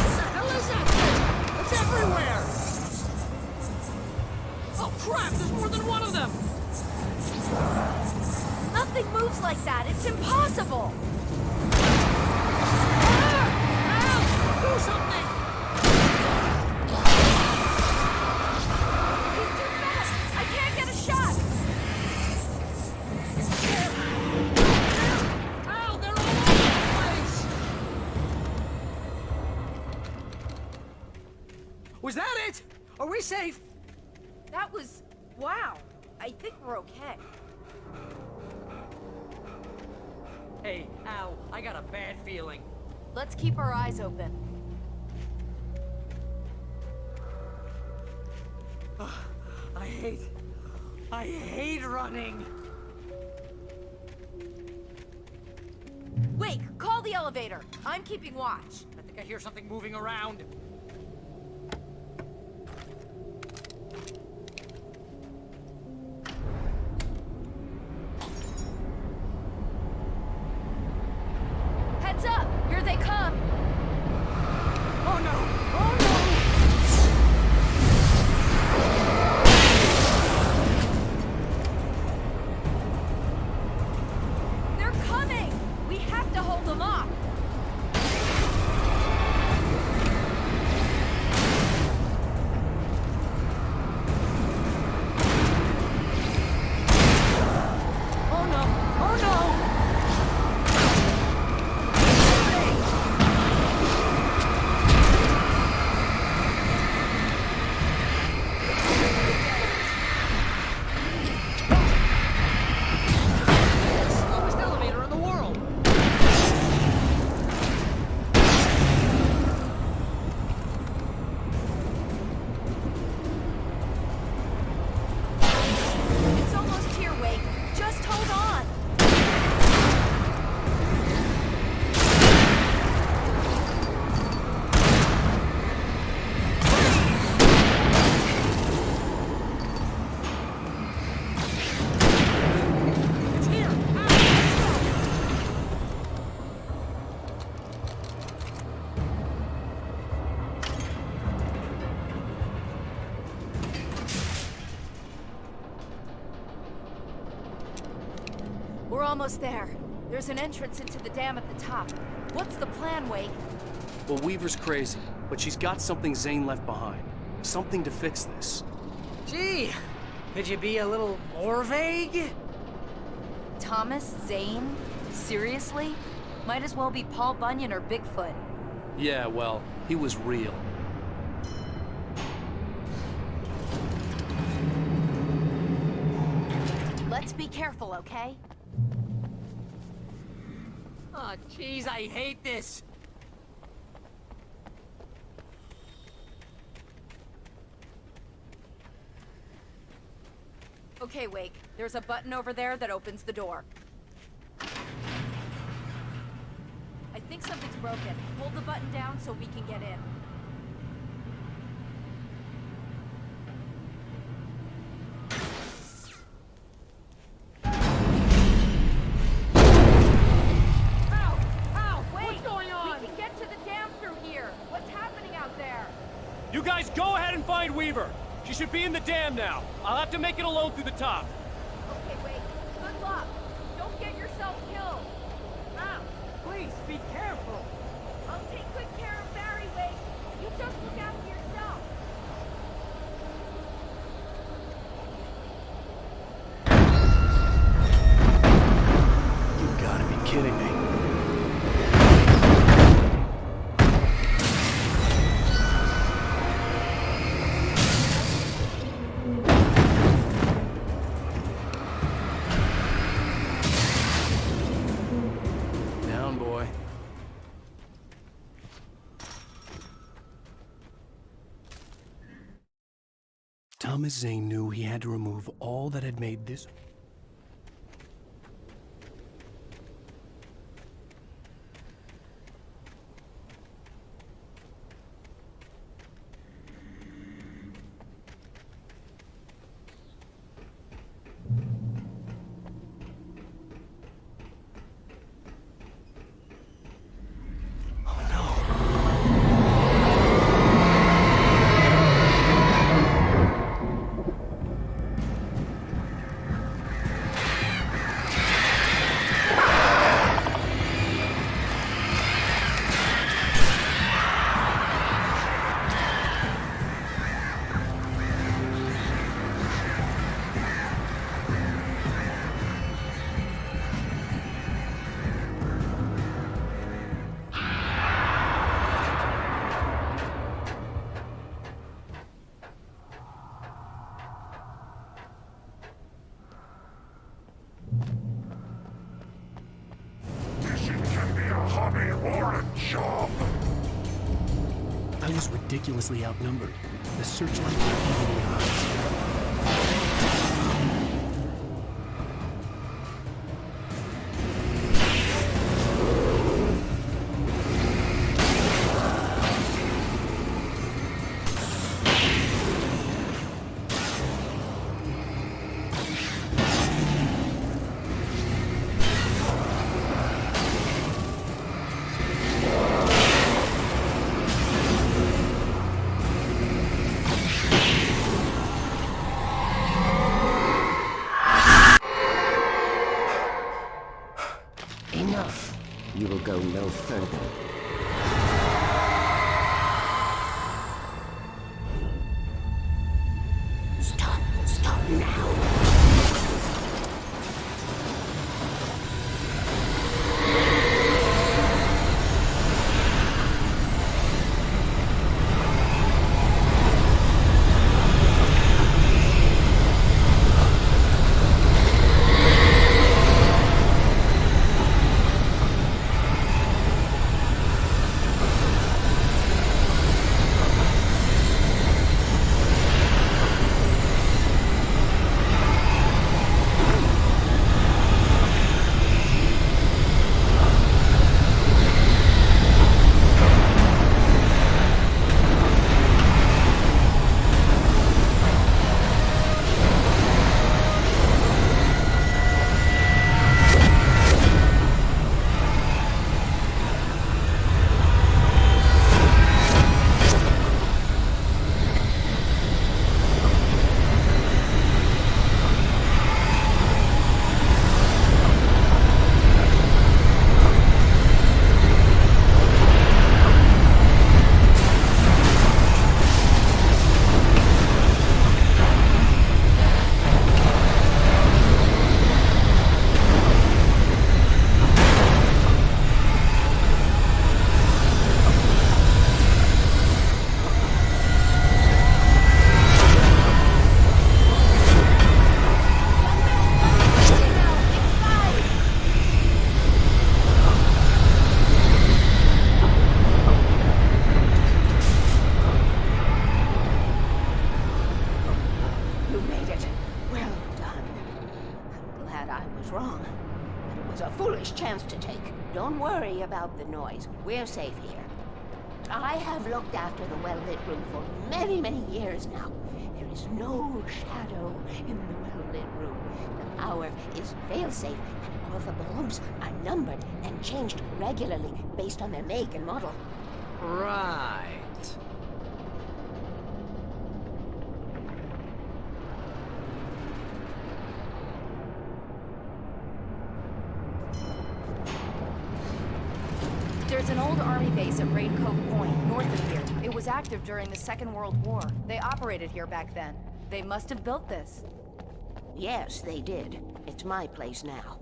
What the hell is that thing? It's everywhere! Oh crap, there's more than one of them! Nothing moves like that. It's impossible. Ah! Do something! He's too fast. I can't get a shot. Ow, they're all over the place! Was that it? Are we safe? That was... wow. I think we're okay. Hey, Al, I got a bad feeling. Let's keep our eyes open. I hate running. Wake, call the elevator. I'm keeping watch. I think I hear something moving around. Heads up! Here they come! Oh no! Oh no! They're coming! We have to hold them off! Oh no! Oh no! Slowest elevator in the world! It's almost here, Wake. Just hold on! It's here! We're almost there. There's an entrance into the dam at the top. What's the plan, Wake? Well, Weaver's crazy, but she's got something Zane left behind. Something to fix this. Gee, could you be a little more vague? Thomas Zane? Seriously? Might as well be Paul Bunyan or Bigfoot. Yeah, well, he was real. Let's be careful, okay? Oh, jeez, I hate this. Okay, Wake. There's a button over there that opens the door. I think something's broken. Hold the button down so we can get in. Ow! Wait! What's going on? We can get to the dam through here. What's happening out there? You guys go ahead and find Weaver. She should be in the dam now. I'll have to make it alone through the top. Okay, Wake. Good luck. Don't get yourself killed. Ow! Please, be careful. I'll take good care of Barry, Wake. You just look after yourself. You gotta be kidding me. Down, boy. Thomas Zane knew he had to remove all that had made this or a job. I was ridiculously outnumbered. The searchlight was eating the odds. Enough. You will go no further. Stop. Stop now. Chance to take. Don't worry about the noise. We're safe here. I have looked after the well-lit room for many, many years now. There is no shadow in the well-lit room. The power is fail-safe, and all the bulbs are numbered and changed regularly based on their make and model. Right. There's an old army base at Raincoat Point, north of here. It was active during the Second World War. They operated here back then. They must have built this. Yes, they did. It's my place now.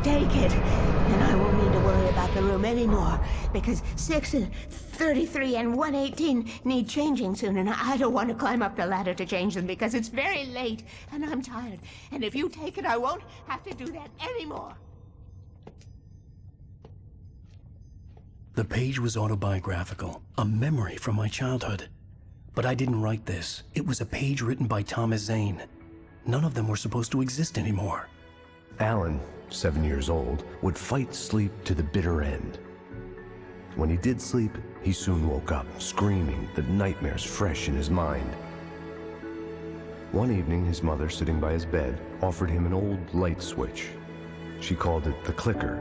Take it, and I won't need to worry about the room anymore, because 6 and 33 and 118 need changing soon, and I don't want to climb up the ladder to change them because it's very late, and I'm tired. And if you take it, I won't have to do that anymore. The page was autobiographical, a memory from my childhood. But I didn't write this. It was a page written by Thomas Zane. None of them were supposed to exist anymore. Alan, 7 years old, would fight sleep to the bitter end. When he did sleep, he soon woke up, screaming, the nightmares fresh in his mind. One evening, his mother, sitting by his bed, offered him an old light switch. She called it the clicker,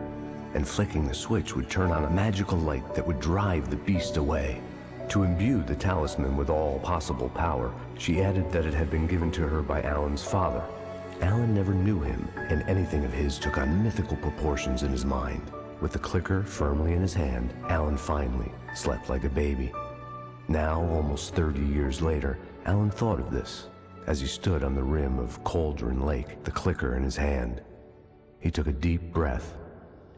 and flicking the switch would turn on a magical light that would drive the beast away. To imbue the talisman with all possible power, she added that it had been given to her by Alan's father. Alan never knew him, and anything of his took on mythical proportions in his mind. With the clicker firmly in his hand, Alan finally slept like a baby. Now, almost 30 years later, Alan thought of this as he stood on the rim of Cauldron Lake, the clicker in his hand. He took a deep breath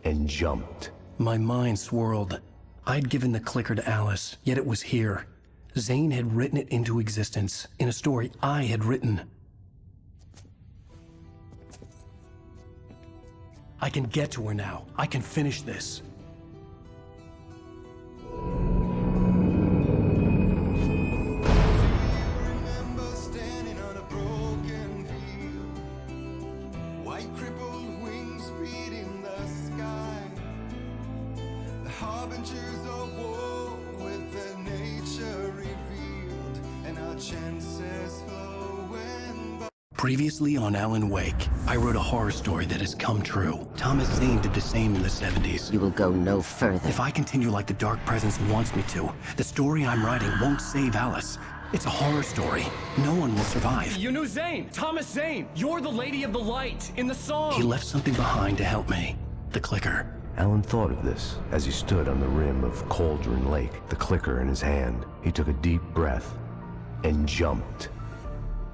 and jumped. My mind swirled. I'd given the clicker to Alice, yet it was here. Zane had written it into existence, in a story I had written. I can get to her now. I can finish this. Previously on Alan Wake, I wrote a horror story that has come true. Thomas Zane did the same in the 70s. You will go no further. If I continue like the Dark Presence wants me to, the story I'm writing won't save Alice. It's a horror story. No one will survive. You knew Zane! Thomas Zane! You're the Lady of the Light in the song! He left something behind to help me. The clicker. Alan thought of this as he stood on the rim of Cauldron Lake, the clicker in his hand. He took a deep breath and jumped.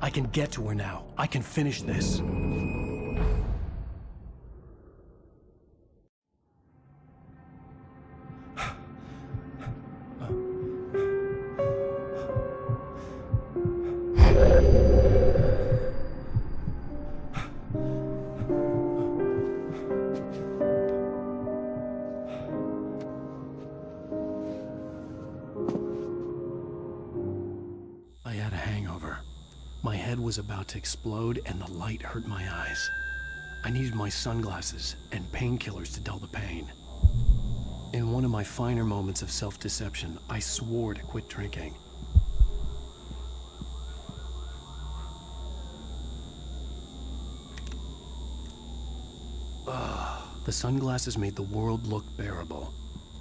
I can get to her now. I can finish this. I had a hangover. My head was about to explode and the light hurt my eyes. I needed my sunglasses and painkillers to dull the pain. In one of my finer moments of self-deception, I swore to quit drinking. The sunglasses made the world look bearable.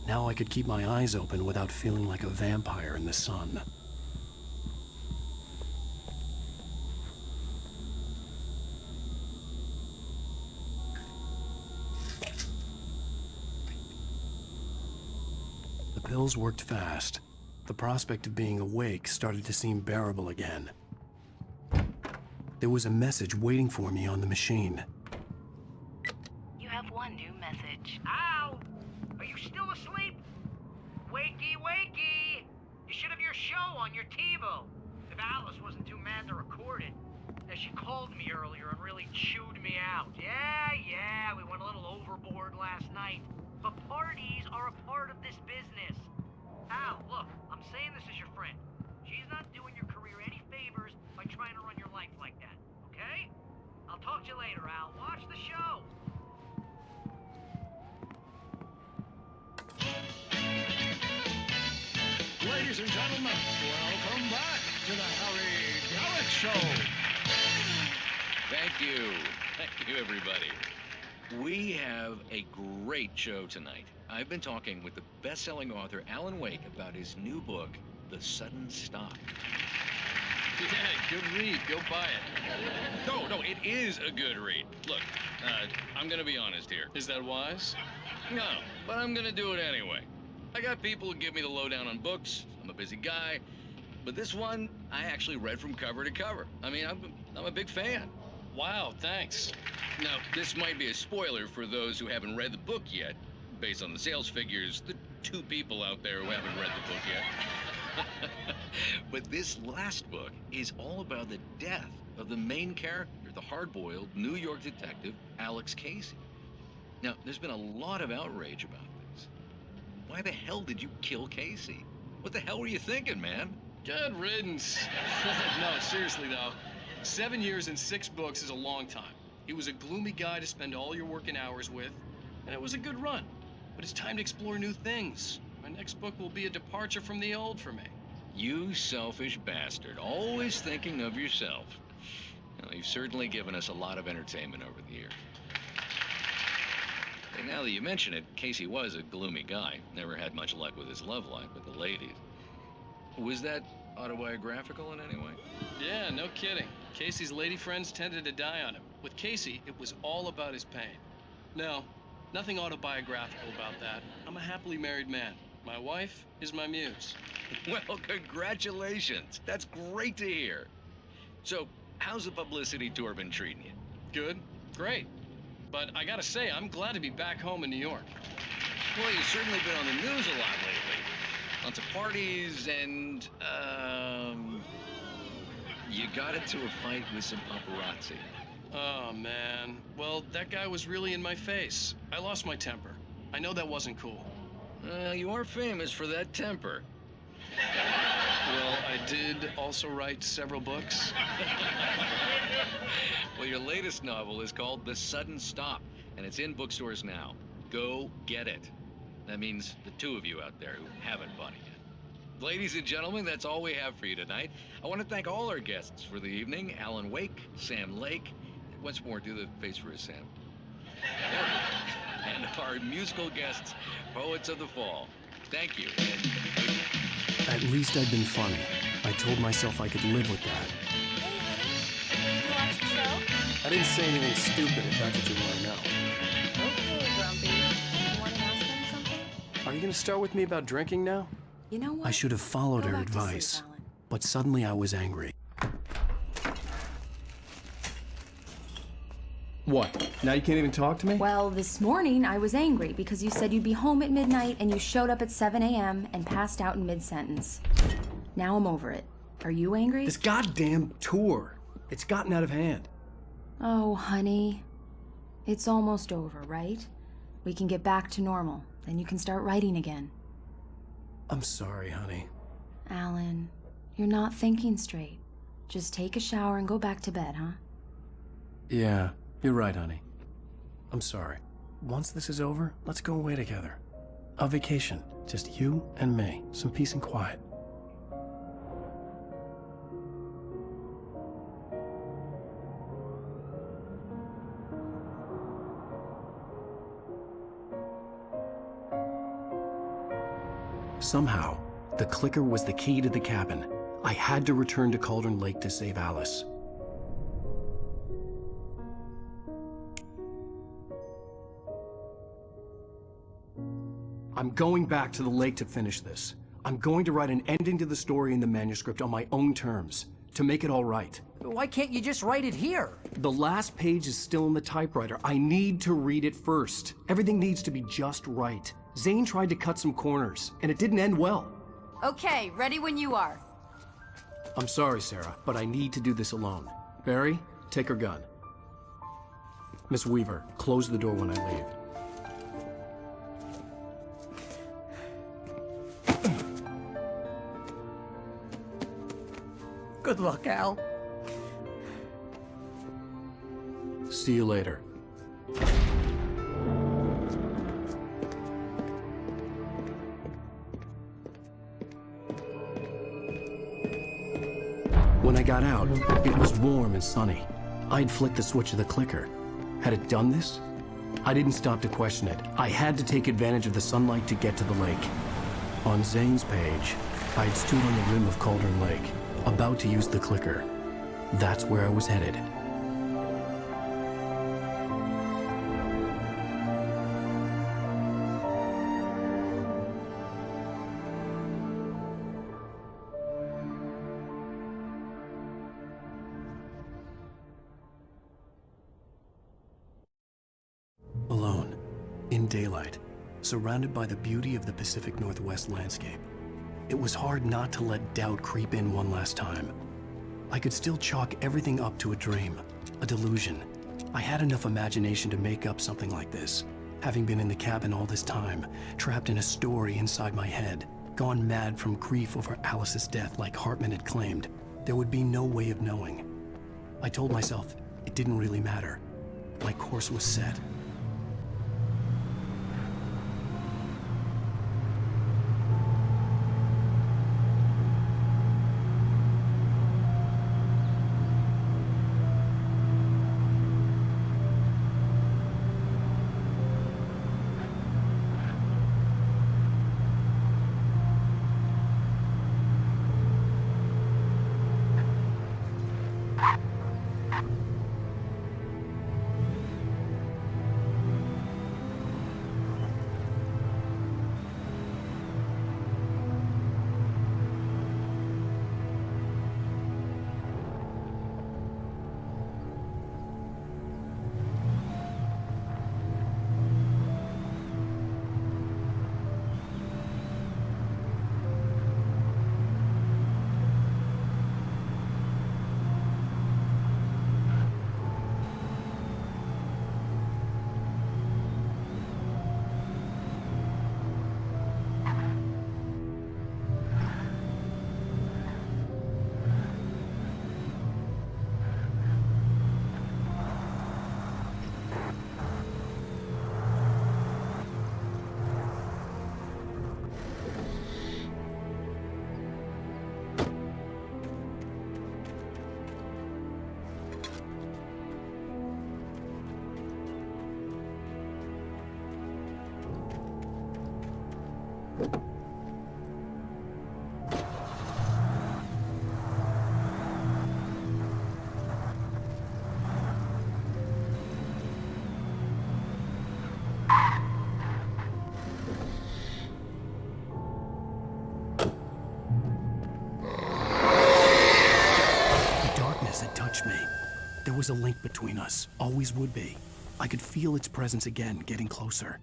Now I could keep my eyes open without feeling like a vampire in the sun. The pills worked fast. The prospect of being awake started to seem bearable again. There was a message waiting for me on the machine. You have one new message. Ow! Are you still asleep? Wakey, wakey! You should have your show on your TiVo. If Alice wasn't too mad to record it. She called me earlier and really chewed me out. Yeah, we went a little overboard last night. But parties are a part of this business. Al, look, I'm saying this as your friend. She's not doing your career any favors by trying to run your life like that, okay? I'll talk to you later, Al. Watch the show. Ladies and gentlemen, welcome back to the Harry Gallic Show. Thank you. Thank you, everybody. We have a great show tonight. I've been talking with the best-selling author Alan Wake about his new book, The Sudden Stop. Yeah, good read. Go buy it. No, it is a good read. Look, I'm gonna be honest here. Is that wise? No, but I'm gonna do it anyway. I got people who give me the lowdown on books. I'm a busy guy. But this one, I actually read from cover to cover. I mean, I'm a big fan. Wow, thanks. Now, this might be a spoiler for those who haven't read the book yet. Based on the sales figures, the 2 people out there who haven't read the book yet. But this last book is all about the death of the main character, the hard-boiled New York detective, Alex Casey. Now, there's been a lot of outrage about this. Why the hell did you kill Casey? What the hell were you thinking, man? Good riddance. No, seriously though, 7 years and 6 books is a long time. He was a gloomy guy to spend all your working hours with, and it was a good run. But it's time to explore new things. My next book will be a departure from the old for me. You selfish bastard, always thinking of yourself. Well, you've certainly given us a lot of entertainment over the years. And now that you mention it, Casey was a gloomy guy. Never had much luck with his love life with the ladies. Was that autobiographical in any way? Yeah, no kidding. Casey's lady friends tended to die on him. With Casey, it was all about his pain. No, nothing autobiographical about that. I'm a happily married man. My wife is my muse. Well, congratulations. That's great to hear. So, how's the publicity tour been treating you? Good. Great. But I gotta say, I'm glad to be back home in New York. Well, you've certainly been on the news a lot lately. Lots of parties and, you got into a fight with some paparazzi. Oh, man. Well, that guy was really in my face. I lost my temper. I know that wasn't cool. Well, you are famous for that temper. Well, I did also write several books. Well, your latest novel is called The Sudden Stop, and it's in bookstores now. Go get it. That means the two of you out there who haven't bought it yet. Ladies and gentlemen, that's all we have for you tonight. I want to thank all our guests for the evening. Alan Wake, Sam Lake. Once more, do the face for us, Sam. And our musical guests, Poets of the Fall. Thank you. At least I'd been funny. I told myself I could live with that. Did you watch the show? I didn't say anything stupid if that's what you want to know. Okay, Grumpy. You want to ask him something? Are you going to start with me about drinking now? You know what? I should have followed Go her back to sleep, advice, Alan. but suddenly I was angry. What? Now you can't even talk to me? Well, this morning I was angry because you said you'd be home at midnight and you showed up at 7 a.m. and passed out in mid-sentence. Now I'm over it. Are you angry? This goddamn tour. It's gotten out of hand. Oh, honey. It's almost over, right? We can get back to normal. Then you can start writing again. I'm sorry, honey. Alan, you're not thinking straight. Just take a shower and go back to bed, huh? Yeah, you're right, honey. I'm sorry. Once this is over, let's go away together. A vacation. Just you and me. Some peace and quiet. Somehow, the clicker was the key to the cabin. I had to return to Cauldron Lake to save Alice. I'm going back to the lake to finish this. I'm going to write an ending to the story in the manuscript on my own terms, to make it all right. Why can't you just write it here? The last page is still in the typewriter. I need to read it first. Everything needs to be just right. Zane tried to cut some corners, and it didn't end well. Okay, ready when you are. I'm sorry, Sarah, but I need to do this alone. Barry, take her gun. Miss Weaver, close the door when I leave. Good luck, Al. See you later. When I got out, it was warm and sunny. I'd flicked the switch of the clicker. Had it done this? I didn't stop to question it. I had to take advantage of the sunlight to get to the lake. On Zane's page, I'd stood on the rim of Cauldron Lake, about to use the clicker. That's where I was headed. Alone, in daylight, surrounded by the beauty of the Pacific Northwest landscape. It was hard not to let doubt creep in one last time. I could still chalk everything up to a dream, a delusion. I had enough imagination to make up something like this, having been in the cabin all this time, trapped in a story inside my head, gone mad from grief over Alice's death like Hartman had claimed. There would be no way of knowing. I told myself it didn't really matter. My course was set. Had touched me. There was a link between us, always would be. I could feel its presence again, getting closer.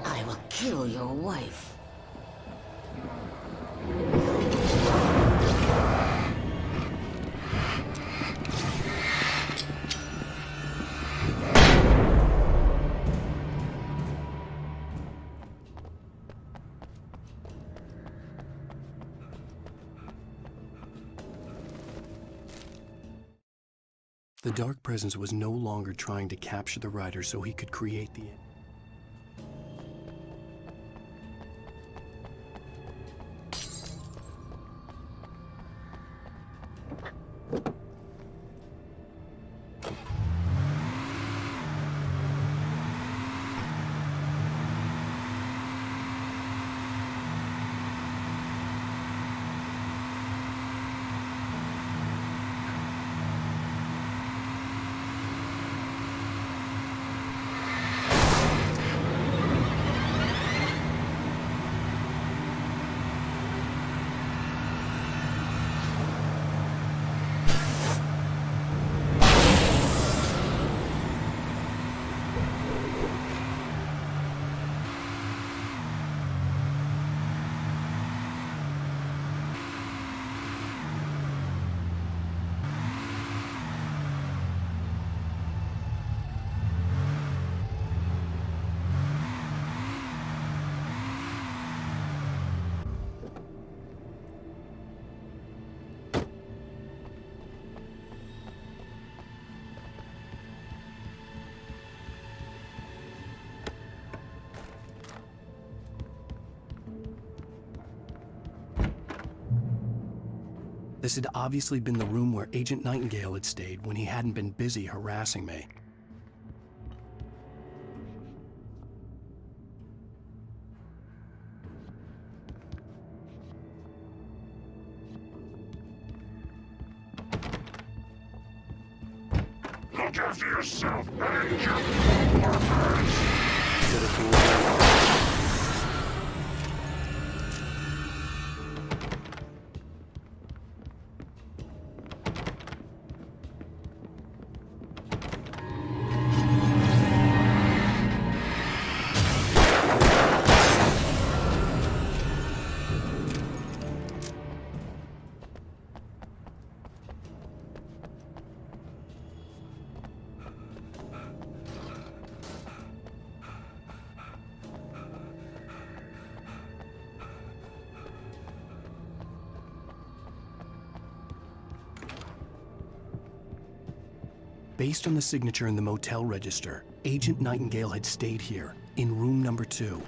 I will kill your wife. The dark presence was no longer trying to capture the rider so he could create the... This had obviously been the room where Agent Nightingale had stayed when he hadn't been busy harassing me. Look after yourself and your workers! Based on the signature in the motel register, Agent Nightingale had stayed here, in room number 2.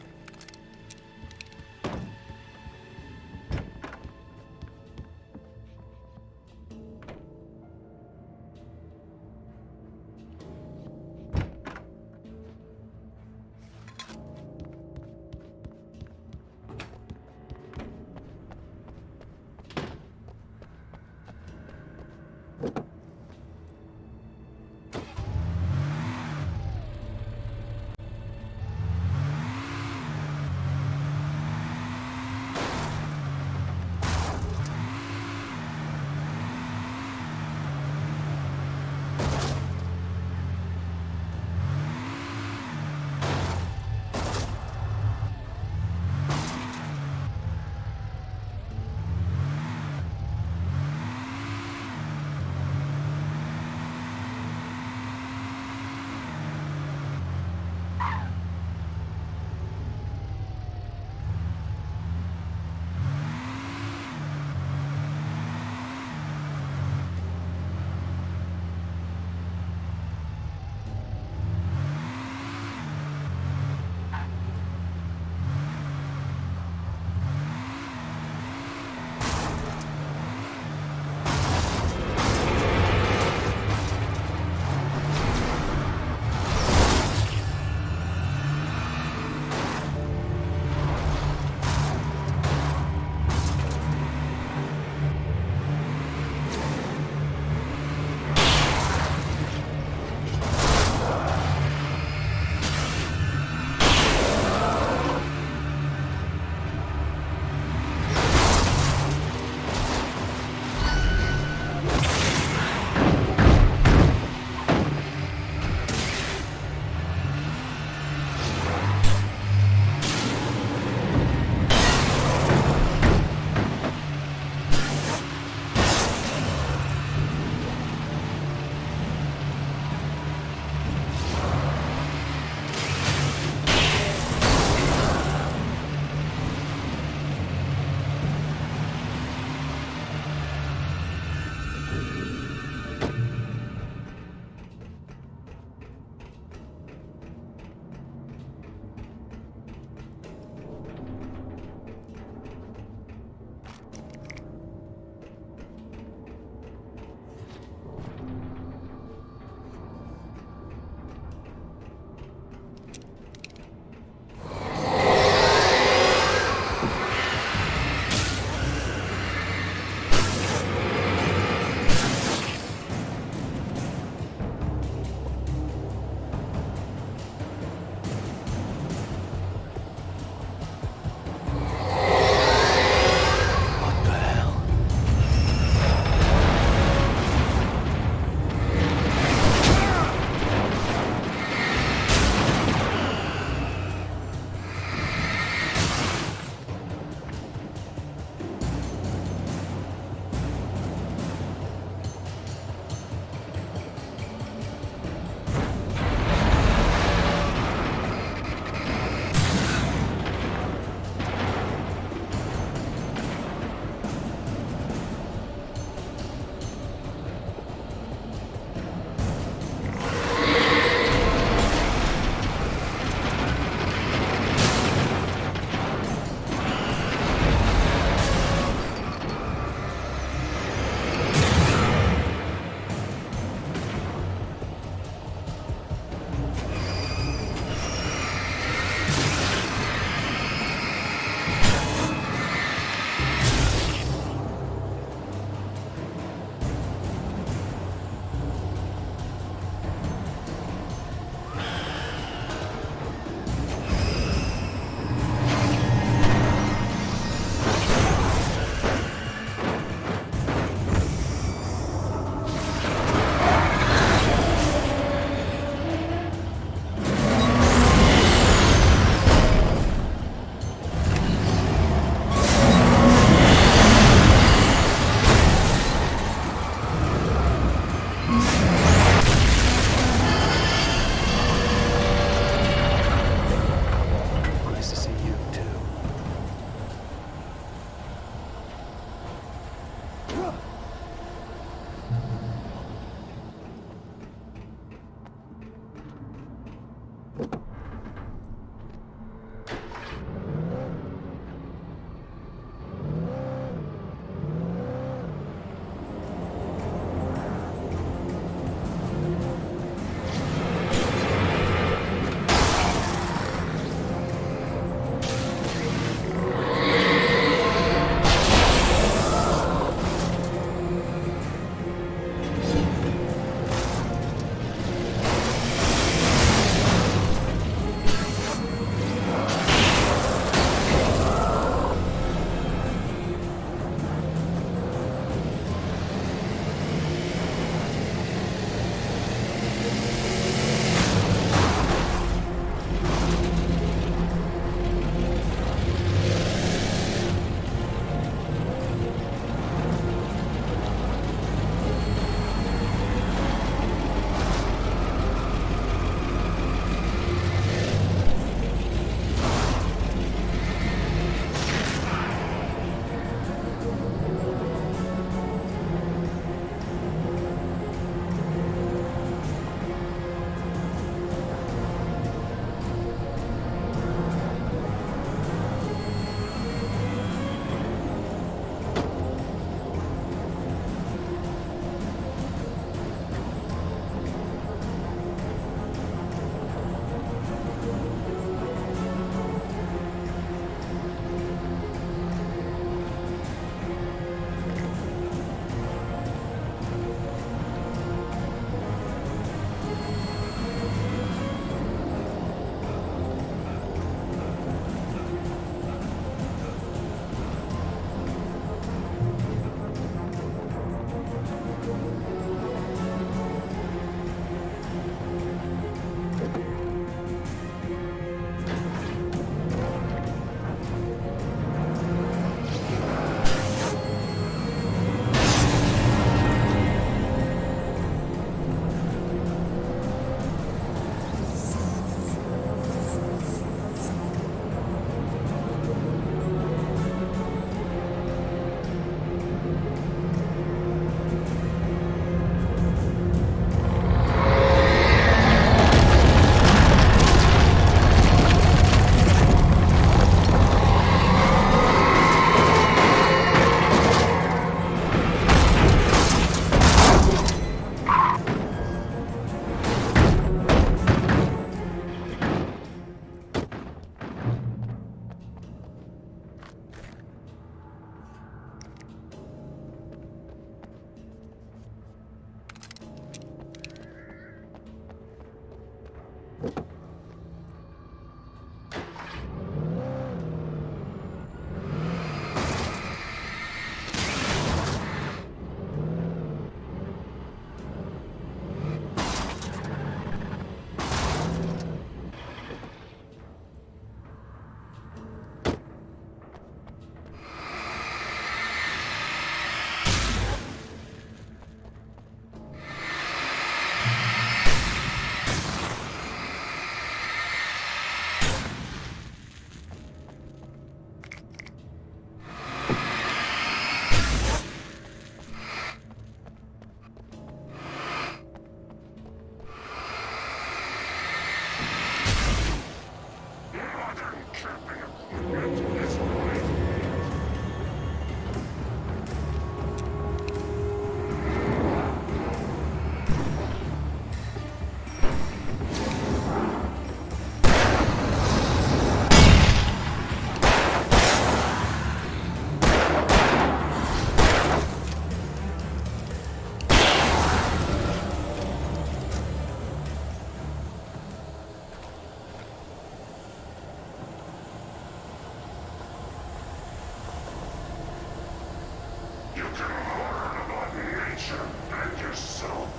You can learn about nature and yourself.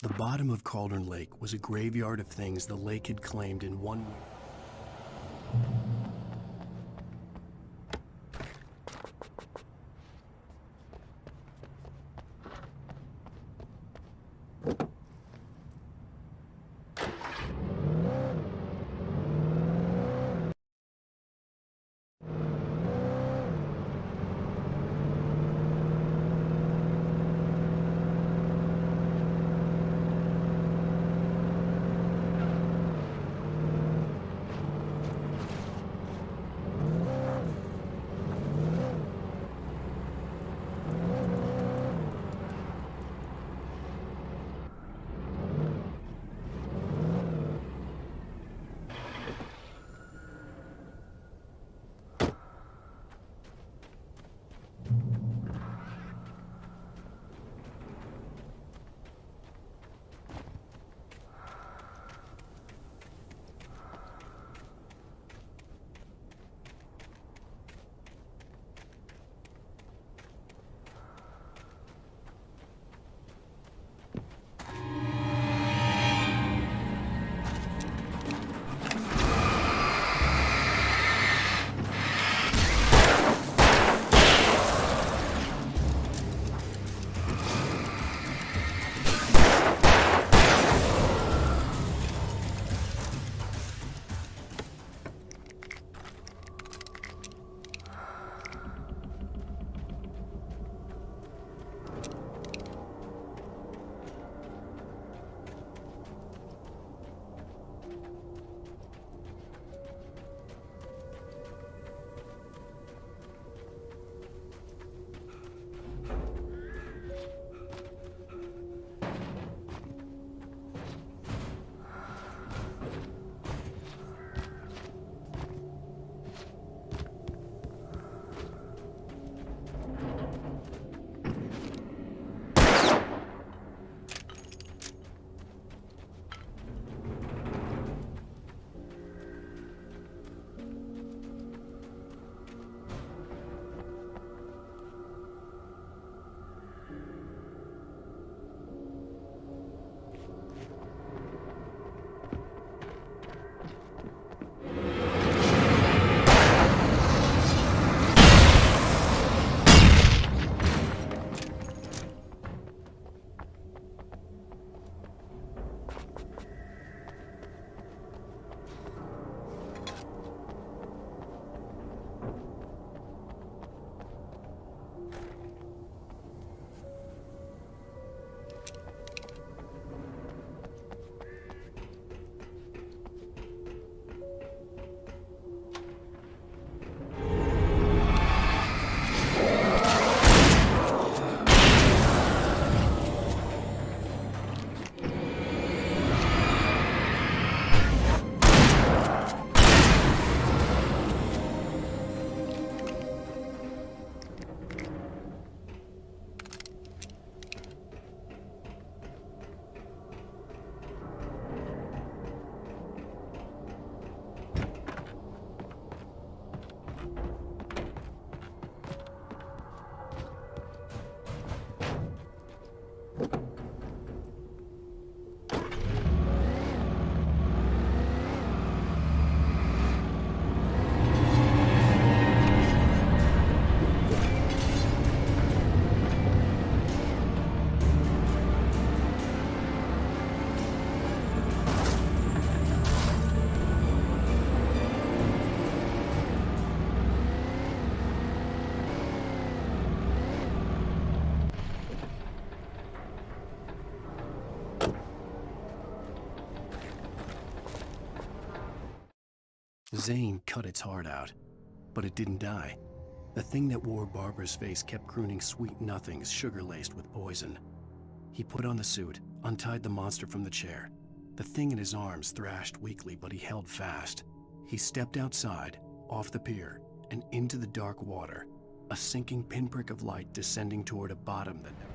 The bottom of Cauldron Lake was a graveyard of things the lake had claimed in one... Zane cut its heart out, but it didn't die. The thing that wore Barbara's face kept crooning sweet nothings sugar-laced with poison. He put on the suit, untied the monster from the chair. The thing in his arms thrashed weakly, but he held fast. He stepped outside, off the pier, and into the dark water, a sinking pinprick of light descending toward a bottom that never...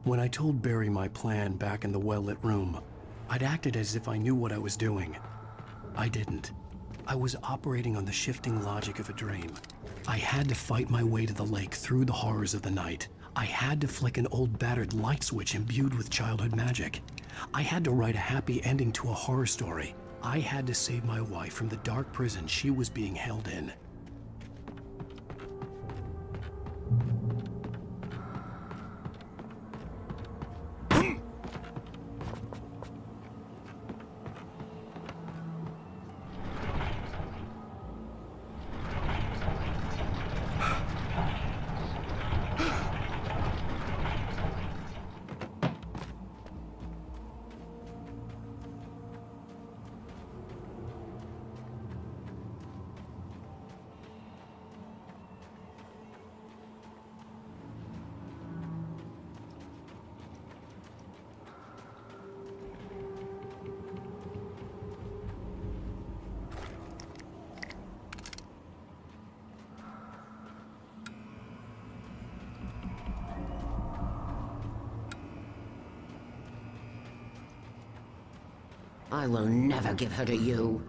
When I told Barry my plan back in the well-lit room, I'd acted as if I knew what I was doing. I didn't. I was operating on the shifting logic of a dream. I had to fight my way to the lake through the horrors of the night. I had to flick an old battered light switch imbued with childhood magic. I had to write a happy ending to a horror story. I had to save my wife from the dark prison she was being held in. I will never give her to you.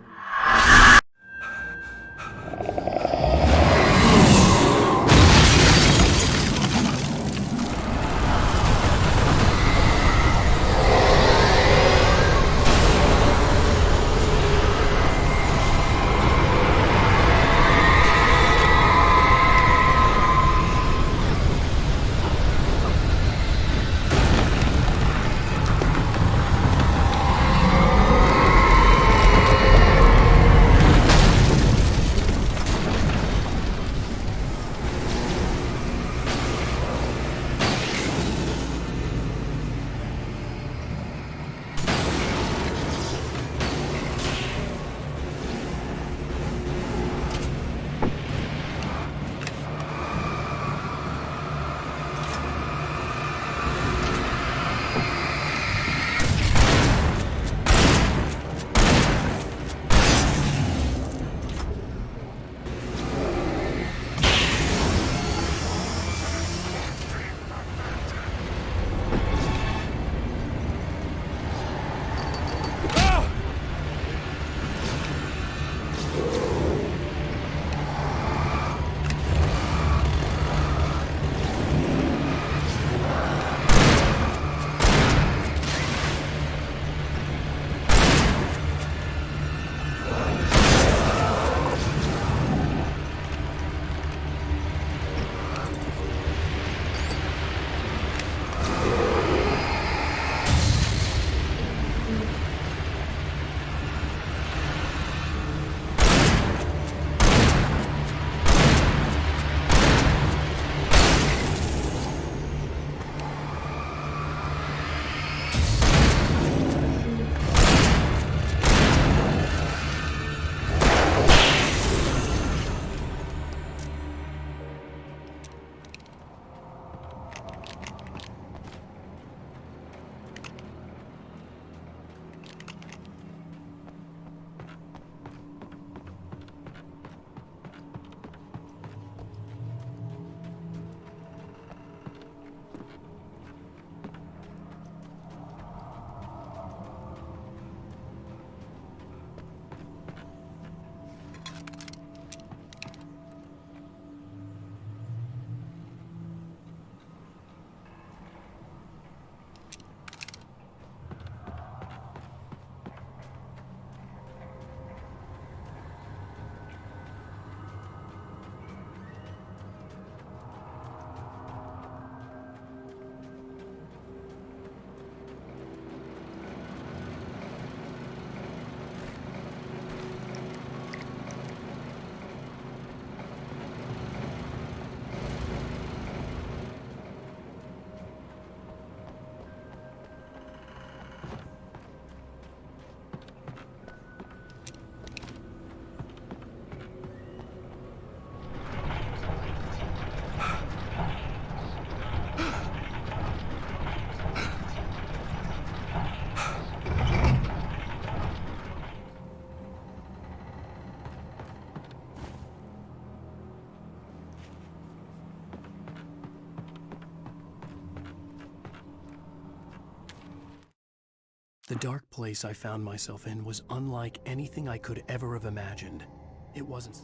The dark place I found myself in was unlike anything I could ever have imagined. It wasn't...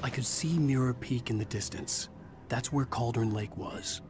I could see Mirror Peak in the distance. That's where Cauldron Lake was.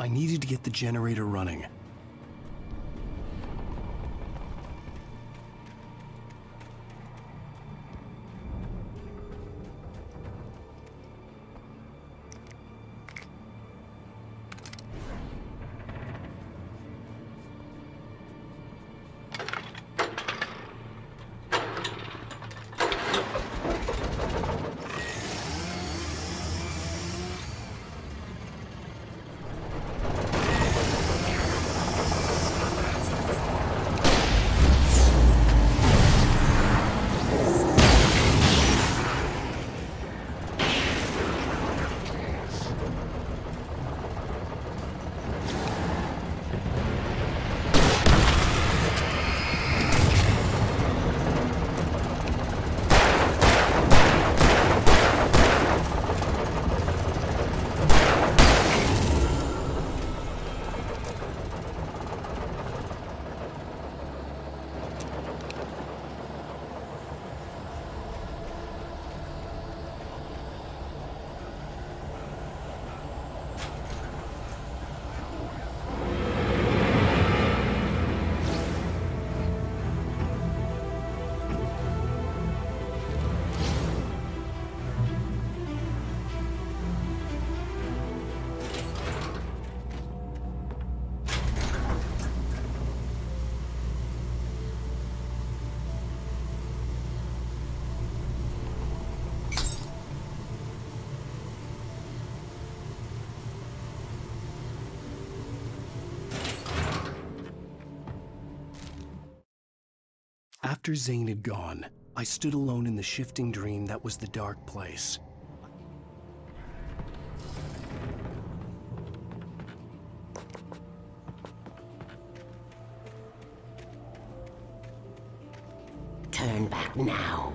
I needed to get the generator running. After Zane had gone, I stood alone in the shifting dream that was the dark place. Turn back now.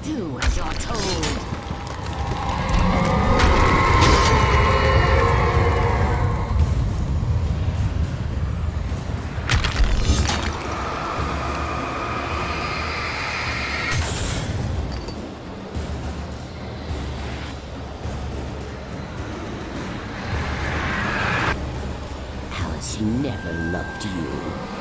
Do as you're told. Alice never loved you.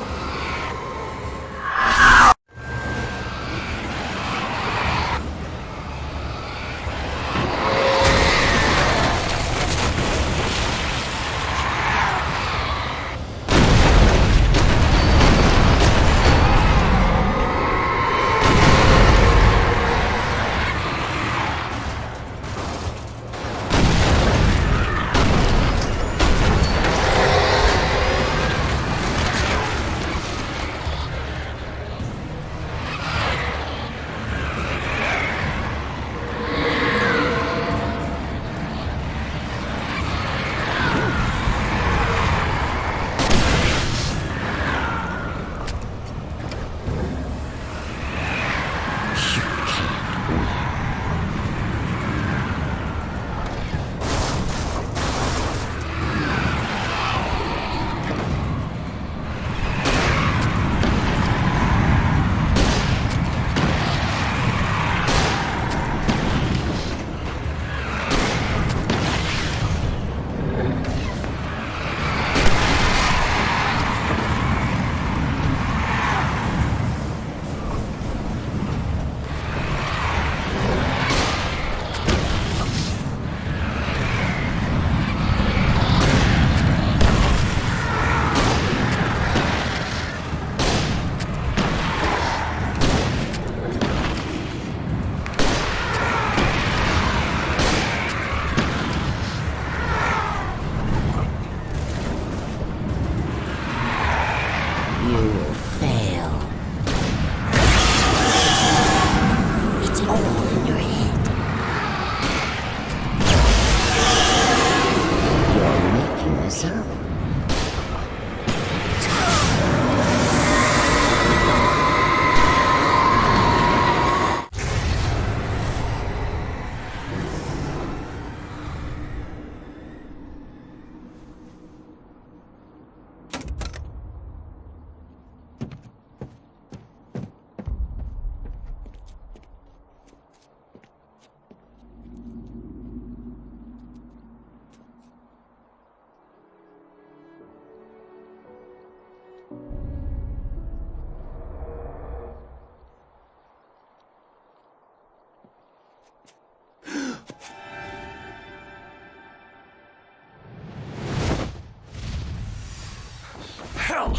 Hell!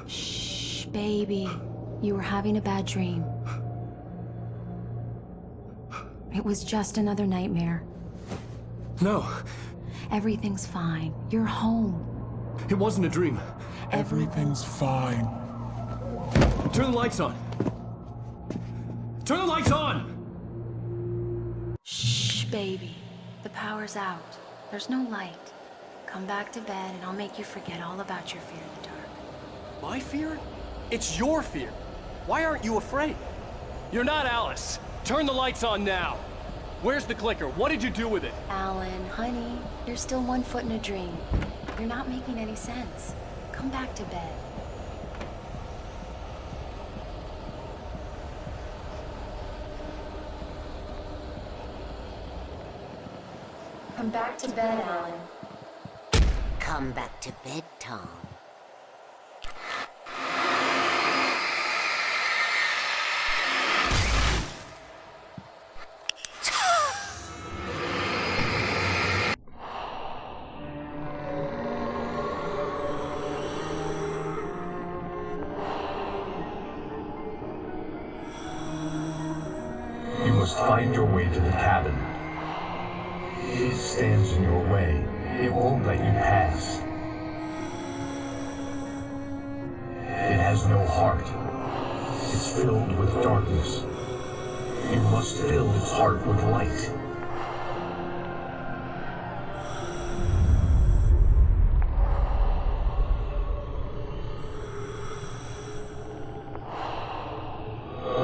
Shh, baby. You were having a bad dream. It was just another nightmare. No. Everything's fine. You're home. It wasn't a dream. Everything's fine. Turn the lights on. Turn the lights on! Shh, baby. The power's out. There's no light. Come back to bed and I'll make you forget all about your fear in the dark. My fear? It's your fear. Why aren't you afraid? You're not Alice. Turn the lights on now. Where's the clicker? What did you do with it? Alan, honey, you're still 1 foot in a dream. You're not making any sense. Come back to bed. Come back to bed, Alan. Come back to bed, Tom. You must find your way to the cabin. It stands in your way. It won't let you pass. It has no heart. It's filled with darkness. You must fill its heart with light.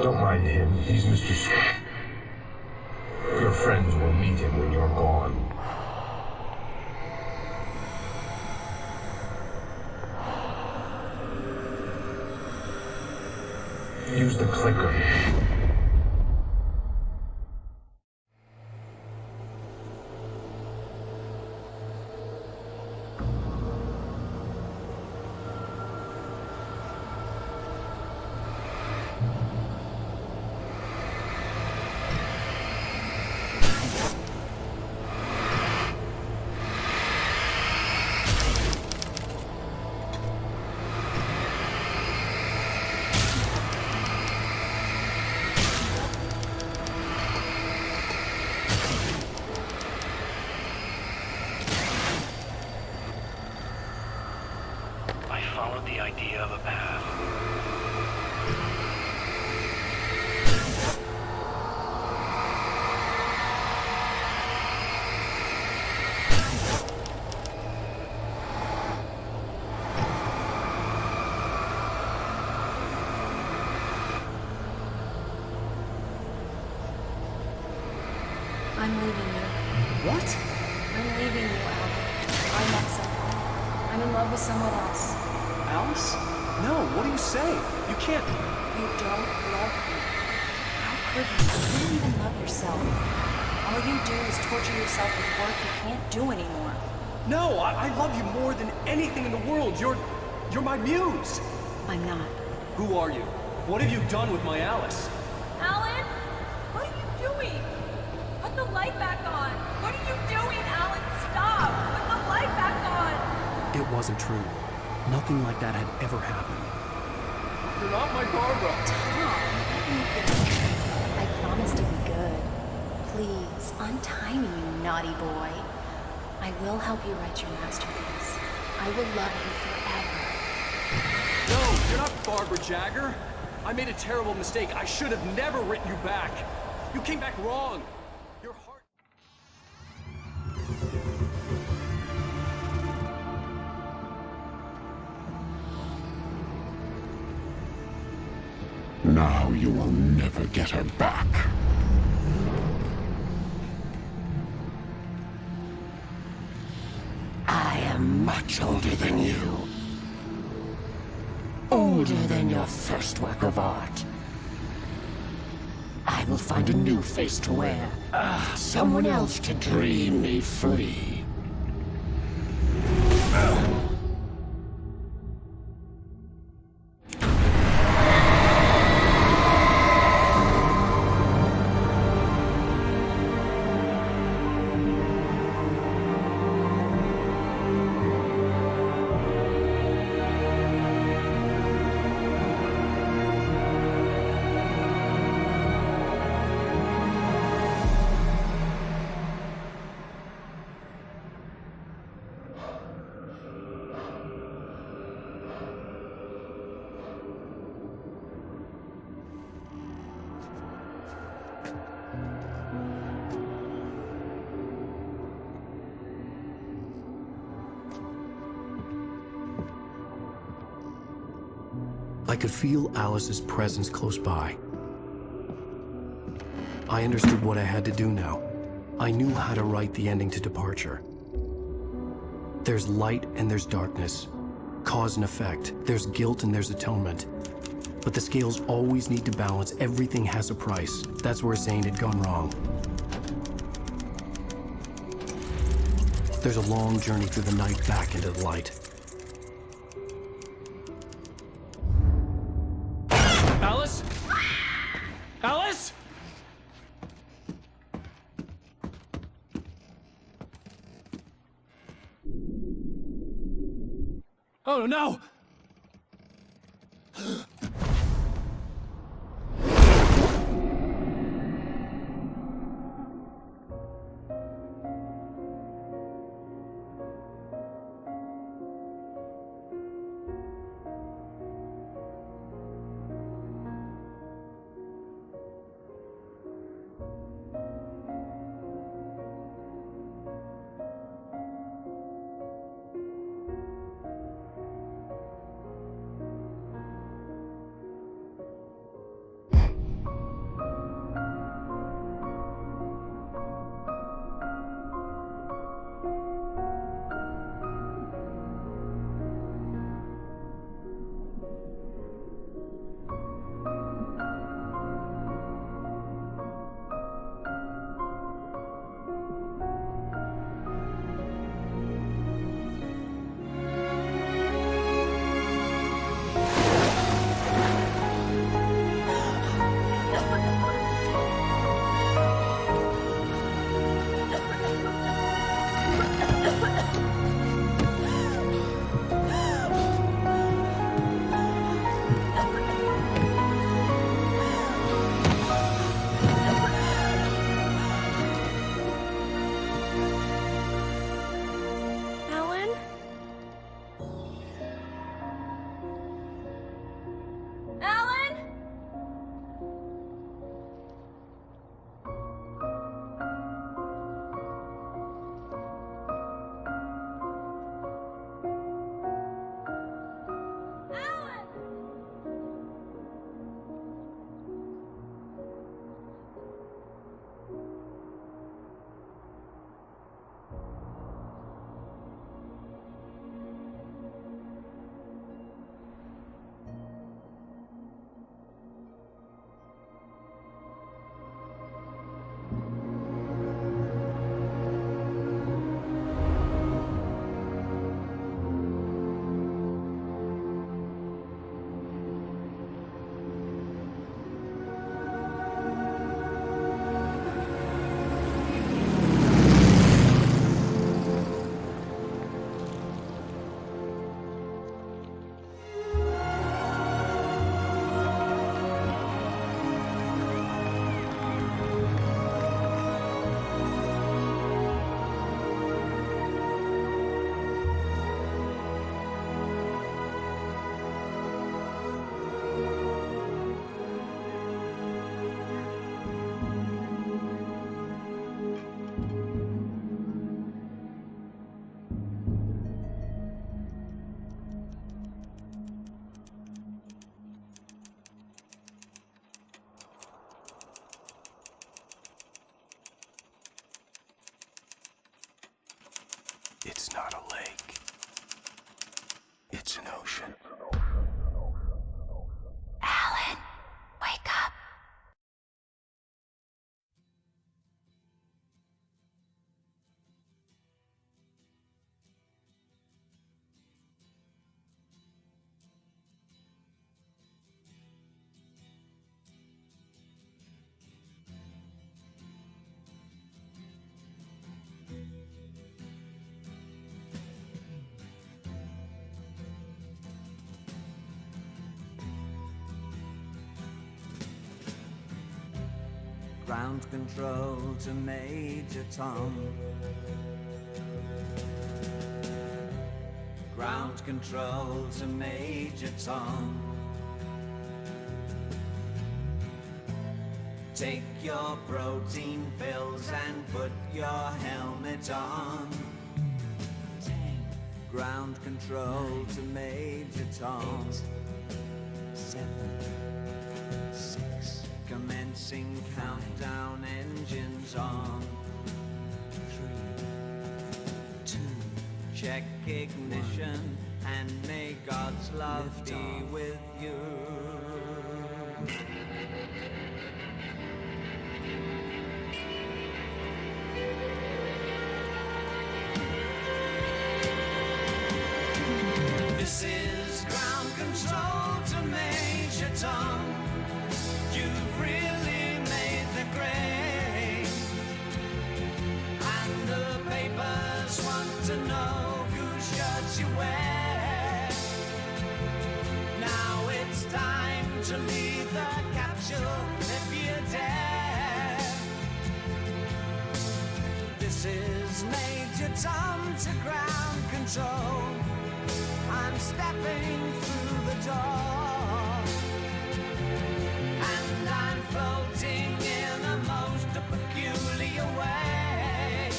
Don't mind him. He's Mr. Your friends will meet him when you're gone. Use the clicker. I followed the idea of a path. I'm leaving you. What? I'm leaving you, Alan. I met someone. I'm in love with someone else. Alice? No, what do you say? You can't. You don't love me. How could you? You don't even love yourself. All you do is torture yourself with work you can't do anymore. No, I love you more than anything in the world. You're my muse. I'm not. Who are you? What have you done with my Alice? Alan? What are you doing? Put the light back on. What are you doing, Alan? Stop! Put the light back on! It wasn't true. Nothing like that had ever happened. You're not my Barbara. Tom, let me go. I promise to be good. Please, untie me, you naughty boy. I will help you write your masterpiece. I will love you forever. No, you're not Barbara Jagger. I made a terrible mistake. I should have never written you back. You came back wrong. Your heart... Now you will never get her back. I am much older than you. Older than your first work of art. I will find a new face to wear. Someone else to dream me free. I could feel Alice's presence close by. I understood what I had to do now. I knew how to write the ending to Departure. There's light and there's darkness. Cause and effect. There's guilt and there's atonement. But the scales always need to balance. Everything has a price. That's where Zane had gone wrong. There's a long journey through the night back into the light. Alice? Alice? Oh no! It's not a lake. It's an ocean. Alan, wake up. Ground control to Major Tom. Ground control to Major Tom. Take your protein pills and put your helmet on. Ground control to Major Tom. 7, 6. Commencing countdown, engines on. 3, 2. Check ignition, and may God's love be with you. This is ground control to Major Tom. You've really made the grade. And the papers want to know whose shirts you wear. Now it's time to leave the capsule if you dare. This is Major Tom to ground control. I'm stepping through the door, and I'm floating in a most peculiar way,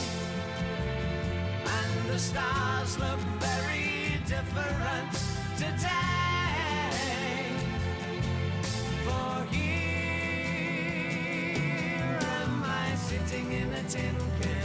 and the stars look very different today. For here am I sitting in a tin can,